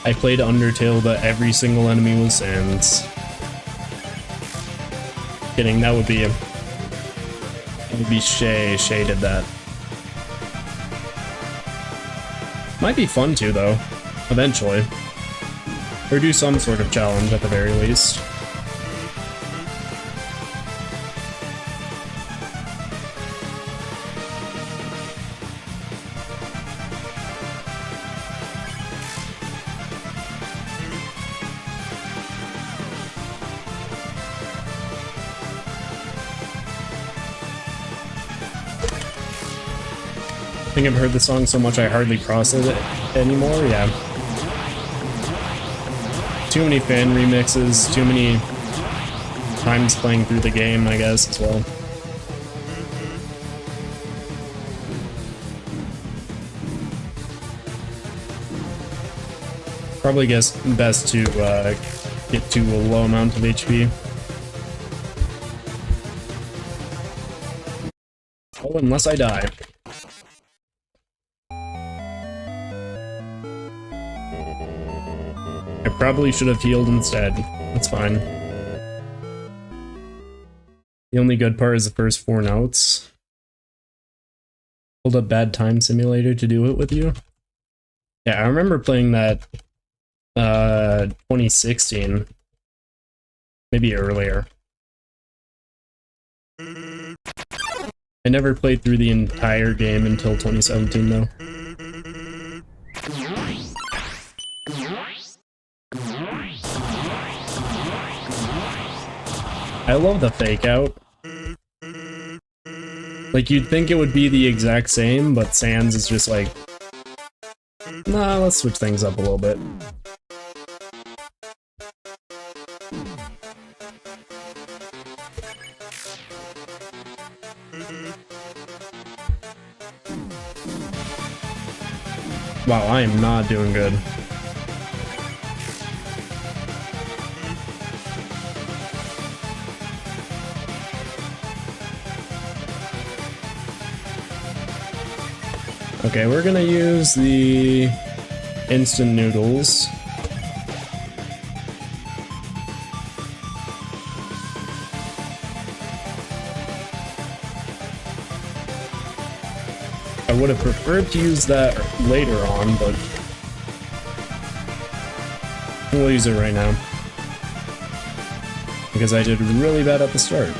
I played Undertale, but every single enemy was Sans. Kidding, that would be Shay. Shay did that. Might be fun too, though. Eventually. Or do some sort of challenge at the very least. I think I've heard the song so much I hardly process it anymore, yeah. Too many fan remixes, too many times playing through the game, I guess, as well. Probably guess best to get to a low amount of HP. Oh, unless I die. I probably should have healed instead. That's fine. The only good part is the first 4 notes. Hold up Bad Time Simulator to do it with you. Yeah, I remember playing that 2016. Maybe earlier. I never played through the entire game until 2017 though. I love the fake out. Like, you'd think it would be the exact same, but Sans is just like, nah, let's switch things up a little bit. Wow, I am not doing good. Okay, we're gonna use the instant noodles. I would have preferred to use that later on, but we'll use it right now. Because I did really bad at the start.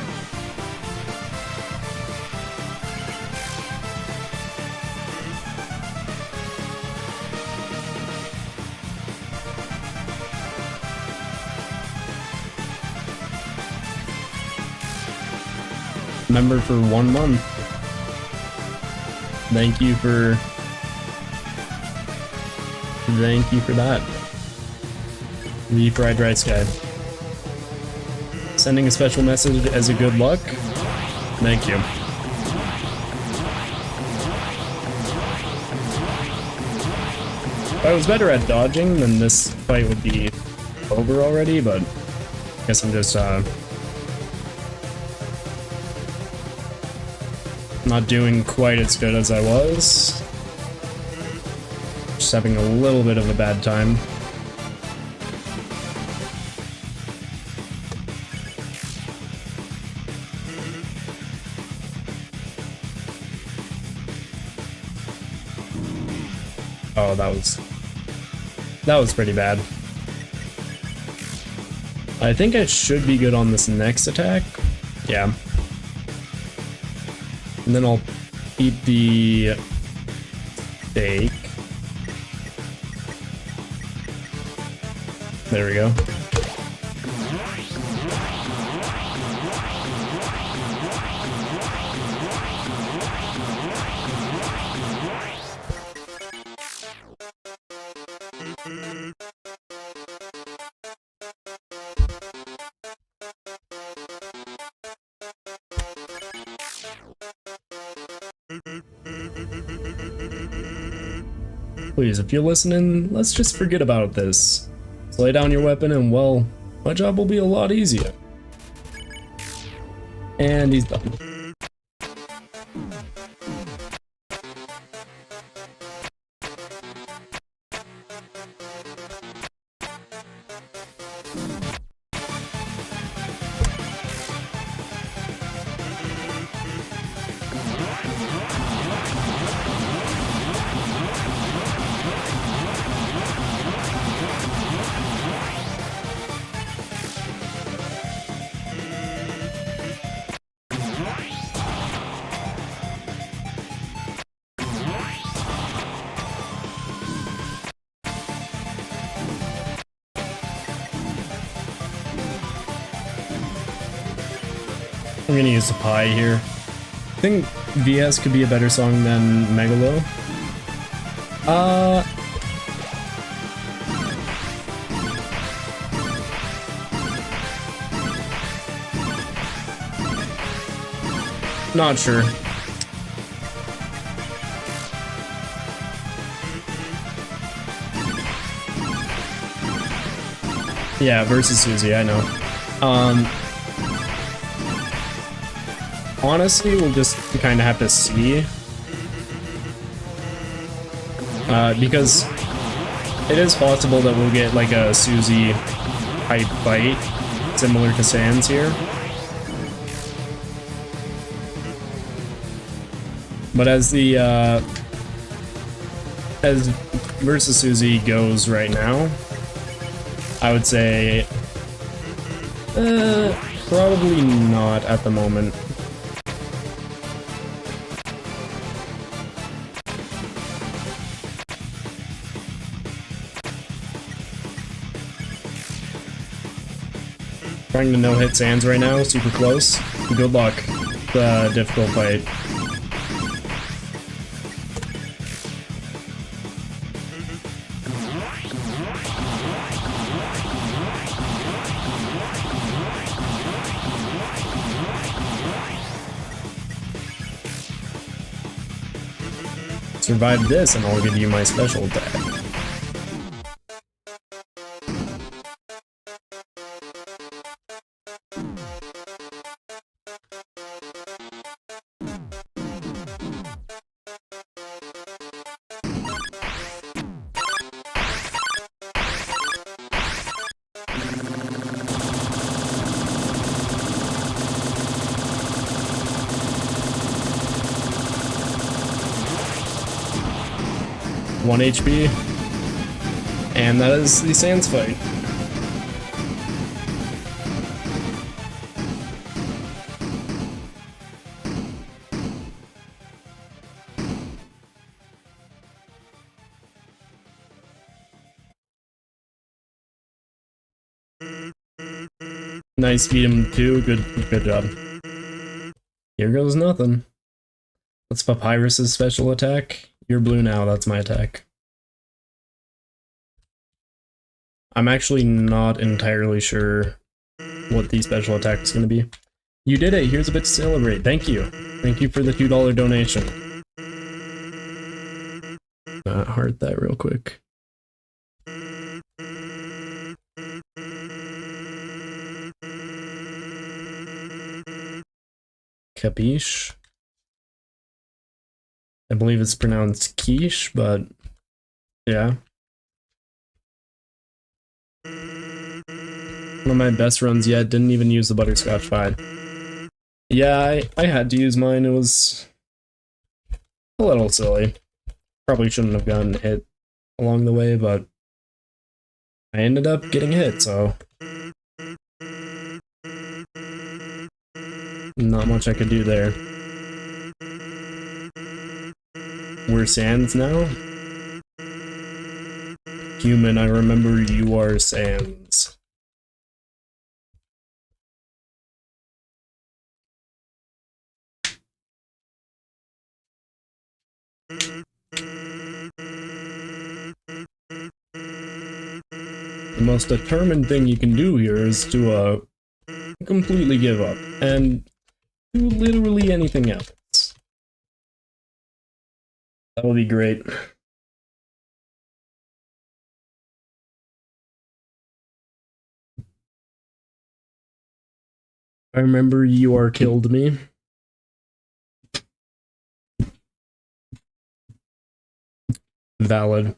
Member for 1 month. Thank you for that. The fried rice guy. Sending a special message as a good luck. Thank you. If I was better at dodging, then this fight would be over already, but I guess I'm just not doing quite as good as I was. Just having a little bit of a bad time. Oh, that was pretty bad. I think I should be good on this next attack. Yeah. And then I'll eat the steak. There we go. Please, if you're listening, let's just forget about this. Just lay down your weapon and, well, my job will be a lot easier. And he's done. I'm gonna use the pie here. I think VS could be a better song than Megalo. Not sure. Yeah, versus Susie, I know. Honestly, we'll just kind of have to see. Because it is possible that we'll get like a Susie type fight, similar to Sans here. But as the, as versus Susie goes right now, I would say, probably not at the moment. Trying to no-hit Sans right now, super close. Good luck. The difficult fight. Survive this and I'll give you my special attack. One HP, and that is the Sans fight. Nice, beat him too. Good job. Here goes nothing. What's Papyrus's special attack? You're blue now, that's my attack. I'm actually not entirely sure what the special attack is going to be. You did it, here's a bit to celebrate. Thank you. Thank you for the $2 donation. Heart that real quick. Capiche? I believe it's pronounced quiche, but yeah. One of my best runs yet, didn't even use the butterscotch pie. Yeah, I had to use mine, it was a little silly. Probably shouldn't have gotten hit along the way, but I ended up getting hit, so not much I could do there. We're Sans now? Human, I remember you are Sans. The most determined thing you can do here is to completely give up and do literally anything else. That would be great. I remember you are killed me. Valid.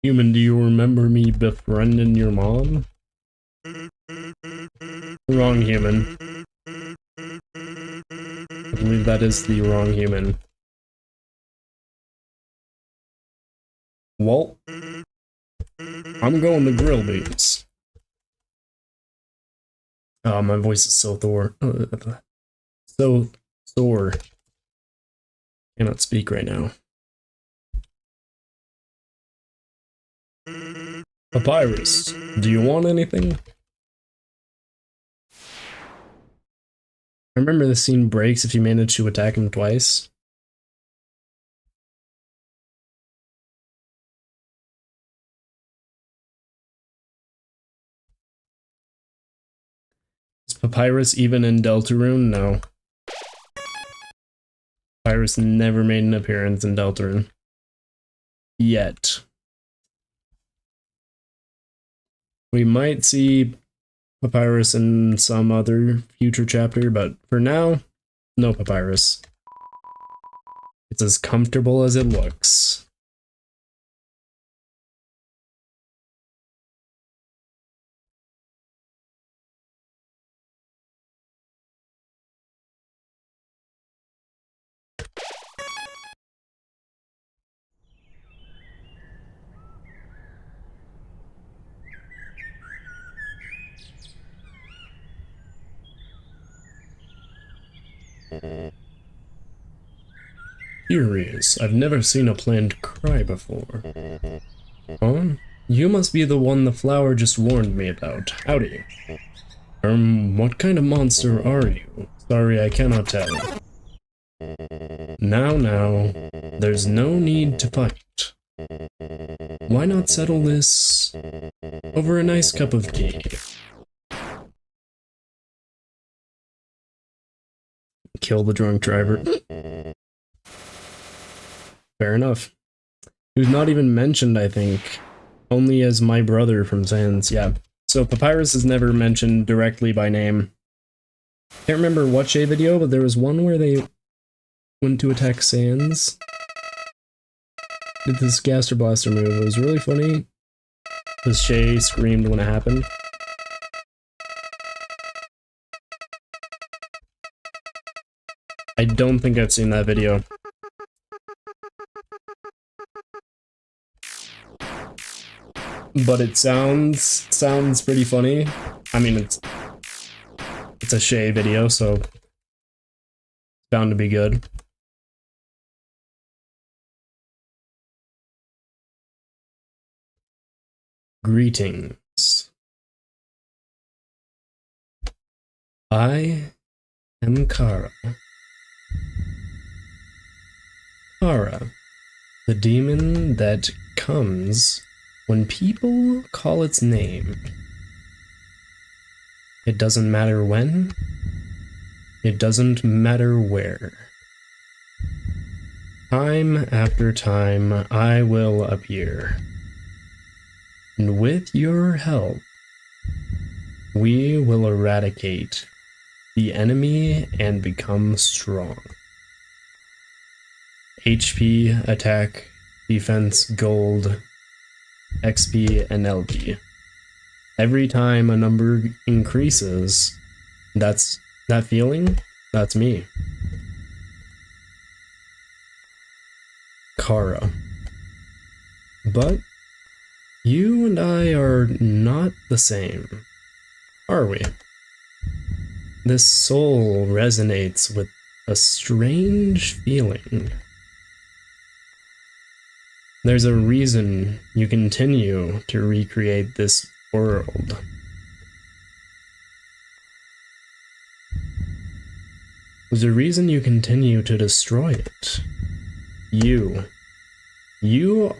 Human, do you remember me befriending your mom? Wrong human. I believe that is the wrong human. Well, I'm going to grill beans. Oh, my voice is so so sore. Cannot speak right now. Papyrus, do you want anything? I remember the scene breaks if you manage to attack him twice. Is Papyrus even in Deltarune? No. Papyrus never made an appearance in Deltarune. Yet. We might see Papyrus in some other future chapter, but for now, no Papyrus. It's as comfortable as it looks. Curious, I've never seen a plant cry before. Huh? You must be the one the flower just warned me about. Howdy. What kind of monster are you? Sorry, I cannot tell. Now, there's no need to fight. Why not settle this over a nice cup of tea? Kill the drunk driver. Fair enough. Who's not even mentioned, I think. Only as my brother from Sans, yeah. So Papyrus is never mentioned directly by name. Can't remember what Shay video, but there was one where they went to attack Sans. Did this Gaster Blaster move. It was really funny. Because Shay screamed when it happened. I don't think I've seen that video. But it sounds pretty funny. I mean, it's a Shay video, so it's bound to be good. Greetings. I am Kara. Kara, the demon that comes when people call its name. It doesn't matter when, it doesn't matter where. Time after time, I will appear. And with your help, we will eradicate the enemy and become strong. HP, attack, defense, gold, XP, and LP. Every time a number increases, that's that feeling, that's me. Kara. But you and I are not the same, are we? This soul resonates with a strange feeling. There's a reason you continue to recreate this world. There's a reason you continue to destroy it. You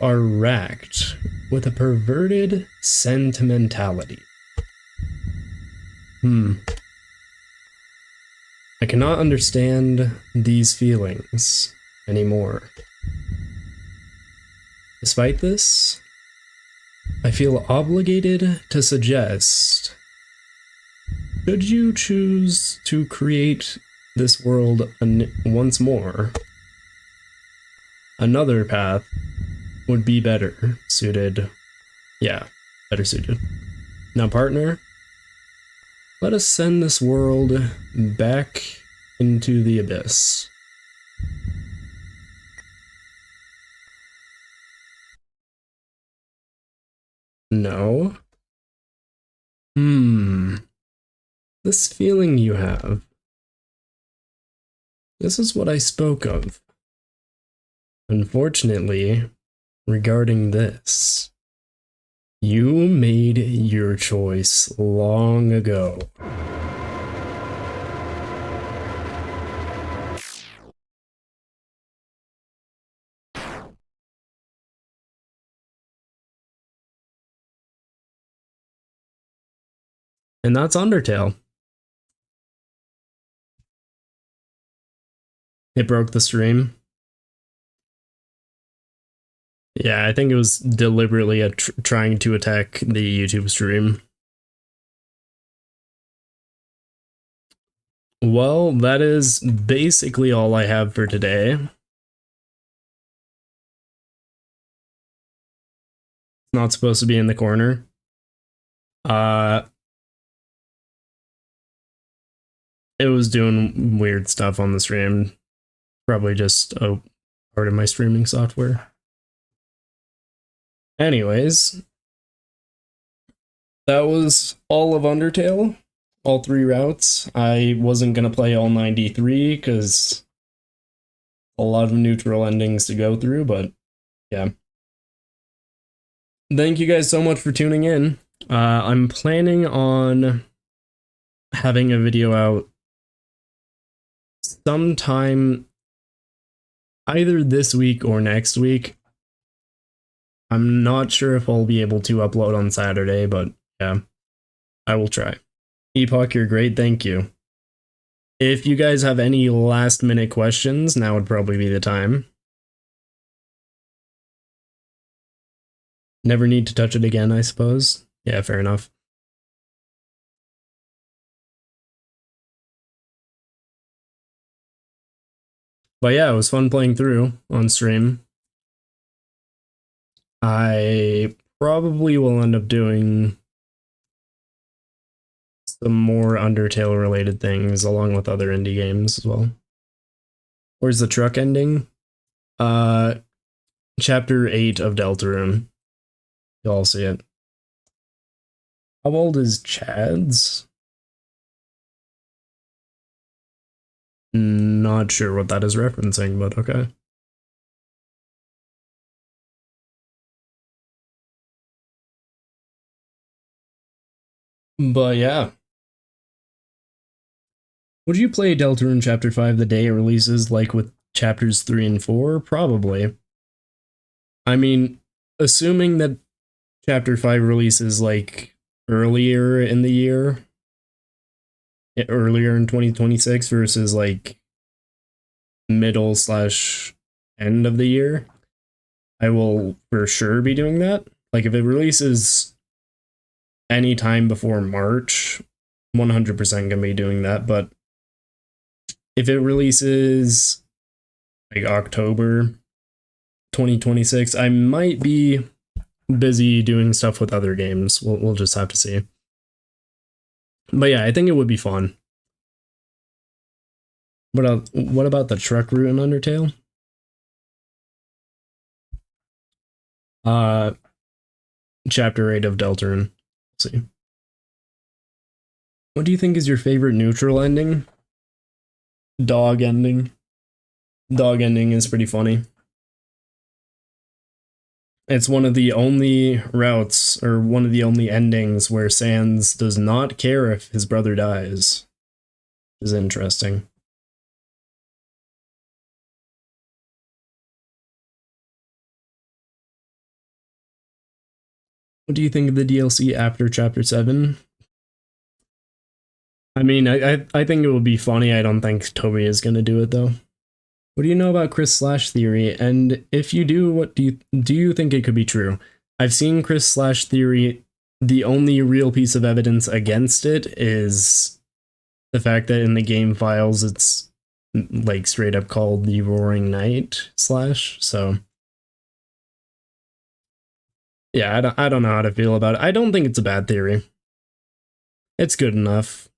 are racked with a perverted sentimentality. I cannot understand these feelings anymore. Despite this, I feel obligated to suggest, should you choose to create this world once more, another path would be better suited. Yeah, better suited. Now, partner, let us send this world back into the abyss. No? This feeling you have. This is what I spoke of. Unfortunately, regarding this, you made your choice long ago. And that's Undertale. It broke the stream. Yeah, I think it was deliberately trying to attack the YouTube stream. Well, that is basically all I have for today. It's not supposed to be in the corner. It was doing weird stuff on the stream. Probably just a part of my streaming software. Anyways, that was all of Undertale. All 3 routes. I wasn't going to play all 93 because a lot of neutral endings to go through, but yeah. Thank you guys so much for tuning in. I'm planning on having a video out sometime either this week or next week. I'm not sure if I'll be able to upload on Saturday, but yeah, I will try. Epoch, you're great. Thank you. If you guys have any last minute questions, now would probably be the time. Never need to touch it again, I suppose. Yeah, fair enough. But yeah, it was fun playing through on stream. I probably will end up doing some more Undertale related things along with other indie games as well. Where's the truck ending? Chapter 8 of Deltarune. You'll all see it. How old is Chad's? Not sure what that is referencing, but okay. But yeah. Would you play Deltarune Chapter 5 the day it releases, like with Chapters 3 and 4? Probably. I mean, assuming that Chapter 5 releases, like, earlier in the year, earlier in 2026 versus, like, middle / end of the year, I will for sure be doing that. Like, if it releases any time before March, 100% gonna be doing that, but if it releases like October 2026, I might be busy doing stuff with other games. We'll just have to see. But yeah, I think it would be fun. What about the truck route in Undertale? Chapter 8 of Deltarune. Let's see. What do you think is your favorite neutral ending? Dog ending. Dog ending is pretty funny. It's one of the only routes, or one of the only endings, where Sans does not care if his brother dies. Which is interesting. What do you think of the DLC after Chapter 7? I mean, I think it would be funny. I don't think Toby is going to do it, though. What do you know about Chris Slash theory? And if you do, what do you think it could be true? I've seen Chris Slash theory. The only real piece of evidence against it is the fact that in the game files it's like straight up called the Roaring Night Slash. So yeah, I don't know how to feel about it. I don't think it's a bad theory. It's good enough.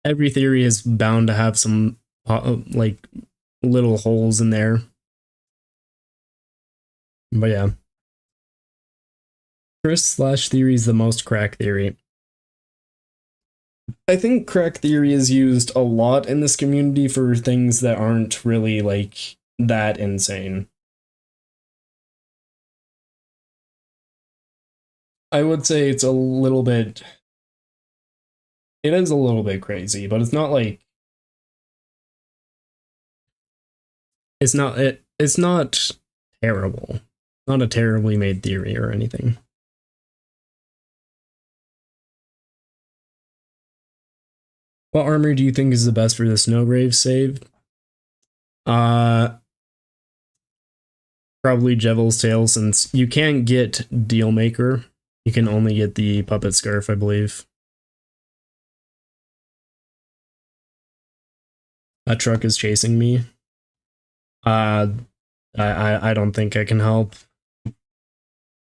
Every theory is bound to have some like little holes in there. But yeah. Chris Slash theory is the most crack theory. I think crack theory is used a lot in this community for things that aren't really like that insane. I would say it's a little bit. It is a little bit crazy, but it's not like. It's not. It's not terrible. Not a terribly made theory or anything. What armor do you think is the best for the Snowgrave save? Probably Jevel's Tail, since you can't get Dealmaker. You can only get the Puppet Scarf, I believe. A truck is chasing me. I don't think I can help. If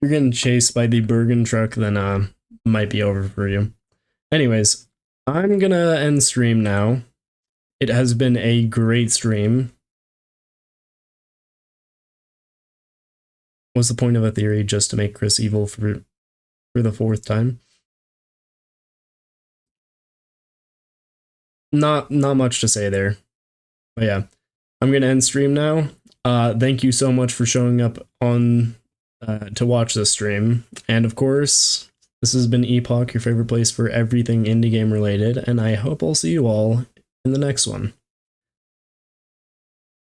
you're getting chased by the Bergen truck, then it might be over for you. Anyways, I'm gonna end stream now. It has been a great stream. What's the point of a theory? Just to make Chris evil for the 4th time? Not much to say there. But yeah, I'm gonna end stream now. Thank you so much for showing up on to watch this stream. And of course, this has been Epoch, your favorite place for everything indie game related, and I hope I'll see you all in the next one.